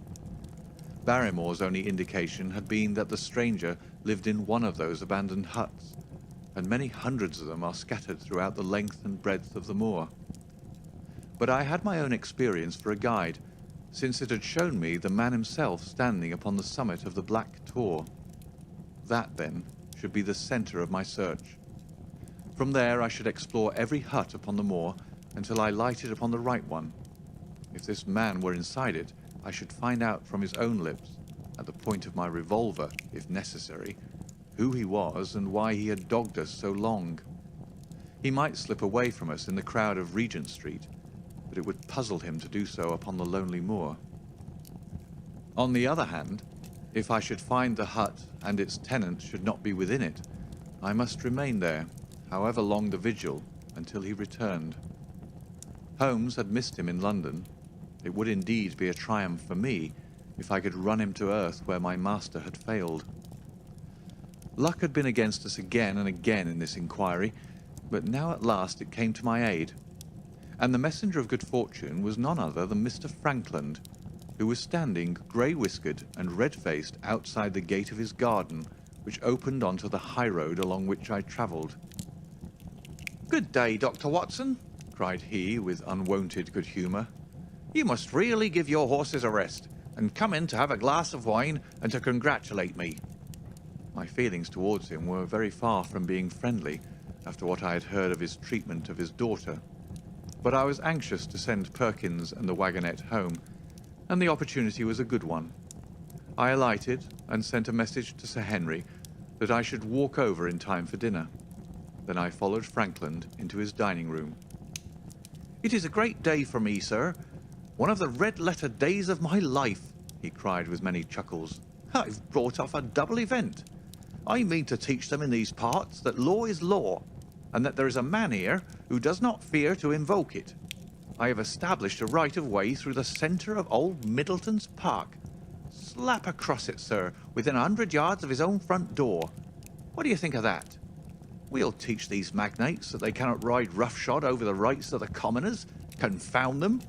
Barrymore's only indication had been that the stranger lived in one of those abandoned huts, and many hundreds of them are scattered throughout the length and breadth of the moor. But I had my own experience for a guide, since it had shown me the man himself standing upon the summit of the Black Tor. That, then, should be the centre of my search. From there I should explore every hut upon the moor until I lighted upon the right one. If this man were inside it, I should find out from his own lips, at the point of my revolver, if necessary, who he was and why he had dogged us so long. He might slip away from us in the crowd of Regent Street, but it would puzzle him to do so upon the lonely moor. On the other hand, if I should find the hut and its tenant should not be within it, I must remain there, however long the vigil, until he returned. Holmes had missed him in London. It would indeed be a triumph for me if I could run him to earth where my master had failed. Luck had been against us again and again in this inquiry, but now at last it came to my aid, and the messenger of good fortune was none other than Mr. Frankland, who was standing grey-whiskered and red-faced outside the gate of his garden, which opened onto the high road along which I travelled. "Good day, Dr. Watson," cried he with unwonted good humour. "You must really give your horses a rest, and come in to have a glass of wine and to congratulate me." My feelings towards him were very far from being friendly, after what I had heard of his treatment of his daughter, but I was anxious to send Perkins and the wagonette home, and the opportunity was a good one. I alighted and sent a message to Sir Henry that I should walk over in time for dinner. Then I followed Frankland into his dining room. "It is a great day for me, sir. One of the red-letter days of my life," he cried with many chuckles. "I've brought off a double event. I mean to teach them in these parts that law is law, and that there is a man here who does not fear to invoke it. I have established a right-of-way through the centre of old Middleton's Park. Slap across it, sir, within 100 yards of his own front door. What do you think of that? We'll teach these magnates that they cannot ride roughshod over the rights of the commoners, confound them.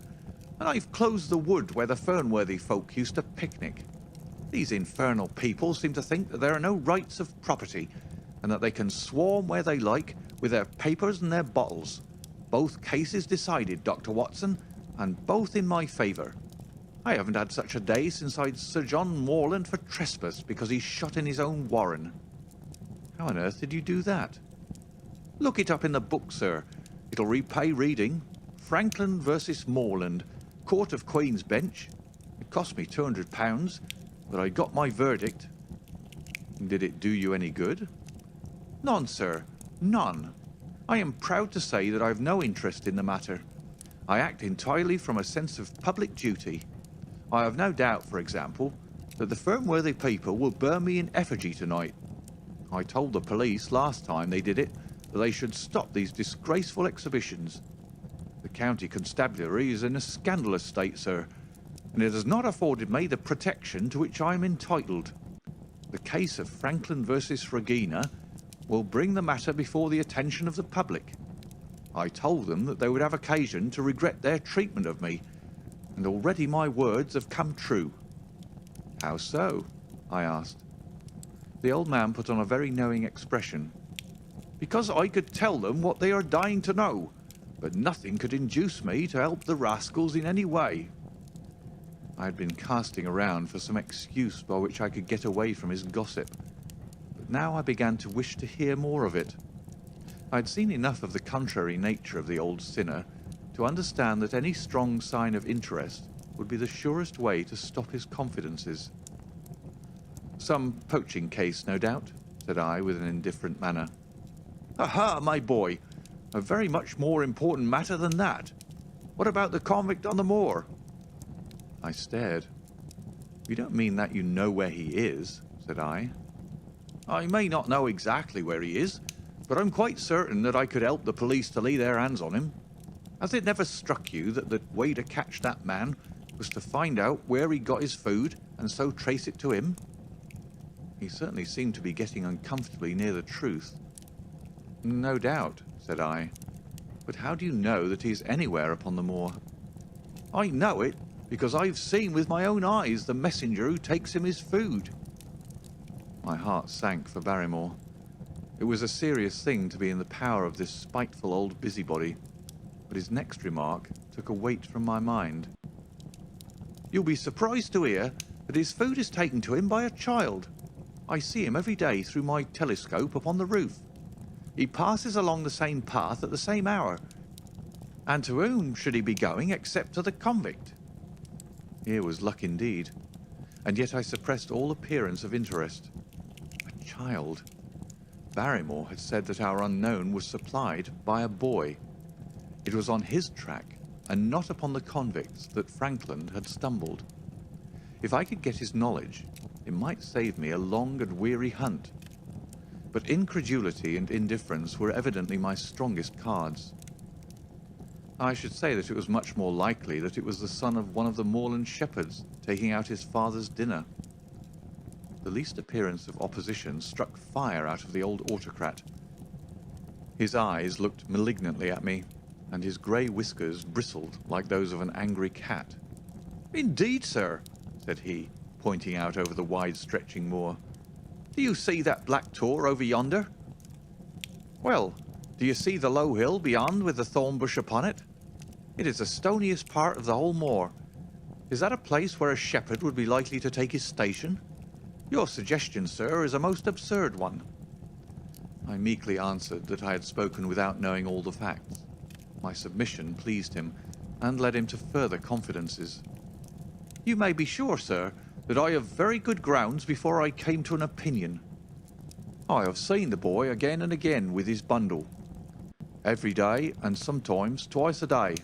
And I've closed the wood where the Fernworthy folk used to picnic. These infernal people seem to think that there are no rights of property, and that they can swarm where they like with their papers and their bottles. Both cases decided, Dr. Watson, and both in my favour. I haven't had such a day since I'd Sir John Morland for trespass because he shot in his own warren." "How on earth did you do that?" "Look it up in the book, sir. It'll repay reading. Frankland versus Morland, Court of Queen's Bench. It cost me £200, but I got my verdict." "Did it do you any good?" "None, sir, none. I am proud to say that I have no interest in the matter. I act entirely from a sense of public duty. I have no doubt, for example, that the Fernworthy people will burn me in effigy tonight. I told the police last time they did it that they should stop these disgraceful exhibitions. The county constabulary is in a scandalous state, sir, and it has not afforded me the protection to which I am entitled. The case of Frankland versus Regina will bring the matter before the attention of the public. I told them that they would have occasion to regret their treatment of me, and already my words have come true." "How so?" I asked. The old man put on a very knowing expression. "Because I could tell them what they are dying to know, but nothing could induce me to help the rascals in any way." I had been casting around for some excuse by which I could get away from his gossip, but now I began to wish to hear more of it. I had seen enough of the contrary nature of the old sinner to understand that any strong sign of interest would be the surest way to stop his confidences. "Some poaching case, no doubt," said I with an indifferent manner. "Aha, my boy! A very much more important matter than that. What about the convict on the moor?" I stared. "You don't mean that you know where he is?" said I. "I may not know exactly where he is, but I'm quite certain that I could help the police to lay their hands on him. Has it never struck you that the way to catch that man was to find out where he got his food and so trace it to him?" He certainly seemed to be getting uncomfortably near the truth. "No doubt," said I. "But how do you know that he is anywhere upon the moor?" "I know it because I've seen with my own eyes the messenger who takes him his food." My heart sank for Barrymore. It was a serious thing to be in the power of this spiteful old busybody, but his next remark took a weight from my mind. "You'll be surprised to hear that his food is taken to him by a child. I see him every day through my telescope upon the roof. He passes along the same path at the same hour. And to whom should he be going except to the convict?" Here was luck indeed, and yet I suppressed all appearance of interest. A child. Barrymore had said that our unknown was supplied by a boy. It was on his track, and not upon the convicts, that Frankland had stumbled. If I could get his knowledge, it might save me a long and weary hunt. But incredulity and indifference were evidently my strongest cards. I should say that it was much more likely that it was the son of one of the moorland shepherds taking out his father's dinner. The least appearance of opposition struck fire out of the old autocrat. His eyes looked malignantly at me, and his grey whiskers bristled like those of an angry cat. "Indeed, sir," said he, pointing out over the wide-stretching moor. "Do you see that black tor over yonder? Well, do you see the low hill beyond with the thorn bush upon it? It is the stoniest part of the whole moor. Is that a place where a shepherd would be likely to take his station? Your suggestion, sir, is a most absurd one." I meekly answered that I had spoken without knowing all the facts. My submission pleased him, and led him to further confidences. "You may be sure, sir, that I have very good grounds before I came to an opinion. I have seen the boy again and again with his bundle. Every day, and sometimes twice a day.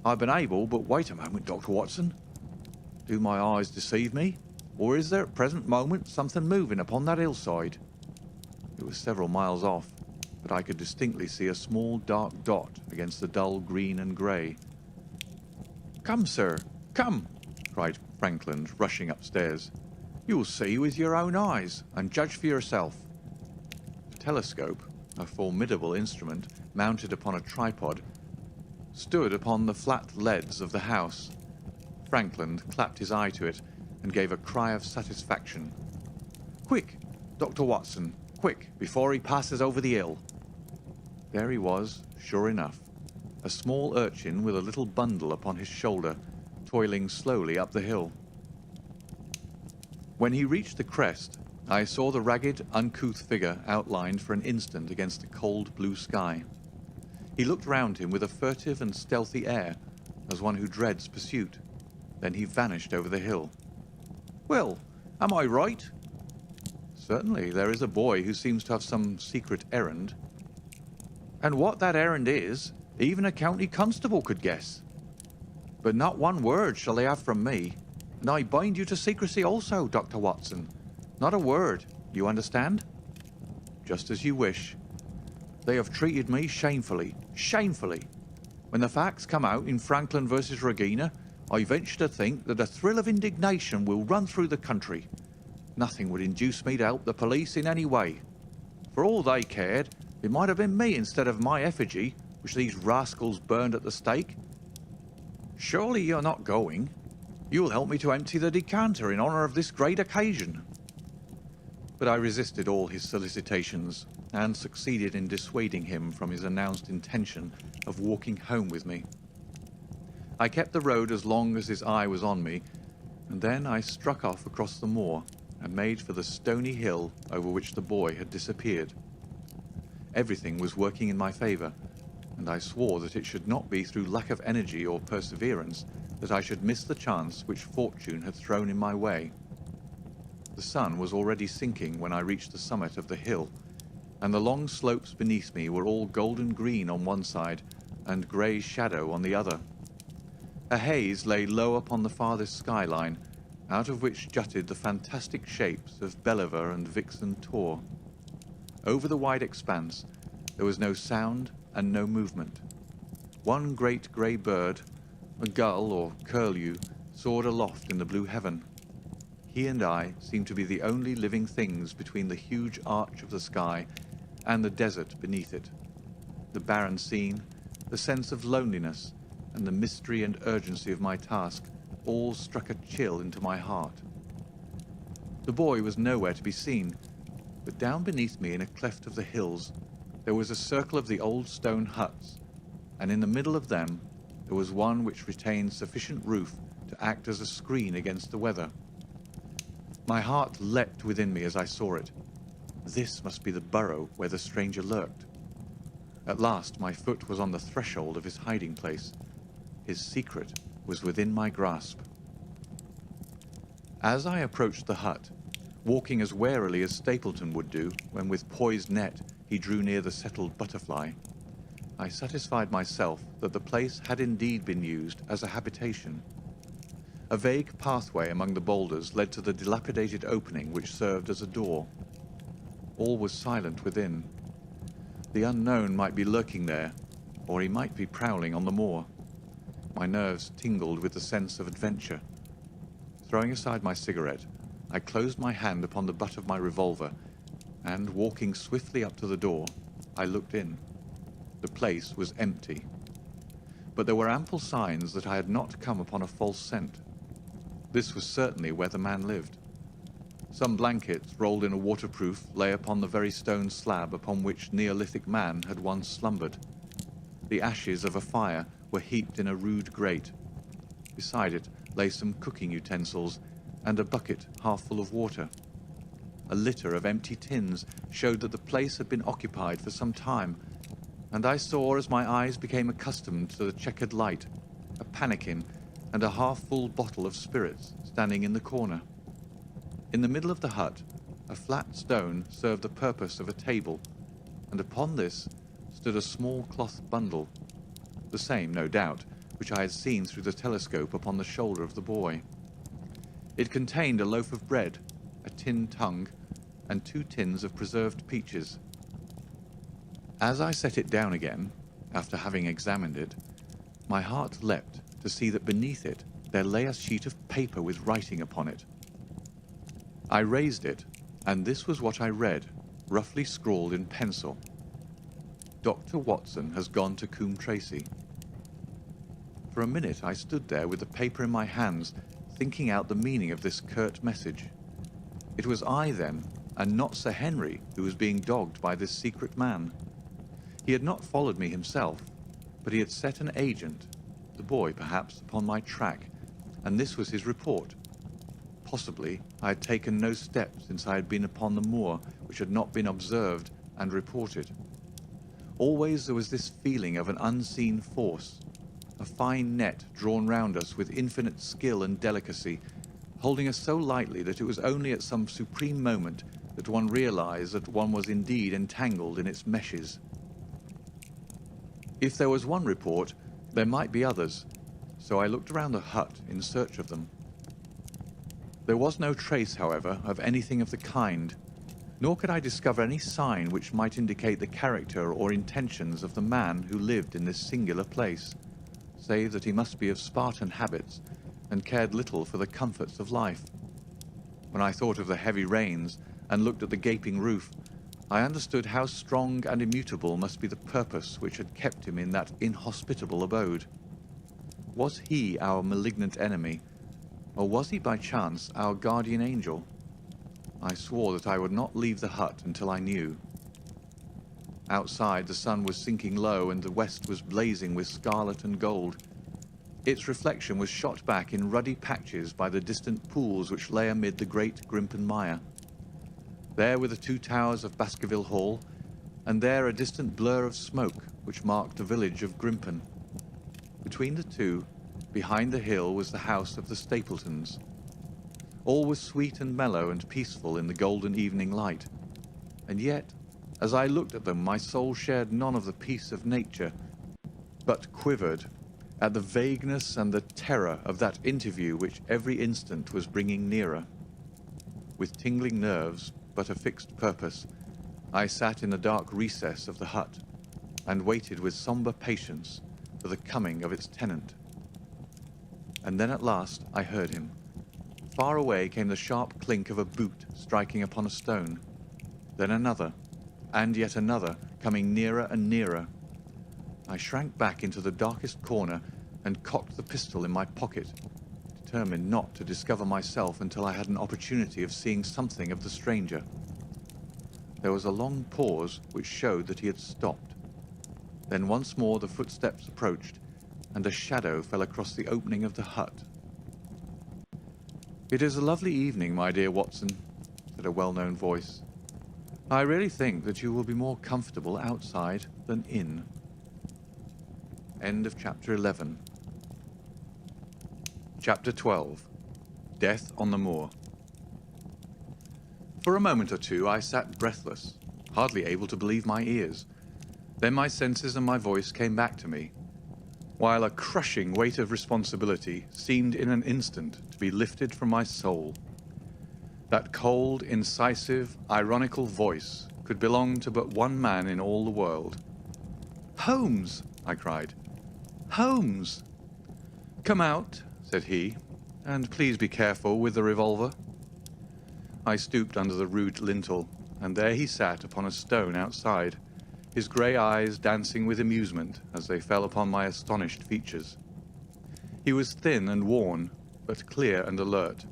I've been able, but wait a moment, Dr. Watson. Do my eyes deceive me, or is there at present moment something moving upon that hillside?" It was several miles off, but I could distinctly see a small dark dot against the dull green and grey. "Come, sir, come!" cried Frankland, rushing upstairs. "You'll see with your own eyes, and judge for yourself." A telescope, a formidable instrument mounted upon a tripod, stood upon the flat leads of the house. Frankland clapped his eye to it and gave a cry of satisfaction. "Quick, Dr. Watson, quick, before he passes over the hill." There he was, sure enough, a small urchin with a little bundle upon his shoulder, toiling slowly up the hill. When he reached the crest, I saw the ragged, uncouth figure outlined for an instant against the cold blue sky. He looked round him with a furtive and stealthy air, as one who dreads pursuit. Then he vanished over the hill. "Well, am I right?" "Certainly, there is a boy who seems to have some secret errand." "And what that errand is, even a county constable could guess. But not one word shall they have from me, and I bind you to secrecy also, Dr. Watson. Not a word, you understand?" "Just as you wish." "They have treated me shamefully, shamefully. When the facts come out in Franklin versus Regina, I venture to think that a thrill of indignation will run through the country. Nothing would induce me to help the police in any way. For all they cared, it might have been me instead of my effigy, which these rascals burned at the stake. Surely you're not going? You'll help me to empty the decanter in honour of this great occasion." But I resisted all his solicitations, and succeeded in dissuading him from his announced intention of walking home with me. I kept the road as long as his eye was on me, and then I struck off across the moor and made for the stony hill over which the boy had disappeared. Everything was working in my favour, and I swore that it should not be through lack of energy or perseverance that I should miss the chance which fortune had thrown in my way. The sun was already sinking when I reached the summit of the hill, and the long slopes beneath me were all golden green on one side and grey shadow on the other. A haze lay low upon the farthest skyline, out of which jutted the fantastic shapes of Belliver and Vixen Tor. Over the wide expanse there was no sound and no movement. One great grey bird, a gull or curlew, soared aloft in the blue heaven. He and I seemed to be the only living things between the huge arch of the sky and the desert beneath it. The barren scene, the sense of loneliness, and the mystery and urgency of my task all struck a chill into my heart. The boy was nowhere to be seen, but down beneath me in a cleft of the hills there was a circle of the old stone huts, and in the middle of them there was one which retained sufficient roof to act as a screen against the weather. My heart leapt within me as I saw it. This must be the burrow where the stranger lurked. At last my foot was on the threshold of his hiding place. His secret was within my grasp. As I approached the hut, walking as warily as Stapleton would do when with poised net he drew near the settled butterfly, I satisfied myself that the place had indeed been used as a habitation. A vague pathway among the boulders led to the dilapidated opening which served as a door. All was silent within. The unknown might be lurking there, or he might be prowling on the moor. My nerves tingled with the sense of adventure. Throwing aside my cigarette, I closed my hand upon the butt of my revolver, and, walking swiftly up to the door, I looked in. The place was empty. But there were ample signs that I had not come upon a false scent. This was certainly where the man lived. Some blankets, rolled in a waterproof, lay upon the very stone slab upon which Neolithic man had once slumbered. The ashes of a fire were heaped in a rude grate. Beside it lay some cooking utensils and a bucket half full of water. A litter of empty tins showed that the place had been occupied for some time, and I saw, as my eyes became accustomed to the checkered light, a pannikin and a half-full bottle of spirits standing in the corner. In the middle of the hut, a flat stone served the purpose of a table, and upon this stood a small cloth bundle, the same, no doubt, which I had seen through the telescope upon the shoulder of the boy. It contained a loaf of bread, a tin tongue, and 2 tins of preserved peaches. As I set it down again, after having examined it, my heart leapt to see that beneath it there lay a sheet of paper with writing upon it. I raised it, and this was what I read, roughly scrawled in pencil. Dr. Watson has gone to Coombe Tracy. For a minute I stood there with the paper in my hands, thinking out the meaning of this curt message. It was I, then, and not Sir Henry, who was being dogged by this secret man. He had not followed me himself, but he had set an agent, the boy perhaps, upon my track, and this was his report. Possibly I had taken no steps since I had been upon the moor which had not been observed and reported. Always there was this feeling of an unseen force, a fine net drawn round us with infinite skill and delicacy, holding us so lightly that it was only at some supreme moment that one realized that one was indeed entangled in its meshes. If there was one report, there might be others, so I looked around the hut in search of them. There was no trace, however, of anything of the kind, nor could I discover any sign which might indicate the character or intentions of the man who lived in this singular place, save that he must be of Spartan habits and cared little for the comforts of life. When I thought of the heavy rains and looked at the gaping roof, I understood how strong and immutable must be the purpose which had kept him in that inhospitable abode. Was he our malignant enemy, or was he by chance our guardian angel? I swore that I would not leave the hut until I knew. Outside the sun was sinking low and the west was blazing with scarlet and gold. Its reflection was shot back in ruddy patches by the distant pools which lay amid the great Grimpen mire. There were the 2 towers of Baskerville Hall, and there a distant blur of smoke which marked the village of Grimpen. Between the two, behind the hill, was the house of the Stapletons. All was sweet and mellow and peaceful in the golden evening light, and yet, as I looked at them, my soul shared none of the peace of nature, but quivered at the vagueness and the terror of that interview which every instant was bringing nearer. With tingling nerves, but a fixed purpose, I sat in the dark recess of the hut and waited with somber patience for the coming of its tenant. And then at last I heard him. Far away came the sharp clink of a boot striking upon a stone, then another, and yet another, coming nearer and nearer. I shrank back into the darkest corner and cocked the pistol in my pocket, determined not to discover myself until I had an opportunity of seeing something of the stranger. There was a long pause which showed that he had stopped. Then once more the footsteps approached, and a shadow fell across the opening of the hut. "It is a lovely evening, my dear Watson," said a well-known voice. "I really think that you will be more comfortable outside than in." End of Chapter 11. Chapter 12. Death on the Moor. For a moment or two I sat breathless, hardly able to believe my ears. Then my senses and my voice came back to me, while a crushing weight of responsibility seemed in an instant to be lifted from my soul. That cold, incisive, ironical voice could belong to but one man in all the world. "Holmes!" I cried. "Holmes!" "Come out," said he, "and please be careful with the revolver." I stooped under the rude lintel, and there he sat upon a stone outside, his grey eyes dancing with amusement as they fell upon my astonished features. He was thin and worn, but clear and alert,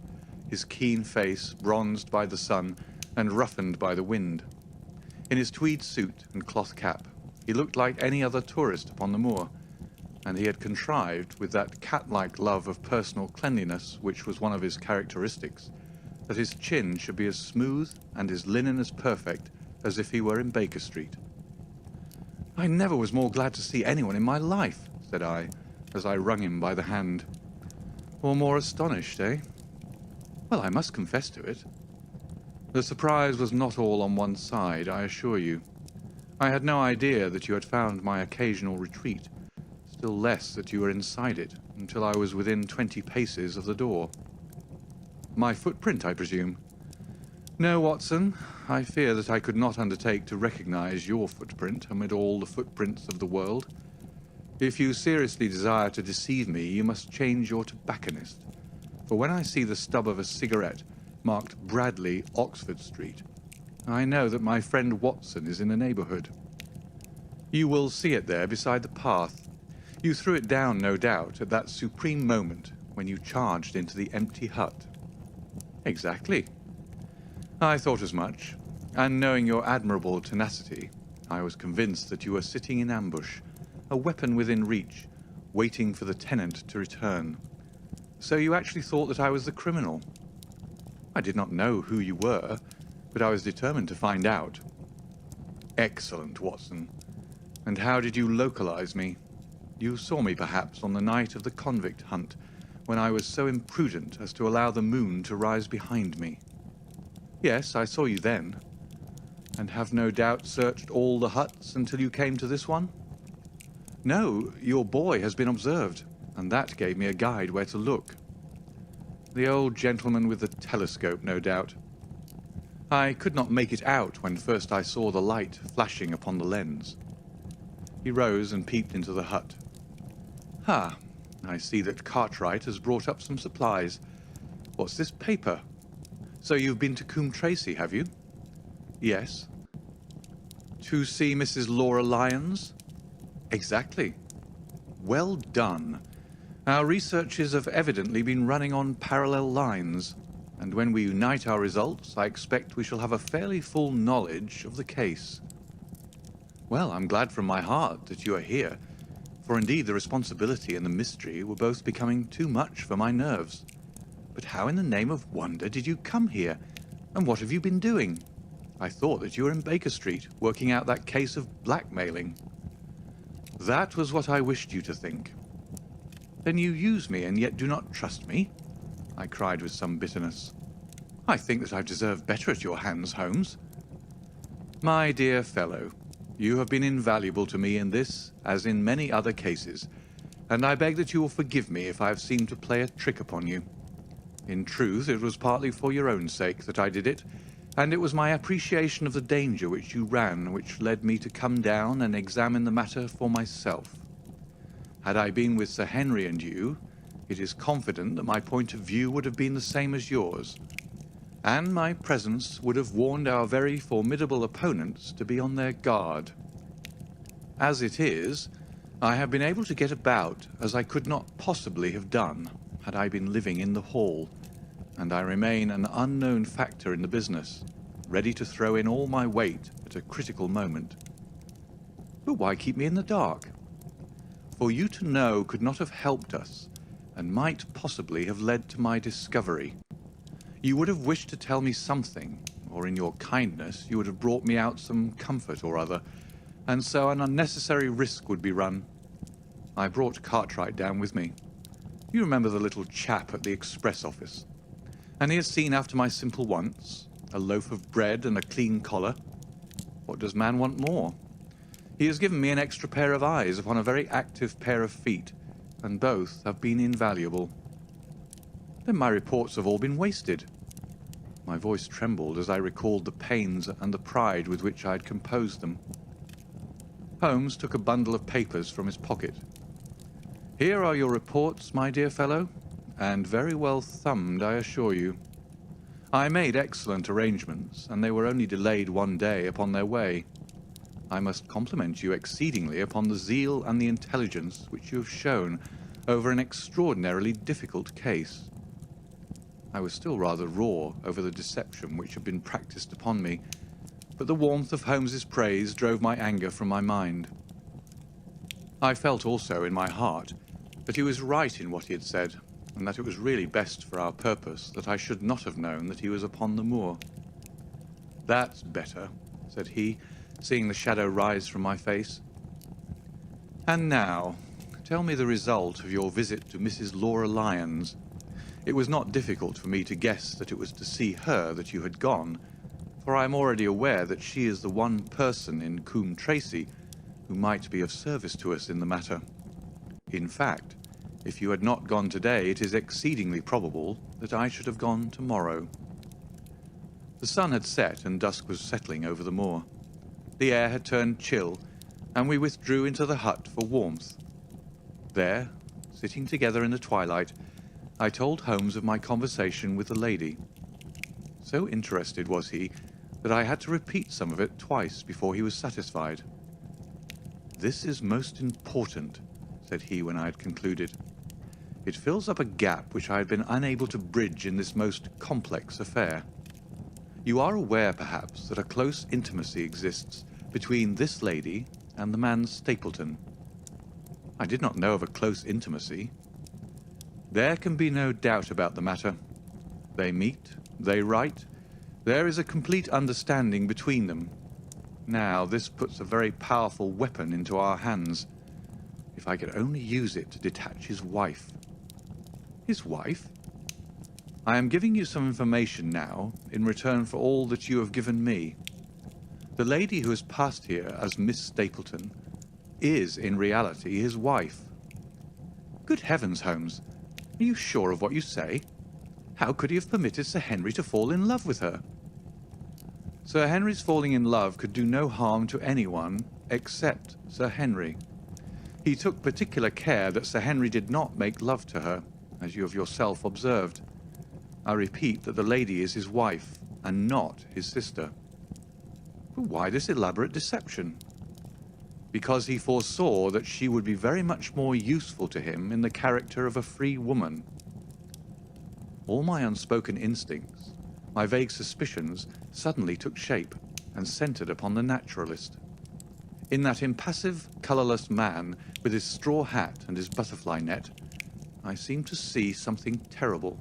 his keen face bronzed by the sun and roughened by the wind. In his tweed suit and cloth cap, he looked like any other tourist upon the moor, and he had contrived, with that cat-like love of personal cleanliness which was one of his characteristics, that his chin should be as smooth and his linen as perfect as if he were in Baker Street. "I never was more glad to see anyone in my life," said I, as I wrung him by the hand. "Or more astonished, eh?" "Well, I must confess to it." "The surprise was not all on one side, I assure you. I had no idea that you had found my occasional retreat, still less that you were inside it, until I was within 20 paces of the door." "My footprint, I presume?" "No, Watson. I fear that I could not undertake to recognize your footprint amid all the footprints of the world. If you seriously desire to deceive me, you must change your tobacconist. For when I see the stub of a cigarette marked Bradley, Oxford Street, I know that my friend Watson is in the neighborhood. You will see it there beside the path. You threw it down, no doubt, at that supreme moment when you charged into the empty hut." "Exactly. I thought as much, and knowing your admirable tenacity, I was convinced that you were sitting in ambush, a weapon within reach, waiting for the tenant to return. So you actually thought that I was the criminal. I did not know who you were, but I was determined to find out." "Excellent, Watson. And how did you localize me? You saw me, perhaps, on the night of the convict hunt, when I was so imprudent as to allow the moon to rise behind me." "Yes, I saw you then." "And have no doubt searched all the huts until you came to this one?" "No, your boy has been observed, and that gave me a guide where to look." "The old gentleman with the telescope, no doubt." "I could not make it out when first I saw the light flashing upon the lens." He rose and peeped into the hut. "Ha! I see that Cartwright has brought up some supplies. What's this paper? So you've been to Coombe Tracy, have you?" "Yes." "To see Mrs. Laura Lyons?" "Exactly." "Well done. Our researches have evidently been running on parallel lines, and when we unite our results, I expect we shall have a fairly full knowledge of the case." "Well, I'm glad from my heart that you are here, for indeed the responsibility and the mystery were both becoming too much for my nerves. But how in the name of wonder did you come here, and what have you been doing? I thought that you were in Baker Street, working out that case of blackmailing." "That was what I wished you to think." "Then you use me and yet do not trust me?" I cried with some bitterness. "I think that I've deserved better at your hands, Holmes." "My dear fellow, you have been invaluable to me in this, as in many other cases, and I beg that you will forgive me if I have seemed to play a trick upon you. In truth, it was partly for your own sake that I did it, and it was my appreciation of the danger which you ran which led me to come down and examine the matter for myself. Had I been with Sir Henry and you, it is confident that my point of view would have been the same as yours, and my presence would have warned our very formidable opponents to be on their guard. As it is, I have been able to get about as I could not possibly have done had I been living in the hall, and I remain an unknown factor in the business, ready to throw in all my weight at a critical moment." "But why keep me in the dark?" "For you to know could not have helped us, and might possibly have led to my discovery. You would have wished to tell me something, or in your kindness you would have brought me out some comfort or other, and so an unnecessary risk would be run. I brought Cartwright down with me. You remember the little chap at the express office? And he has seen after my simple wants, a loaf of bread and a clean collar. What does man want more? He has given me an extra pair of eyes upon a very active pair of feet, and both have been invaluable. Then my reports have all been wasted. My voice trembled as I recalled the pains and the pride with which I had composed them. Holmes took a bundle of papers from his pocket. Here are your reports, my dear fellow, and very well thumbed, I assure you. I made excellent arrangements, and they were only delayed one day upon their way. I must compliment you exceedingly upon the zeal and the intelligence which you have shown over an extraordinarily difficult case. I was still rather raw over the deception which had been practiced upon me, but the warmth of Holmes's praise drove my anger from my mind. I felt also in my heart that he was right in what he had said, and that it was really best for our purpose that I should not have known that he was upon the moor. "That's better," said he, seeing the shadow rise from my face. "And now, tell me the result of your visit to Mrs. Laura Lyons. It was not difficult for me to guess that it was to see her that you had gone, for I am already aware that she is the one person in Coombe Tracey who might be of service to us in the matter. In fact, if you had not gone today, it is exceedingly probable that I should have gone tomorrow." The sun had set and dusk was settling over the moor. The air had turned chill, and we withdrew into the hut for warmth. There, sitting together in the twilight, I told Holmes of my conversation with the lady. So interested was he that I had to repeat some of it twice before he was satisfied. "This is most important," said he when I had concluded. "It fills up a gap which I had been unable to bridge in this most complex affair. You are aware, perhaps, that a close intimacy exists between this lady and the man Stapleton." "I did not know of a close intimacy." "There can be no doubt about the matter. They meet, they write, there is a complete understanding between them. Now, this puts a very powerful weapon into our hands. If I could only use it to detach his wife." "His wife?" "I am giving you some information now in return for all that you have given me. The lady who has passed here as Miss Stapleton is in reality his wife." "Good heavens, Holmes! Are you sure of what you say? How could he have permitted Sir Henry to fall in love with her?" "Sir Henry's falling in love could do no harm to anyone except Sir Henry. He took particular care that Sir Henry did not make love to her, as you have yourself observed. I repeat that the lady is his wife, and not his sister." "But why this elaborate deception?" "Because he foresaw that she would be very much more useful to him in the character of a free woman." All my unspoken instincts, my vague suspicions, suddenly took shape and centered upon the naturalist. In that impassive, colorless man, with his straw hat and his butterfly net, I seemed to see something terrible.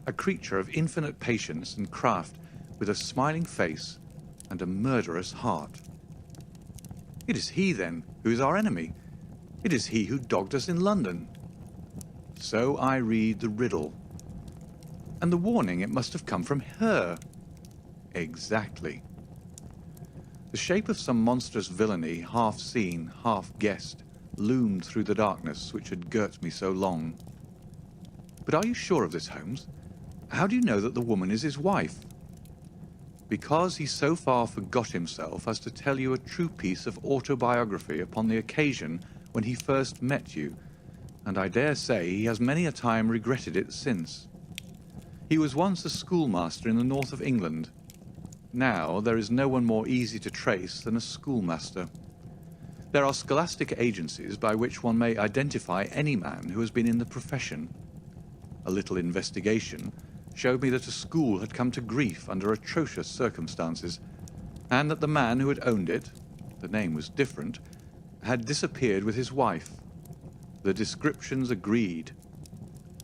A creature of infinite patience and craft, with a smiling face and a murderous heart. It is he, then, who is our enemy. It is he who dogged us in London. So I read the riddle. And the warning, it must have come from her. Exactly. The shape of some monstrous villainy, half seen, half guessed, loomed through the darkness which had girt me so long. "But are you sure of this, Holmes? How do you know that the woman is his wife?" "Because he so far forgot himself as to tell you a true piece of autobiography upon the occasion when he first met you, and I dare say he has many a time regretted it since. He was once a schoolmaster in the north of England. Now there is no one more easy to trace than a schoolmaster. There are scholastic agencies by which one may identify any man who has been in the profession. A little investigation showed me that a school had come to grief under atrocious circumstances, and that the man who had owned it, the name was different, had disappeared with his wife. The descriptions agreed.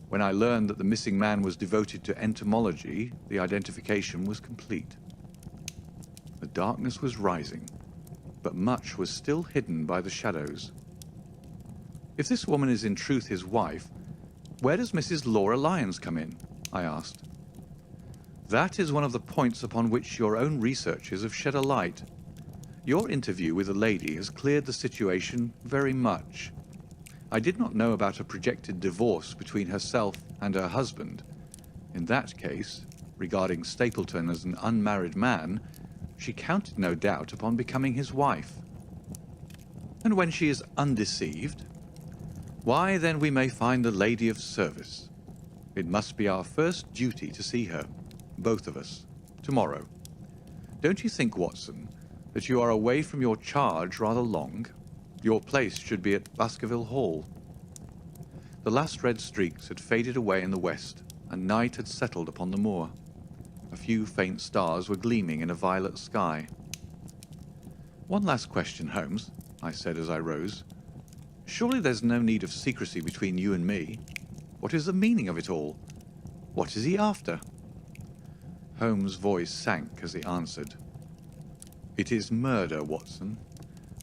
When I learned that the missing man was devoted to entomology, the identification was complete." The darkness was rising, but much was still hidden by the shadows. "If this woman is in truth his wife, where does Mrs. Laura Lyons come in?" I asked. That is one of the points upon which your own researches have shed a light. Your interview with the lady has cleared the situation very much. I did not know about a projected divorce between herself and her husband. In that case, regarding Stapleton as an unmarried man, she counted no doubt upon becoming his wife. And when she is undeceived, why then we may find the lady of service. It must be our first duty to see her, both of us, tomorrow. Don't you think, Watson, that you are away from your charge rather long? Your place should be at Baskerville Hall. The last red streaks had faded away in the west, and night had settled upon the moor. A few faint stars were gleaming in a violet sky. "One last question, Holmes," I said as I rose. "Surely there's no need of secrecy between you and me. What is the meaning of it all? What is he after?" Holmes' voice sank as he answered. "It is murder, Watson.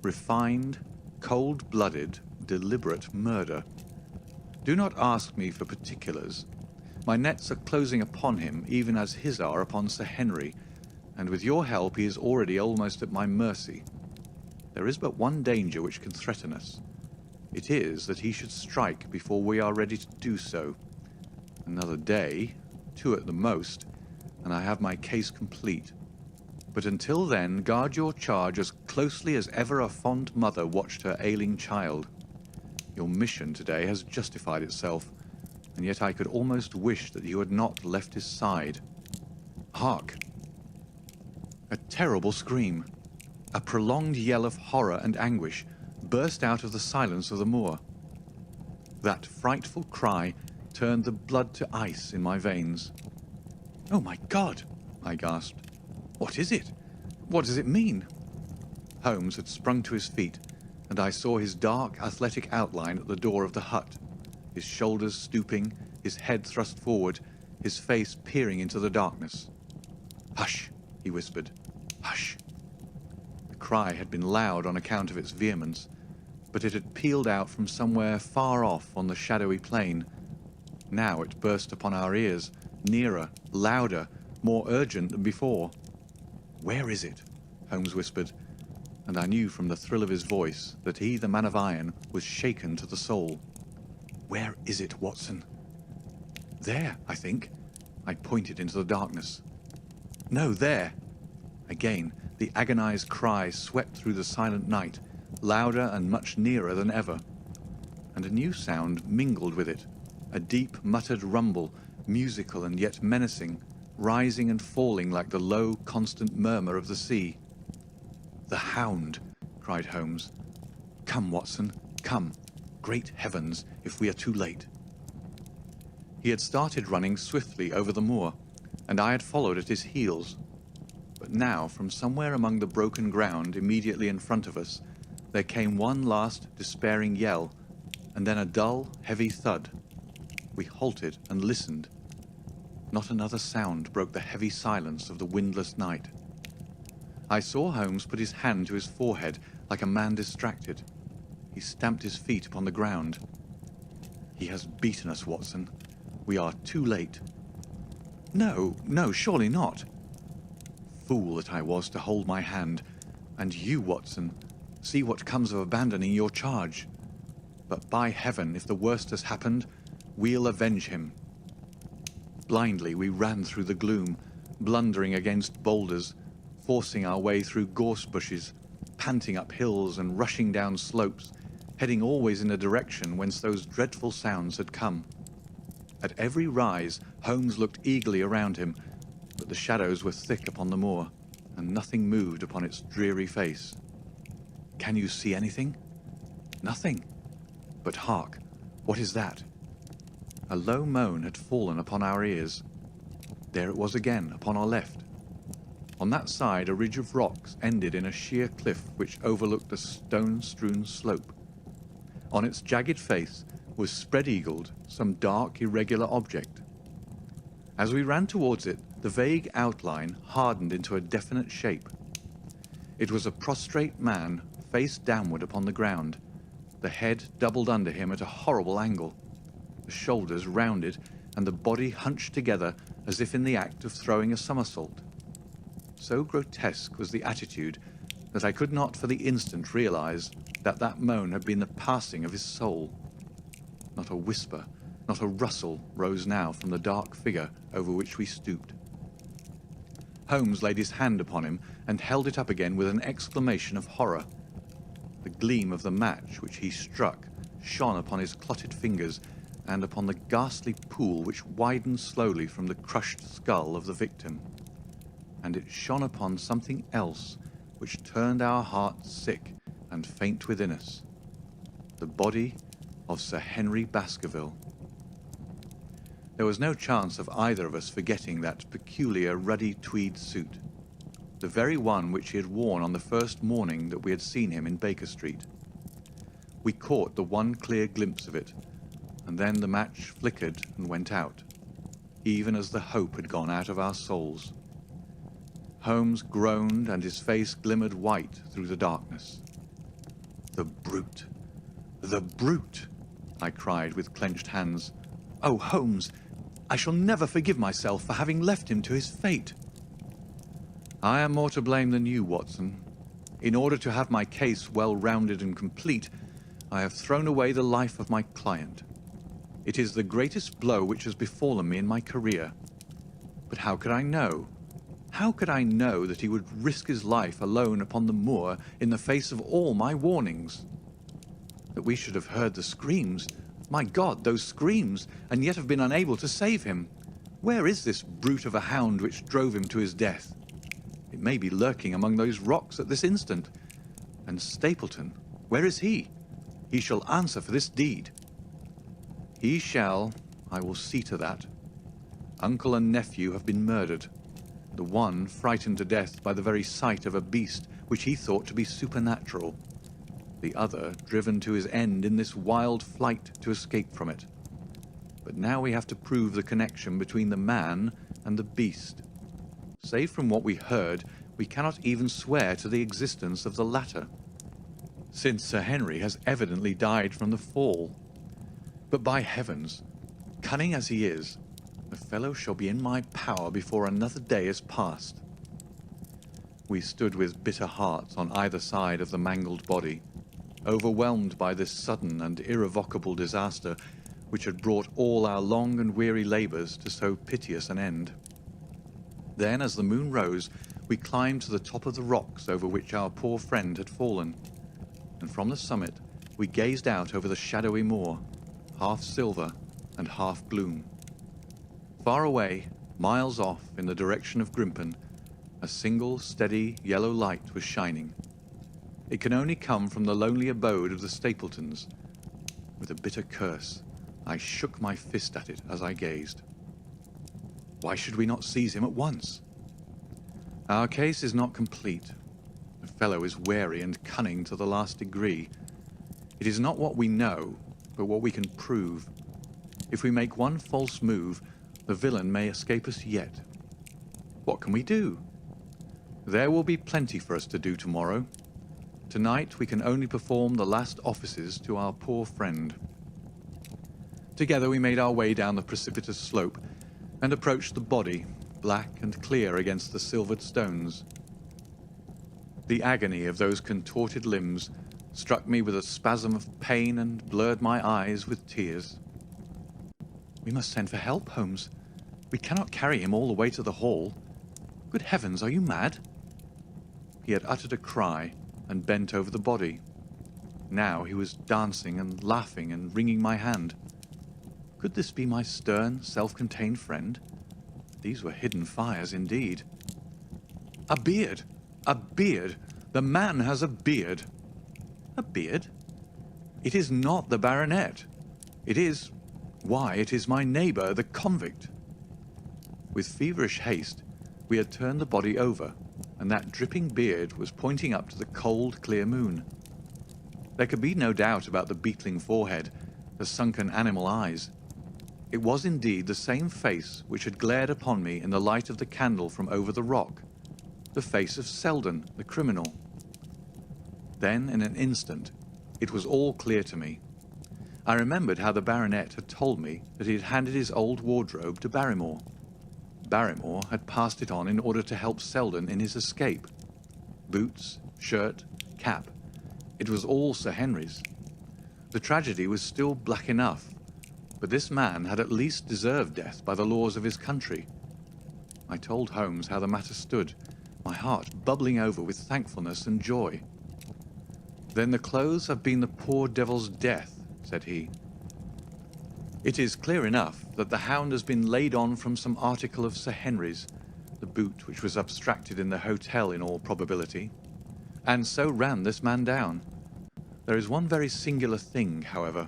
Refined, cold-blooded, deliberate murder. Do not ask me for particulars. My nets are closing upon him even as his are upon Sir Henry, and with your help he is already almost at my mercy. There is but one danger which can threaten us. It is that he should strike before we are ready to do so. Another day, 2 at the most, and I have my case complete. But until then, guard your charge as closely as ever a fond mother watched her ailing child. Your mission today has justified itself, and yet I could almost wish that you had not left his side. Hark! A terrible scream, a prolonged yell of horror and anguish, burst out of the silence of the moor. That frightful cry turned the blood to ice in my veins. "Oh, my God!" I gasped. "What is it? What does it mean?" Holmes had sprung to his feet, and I saw his dark, athletic outline at the door of the hut, his shoulders stooping, his head thrust forward, his face peering into the darkness. "Hush!" he whispered. "Hush!" The cry had been loud on account of its vehemence, but it had pealed out from somewhere far off on the shadowy plain. Now it burst upon our ears, nearer, louder, more urgent than before. "Where is it?" Holmes whispered, and I knew from the thrill of his voice that he, the man of iron, was shaken to the soul. "Where is it, Watson?" "There, I think." I pointed into the darkness. "No, there." Again, the agonized cry swept through the silent night, louder and much nearer than ever. And a new sound mingled with it, a deep, muttered rumble, musical and yet menacing, rising and falling like the low, constant murmur of the sea. "The Hound!" cried Holmes. "Come, Watson, come. Great heavens, if we are too late." He had started running swiftly over the moor, and I had followed at his heels. But now, from somewhere among the broken ground immediately in front of us, there came one last despairing yell, and then a dull, heavy thud. We halted and listened. Not another sound broke the heavy silence of the windless night. I saw Holmes put his hand to his forehead like a man distracted. He stamped his feet upon the ground. "He has beaten us, Watson. We are too late." "No, no, surely not." Fool that I was to hold my hand. And you, Watson, see what comes of abandoning your charge. But by heaven, if the worst has happened, we'll avenge him. Blindly we ran through the gloom, blundering against boulders, forcing our way through gorse bushes, panting up hills and rushing down slopes, heading always in a direction whence those dreadful sounds had come. At every rise, Holmes looked eagerly around him, but the shadows were thick upon the moor, and nothing moved upon its dreary face. "Can you see anything?" "Nothing. But hark, what is that?" A low moan had fallen upon our ears. There it was again, upon our left. On that side a ridge of rocks ended in a sheer cliff which overlooked a stone-strewn slope. On its jagged face was spread-eagled some dark, irregular object. As we ran towards it, the vague outline hardened into a definite shape. It was a prostrate man, face downward upon the ground, the head doubled under him at a horrible angle, the shoulders rounded, and the body hunched together as if in the act of throwing a somersault. So grotesque was the attitude that I could not for the instant realize that that moan had been the passing of his soul. Not a whisper, not a rustle rose now from the dark figure over which we stooped. Holmes laid his hand upon him and held it up again with an exclamation of horror. The gleam of the match which he struck shone upon his clotted fingers and upon the ghastly pool which widened slowly from the crushed skull of the victim. And it shone upon something else which turned our hearts sick and faint within us. The body of Sir Henry Baskerville. There was no chance of either of us forgetting that peculiar ruddy tweed suit, the very one which he had worn on the first morning that we had seen him in Baker Street. We caught the one clear glimpse of it, and then the match flickered and went out, even as the hope had gone out of our souls. Holmes groaned, and his face glimmered white through the darkness. "The brute! The brute!" I cried with clenched hands. "Oh, Holmes, I shall never forgive myself for having left him to his fate." "I am more to blame than you, Watson. In order to have my case well rounded and complete, I have thrown away the life of my client. It is the greatest blow which has befallen me in my career. But how could I know? How could I know that he would risk his life alone upon the moor in the face of all my warnings? That we should have heard the screams, my God, those screams, and yet have been unable to save him. Where is this brute of a hound which drove him to his death? It may be lurking among those rocks at this instant. And Stapleton, where is he? He shall answer for this deed." "He shall. I will see to that. Uncle and nephew have been murdered. The one frightened to death by the very sight of a beast which he thought to be supernatural. The other driven to his end in this wild flight to escape from it. But now we have to prove the connection between the man and the beast. Save from what we heard, we cannot even swear to the existence of the latter, since Sir Henry has evidently died from the fall. But by heavens, cunning as he is, the fellow shall be in my power before another day is past." We stood with bitter hearts on either side of the mangled body, overwhelmed by this sudden and irrevocable disaster which had brought all our long and weary labours to so piteous an end. Then, as the moon rose, we climbed to the top of the rocks over which our poor friend had fallen, and from the summit we gazed out over the shadowy moor, half silver and half gloom. Far away, miles off in the direction of Grimpen, a single steady yellow light was shining. It can only come from the lonely abode of the Stapletons. With a bitter curse, I shook my fist at it as I gazed. Why should we not seize him at once? Our case is not complete. The fellow is wary and cunning to the last degree. It is not what we know, but what we can prove. If we make one false move, the villain may escape us yet. What can we do? There will be plenty for us to do tomorrow. Tonight we can only perform the last offices to our poor friend. Together we made our way down the precipitous slope and approached the body, black and clear against the silvered stones. The agony of those contorted limbs struck me with a spasm of pain and blurred my eyes with tears. "We must send for help, Holmes. We cannot carry him all the way to the hall. Good heavens, are you mad?" He had uttered a cry and bent over the body. Now he was dancing and laughing and wringing my hand. Could this be my stern, self-contained friend? These were hidden fires indeed. A beard! A beard! The man has a beard! A beard? It is not the baronet. It is... Why, it is my neighbour, the convict. With feverish haste, we had turned the body over, and that dripping beard was pointing up to the cold, clear moon. There could be no doubt about the beetling forehead, the sunken animal eyes. It was indeed the same face which had glared upon me in the light of the candle from over the rock, the face of Selden, the criminal. Then, in an instant, it was all clear to me. I remembered how the baronet had told me that he had handed his old wardrobe to Barrymore. Barrymore had passed it on in order to help Selden in his escape. Boots, shirt, cap. It was all Sir Henry's. The tragedy was still black enough, but this man had at least deserved death by the laws of his country. I told Holmes how the matter stood, my heart bubbling over with thankfulness and joy. "Then the clothes have been the poor devil's death," said he. "It is clear enough that the Hound has been laid on from some article of Sir Henry's, the boot which was abstracted in the hotel in all probability, and so ran this man down. There is one very singular thing, however.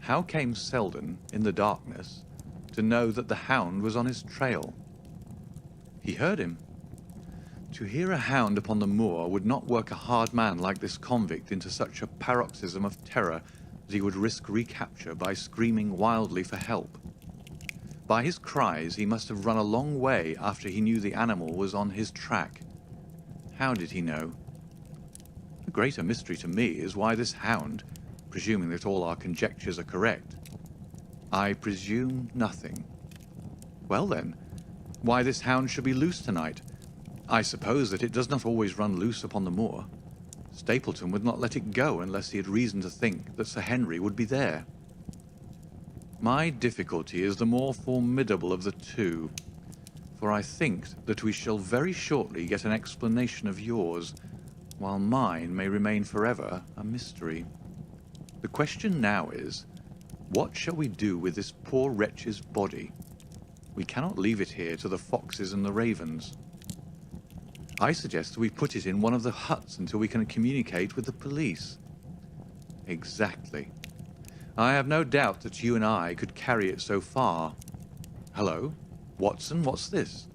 How came Selden, in the darkness, to know that the Hound was on his trail? He heard him. To hear a hound upon the moor would not work a hard man like this convict into such a paroxysm of terror that he would risk recapture by screaming wildly for help. By his cries he must have run a long way after he knew the animal was on his track. How did he know? The greater mystery to me is why this hound, presuming that all our conjectures are correct. I presume nothing. Well then, why this hound should be loose tonight? I suppose that it does not always run loose upon the moor. Stapleton would not let it go unless he had reason to think that Sir Henry would be there. My difficulty is the more formidable of the two, for I think that we shall very shortly get an explanation of yours, while mine may remain forever a mystery. The question now is, what shall we do with this poor wretch's body? We cannot leave it here to the foxes and the ravens. I suggest we put it in one of the huts until we can communicate with the police. Exactly. I have no doubt that you and I could carry it so far. Hello, Watson, what's this?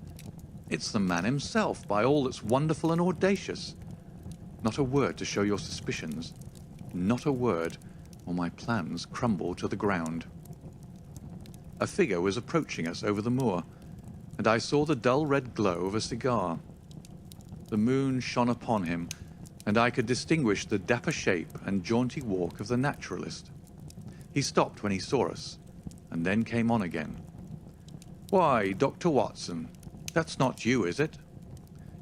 It's the man himself, by all that's wonderful and audacious. Not a word to show your suspicions. Not a word, or my plans crumble to the ground. A figure was approaching us over the moor, and I saw the dull red glow of a cigar. The moon shone upon him, and I could distinguish the dapper shape and jaunty walk of the naturalist. He stopped when he saw us, and then came on again. "Why, Dr. Watson, that's not you, is it?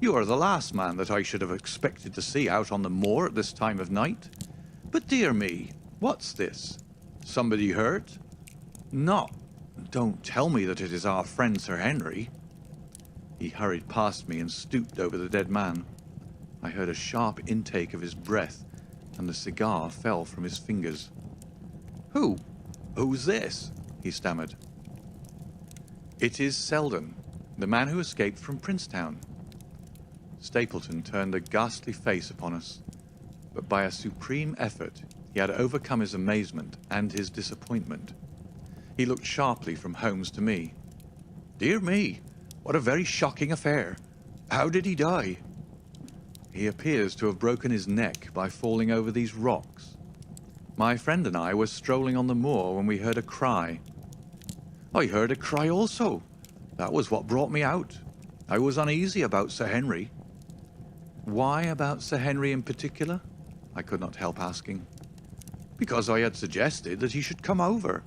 You are the last man that I should have expected to see out on the moor at this time of night. But dear me, what's this? Somebody hurt? No, don't tell me that it is our friend Sir Henry." He hurried past me and stooped over the dead man. I heard a sharp intake of his breath, and the cigar fell from his fingers. Who's this?" he stammered. "It is Selden, the man who escaped from Princetown." Stapleton turned a ghastly face upon us, but by a supreme effort he had overcome his amazement and his disappointment. He looked sharply from Holmes to me. "Dear me, what a very shocking affair. How did he die?" "He appears to have broken his neck by falling over these rocks. My friend and I were strolling on the moor when we heard a cry." "I heard a cry also. That was what brought me out. I was uneasy about Sir Henry." "Why about Sir Henry in particular?" I could not help asking. "Because I had suggested that he should come over.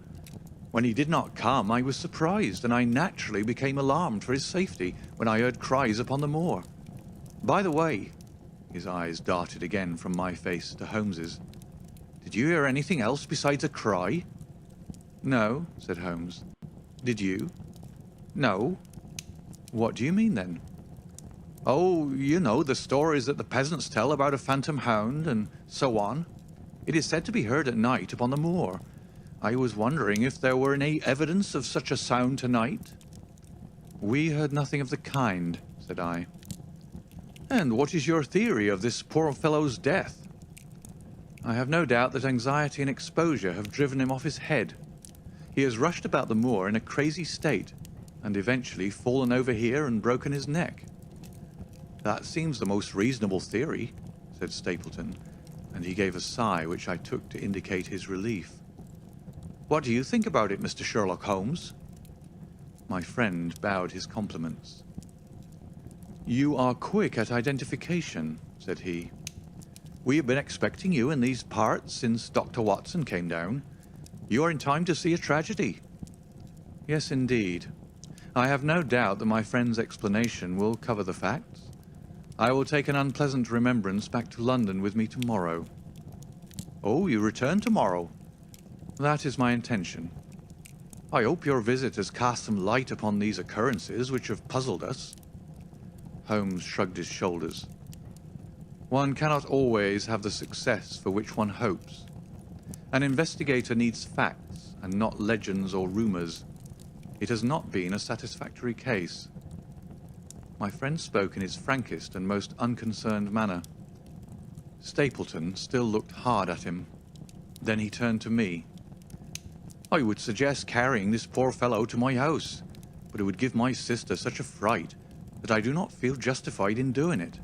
When he did not come, I was surprised, and I naturally became alarmed for his safety when I heard cries upon the moor. By the way," his eyes darted again from my face to Holmes's, "did you hear anything else besides a cry?" "No," said Holmes. "Did you?" "No." "What do you mean, then?" "Oh, you know, the stories that the peasants tell about a phantom hound, and so on. It is said to be heard at night upon the moor. I was wondering if there were any evidence of such a sound tonight." "We heard nothing of the kind," said I. "And what is your theory of this poor fellow's death?" "I have no doubt that anxiety and exposure have driven him off his head. He has rushed about the moor in a crazy state, and eventually fallen over here and broken his neck." "That seems the most reasonable theory," said Stapleton, and he gave a sigh which I took to indicate his relief. "What do you think about it, Mr. Sherlock Holmes?" My friend bowed his compliments. "You are quick at identification," said he. "We have been expecting you in these parts since Dr. Watson came down. You are in time to see a tragedy. Yes, indeed. I have no doubt that my friend's explanation will cover the facts. I will take an unpleasant remembrance back to London with me tomorrow. Oh, you return tomorrow? That is my intention. I hope your visit has cast some light upon these occurrences which have puzzled us. Holmes shrugged his shoulders. One cannot always have the success for which one hopes. An investigator needs facts and not legends or rumors. It has not been a satisfactory case. My friend spoke in his frankest and most unconcerned manner. Stapleton still looked hard at him. Then he turned to me. I would suggest carrying this poor fellow to my house, but it would give my sister such a fright that I do not feel justified in doing it.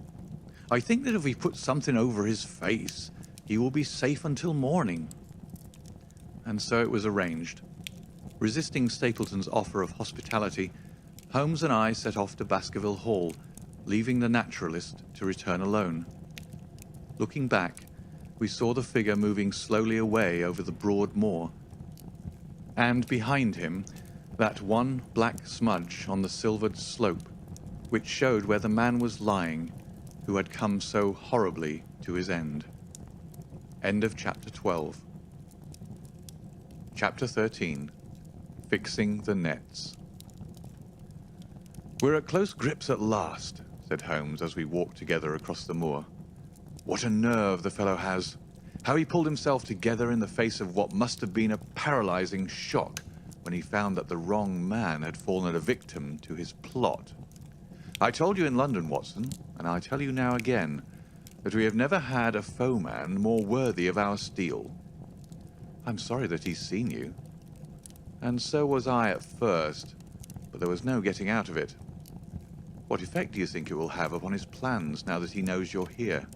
I think that if we put something over his face, he will be safe until morning. And so it was arranged. Resisting Stapleton's offer of hospitality, Holmes and I set off to Baskerville Hall, leaving the naturalist to return alone. Looking back, we saw the figure moving slowly away over the broad moor, and behind him, that one black smudge on the silvered slope, which showed where the man was lying who had come so horribly to his end. End of Chapter 12. Chapter 13. Fixing the Nets. "We're at close grips at last," said Holmes as we walked together across the moor. "What a nerve the fellow has! How he pulled himself together in the face of what must have been a paralyzing shock when he found that the wrong man had fallen a victim to his plot. I told you in London, Watson, and I tell you now again, that we have never had a foeman more worthy of our steel. I'm sorry that he's seen you. And so was I at first, but there was no getting out of it. What effect do you think it will have upon his plans now that he knows you're here?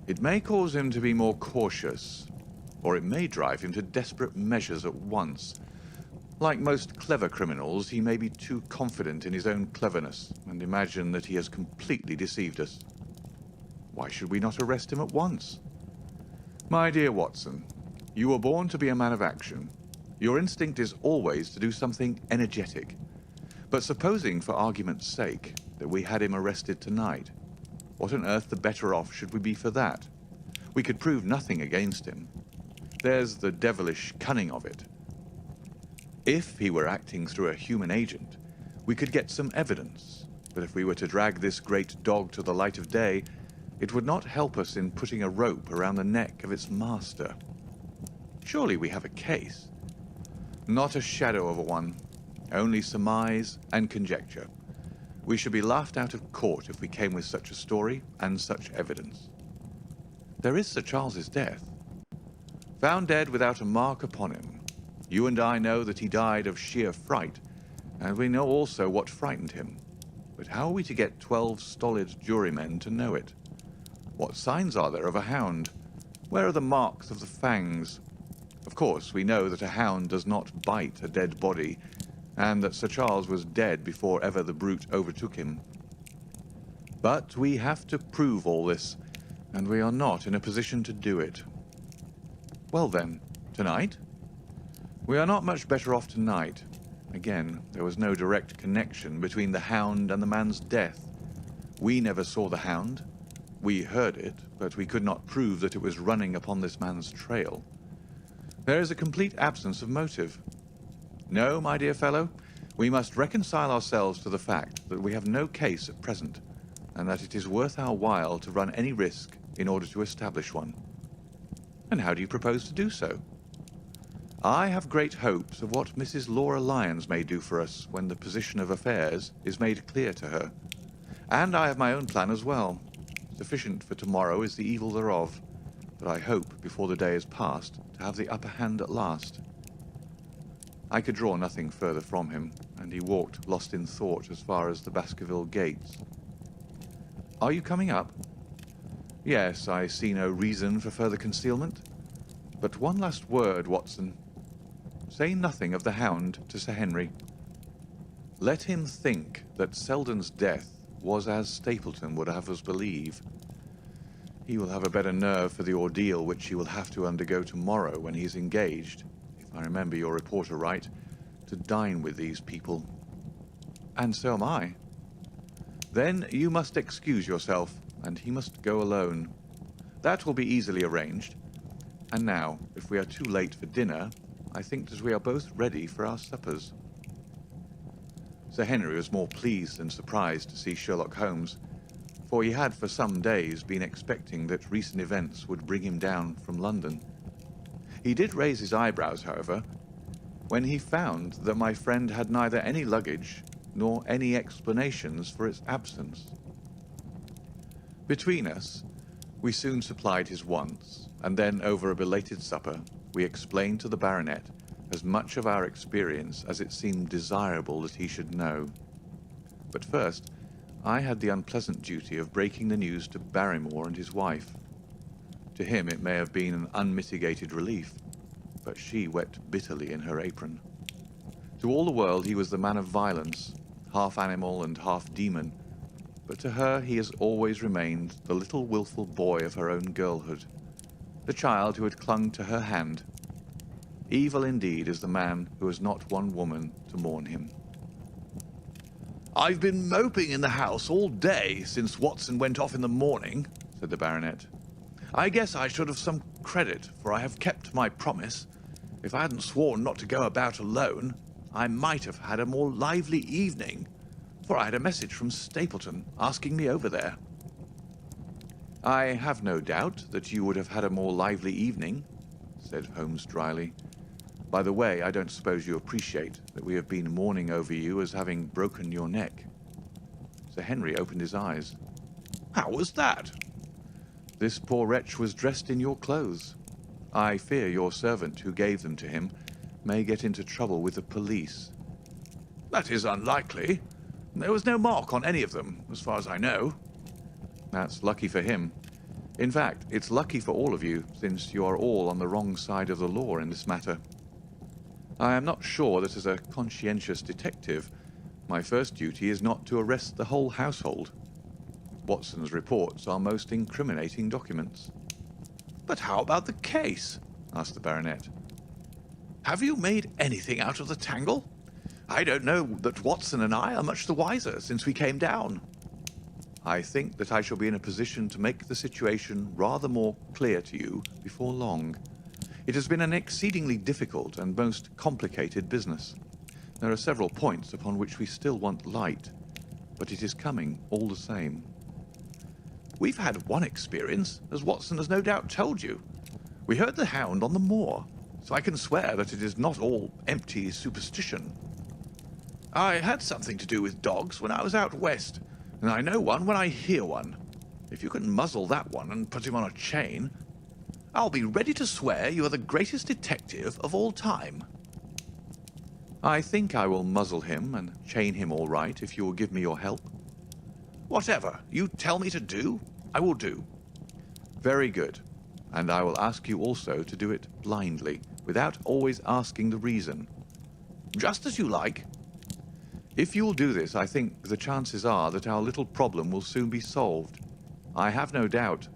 It may cause him to be more cautious, or it may drive him to desperate measures at once. Like most clever criminals, he may be too confident in his own cleverness and imagine that he has completely deceived us. Why should we not arrest him at once? My dear Watson, you were born to be a man of action. Your instinct is always to do something energetic. But supposing, for argument's sake, that we had him arrested tonight, what on earth the better off should we be for that? We could prove nothing against him. There's the devilish cunning of it. If he were acting through a human agent, we could get some evidence, but if we were to drag this great dog to the light of day, it would not help us in putting a rope around the neck of its master. Surely we have a case. Not a shadow of a one, only surmise and conjecture. We should be laughed out of court if we came with such a story and such evidence. There is Sir Charles's death. Found dead without a mark upon him. You and I know that he died of sheer fright, and we know also what frightened him. But how are we to get 12 stolid jurymen to know it? What signs are there of a hound? Where are the marks of the fangs? Of course, we know that a hound does not bite a dead body, and that Sir Charles was dead before ever the brute overtook him. But we have to prove all this, and we are not in a position to do it. Well then, tonight? We are not much better off tonight. Again, there was no direct connection between the hound and the man's death. We never saw the hound. We heard it, but we could not prove that it was running upon this man's trail. There is a complete absence of motive. No, my dear fellow, we must reconcile ourselves to the fact that we have no case at present, and that it is worth our while to run any risk in order to establish one. And how do you propose to do so? I have great hopes of what Mrs. Laura Lyons may do for us when the position of affairs is made clear to her. And I have my own plan as well. Sufficient for tomorrow is the evil thereof, but I hope before the day is past to have the upper hand at last. I could draw nothing further from him, and he walked lost in thought as far as the Baskerville gates. Are you coming up? Yes, I see no reason for further concealment. But one last word, Watson. Say nothing of the hound to Sir Henry. Let him think that Selden's death was as Stapleton would have us believe. He will have a better nerve for the ordeal which he will have to undergo tomorrow when he is engaged, I remember your reporter right, to dine with these people. And so am I. Then you must excuse yourself, and he must go alone. That will be easily arranged. And now, if we are too late for dinner, I think that we are both ready for our suppers." Sir Henry was more pleased than surprised to see Sherlock Holmes, for he had for some days been expecting that recent events would bring him down from London. He did raise his eyebrows, however, when he found that my friend had neither any luggage nor any explanations for its absence. Between us, we soon supplied his wants, and then over a belated supper, we explained to the baronet as much of our experience as it seemed desirable that he should know. But first, I had the unpleasant duty of breaking the news to Barrymore and his wife. To him it may have been an unmitigated relief, but she wept bitterly in her apron. To all the world he was the man of violence, half animal and half demon, but to her he has always remained the little wilful boy of her own girlhood, the child who had clung to her hand. Evil indeed is the man who has not one woman to mourn him. "I've been moping in the house all day since Watson went off in the morning," said the baronet. "I guess I should have some credit, for I have kept my promise. If I hadn't sworn not to go about alone, I might have had a more lively evening, for I had a message from Stapleton asking me over there." "I have no doubt that you would have had a more lively evening," said Holmes dryly. "By the way, I don't suppose you appreciate that we have been mourning over you as having broken your neck." Sir Henry opened his eyes. "How was that?" "This poor wretch was dressed in your clothes. I fear your servant who gave them to him may get into trouble with the police." "That is unlikely. There was no mark on any of them, as far as I know." "That's lucky for him. In fact, it's lucky for all of you, since you are all on the wrong side of the law in this matter. I am not sure that as a conscientious detective, my first duty is not to arrest the whole household. Watson's reports are most incriminating documents." "But how about the case?" asked the baronet. "Have you made anything out of the tangle? I don't know that Watson and I are much the wiser since we came down." "I think that I shall be in a position to make the situation rather more clear to you before long. It has been an exceedingly difficult and most complicated business. There are several points upon which we still want light, but it is coming all the same." "We've had one experience, as Watson has no doubt told you. We heard the Hound on the moor, so I can swear that it is not all empty superstition. I had something to do with dogs when I was out west, and I know one when I hear one. If you can muzzle that one and put him on a chain, I'll be ready to swear you are the greatest detective of all time." "I think I will muzzle him and chain him all right if you will give me your help." "Whatever you tell me to do, I will do." "Very good. And I will ask you also to do it blindly, without always asking the reason." "Just as you like." "If you will do this, I think the chances are that our little problem will soon be solved. I have no doubt."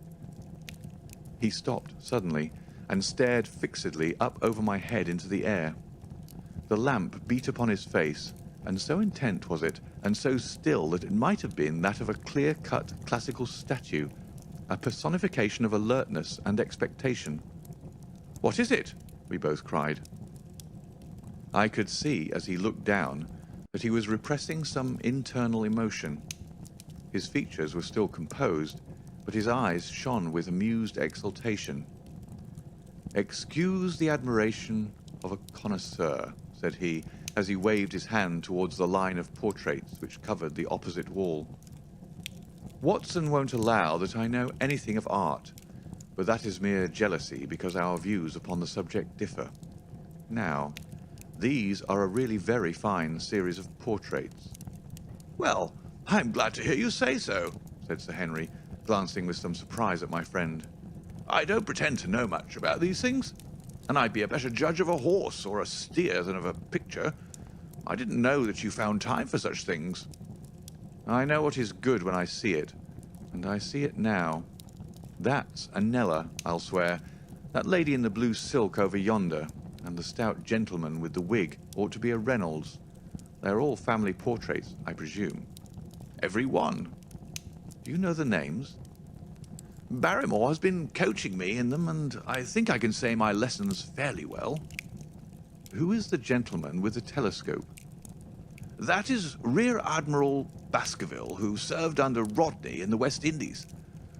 He stopped suddenly and stared fixedly up over my head into the air. The lamp beat upon his face, and so intent was it, and so still that it might have been that of a clear-cut classical statue, a personification of alertness and expectation. "What is it?" we both cried. I could see, as he looked down, that he was repressing some internal emotion. His features were still composed, but his eyes shone with amused exultation. "Excuse the admiration of a connoisseur," said he, as he waved his hand towards the line of portraits which covered the opposite wall. "Watson won't allow that I know anything of art, but that is mere jealousy because our views upon the subject differ. Now, these are a really very fine series of portraits." "Well, I'm glad to hear you say so," said Sir Henry, glancing with some surprise at my friend. "I don't pretend to know much about these things, and I'd be a better judge of a horse or a steer than of a picture. I didn't know that you found time for such things." "I know what is good when I see it, and I see it now. That's Anella, I'll swear, that lady in the blue silk over yonder, and the stout gentleman with the wig ought to be a Reynolds. They're all family portraits, I presume. Every one. Do you know the names? Barrymore has been coaching me in them, and I think I can say my lessons fairly well. Who is the gentleman with the telescope? That is Rear Admiral Baskerville, who served under Rodney in the West Indies.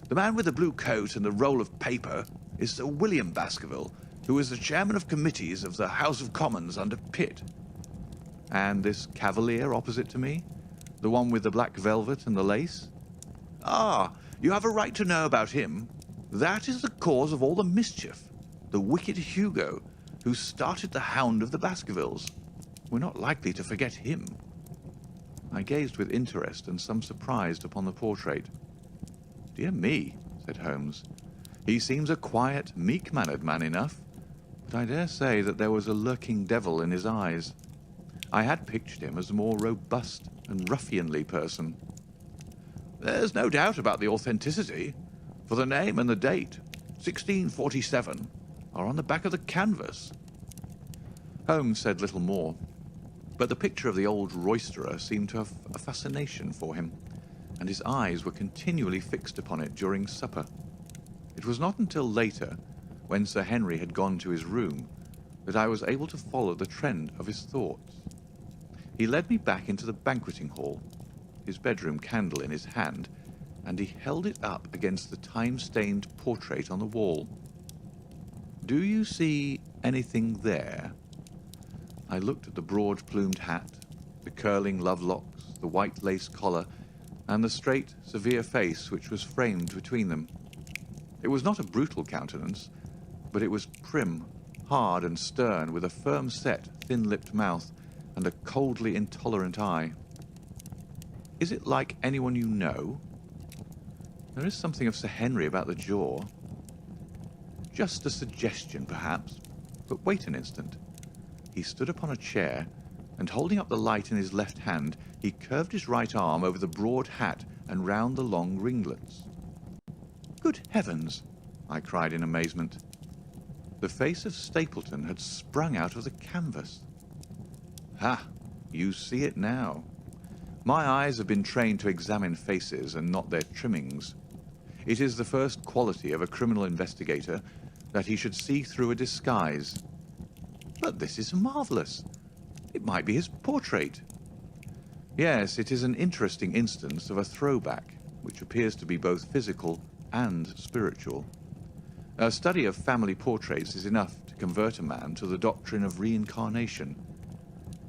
The man with the blue coat and the roll of paper is Sir William Baskerville, who is the chairman of committees of the House of Commons under Pitt. And this cavalier opposite to me? The one with the black velvet and the lace? Ah, you have a right to know about him. That is the cause of all the mischief. The wicked Hugo, who started the Hound of the Baskervilles. We're not likely to forget him. I gazed with interest and some surprise upon the portrait. Dear me, said Holmes. He seems a quiet, meek-mannered man enough, but I dare say that there was a lurking devil in his eyes. I had pictured him as a more robust and ruffianly person. There's no doubt about the authenticity, for the name and the date, 1647, are on the back of the canvas. Holmes said little more, but the picture of the old roisterer seemed to have a fascination for him, and his eyes were continually fixed upon it during supper. It was not until later, when Sir Henry had gone to his room, that I was able to follow the trend of his thoughts. He led me back into the banqueting hall, his bedroom candle in his hand, and he held it up against the time-stained portrait on the wall. "Do you see anything there?" I looked at the broad-plumed hat, the curling love-locks, the white lace collar, and the straight, severe face which was framed between them. It was not a brutal countenance, but it was prim, hard and stern, with a firm-set, thin-lipped mouth and a coldly intolerant eye. "Is it like anyone you know?" "There is something of Sir Henry about the jaw." "Just a suggestion, perhaps. But wait an instant." He stood upon a chair, and holding up the light in his left hand, he curved his right arm over the broad hat and round the long ringlets. "Good heavens!" I cried in amazement. The face of Stapleton had sprung out of the canvas. "Ha! You see it now. My eyes have been trained to examine faces and not their trimmings. It is the first quality of a criminal investigator that he should see through a disguise. But this is marvelous. It might be his portrait." "Yes, it is an interesting instance of a throwback, which appears to be both physical and spiritual. A study of family portraits is enough to convert a man to the doctrine of reincarnation.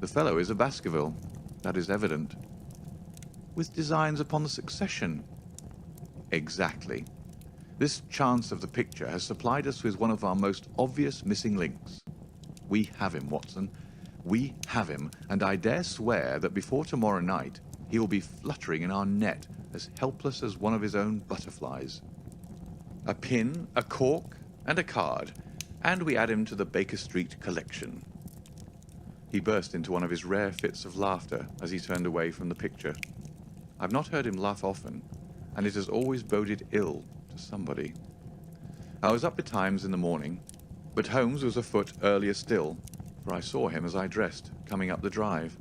The fellow is a Baskerville, that is evident." "With designs upon the succession?" "Exactly. This chance of the picture has supplied us with one of our most obvious missing links. We have him, Watson. We have him, and I dare swear that before tomorrow night he will be fluttering in our net, as helpless as one of his own butterflies. A pin, a cork, and a card, and we add him to the Baker Street collection." He burst into one of his rare fits of laughter as he turned away from the picture. I've not heard him laugh often, and it has always boded ill to somebody. I was up betimes in the morning, but Holmes was afoot earlier still, for I saw him as I dressed, coming up the drive.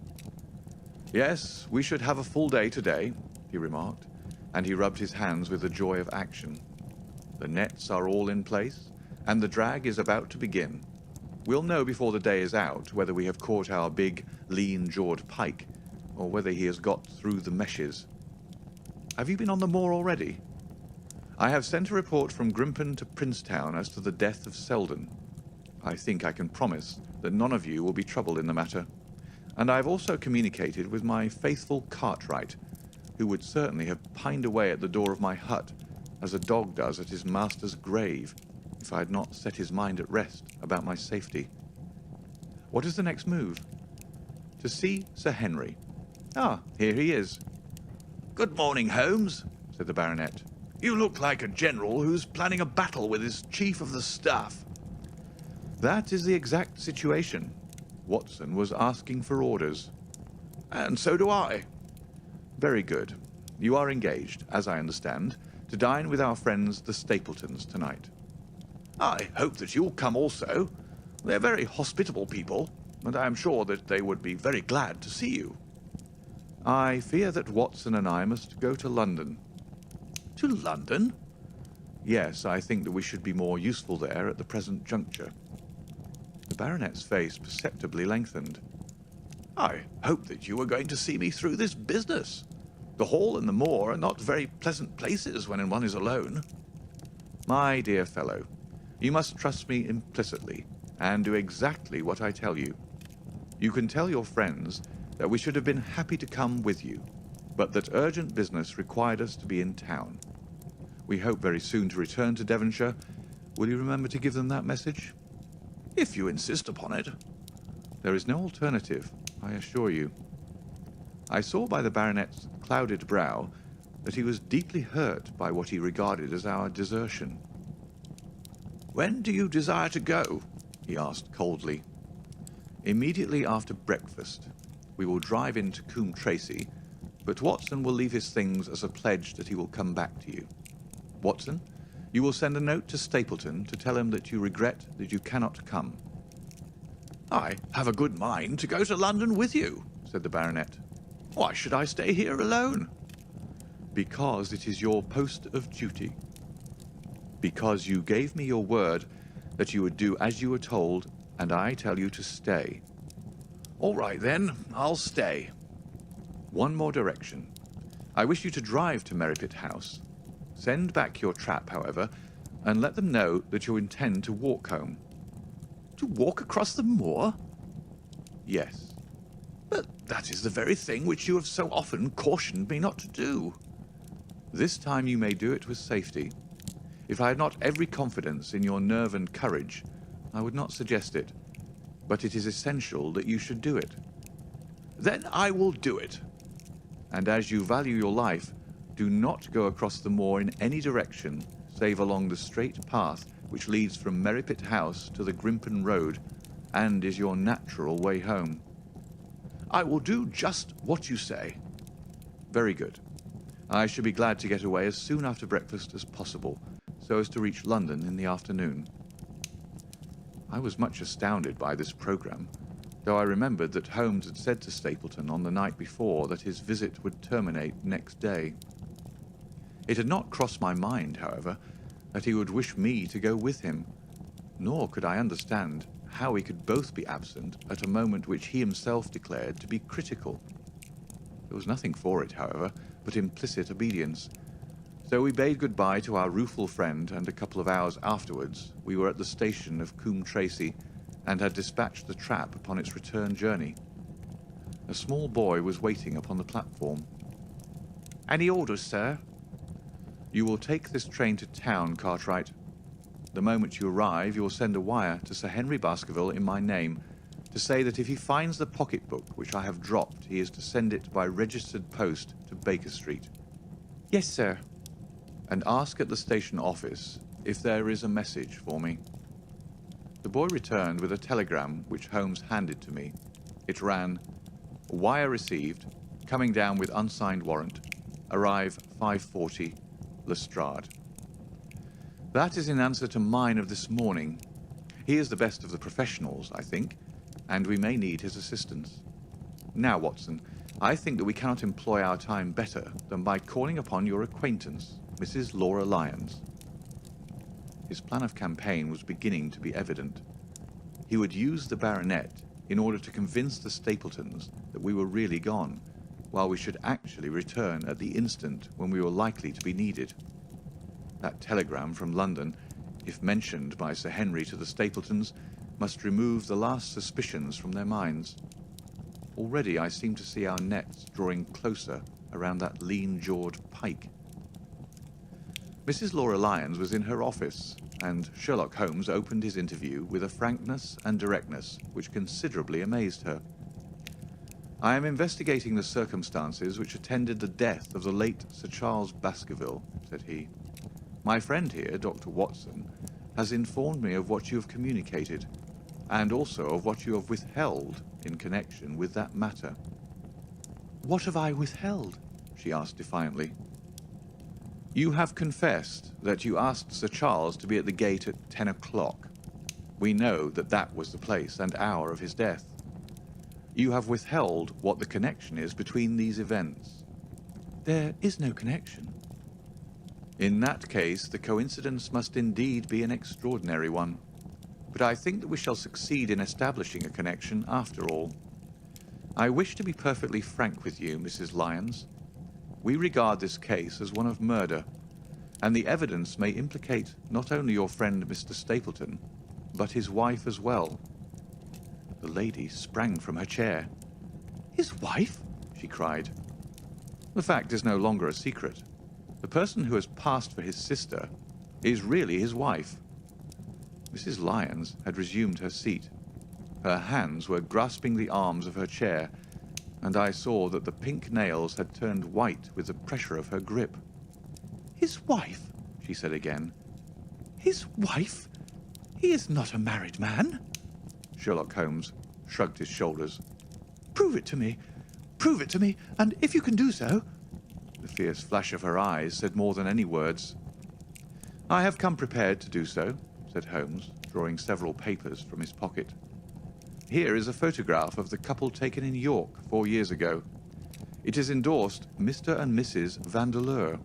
"Yes, we should have a full day today," he remarked, and he rubbed his hands with the joy of action. "The nets are all in place, and the drag is about to begin. We'll know before the day is out whether we have caught our big, lean-jawed pike, or whether he has got through the meshes. Have you been on the moor already?" "I have sent a report from Grimpen to Princetown as to the death of Selden. I think I can promise that none of you will be troubled in the matter, and I have also communicated with my faithful Cartwright, who would certainly have pined away at the door of my hut, as a dog does at his master's grave, if I had not set his mind at rest about my safety. What is the next move?" "To see Sir Henry. Ah, here he is." "Good morning, Holmes," said the baronet. "You look like a general who's planning a battle with his chief of the staff." "That is the exact situation. Watson was asking for orders." "And so do I." "Very good. You are engaged, as I understand, to dine with our friends the Stapletons tonight." "I hope that you'll come also. They're very hospitable people, and I am sure that they would be very glad to see you. I fear that Watson and I must go to London. To London? Yes, I think that we should be more useful there at the present juncture. The baronet's face perceptibly lengthened. I hoped that you were going to see me through this business. The hall and the moor are not very pleasant places when one is alone. My dear fellow, you must trust me implicitly and do exactly what I tell you. You can tell your friends that we should have been happy to come with you, but that urgent business required us to be in town. We hope very soon to return to Devonshire. Will you remember to give them that message? If you insist upon it. There is no alternative, I assure you. I saw by the baronet's clouded brow that he was deeply hurt by what he regarded as our desertion. When do you desire to go? He asked coldly. Immediately after breakfast. We will drive into Coombe Tracey, but Watson will leave his things as a pledge that he will come back to you. Watson, you will send a note to Stapleton to tell him that you regret that you cannot come. I have a good mind to go to London with you, said the baronet. Why should I stay here alone? Because it is your post of duty. Because you gave me your word that you would do as you were told, and I tell you to stay. All right, then, I'll stay. One more direction. I wish you to drive to Merripit House. Send back your trap, however, and let them know that you intend to walk home. To walk across the moor? Yes. But that is the very thing which you have so often cautioned me not to do. This time you may do it with safety. If I had not every confidence in your nerve and courage, I would not suggest it. But it is essential that you should do it. Then I will do it. And as you value your life, do not go across the moor in any direction save along the straight path which leads from Merripit House to the Grimpen Road and is your natural way home. I will do just what you say. Very good. I shall be glad to get away as soon after breakfast as possible, so as to reach London in the afternoon. I was much astounded by this programme, though I remembered that Holmes had said to Stapleton on the night before that his visit would terminate next day. It had not crossed my mind, however, that he would wish me to go with him, nor could I understand how we could both be absent at a moment which he himself declared to be critical. There was nothing for it, however, but implicit obedience. So we bade goodbye to our rueful friend, and a couple of hours afterwards we were at the station of Coombe Tracey and had dispatched the trap upon its return journey. A small boy was waiting upon the platform. Any orders, sir? You will take this train to town, Cartwright. The moment you arrive, you will send a wire to Sir Henry Baskerville in my name to say that if he finds the pocketbook which I have dropped, he is to send it by registered post to Baker Street. Yes, sir. And ask at the station office if there is a message for me. The boy returned with a telegram which Holmes handed to me. It ran, "Wire received, coming down with unsigned warrant. Arrive 5:40, Lestrade." That is in answer to mine of this morning. He is the best of the professionals, I think, and we may need his assistance. Now, Watson, I think that we cannot employ our time better than by calling upon your acquaintance, Mrs. Laura Lyons. His plan of campaign was beginning to be evident. He would use the baronet in order to convince the Stapletons that we were really gone, while we should actually return at the instant when we were likely to be needed. That telegram from London, if mentioned by Sir Henry to the Stapletons, must remove the last suspicions from their minds. Already I seem to see our nets drawing closer around that lean-jawed pike. Mrs. Laura Lyons was in her office, and Sherlock Holmes opened his interview with a frankness and directness which considerably amazed her. "I am investigating the circumstances which attended the death of the late Sir Charles Baskerville," said he. "My friend here, Dr. Watson, has informed me of what you have communicated, and also of what you have withheld in connection with that matter." What have I withheld? She asked defiantly. "You have confessed that you asked Sir Charles to be at the gate at 10 o'clock. We know that that was the place and hour of his death. You have withheld what the connection is between these events. There is no connection. In that case, the coincidence must indeed be an extraordinary one. But I think that we shall succeed in establishing a connection after all. I wish to be perfectly frank with you, Mrs. Lyons. We regard this case as one of murder, and the evidence may implicate not only your friend Mr. Stapleton, but his wife as well. The lady sprang from her chair. His wife? She cried. The fact is no longer a secret. The person who has passed for his sister is really his wife. Mrs. Lyons had resumed her seat. Her hands were grasping the arms of her chair, and I saw that the pink nails had turned white with the pressure of her grip. His wife? She said again. His wife? He is not a married man. Sherlock Holmes shrugged his shoulders. Prove it to me. Prove it to me, and if you can do so... The fierce flash of her eyes said more than any words. I have come prepared to do so, said Holmes, drawing several papers from his pocket. Here is a photograph of the couple taken in York 4 years ago. It is endorsed Mr. and Mrs. Vandeleur,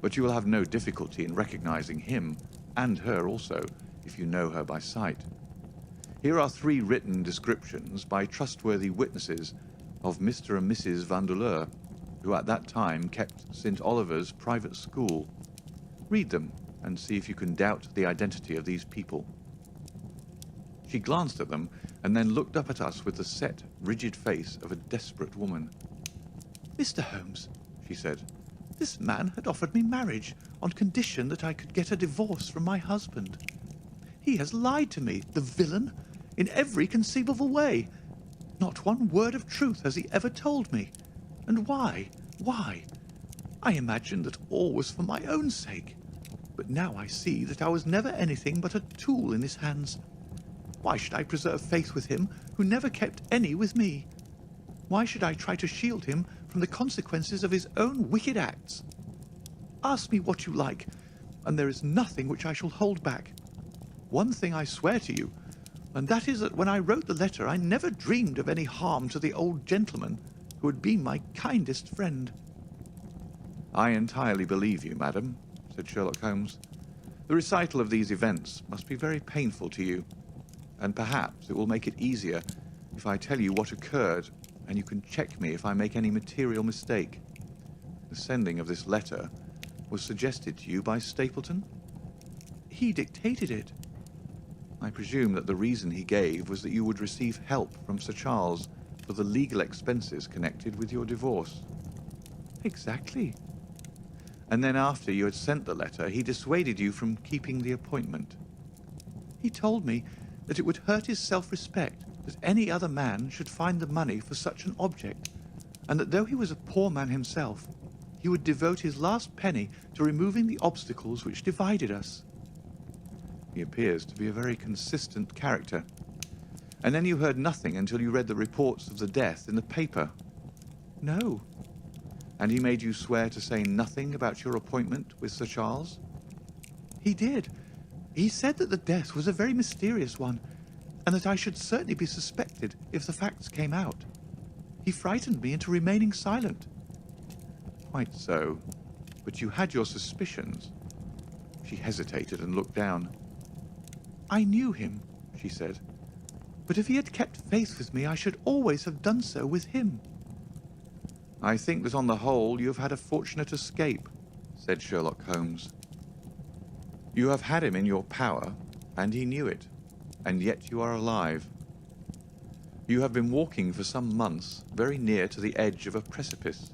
but you will have no difficulty in recognizing him, and her also, if you know her by sight. Here are 3 written descriptions by trustworthy witnesses of Mr. and Mrs. Vandeleur, who at that time kept St. Oliver's private school. Read them and see if you can doubt the identity of these people. She glanced at them and then looked up at us with the set, rigid face of a desperate woman. Mr. Holmes, she said, this man had offered me marriage on condition that I could get a divorce from my husband. He has lied to me, the villain, in every conceivable way. Not one word of truth has he ever told me. And why? Why? I imagined that all was for my own sake. But now I see that I was never anything but a tool in his hands. Why should I preserve faith with him who never kept any with me? Why should I try to shield him from the consequences of his own wicked acts? Ask me what you like, and there is nothing which I shall hold back. One thing I swear to you, and that is that when I wrote the letter I never dreamed of any harm to the old gentleman who had been my kindest friend. I entirely believe you, madam, said Sherlock Holmes. The recital of these events must be very painful to you, and perhaps it will make it easier if I tell you what occurred, and you can check me if I make any material mistake. The sending of this letter was suggested to you by Stapleton? He dictated it. I presume that the reason he gave was that you would receive help from Sir Charles for the legal expenses connected with your divorce. Exactly. And then after you had sent the letter, he dissuaded you from keeping the appointment. He told me that it would hurt his self-respect that any other man should find the money for such an object, and that though he was a poor man himself, he would devote his last penny to removing the obstacles which divided us. He appears to be a very consistent character. And then you heard nothing until you read the reports of the death in the paper. No. And he made you swear to say nothing about your appointment with Sir Charles? He did. He said that the death was a very mysterious one, and that I should certainly be suspected if the facts came out. He frightened me into remaining silent. Quite so. But you had your suspicions. She hesitated and looked down. I knew him, she said. But if he had kept faith with me, I should always have done so with him. I think that on the whole you have had a fortunate escape, said Sherlock Holmes. You have had him in your power, and he knew it, and yet you are alive. You have been walking for some months very near to the edge of a precipice.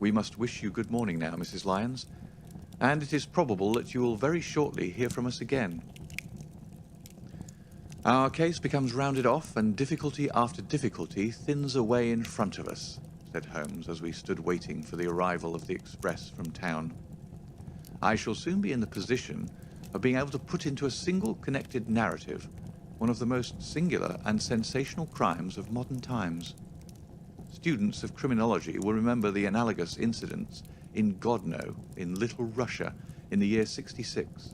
We must wish you good morning now, Mrs. Lyons, and it is probable that you will very shortly hear from us again. Our case becomes rounded off, and difficulty after difficulty thins away in front of us, said Holmes as we stood waiting for the arrival of the express from town. I shall soon be in the position of being able to put into a single connected narrative one of the most singular and sensational crimes of modern times. Students of criminology will remember the analogous incidents in Godno in Little Russia in the year 66.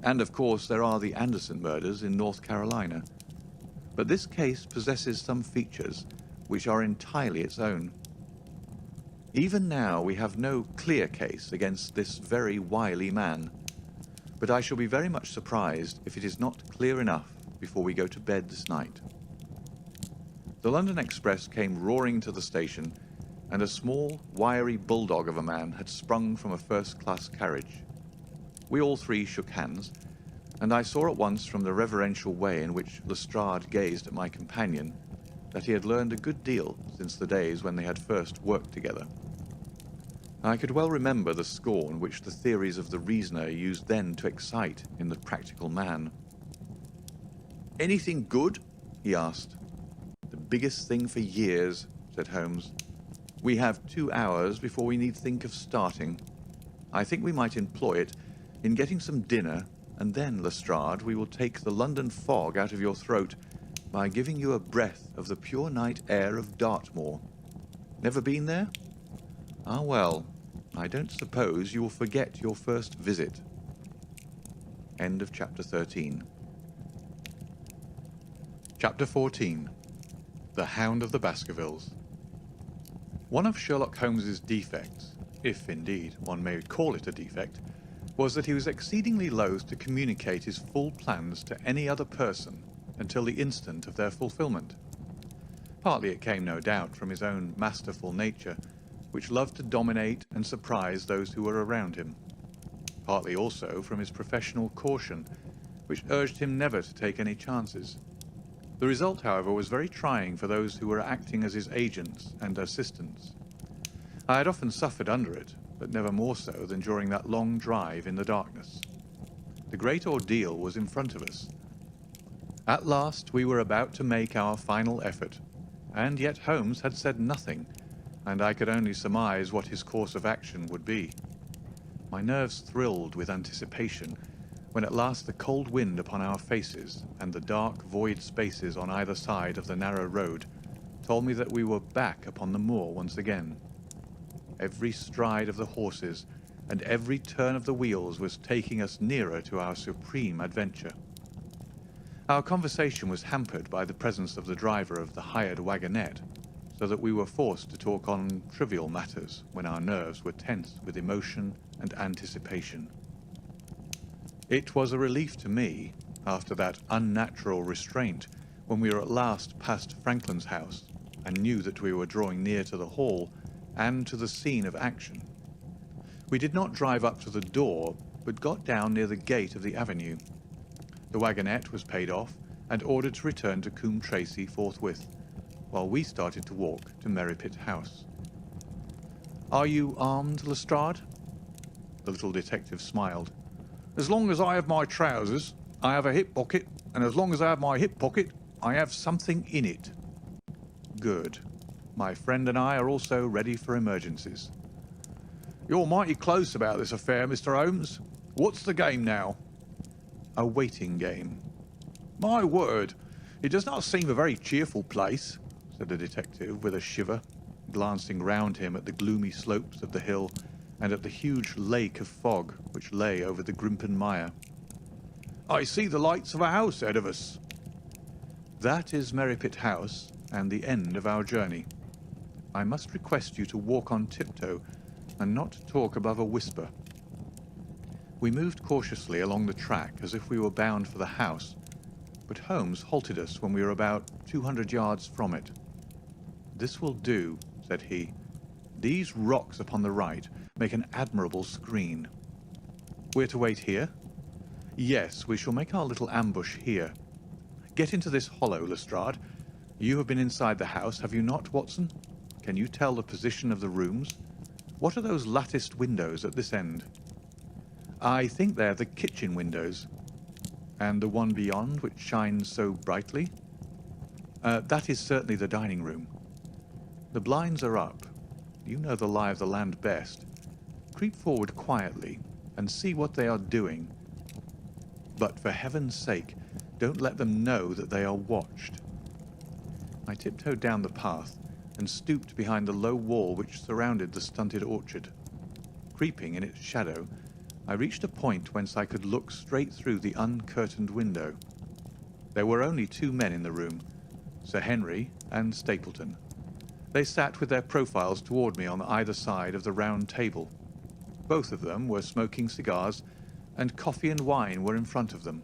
And of course there are the Anderson murders in North Carolina. But this case possesses some features which are entirely its own. Even now we have no clear case against this very wily man, but I shall be very much surprised if it is not clear enough before we go to bed this night. The London Express came roaring to the station, and a small, wiry bulldog of a man had sprung from a first-class carriage. We all three shook hands, and I saw at once from the reverential way in which Lestrade gazed at my companion that he had learned a good deal since the days when they had first worked together. I could well remember the scorn which the theories of the reasoner used then to excite in the practical man. "Anything good?" he asked. "The biggest thing for years," said Holmes. "We have 2 hours before we need think of starting. I think we might employ it in getting some dinner, and then, Lestrade, we will take the London fog out of your throat by giving you a breath of the pure night air of Dartmoor. Never been there? Ah, well, I don't suppose you will forget your first visit." End of chapter 13. Chapter 14. The Hound of the Baskervilles. One of Sherlock Holmes's defects, if indeed one may call it a defect, was that he was exceedingly loath to communicate his full plans to any other person until the instant of their fulfilment. Partly it came, no doubt, from his own masterful nature, which loved to dominate and surprise those who were around him. Partly also from his professional caution, which urged him never to take any chances. The result, however, was very trying for those who were acting as his agents and assistants. I had often suffered under it, but never more so than during that long drive in the darkness. The great ordeal was in front of us. At last we were about to make our final effort, and yet Holmes had said nothing, and I could only surmise what his course of action would be. My nerves thrilled with anticipation when at last the cold wind upon our faces and the dark void spaces on either side of the narrow road told me that we were back upon the moor once again. Every stride of the horses and every turn of the wheels was taking us nearer to our supreme adventure. Our conversation was hampered by the presence of the driver of the hired wagonette, so that we were forced to talk on trivial matters when our nerves were tense with emotion and anticipation. It was a relief to me, after that unnatural restraint, when we were at last past Franklin's house and knew that we were drawing near to the hall and to the scene of action. We did not drive up to the door, but got down near the gate of the avenue. The wagonette was paid off and ordered to return to Coombe Tracy forthwith, while we started to walk to Merripit House. "Are you armed, Lestrade?" The little detective smiled. "As long as I have my trousers, I have a hip pocket, and as long as I have my hip pocket, I have something in it." "Good. My friend and I are also ready for emergencies." "You're mighty close about this affair, Mr. Holmes. What's the game now?" "A waiting game." "My word, it does not seem a very cheerful place," said the detective with a shiver, glancing round him at the gloomy slopes of the hill and at the huge lake of fog which lay over the Grimpen Mire. "I see the lights of a house ahead of us." "That is Merripit House and the end of our journey. I must request you to walk on tiptoe and not talk above a whisper." We moved cautiously along the track as if we were bound for the house, but Holmes halted us when we were about 200 yards from it. "This will do," said he. "These rocks upon the right make an admirable screen." "We're to wait here?" "Yes, we shall make our little ambush here. Get into this hollow, Lestrade. You have been inside the house, have you not, Watson? Can you tell the position of the rooms? What are those latticed windows at this end?" "I think they're the kitchen windows." "And the one beyond, which shines so brightly?" That is certainly the dining room." "The blinds are up. You know the lie of the land best. Creep forward quietly and see what they are doing. But for heaven's sake, don't let them know that they are watched." I tiptoed down the path and stooped behind the low wall which surrounded the stunted orchard. Creeping in its shadow, I reached a point whence I could look straight through the uncurtained window. There were only 2 men in the room, Sir Henry and Stapleton. They sat with their profiles toward me on either side of the round table. Both of them were smoking cigars, and coffee and wine were in front of them.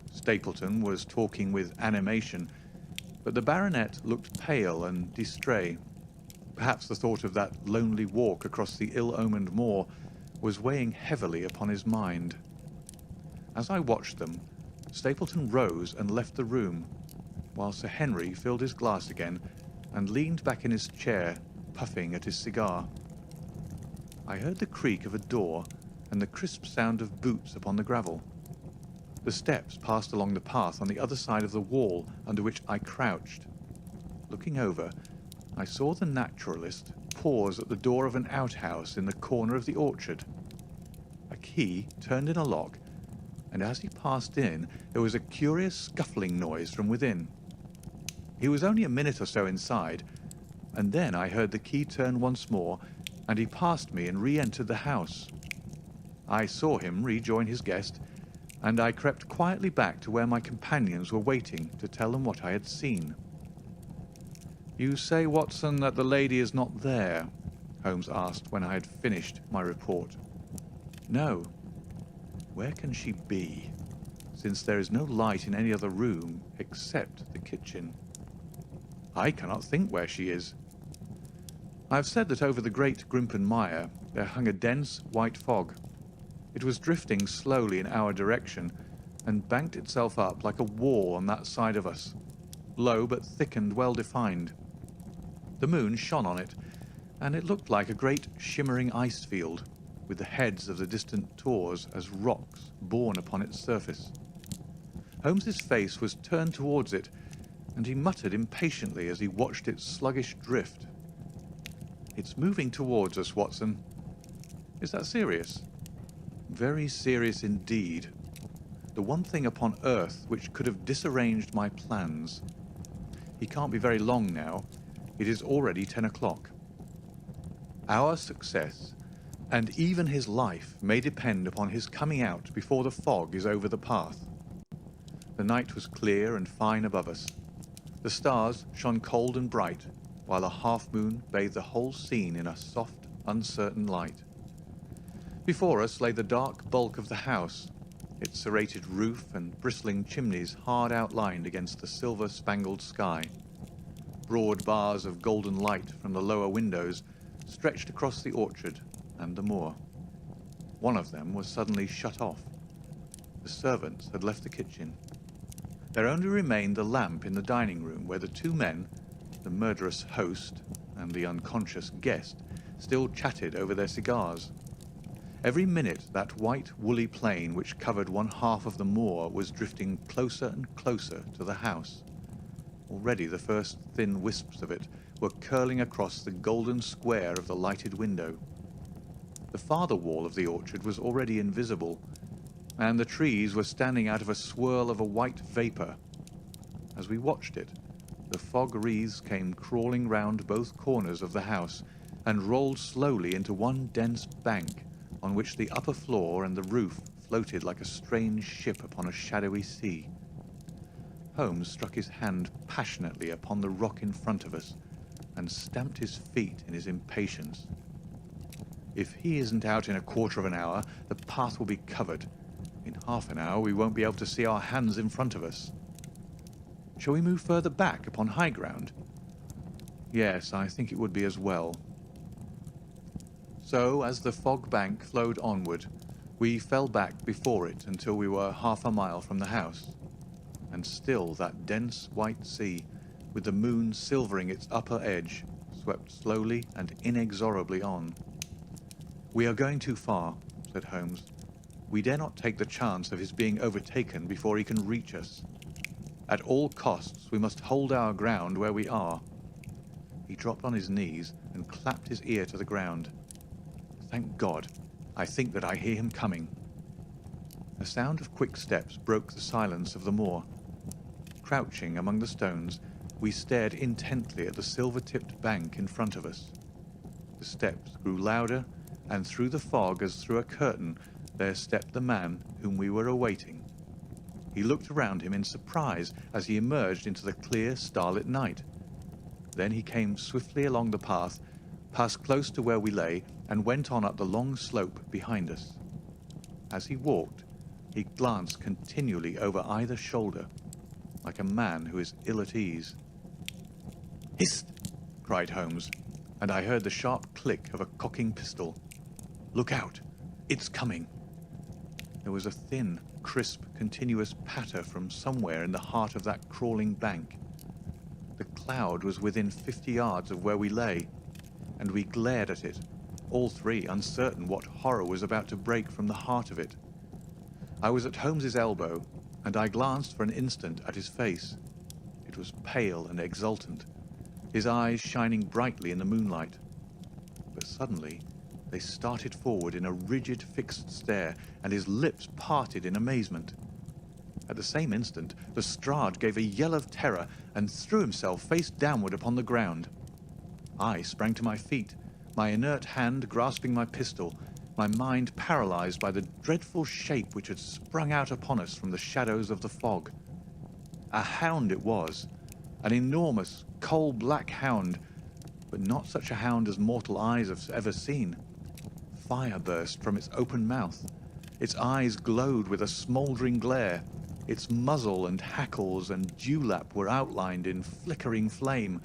Stapleton was talking with animation, but the baronet looked pale and distrait. Perhaps the thought of that lonely walk across the ill-omened moor was weighing heavily upon his mind. As I watched them, Stapleton rose and left the room, while Sir Henry filled his glass again and leaned back in his chair, puffing at his cigar. I heard the creak of a door and the crisp sound of boots upon the gravel. The steps passed along the path on the other side of the wall under which I crouched. Looking over, I saw the naturalist pause at the door of an outhouse in the corner of the orchard. A key turned in a lock, and as he passed in, there was a curious scuffling noise from within. He was only a minute or so inside, and then I heard the key turn once more, and he passed me and re-entered the house. I saw him rejoin his guest, and I crept quietly back to where my companions were waiting to tell them what I had seen. "You say, Watson, that the lady is not there?" Holmes asked when I had finished my report. "No. Where can she be, since there is no light in any other room except the kitchen?" "I cannot think where she is." I have said that over the great Grimpen Mire there hung a dense white fog. It was drifting slowly in our direction and banked itself up like a wall on that side of us, low but thick and well-defined. The moon shone on it, and it looked like a great shimmering ice field, with the heads of the distant tors as rocks borne upon its surface. Holmes's face was turned towards it, and he muttered impatiently as he watched its sluggish drift. "It's moving towards us, Watson." "Is that serious?" "Very serious indeed. The one thing upon earth which could have disarranged my plans. He can't be very long now. It is already 10 o'clock. Our success, and even his life, may depend upon his coming out before the fog is over the path." The night was clear and fine above us. The stars shone cold and bright, while a half-moon bathed the whole scene in a soft, uncertain light. Before us lay the dark bulk of the house, its serrated roof and bristling chimneys hard outlined against the silver-spangled sky. Broad bars of golden light from the lower windows stretched across the orchard and the moor. One of them was suddenly shut off. The servants had left the kitchen. There only remained the lamp in the dining room, where the 2 men, the murderous host and the unconscious guest, still chatted over their cigars. Every minute that white woolly plain which covered one half of the moor was drifting closer and closer to the house. Already the first thin wisps of it were curling across the golden square of the lighted window. The farther wall of the orchard was already invisible, and the trees were standing out of a swirl of a white vapour. As we watched it, the fog wreaths came crawling round both corners of the house and rolled slowly into one dense bank on which the upper floor and the roof floated like a strange ship upon a shadowy sea. Holmes struck his hand passionately upon the rock in front of us and stamped his feet in his impatience. "If he isn't out in a quarter of an hour, the path will be covered. In half an hour we won't be able to see our hands in front of us." "Shall we move further back upon high ground?" "Yes, I think it would be as well." So, as the fog bank flowed onward, we fell back before it until we were half a mile from the house. And still that dense white sea, with the moon silvering its upper edge, swept slowly and inexorably on. "We are going too far," said Holmes. "We dare not take the chance of his being overtaken before he can reach us. At all costs, we must hold our ground where we are." He dropped on his knees and clapped his ear to the ground. "Thank God, I think that I hear him coming." A sound of quick steps broke the silence of the moor. Crouching among the stones, we stared intently at the silver-tipped bank in front of us. The steps grew louder, and through the fog as through a curtain, there stepped the man whom we were awaiting. He looked around him in surprise as he emerged into the clear, starlit night. Then he came swiftly along the path, passed close to where we lay, and went on up the long slope behind us. As he walked, he glanced continually over either shoulder, like a man who is ill at ease. "Hist!" cried Holmes, and I heard the sharp click of a cocking pistol. "Look out! It's coming!" There was a thin, crisp, continuous patter from somewhere in the heart of that crawling bank. The cloud was within 50 yards of where we lay, and we glared at it, all three uncertain what horror was about to break from the heart of it. I was at Holmes's elbow, and I glanced for an instant at his face. It was pale and exultant, his eyes shining brightly in the moonlight. But suddenly they started forward in a rigid, fixed stare, and his lips parted in amazement. At the same instant, Lestrade gave a yell of terror and threw himself face downward upon the ground. I sprang to my feet, my inert hand grasping my pistol, my mind paralyzed by the dreadful shape which had sprung out upon us from the shadows of the fog. A hound it was, an enormous, coal-black hound, but not such a hound as mortal eyes have ever seen. Fire burst from its open mouth. Its eyes glowed with a smouldering glare. Its muzzle and hackles and dewlap were outlined in flickering flame.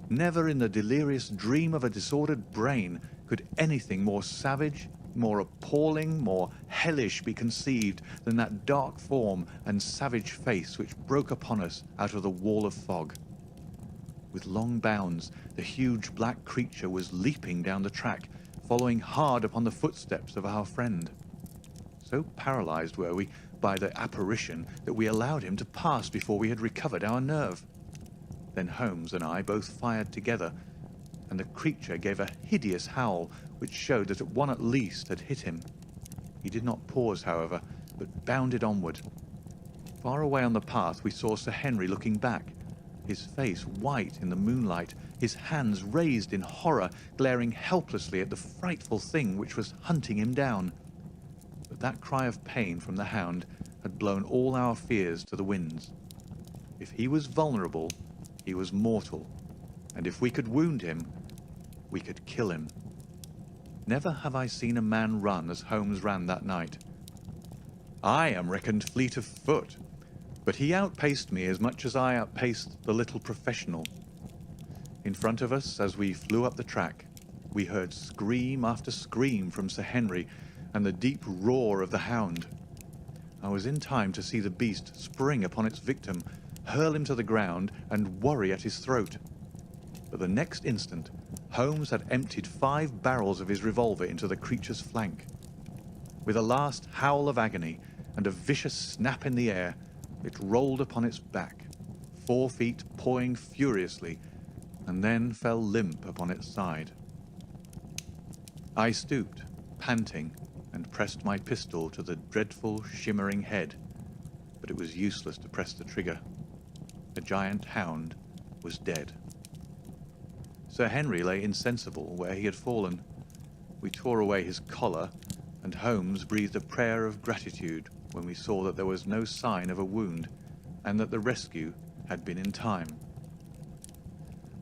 Never in the delirious dream of a disordered brain could anything more savage, more appalling, more hellish be conceived than that dark form and savage face which broke upon us out of the wall of fog. With long bounds, the huge black creature was leaping down the track, following hard upon the footsteps of our friend. So paralyzed were we by the apparition that we allowed him to pass before we had recovered our nerve. Then Holmes and I both fired together, and the creature gave a hideous howl which showed that one at least had hit him. He did not pause, however, but bounded onward. Far away on the path we saw Sir Henry looking back, his face white in the moonlight, his hands raised in horror, glaring helplessly at the frightful thing which was hunting him down. But that cry of pain from the hound had blown all our fears to the winds. If he was vulnerable, he was mortal, and if we could wound him, we could kill him. Never have I seen a man run as Holmes ran that night. I am reckoned fleet of foot, but he outpaced me as much as I outpaced the little professional. In front of us, as we flew up the track, we heard scream after scream from Sir Henry and the deep roar of the hound. I was in time to see the beast spring upon its victim, hurl him to the ground, and worry at his throat. But the next instant, Holmes had emptied 5 barrels of his revolver into the creature's flank. With a last howl of agony and a vicious snap in the air, it rolled upon its back, 4 feet pawing furiously, and then fell limp upon its side. I stooped, panting, and pressed my pistol to the dreadful, shimmering head, but it was useless to press the trigger. The giant hound was dead. Sir Henry lay insensible where he had fallen. We tore away his collar, and Holmes breathed a prayer of gratitude when we saw that there was no sign of a wound, and that the rescue had been in time.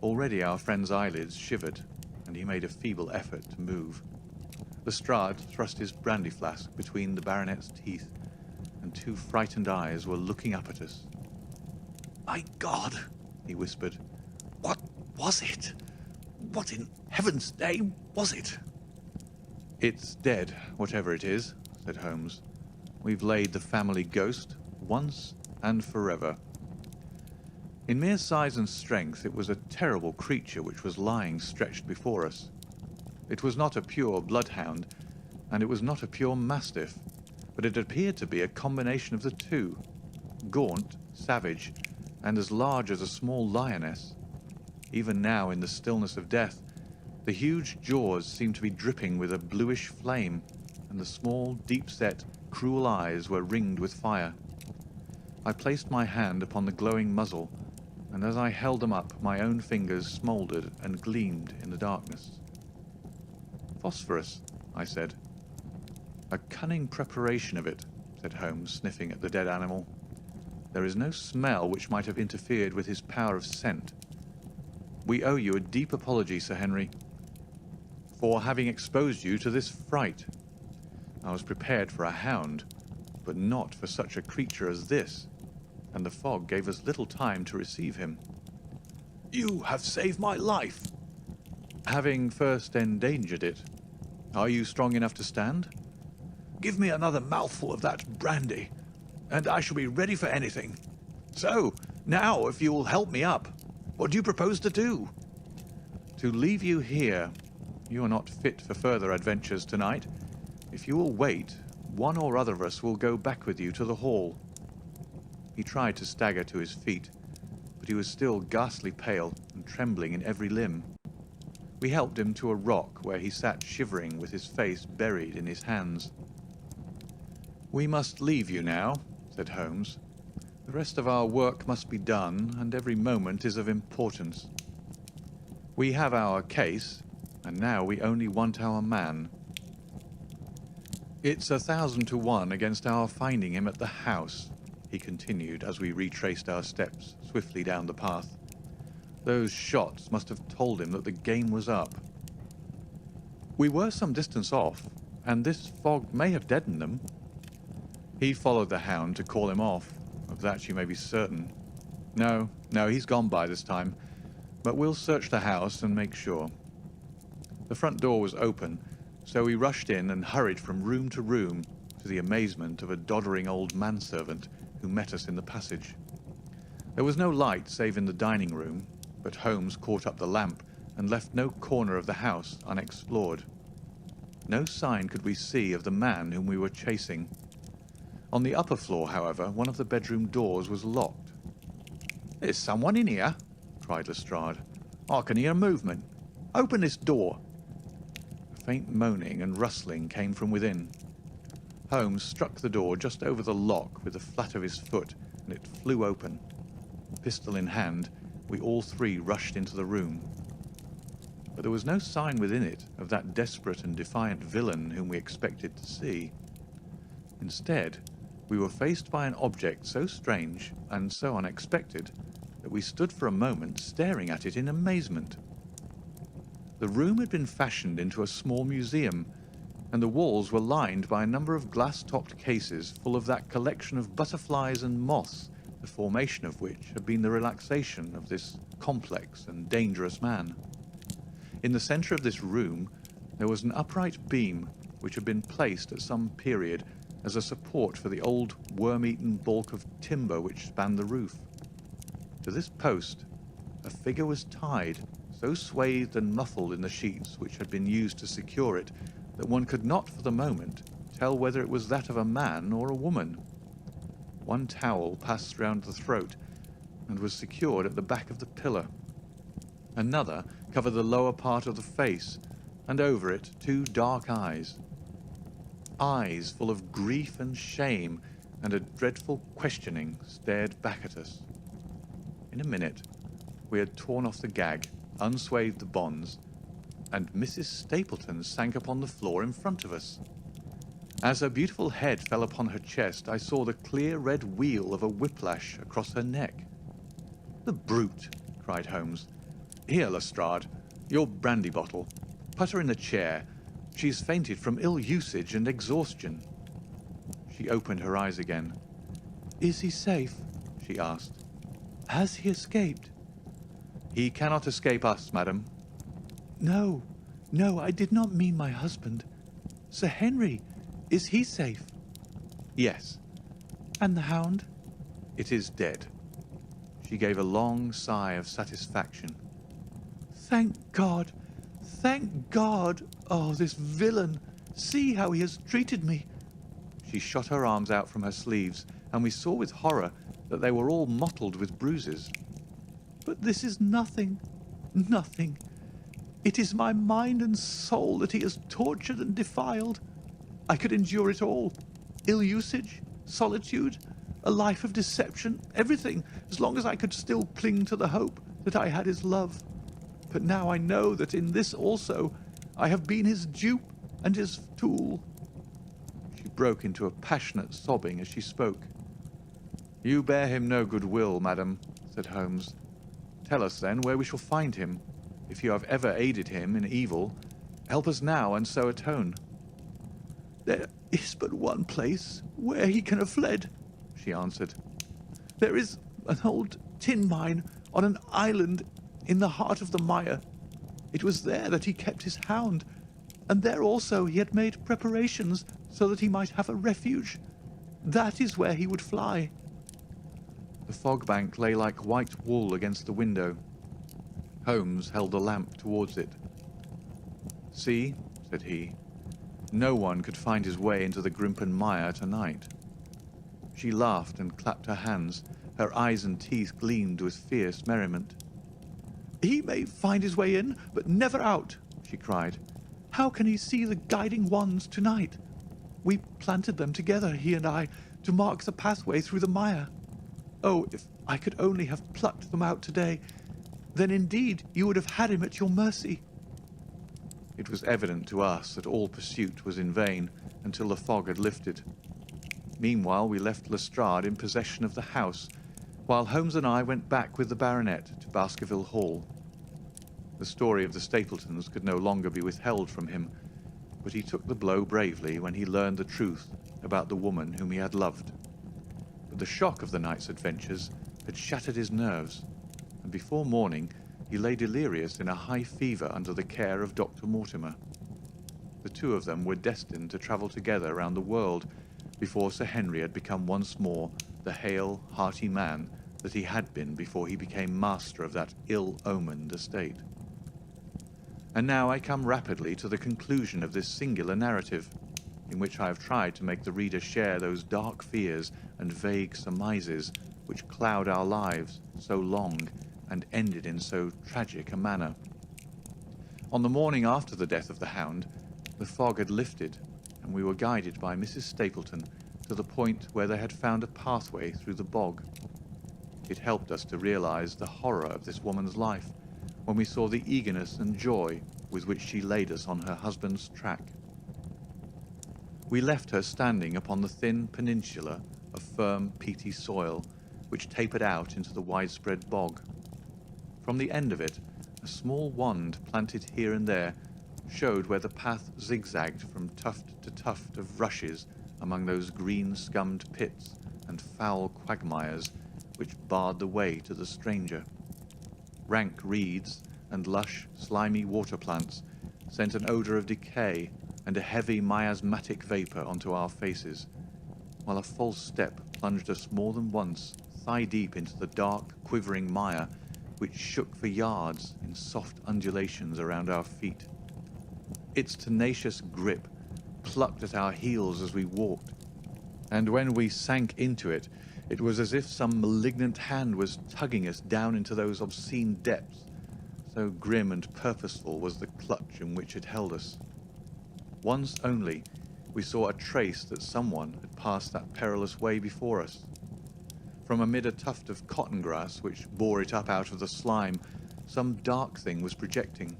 Already our friend's eyelids shivered, and he made a feeble effort to move. Lestrade thrust his brandy flask between the baronet's teeth, and 2 frightened eyes were looking up at us. "My God!" he whispered. "What was it? What in heaven's name was it?" "It's dead, whatever it is," said Holmes. "We've laid the family ghost once and forever." In mere size and strength, it was a terrible creature which was lying stretched before us. It was not a pure bloodhound, and it was not a pure mastiff, but it appeared to be a combination of the two, gaunt, savage, and as large as a small lioness. Even now, in the stillness of death, the huge jaws seemed to be dripping with a bluish flame, and the small, deep-set, cruel eyes were ringed with fire. I placed my hand upon the glowing muzzle, and as I held them up, my own fingers smouldered and gleamed in the darkness. "Phosphorus," I said. A cunning preparation of it, said Holmes, sniffing at the dead animal. There is no smell which might have interfered with his power of scent. We owe you a deep apology, Sir Henry, for having exposed you to this fright. I was prepared for a hound, but not for such a creature as this, and the fog gave us little time to receive him. You have saved my life. Having first endangered it, are you strong enough to stand? Give me another mouthful of that brandy, and I shall be ready for anything. So, now, if you will help me up, what do you propose to do? To leave you here. You are not fit for further adventures tonight. If you will wait, one or other of us will go back with you to the hall. He tried to stagger to his feet, but he was still ghastly pale and trembling in every limb. We helped him to a rock where he sat shivering with his face buried in his hands. We must leave you now, said Holmes. The rest of our work must be done, and every moment is of importance. We have our case, and now we only want our man. It's 1,000 to 1 against our finding him at the house, he continued as we retraced our steps swiftly down the path. Those shots must have told him that the game was up. We were some distance off, and this fog may have deadened them. He followed the hound to call him off, of that you may be certain. No, he's gone by this time, but we'll search the house and make sure. The front door was open, so we rushed in and hurried from room to room, to the amazement of a doddering old manservant who met us in the passage. There was no light save in the dining room, but Holmes caught up the lamp and left no corner of the house unexplored. No sign could we see of the man whom we were chasing. On the upper floor, however, one of the bedroom doors was locked. "There's someone in here," cried Lestrade. "I can hear movement. Open this door." A faint moaning and rustling came from within. Holmes struck the door just over the lock with the flat of his foot, and it flew open. Pistol in hand, we all three rushed into the room. But there was no sign within it of that desperate and defiant villain whom we expected to see. Instead, we were faced by an object so strange and so unexpected that we stood for a moment staring at it in amazement. The room had been fashioned into a small museum, and the walls were lined by a number of glass-topped cases full of that collection of butterflies and moths, the formation of which had been the relaxation of this complex and dangerous man. In the centre of this room there was an upright beam which had been placed at some period as a support for the old worm-eaten balk of timber which spanned the roof. To this post a figure was tied, so swathed and muffled in the sheets which had been used to secure it that one could not for the moment tell whether it was that of a man or a woman. One towel passed round the throat and was secured at the back of the pillar. Another covered the lower part of the face, and over it 2 dark eyes. Eyes full of grief and shame and a dreadful questioning stared back at us. In a minute we had torn off the gag, unswathed the bonds, and Mrs. Stapleton sank upon the floor in front of us. As her beautiful head fell upon her chest, I saw the clear red wheal of a whiplash across her neck. "The brute!" cried Holmes. "Here, Lestrade, your brandy bottle. Put her in the chair. She's fainted from ill usage and exhaustion." She opened her eyes again. "Is he safe?" she asked. "Has he escaped?" "He cannot escape us, madam." No, I did not mean my husband. Sir Henry, is he safe? "Yes." And the hound? "It is dead." She gave a long sigh of satisfaction. Thank God! Thank God! Oh, this villain! See how he has treated me!" She shot her arms out from her sleeves, and we saw with horror that they were all mottled with bruises. "But this is nothing, nothing. It is my mind and soul that he has tortured and defiled. I could endure it all. Ill usage, solitude, a life of deception, everything, as long as I could still cling to the hope that I had his love. But now I know that in this also I have been his dupe and his tool." broke into a passionate sobbing as she spoke. "You bear him no good will, madam," said Holmes. "Tell us, then, where we shall find him. If you have ever aided him in evil, help us now and so atone." "There is but one place where he can have fled," she answered. "There is an old tin mine on an island in the heart of the mire. It was there that he kept his hound, and there also he had made preparations so that he might have a refuge. That is where he would fly." The fog bank lay like white wool against the window. Holmes held the lamp towards it. "See," said he, "no one could find his way into the Grimpen Mire tonight." She laughed and clapped her hands. Her eyes and teeth gleamed with fierce merriment. "He may find his way in, but never out," she cried. "How can he see the guiding wands tonight? We planted them together, he and I, to mark the pathway through the mire. Oh, if I could only have plucked them out today, then indeed you would have had him at your mercy." It was evident to us that all pursuit was in vain until the fog had lifted. Meanwhile, we left Lestrade in possession of the house, while Holmes and I went back with the baronet to Baskerville Hall. The story of the Stapletons could no longer be withheld from him, but he took the blow bravely when he learned the truth about the woman whom he had loved. But the shock of the night's adventures had shattered his nerves, and before morning he lay delirious in a high fever under the care of Dr. Mortimer. The two of them were destined to travel together round the world before Sir Henry had become once more the hale, hearty man that he had been before he became master of that ill-omened estate. And now I come rapidly to the conclusion of this singular narrative, in which I have tried to make the reader share those dark fears and vague surmises which cloud our lives so long and ended in so tragic a manner. On the morning after the death of the Hound, the fog had lifted, and we were guided by Mrs. Stapleton to the point where they had found a pathway through the bog. It helped us to realize the horror of this woman's life when we saw the eagerness and joy with which she laid us on her husband's track. We left her standing upon the thin peninsula of firm, peaty soil which tapered out into the widespread bog. From the end of it, a small wand planted here and there showed where the path zigzagged from tuft to tuft of rushes among those green-scummed pits and foul quagmires which barred the way to the stranger. Rank reeds and lush, slimy water plants sent an odor of decay and a heavy miasmatic vapor onto our faces, while a false step plunged us more than once thigh-deep into the dark, quivering mire which shook for yards in soft undulations around our feet. Its tenacious grip plucked at our heels as we walked, and when we sank into it, it was as if some malignant hand was tugging us down into those obscene depths, so grim and purposeful was the clutch in which it held us. Once only we saw a trace that someone had passed that perilous way before us. From amid a tuft of cotton grass which bore it up out of the slime, some dark thing was projecting.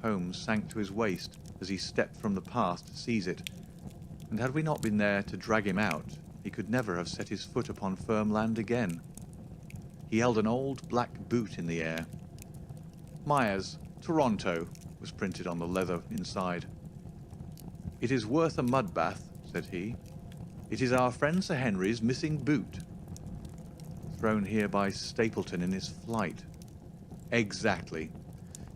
Holmes sank to his waist as he stepped from the path to seize it, and had we not been there to drag him out, he could never have set his foot upon firm land again. He held an old black boot in the air. "Myers, Toronto," was printed on the leather inside. "It is worth a mud bath," said he. "It is our friend Sir Henry's missing boot. Thrown here by Stapleton in his flight." Exactly.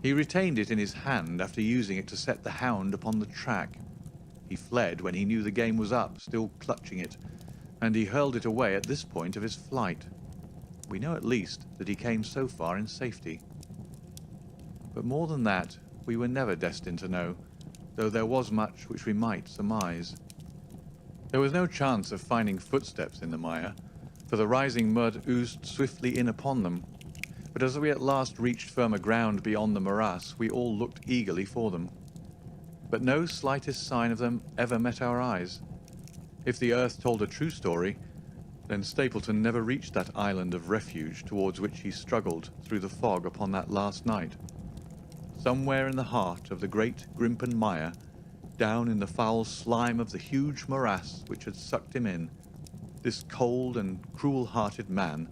He retained it in his hand after using it to set the Hound upon the track. He fled when he knew the game was up, still clutching it, and he hurled it away at this point of his flight. We know at least that he came so far in safety. But more than that, we were never destined to know, though there was much which we might surmise. There was no chance of finding footsteps in the mire, for the rising mud oozed swiftly in upon them. But as we at last reached firmer ground beyond the morass, we all looked eagerly for them. But no slightest sign of them ever met our eyes. If the earth told a true story, then Stapleton never reached that island of refuge towards which he struggled through the fog upon that last night. Somewhere in the heart of the great Grimpen Mire, down in the foul slime of the huge morass which had sucked him in, this cold and cruel-hearted man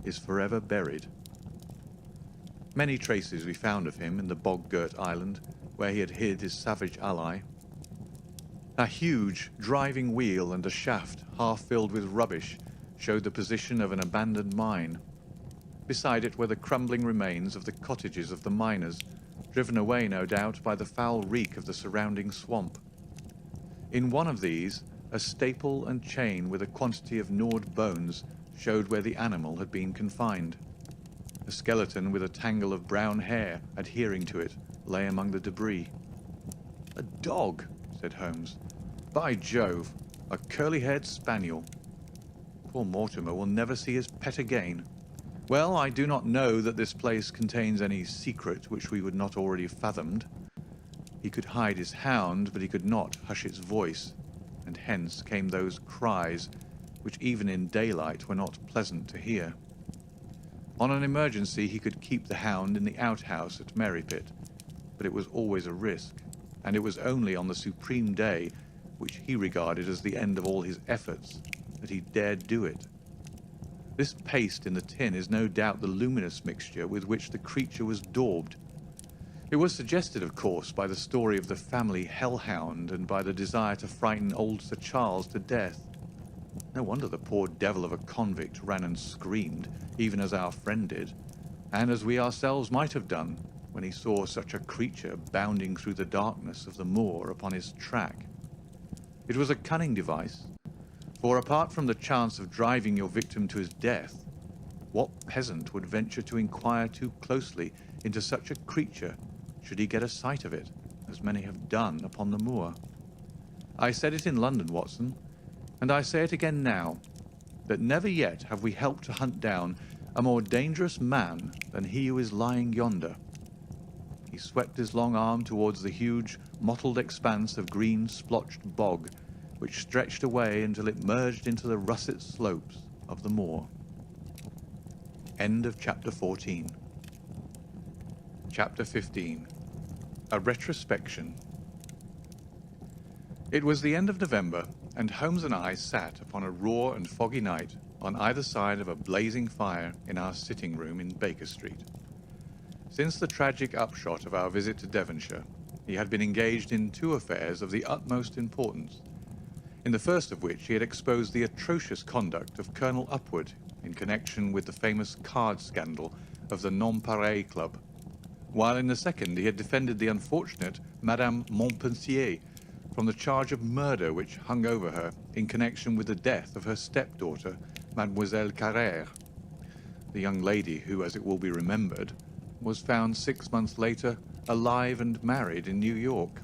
is forever buried. Many traces we found of him in the bog-girt island where he had hid his savage ally. A huge driving wheel and a shaft half filled with rubbish showed the position of an abandoned mine. Beside it were the crumbling remains of the cottages of the miners, driven away no doubt by the foul reek of the surrounding swamp. In one of these, a staple and chain with a quantity of gnawed bones showed where the animal had been confined. A skeleton with a tangle of brown hair adhering to it lay among the debris. "A dog," said Holmes. "By Jove, a curly-haired spaniel. Poor Mortimer will never see his pet again. Well, I do not know that this place contains any secret which we would not already have fathomed. He could hide his hound, but he could not hush its voice, and hence came those cries, which even in daylight were not pleasant to hear. On an emergency he could keep the hound in the outhouse at Merrypit, but it was always a risk, and it was only on the supreme day, which he regarded as the end of all his efforts, that he dared do it. This paste in the tin is no doubt the luminous mixture with which the creature was daubed. It was suggested, of course, by the story of the family hellhound and by the desire to frighten old Sir Charles to death. No wonder the poor devil of a convict ran and screamed, even as our friend did, and as we ourselves might have done when he saw such a creature bounding through the darkness of the moor upon his track. It was a cunning device, for apart from the chance of driving your victim to his death, what peasant would venture to inquire too closely into such a creature should he get a sight of it, as many have done upon the moor? I said it in London, Watson, and I say it again now, that never yet have we helped to hunt down a more dangerous man than he who is lying yonder. He swept his long arm towards the huge, mottled expanse of green, splotched bog, which stretched away until it merged into the russet slopes of the moor. End of Chapter 14. Chapter 15. A Retrospection. It was the end of November, and Holmes and I sat upon a raw and foggy night on either side of a blazing fire in our sitting room in Baker Street. Since the tragic upshot of our visit to Devonshire, he had been engaged in two affairs of the utmost importance, in the first of which he had exposed the atrocious conduct of Colonel Upward in connection with the famous card scandal of the Nonpareil Club, while in the second he had defended the unfortunate Madame Montpensier from the charge of murder which hung over her in connection with the death of her stepdaughter, Mademoiselle Carrère, the young lady who, as it will be remembered, was found 6 months later alive and married in New York.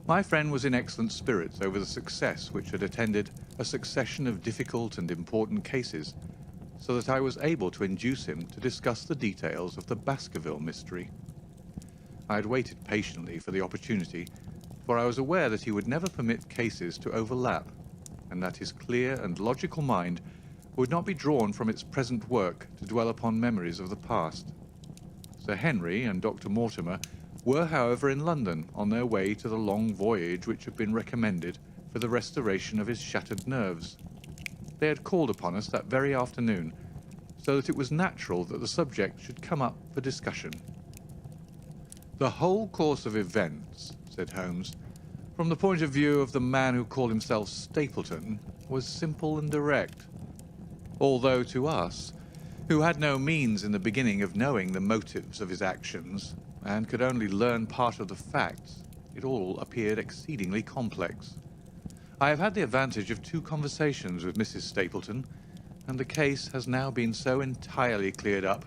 My friend was in excellent spirits over the success which had attended a succession of difficult and important cases, so that I was able to induce him to discuss the details of the Baskerville mystery. I had waited patiently for the opportunity, for I was aware that he would never permit cases to overlap, and that his clear and logical mind would not be drawn from its present work to dwell upon memories of the past. Sir Henry and Dr. Mortimer were, however, in London on their way to the long voyage which had been recommended for the restoration of his shattered nerves. They had called upon us that very afternoon, so that it was natural that the subject should come up for discussion. "The whole course of events," said Holmes, "from the point of view of the man who called himself Stapleton, was simple and direct. Although to us, who had no means in the beginning of knowing the motives of his actions, and could only learn part of the facts, it all appeared exceedingly complex. I have had the advantage of 2 conversations with Mrs. Stapleton, and the case has now been so entirely cleared up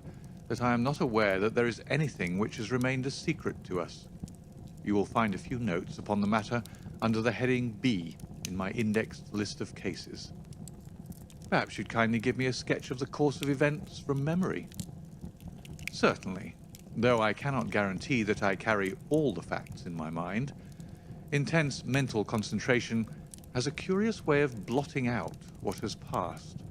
that I am not aware that there is anything which has remained a secret to us. You will find a few notes upon the matter under the heading B in my indexed list of cases. Perhaps you'd kindly give me a sketch of the course of events from memory." "Certainly, though I cannot guarantee that I carry all the facts in my mind. Intense mental concentration has a curious way of blotting out what has passed.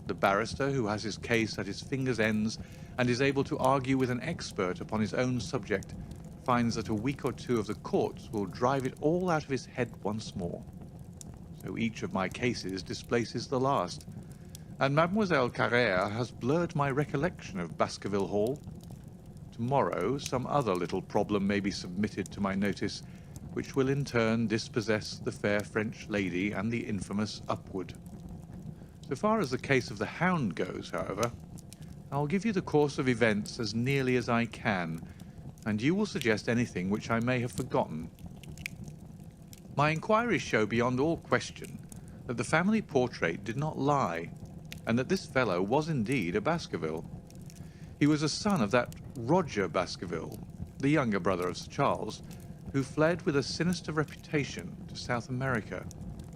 The barrister who has his case at his fingers' ends and is able to argue with an expert upon his own subject finds that a week or two of the courts will drive it all out of his head once more. So each of my cases displaces the last, and Mademoiselle Carrère has blurred my recollection of Baskerville Hall. Tomorrow some other little problem may be submitted to my notice, which will in turn dispossess the fair French lady and the infamous Upward. So far as the case of the Hound goes, however, I'll give you the course of events as nearly as I can, and you will suggest anything which I may have forgotten. My inquiries show beyond all question that the family portrait did not lie, and that this fellow was indeed a Baskerville. He was a son of that Roger Baskerville, the younger brother of Sir Charles, who fled with a sinister reputation to South America,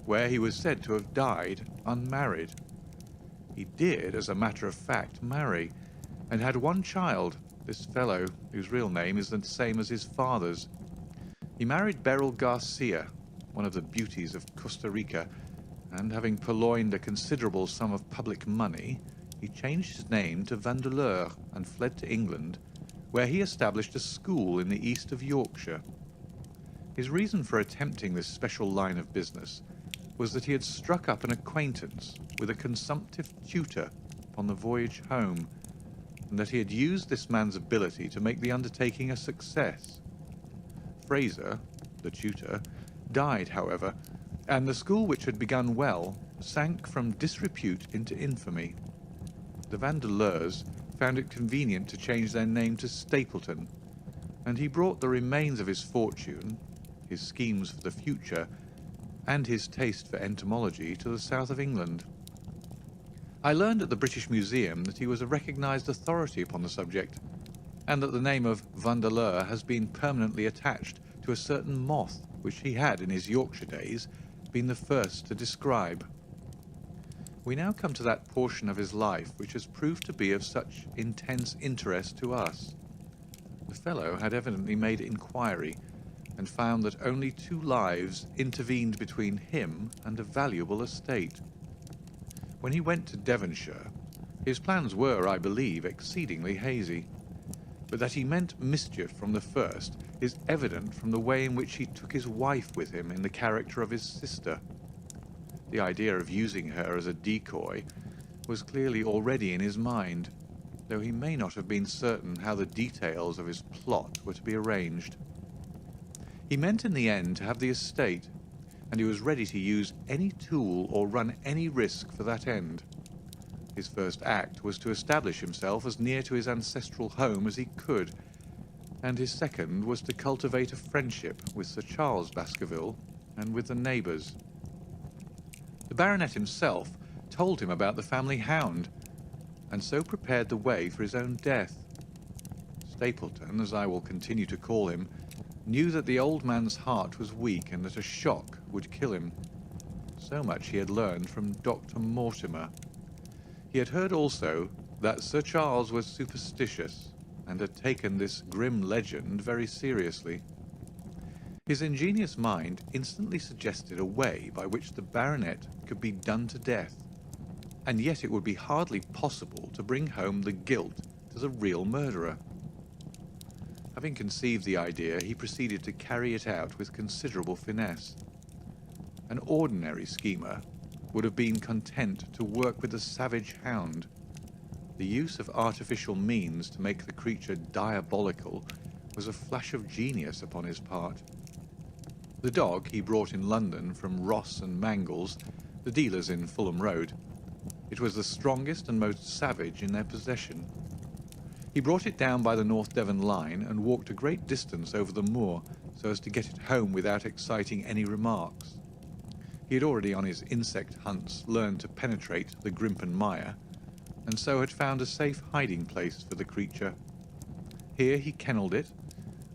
where he was said to have died unmarried. He did, as a matter of fact, marry, and had one child, this fellow, whose real name is the same as his father's. He married Beryl Garcia, one of the beauties of Costa Rica, and having purloined a considerable sum of public money, he changed his name to Vandeleur and fled to England, where he established a school in the east of Yorkshire. His reason for attempting this special line of business was that he had struck up an acquaintance with a consumptive tutor upon the voyage home, and that he had used this man's ability to make the undertaking a success. Fraser, the tutor, died, however, and the school, which had begun well, sank from disrepute into infamy. The Vandeleurs found it convenient to change their name to Stapleton, and he brought the remains of his fortune, his schemes for the future, and his taste for entomology to the south of England. I learned at the British Museum that he was a recognized authority upon the subject, and that the name of Vandeleur has been permanently attached to a certain moth which he had, in his Yorkshire days, been the first to describe. We now come to that portion of his life which has proved to be of such intense interest to us. The fellow had evidently made inquiry, and found that only 2 lives intervened between him and a valuable estate. When he went to Devonshire, his plans were, I believe, exceedingly hazy, but that he meant mischief from the first is evident from the way in which he took his wife with him in the character of his sister. The idea of using her as a decoy was clearly already in his mind, though he may not have been certain how the details of his plot were to be arranged. He meant in the end to have the estate, and he was ready to use any tool or run any risk for that end. His first act was to establish himself as near to his ancestral home as he could, and his second was to cultivate a friendship with Sir Charles Baskerville and with the neighbours. The baronet himself told him about the family hound, and so prepared the way for his own death. Stapleton, as I will continue to call him, knew that the old man's heart was weak and that a shock would kill him. So much he had learned from Dr. Mortimer. He had heard also that Sir Charles was superstitious, and had taken this grim legend very seriously. His ingenious mind instantly suggested a way by which the baronet could be done to death, and yet it would be hardly possible to bring home the guilt to the real murderer. Having conceived the idea, he proceeded to carry it out with considerable finesse. An ordinary schemer would have been content to work with a savage hound. The use of artificial means to make the creature diabolical was a flash of genius upon his part. The dog he brought in London from Ross and Mangles, the dealers in Fulham Road. It was the strongest and most savage in their possession. He brought it down by the North Devon line and walked a great distance over the moor so as to get it home without exciting any remarks. He had already on his insect hunts learned to penetrate the Grimpen mire, and so had found a safe hiding place for the creature. Here he kennelled it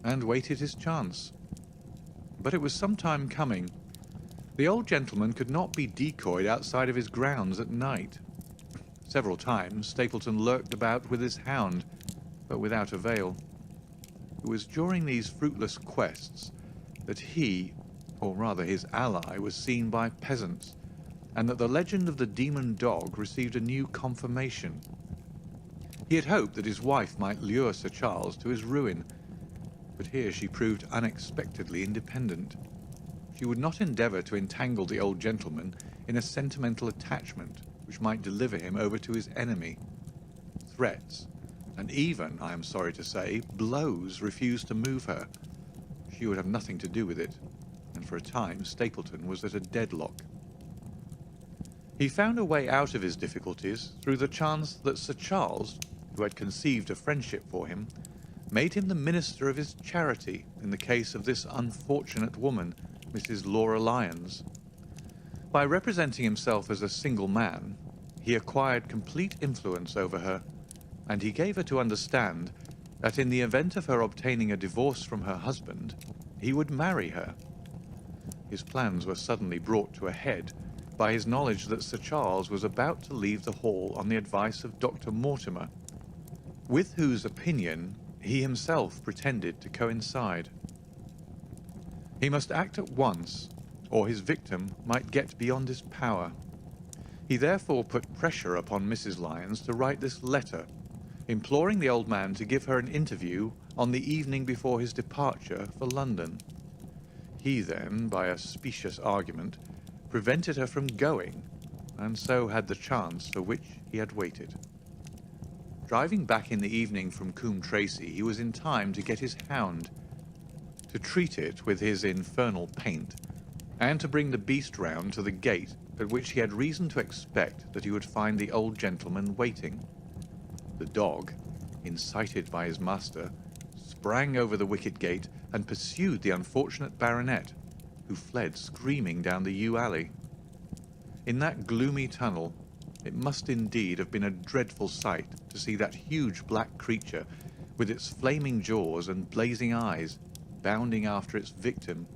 and waited his chance. But it was some time coming. The old gentleman could not be decoyed outside of his grounds at night. Several times Stapleton lurked about with his hound, but without avail. It was during these fruitless quests that he, or rather his ally, was seen by peasants, and that the legend of the demon dog received a new confirmation. He had hoped that his wife might lure Sir Charles to his ruin, but here she proved unexpectedly independent. She would not endeavour to entangle the old gentleman in a sentimental attachment which might deliver him over to his enemy. Threats, and even, I am sorry to say, blows refused to move her. She would have nothing to do with it, and for a time Stapleton was at a deadlock. He found a way out of his difficulties through the chance that Sir Charles, who had conceived a friendship for him, made him the minister of his charity in the case of this unfortunate woman, Mrs. Laura Lyons. By representing himself as a single man, he acquired complete influence over her, and he gave her to understand that in the event of her obtaining a divorce from her husband, he would marry her. His plans were suddenly brought to a head by his knowledge that Sir Charles was about to leave the hall on the advice of Dr. Mortimer, with whose opinion he himself pretended to coincide. He must act at once, or his victim might get beyond his power. He therefore put pressure upon Mrs. Lyons to write this letter, imploring the old man to give her an interview on the evening before his departure for London. He then, by a specious argument, prevented her from going, and so had the chance for which he had waited. Driving back in the evening from Coombe Tracey, he was in time to get his Hound, to treat it with his infernal paint, and to bring the beast round to the gate at which he had reason to expect that he would find the old gentleman waiting. The dog, incited by his master, sprang over the wicket gate and pursued the unfortunate baronet, who fled screaming down the yew alley. In that gloomy tunnel, it must indeed have been a dreadful sight to see that huge black creature, with its flaming jaws and blazing eyes, bounding after its victim.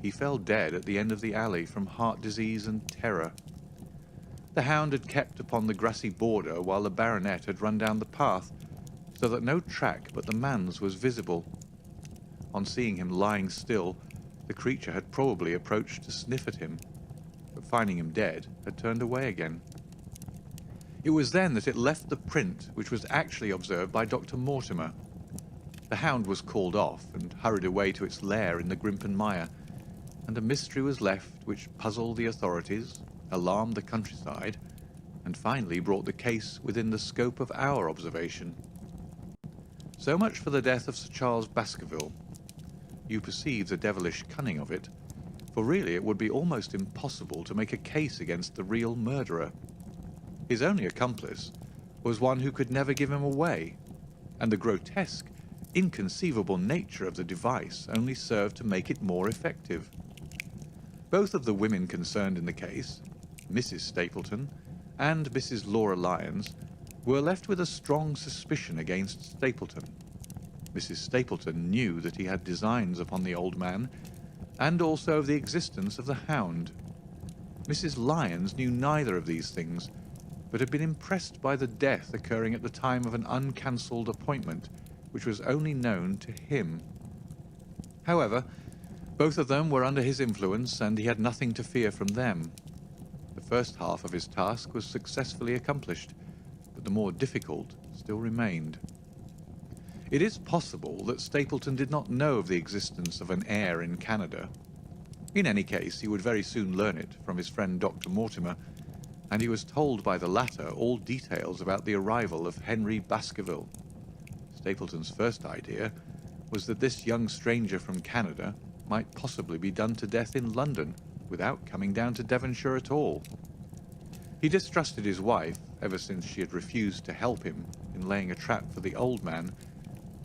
He fell dead at the end of the alley from heart disease and terror. The hound had kept upon the grassy border while the baronet had run down the path, so that no track but the man's was visible. On seeing him lying still, the creature had probably approached to sniff at him, but finding him dead, had turned away again. It was then that it left the print which was actually observed by Dr. Mortimer. The hound was called off and hurried away to its lair in the Grimpen Mire, and a mystery was left which puzzled the authorities, alarmed the countryside, and finally brought the case within the scope of our observation. So much for the death of Sir Charles Baskerville. You perceive the devilish cunning of it, for really it would be almost impossible to make a case against the real murderer. His only accomplice was one who could never give him away, and the grotesque, inconceivable nature of the device only served to make it more effective. Both of the women concerned in the case, Mrs. Stapleton and Mrs. Laura Lyons, were left with a strong suspicion against Stapleton. Mrs. Stapleton knew that he had designs upon the old man, and also of the existence of the Hound. Mrs. Lyons knew neither of these things, but had been impressed by the death occurring at the time of an uncancelled appointment, which was only known to him. However, both of them were under his influence, and he had nothing to fear from them. The first half of his task was successfully accomplished, but the more difficult still remained. It is possible that Stapleton did not know of the existence of an heir in Canada. In any case, he would very soon learn it from his friend Dr. Mortimer, and he was told by the latter all details about the arrival of Henry Baskerville. Stapleton's first idea was that this young stranger from Canada might possibly be done to death in London without coming down to Devonshire at all. He distrusted his wife ever since she had refused to help him in laying a trap for the old man,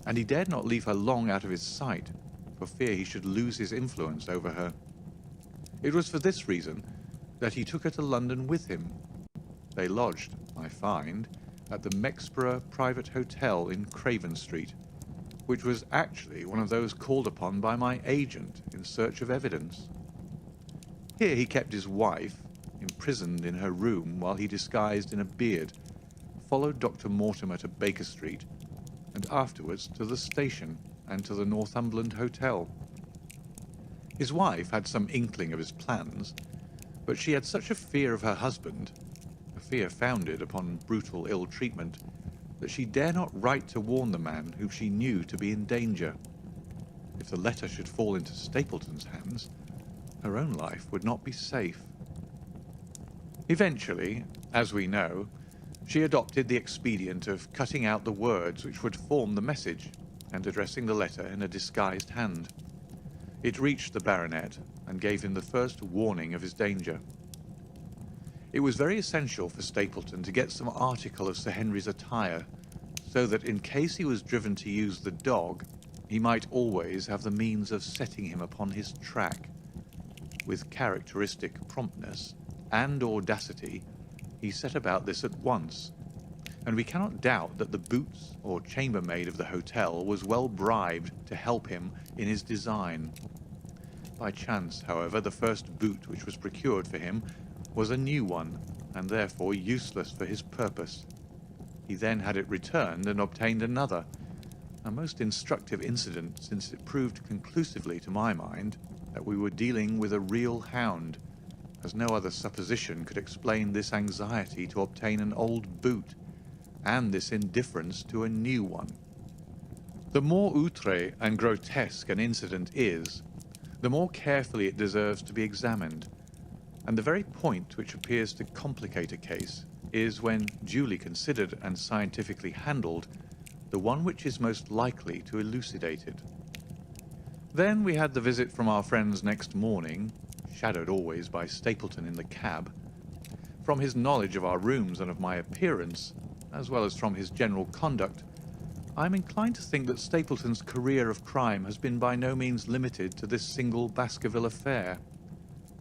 and he dared not leave her long out of his sight for fear he should lose his influence over her. It was for this reason that he took her to London with him. They lodged, I find, at the Mexborough Private Hotel in Craven Street, which was actually one of those called upon by my agent in search of evidence. Here he kept his wife, imprisoned in her room while he disguised in a beard, followed Dr. Mortimer to Baker Street, and afterwards to the station and to the Northumberland Hotel. His wife had some inkling of his plans, but she had such a fear of her husband, a fear founded upon brutal ill-treatment, that she dare not write to warn the man whom she knew to be in danger. if the letter should fall into Stapleton's hands, her own life would not be safe. Eventually, as we know, she adopted the expedient of cutting out the words which would form the message and addressing the letter in a disguised hand. It reached the baronet and gave him the first warning of his danger. It was very essential for Stapleton to get some article of Sir Henry's attire, so that in case he was driven to use the dog, he might always have the means of setting him upon his track. With characteristic promptness and audacity, he set about this at once, and we cannot doubt that the boots or chambermaid of the hotel was well bribed to help him in his design. By chance, however, the first boot which was procured for him was a new one, and therefore useless for his purpose. He then had it returned and obtained another, a most instructive incident, since it proved conclusively to my mind that we were dealing with a real hound, as no other supposition could explain this anxiety to obtain an old boot, and this indifference to a new one. The more outré and grotesque an incident is, the more carefully it deserves to be examined, and the very point which appears to complicate a case is, when duly considered and scientifically handled, the one which is most likely to elucidate it. Then we had the visit from our friends next morning, shadowed always by Stapleton in the cab. From his knowledge of our rooms and of my appearance, as well as from his general conduct, I am inclined to think that Stapleton's career of crime has been by no means limited to this single Baskerville affair.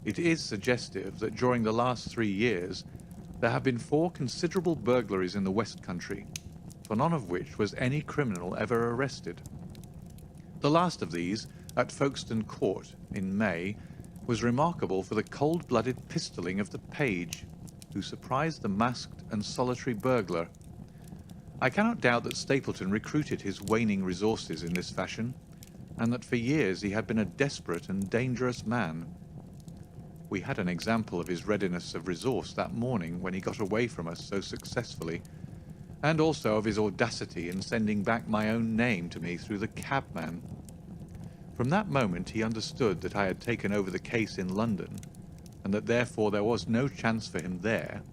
It is suggestive that during the last 3 years there have been 4 considerable burglaries in the West Country, for none of which was any criminal ever arrested. The last of these, at Folkestone Court in May, was remarkable for the cold-blooded pistoling of the page, who surprised the masked and solitary burglar. I cannot doubt that Stapleton recruited his waning resources in this fashion, and that for years he had been a desperate and dangerous man. We had an example of his readiness of resource that morning when he got away from us so successfully, and also of his audacity in sending back my own name to me through the cabman. From that moment he understood that I had taken over the case in London, and that therefore there was no chance for him there.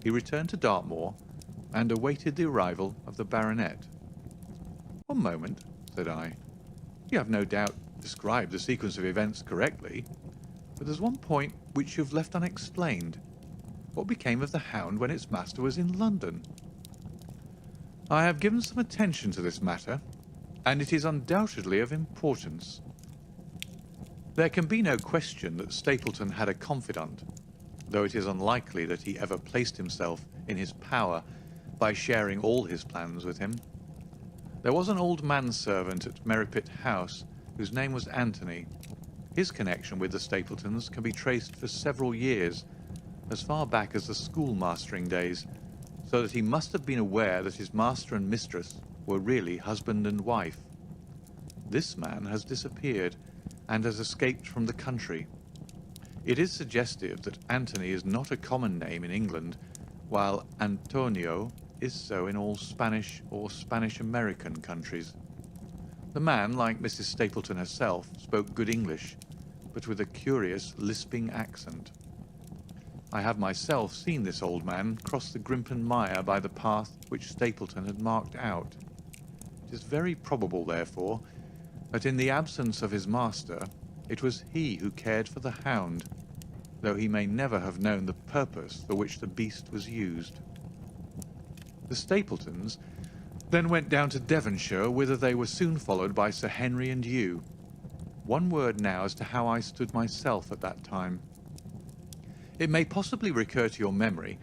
He returned to Dartmoor, and awaited the arrival of the baronet. "One moment," said I. "You have no doubt described the sequence of events correctly, but there's one point which you've left unexplained. What became of the hound when its master was in London?" "I have given some attention to this matter, and it is undoubtedly of importance. There can be no question that Stapleton had a confidant, though it is unlikely that he ever placed himself in his power by sharing all his plans with him. There was an old manservant at Merripit House whose name was Anthony. His connection with the Stapletons can be traced for several years, as far back as the schoolmastering days, so that he must have been aware that his master and mistress were really husband and wife. This man has disappeared and has escaped from the country. It is suggestive that Anthony is not a common name in England, while Antonio is so in all Spanish or Spanish-American countries. The man, like Mrs. Stapleton herself, spoke good English, but with a curious lisping accent. I have myself seen this old man cross the Grimpen Mire by the path which Stapleton had marked out. It is very probable, therefore, that in the absence of his master, it was he who cared for the hound, though he may never have known the purpose for which the beast was used. The Stapletons then went down to Devonshire, whither they were soon followed by Sir Henry and you. One word now as to how I stood myself at that time. It may possibly recur to your memory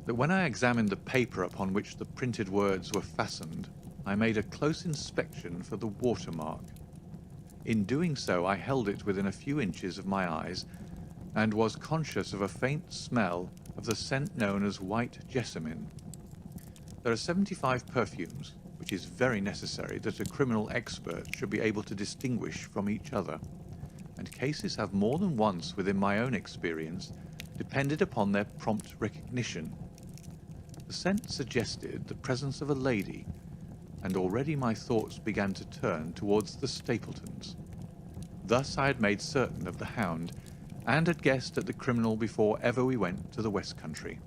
that when I examined the paper upon which the printed words were fastened, I made a close inspection for the watermark. In doing so, I held it within a few inches of my eyes, and was conscious of a faint smell of the scent known as white jessamine. There are 75 perfumes, which is very necessary that a criminal expert should be able to distinguish from each other, and cases have more than once, within my own experience, depended upon their prompt recognition. The scent suggested the presence of a lady, and already my thoughts began to turn towards the Stapletons. Thus I had made certain of the Hound, and had guessed at the criminal before ever we went to the West Country.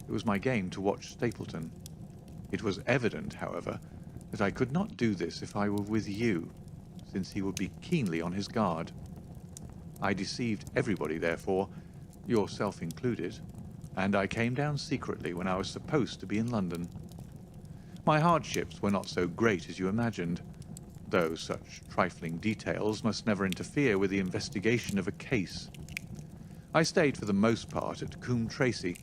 It was my game to watch Stapleton. It was evident, however, that I could not do this if I were with you, since he would be keenly on his guard. I deceived everybody, therefore, yourself included, and I came down secretly when I was supposed to be in London. My hardships were not so great as you imagined, though such trifling details must never interfere with the investigation of a case. I stayed for the most part at Coombe Tracey,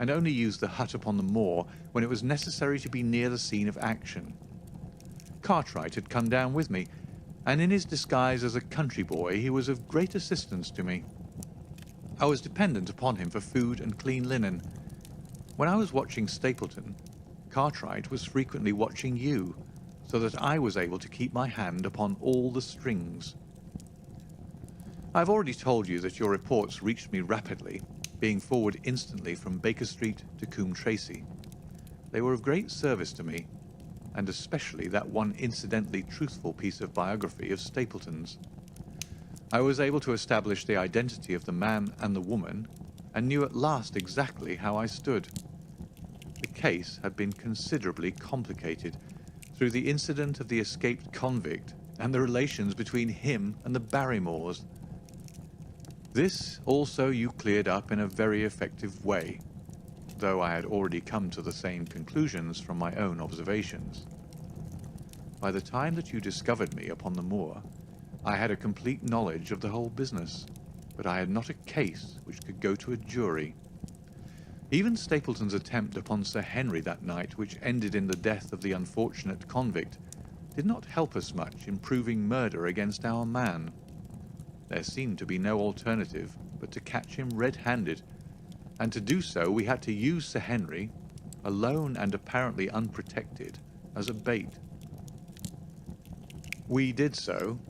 and only used the hut upon the moor when it was necessary to be near the scene of action. Cartwright had come down with me, and in his disguise as a country boy he was of great assistance to me. I was dependent upon him for food and clean linen. When I was watching Stapleton, Cartwright was frequently watching you, so that I was able to keep my hand upon all the strings. I have already told you that your reports reached me rapidly, being forward instantly from Baker Street to Coombe Tracey. They were of great service to me, and especially that one incidentally truthful piece of biography of Stapleton's. I was able to establish the identity of the man and the woman, and knew at last exactly how I stood. The case had been considerably complicated through the incident of the escaped convict and the relations between him and the Barrymores. This also you cleared up in a very effective way, though I had already come to the same conclusions from my own observations. By the time that you discovered me upon the moor, I had a complete knowledge of the whole business, but I had not a case which could go to a jury. Even Stapleton's attempt upon Sir Henry that night, which ended in the death of the unfortunate convict, did not help us much in proving murder against our man. There seemed to be no alternative but to catch him red-handed, and to do so we had to use Sir Henry, alone and apparently unprotected, as a bait. We did so,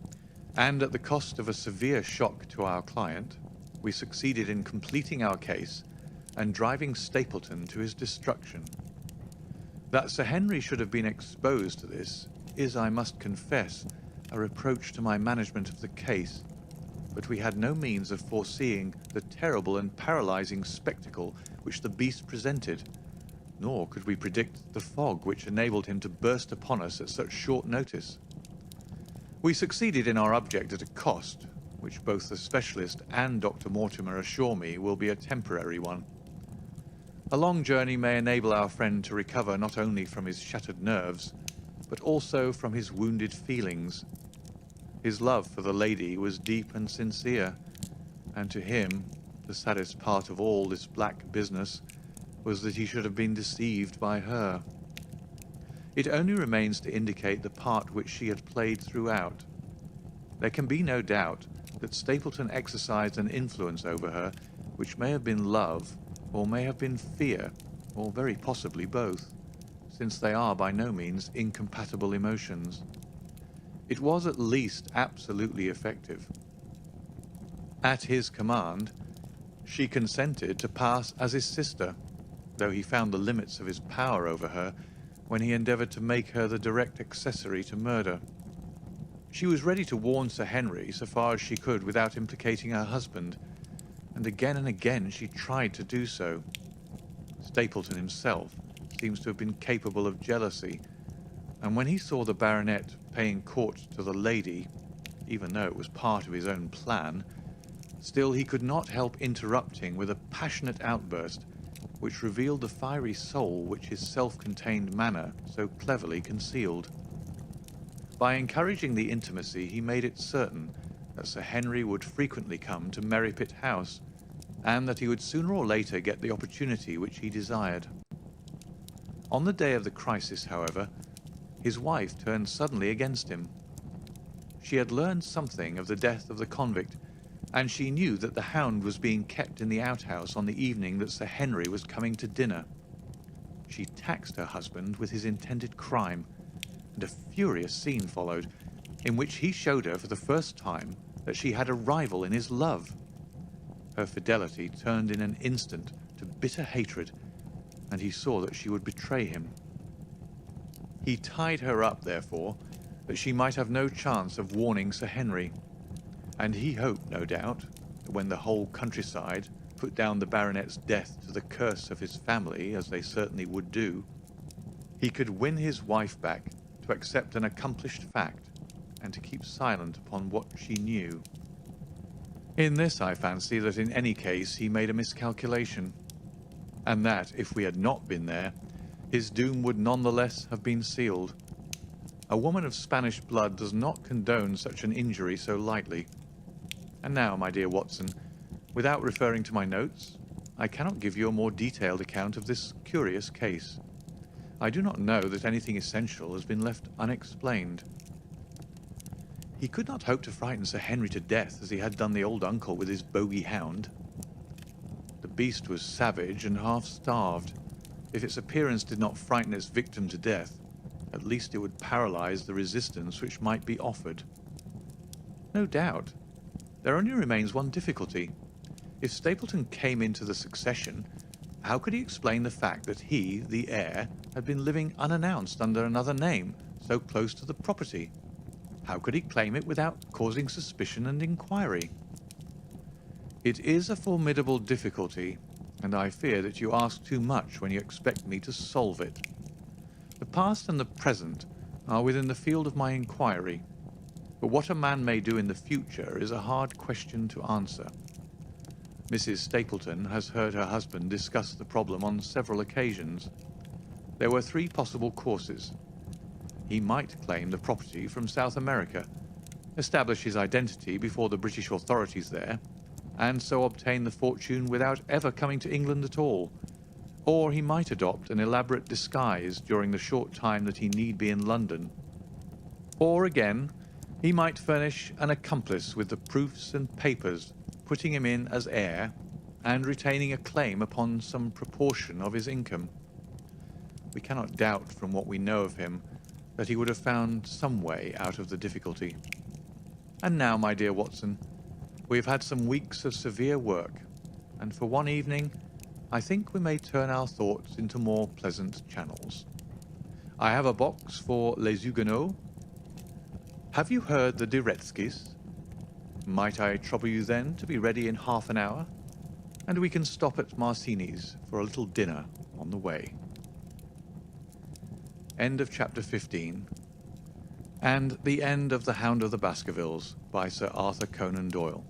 and at the cost of a severe shock to our client, we succeeded in completing our case and driving Stapleton to his destruction. That Sir Henry should have been exposed to this is, I must confess, a reproach to my management of the case, but we had no means of foreseeing the terrible and paralyzing spectacle which the beast presented, nor could we predict the fog which enabled him to burst upon us at such short notice. We succeeded in our object at a cost, which both the specialist and Dr. Mortimer assure me will be a temporary one. A long journey may enable our friend to recover not only from his shattered nerves, but also from his wounded feelings. His love for the lady was deep and sincere, and to him, the saddest part of all this black business was that he should have been deceived by her. It only remains to indicate the part which she had played throughout. There can be no doubt that Stapleton exercised an influence over her which may have been love, or may have been fear, or very possibly both, since they are by no means incompatible emotions. It was at least absolutely effective. At his command, she consented to pass as his sister, though he found the limits of his power over her when he endeavoured to make her the direct accessory to murder. She was ready to warn Sir Henry so far as she could without implicating her husband, and again she tried to do so. Stapleton himself seems to have been capable of jealousy, and when he saw the baronet paying court to the lady, even though it was part of his own plan, still he could not help interrupting with a passionate outburst which revealed the fiery soul which his self-contained manner so cleverly concealed. By encouraging the intimacy, he made it certain that Sir Henry would frequently come to Merrypit House, and that he would sooner or later get the opportunity which he desired. On the day of the crisis, however, his wife turned suddenly against him. She had learned something of the death of the convict, and she knew that the Hound was being kept in the outhouse on the evening that Sir Henry was coming to dinner. She taxed her husband with his intended crime, and a furious scene followed, in which he showed her for the first time that she had a rival in his love. Her fidelity turned in an instant to bitter hatred, and he saw that she would betray him. He tied her up, therefore, that she might have no chance of warning Sir Henry, And he hoped, no doubt, that when the whole countryside put down the baronet's death to the curse of his family, as they certainly would do, he could win his wife back to accept an accomplished fact and to keep silent upon what she knew. In this, I fancy that in any case he made a miscalculation, and that, if we had not been there, his doom would nonetheless have been sealed. A woman of Spanish blood does not condone such an injury so lightly. And now, my dear Watson, without referring to my notes, I cannot give you a more detailed account of this curious case. I do not know that anything essential has been left unexplained. He could not hope to frighten Sir Henry to death as he had done the old uncle with his bogey hound. The beast was savage and half-starved. If its appearance did not frighten its victim to death, at least it would paralyze the resistance which might be offered. No doubt. There only remains one difficulty. If Stapleton came into the succession, how could he explain the fact that he, the heir, had been living unannounced under another name, so close to the property? How could he claim it without causing suspicion and inquiry? It is a formidable difficulty, and I fear that you ask too much when you expect me to solve it. The past and the present are within the field of my inquiry, but what a man may do in the future is a hard question to answer. Mrs. Stapleton has heard her husband discuss the problem on several occasions. There were 3 possible courses. He might claim the property from South America, establish his identity before the British authorities there, and so obtain the fortune without ever coming to England at all. Or he might adopt an elaborate disguise during the short time that he need be in London. Or again, he might furnish an accomplice with the proofs and papers, putting him in as heir, and retaining a claim upon some proportion of his income. We cannot doubt from what we know of him that he would have found some way out of the difficulty. And now, my dear Watson, we have had some weeks of severe work, and for one evening, I think we may turn our thoughts into more pleasant channels. I have a box for Les Huguenots. Have you heard the De Retskis? Might I trouble you then to be ready in half an hour? And we can stop at Marcini's for a little dinner on the way. End of chapter 15. And the end of The Hound of the Baskervilles by Sir Arthur Conan Doyle.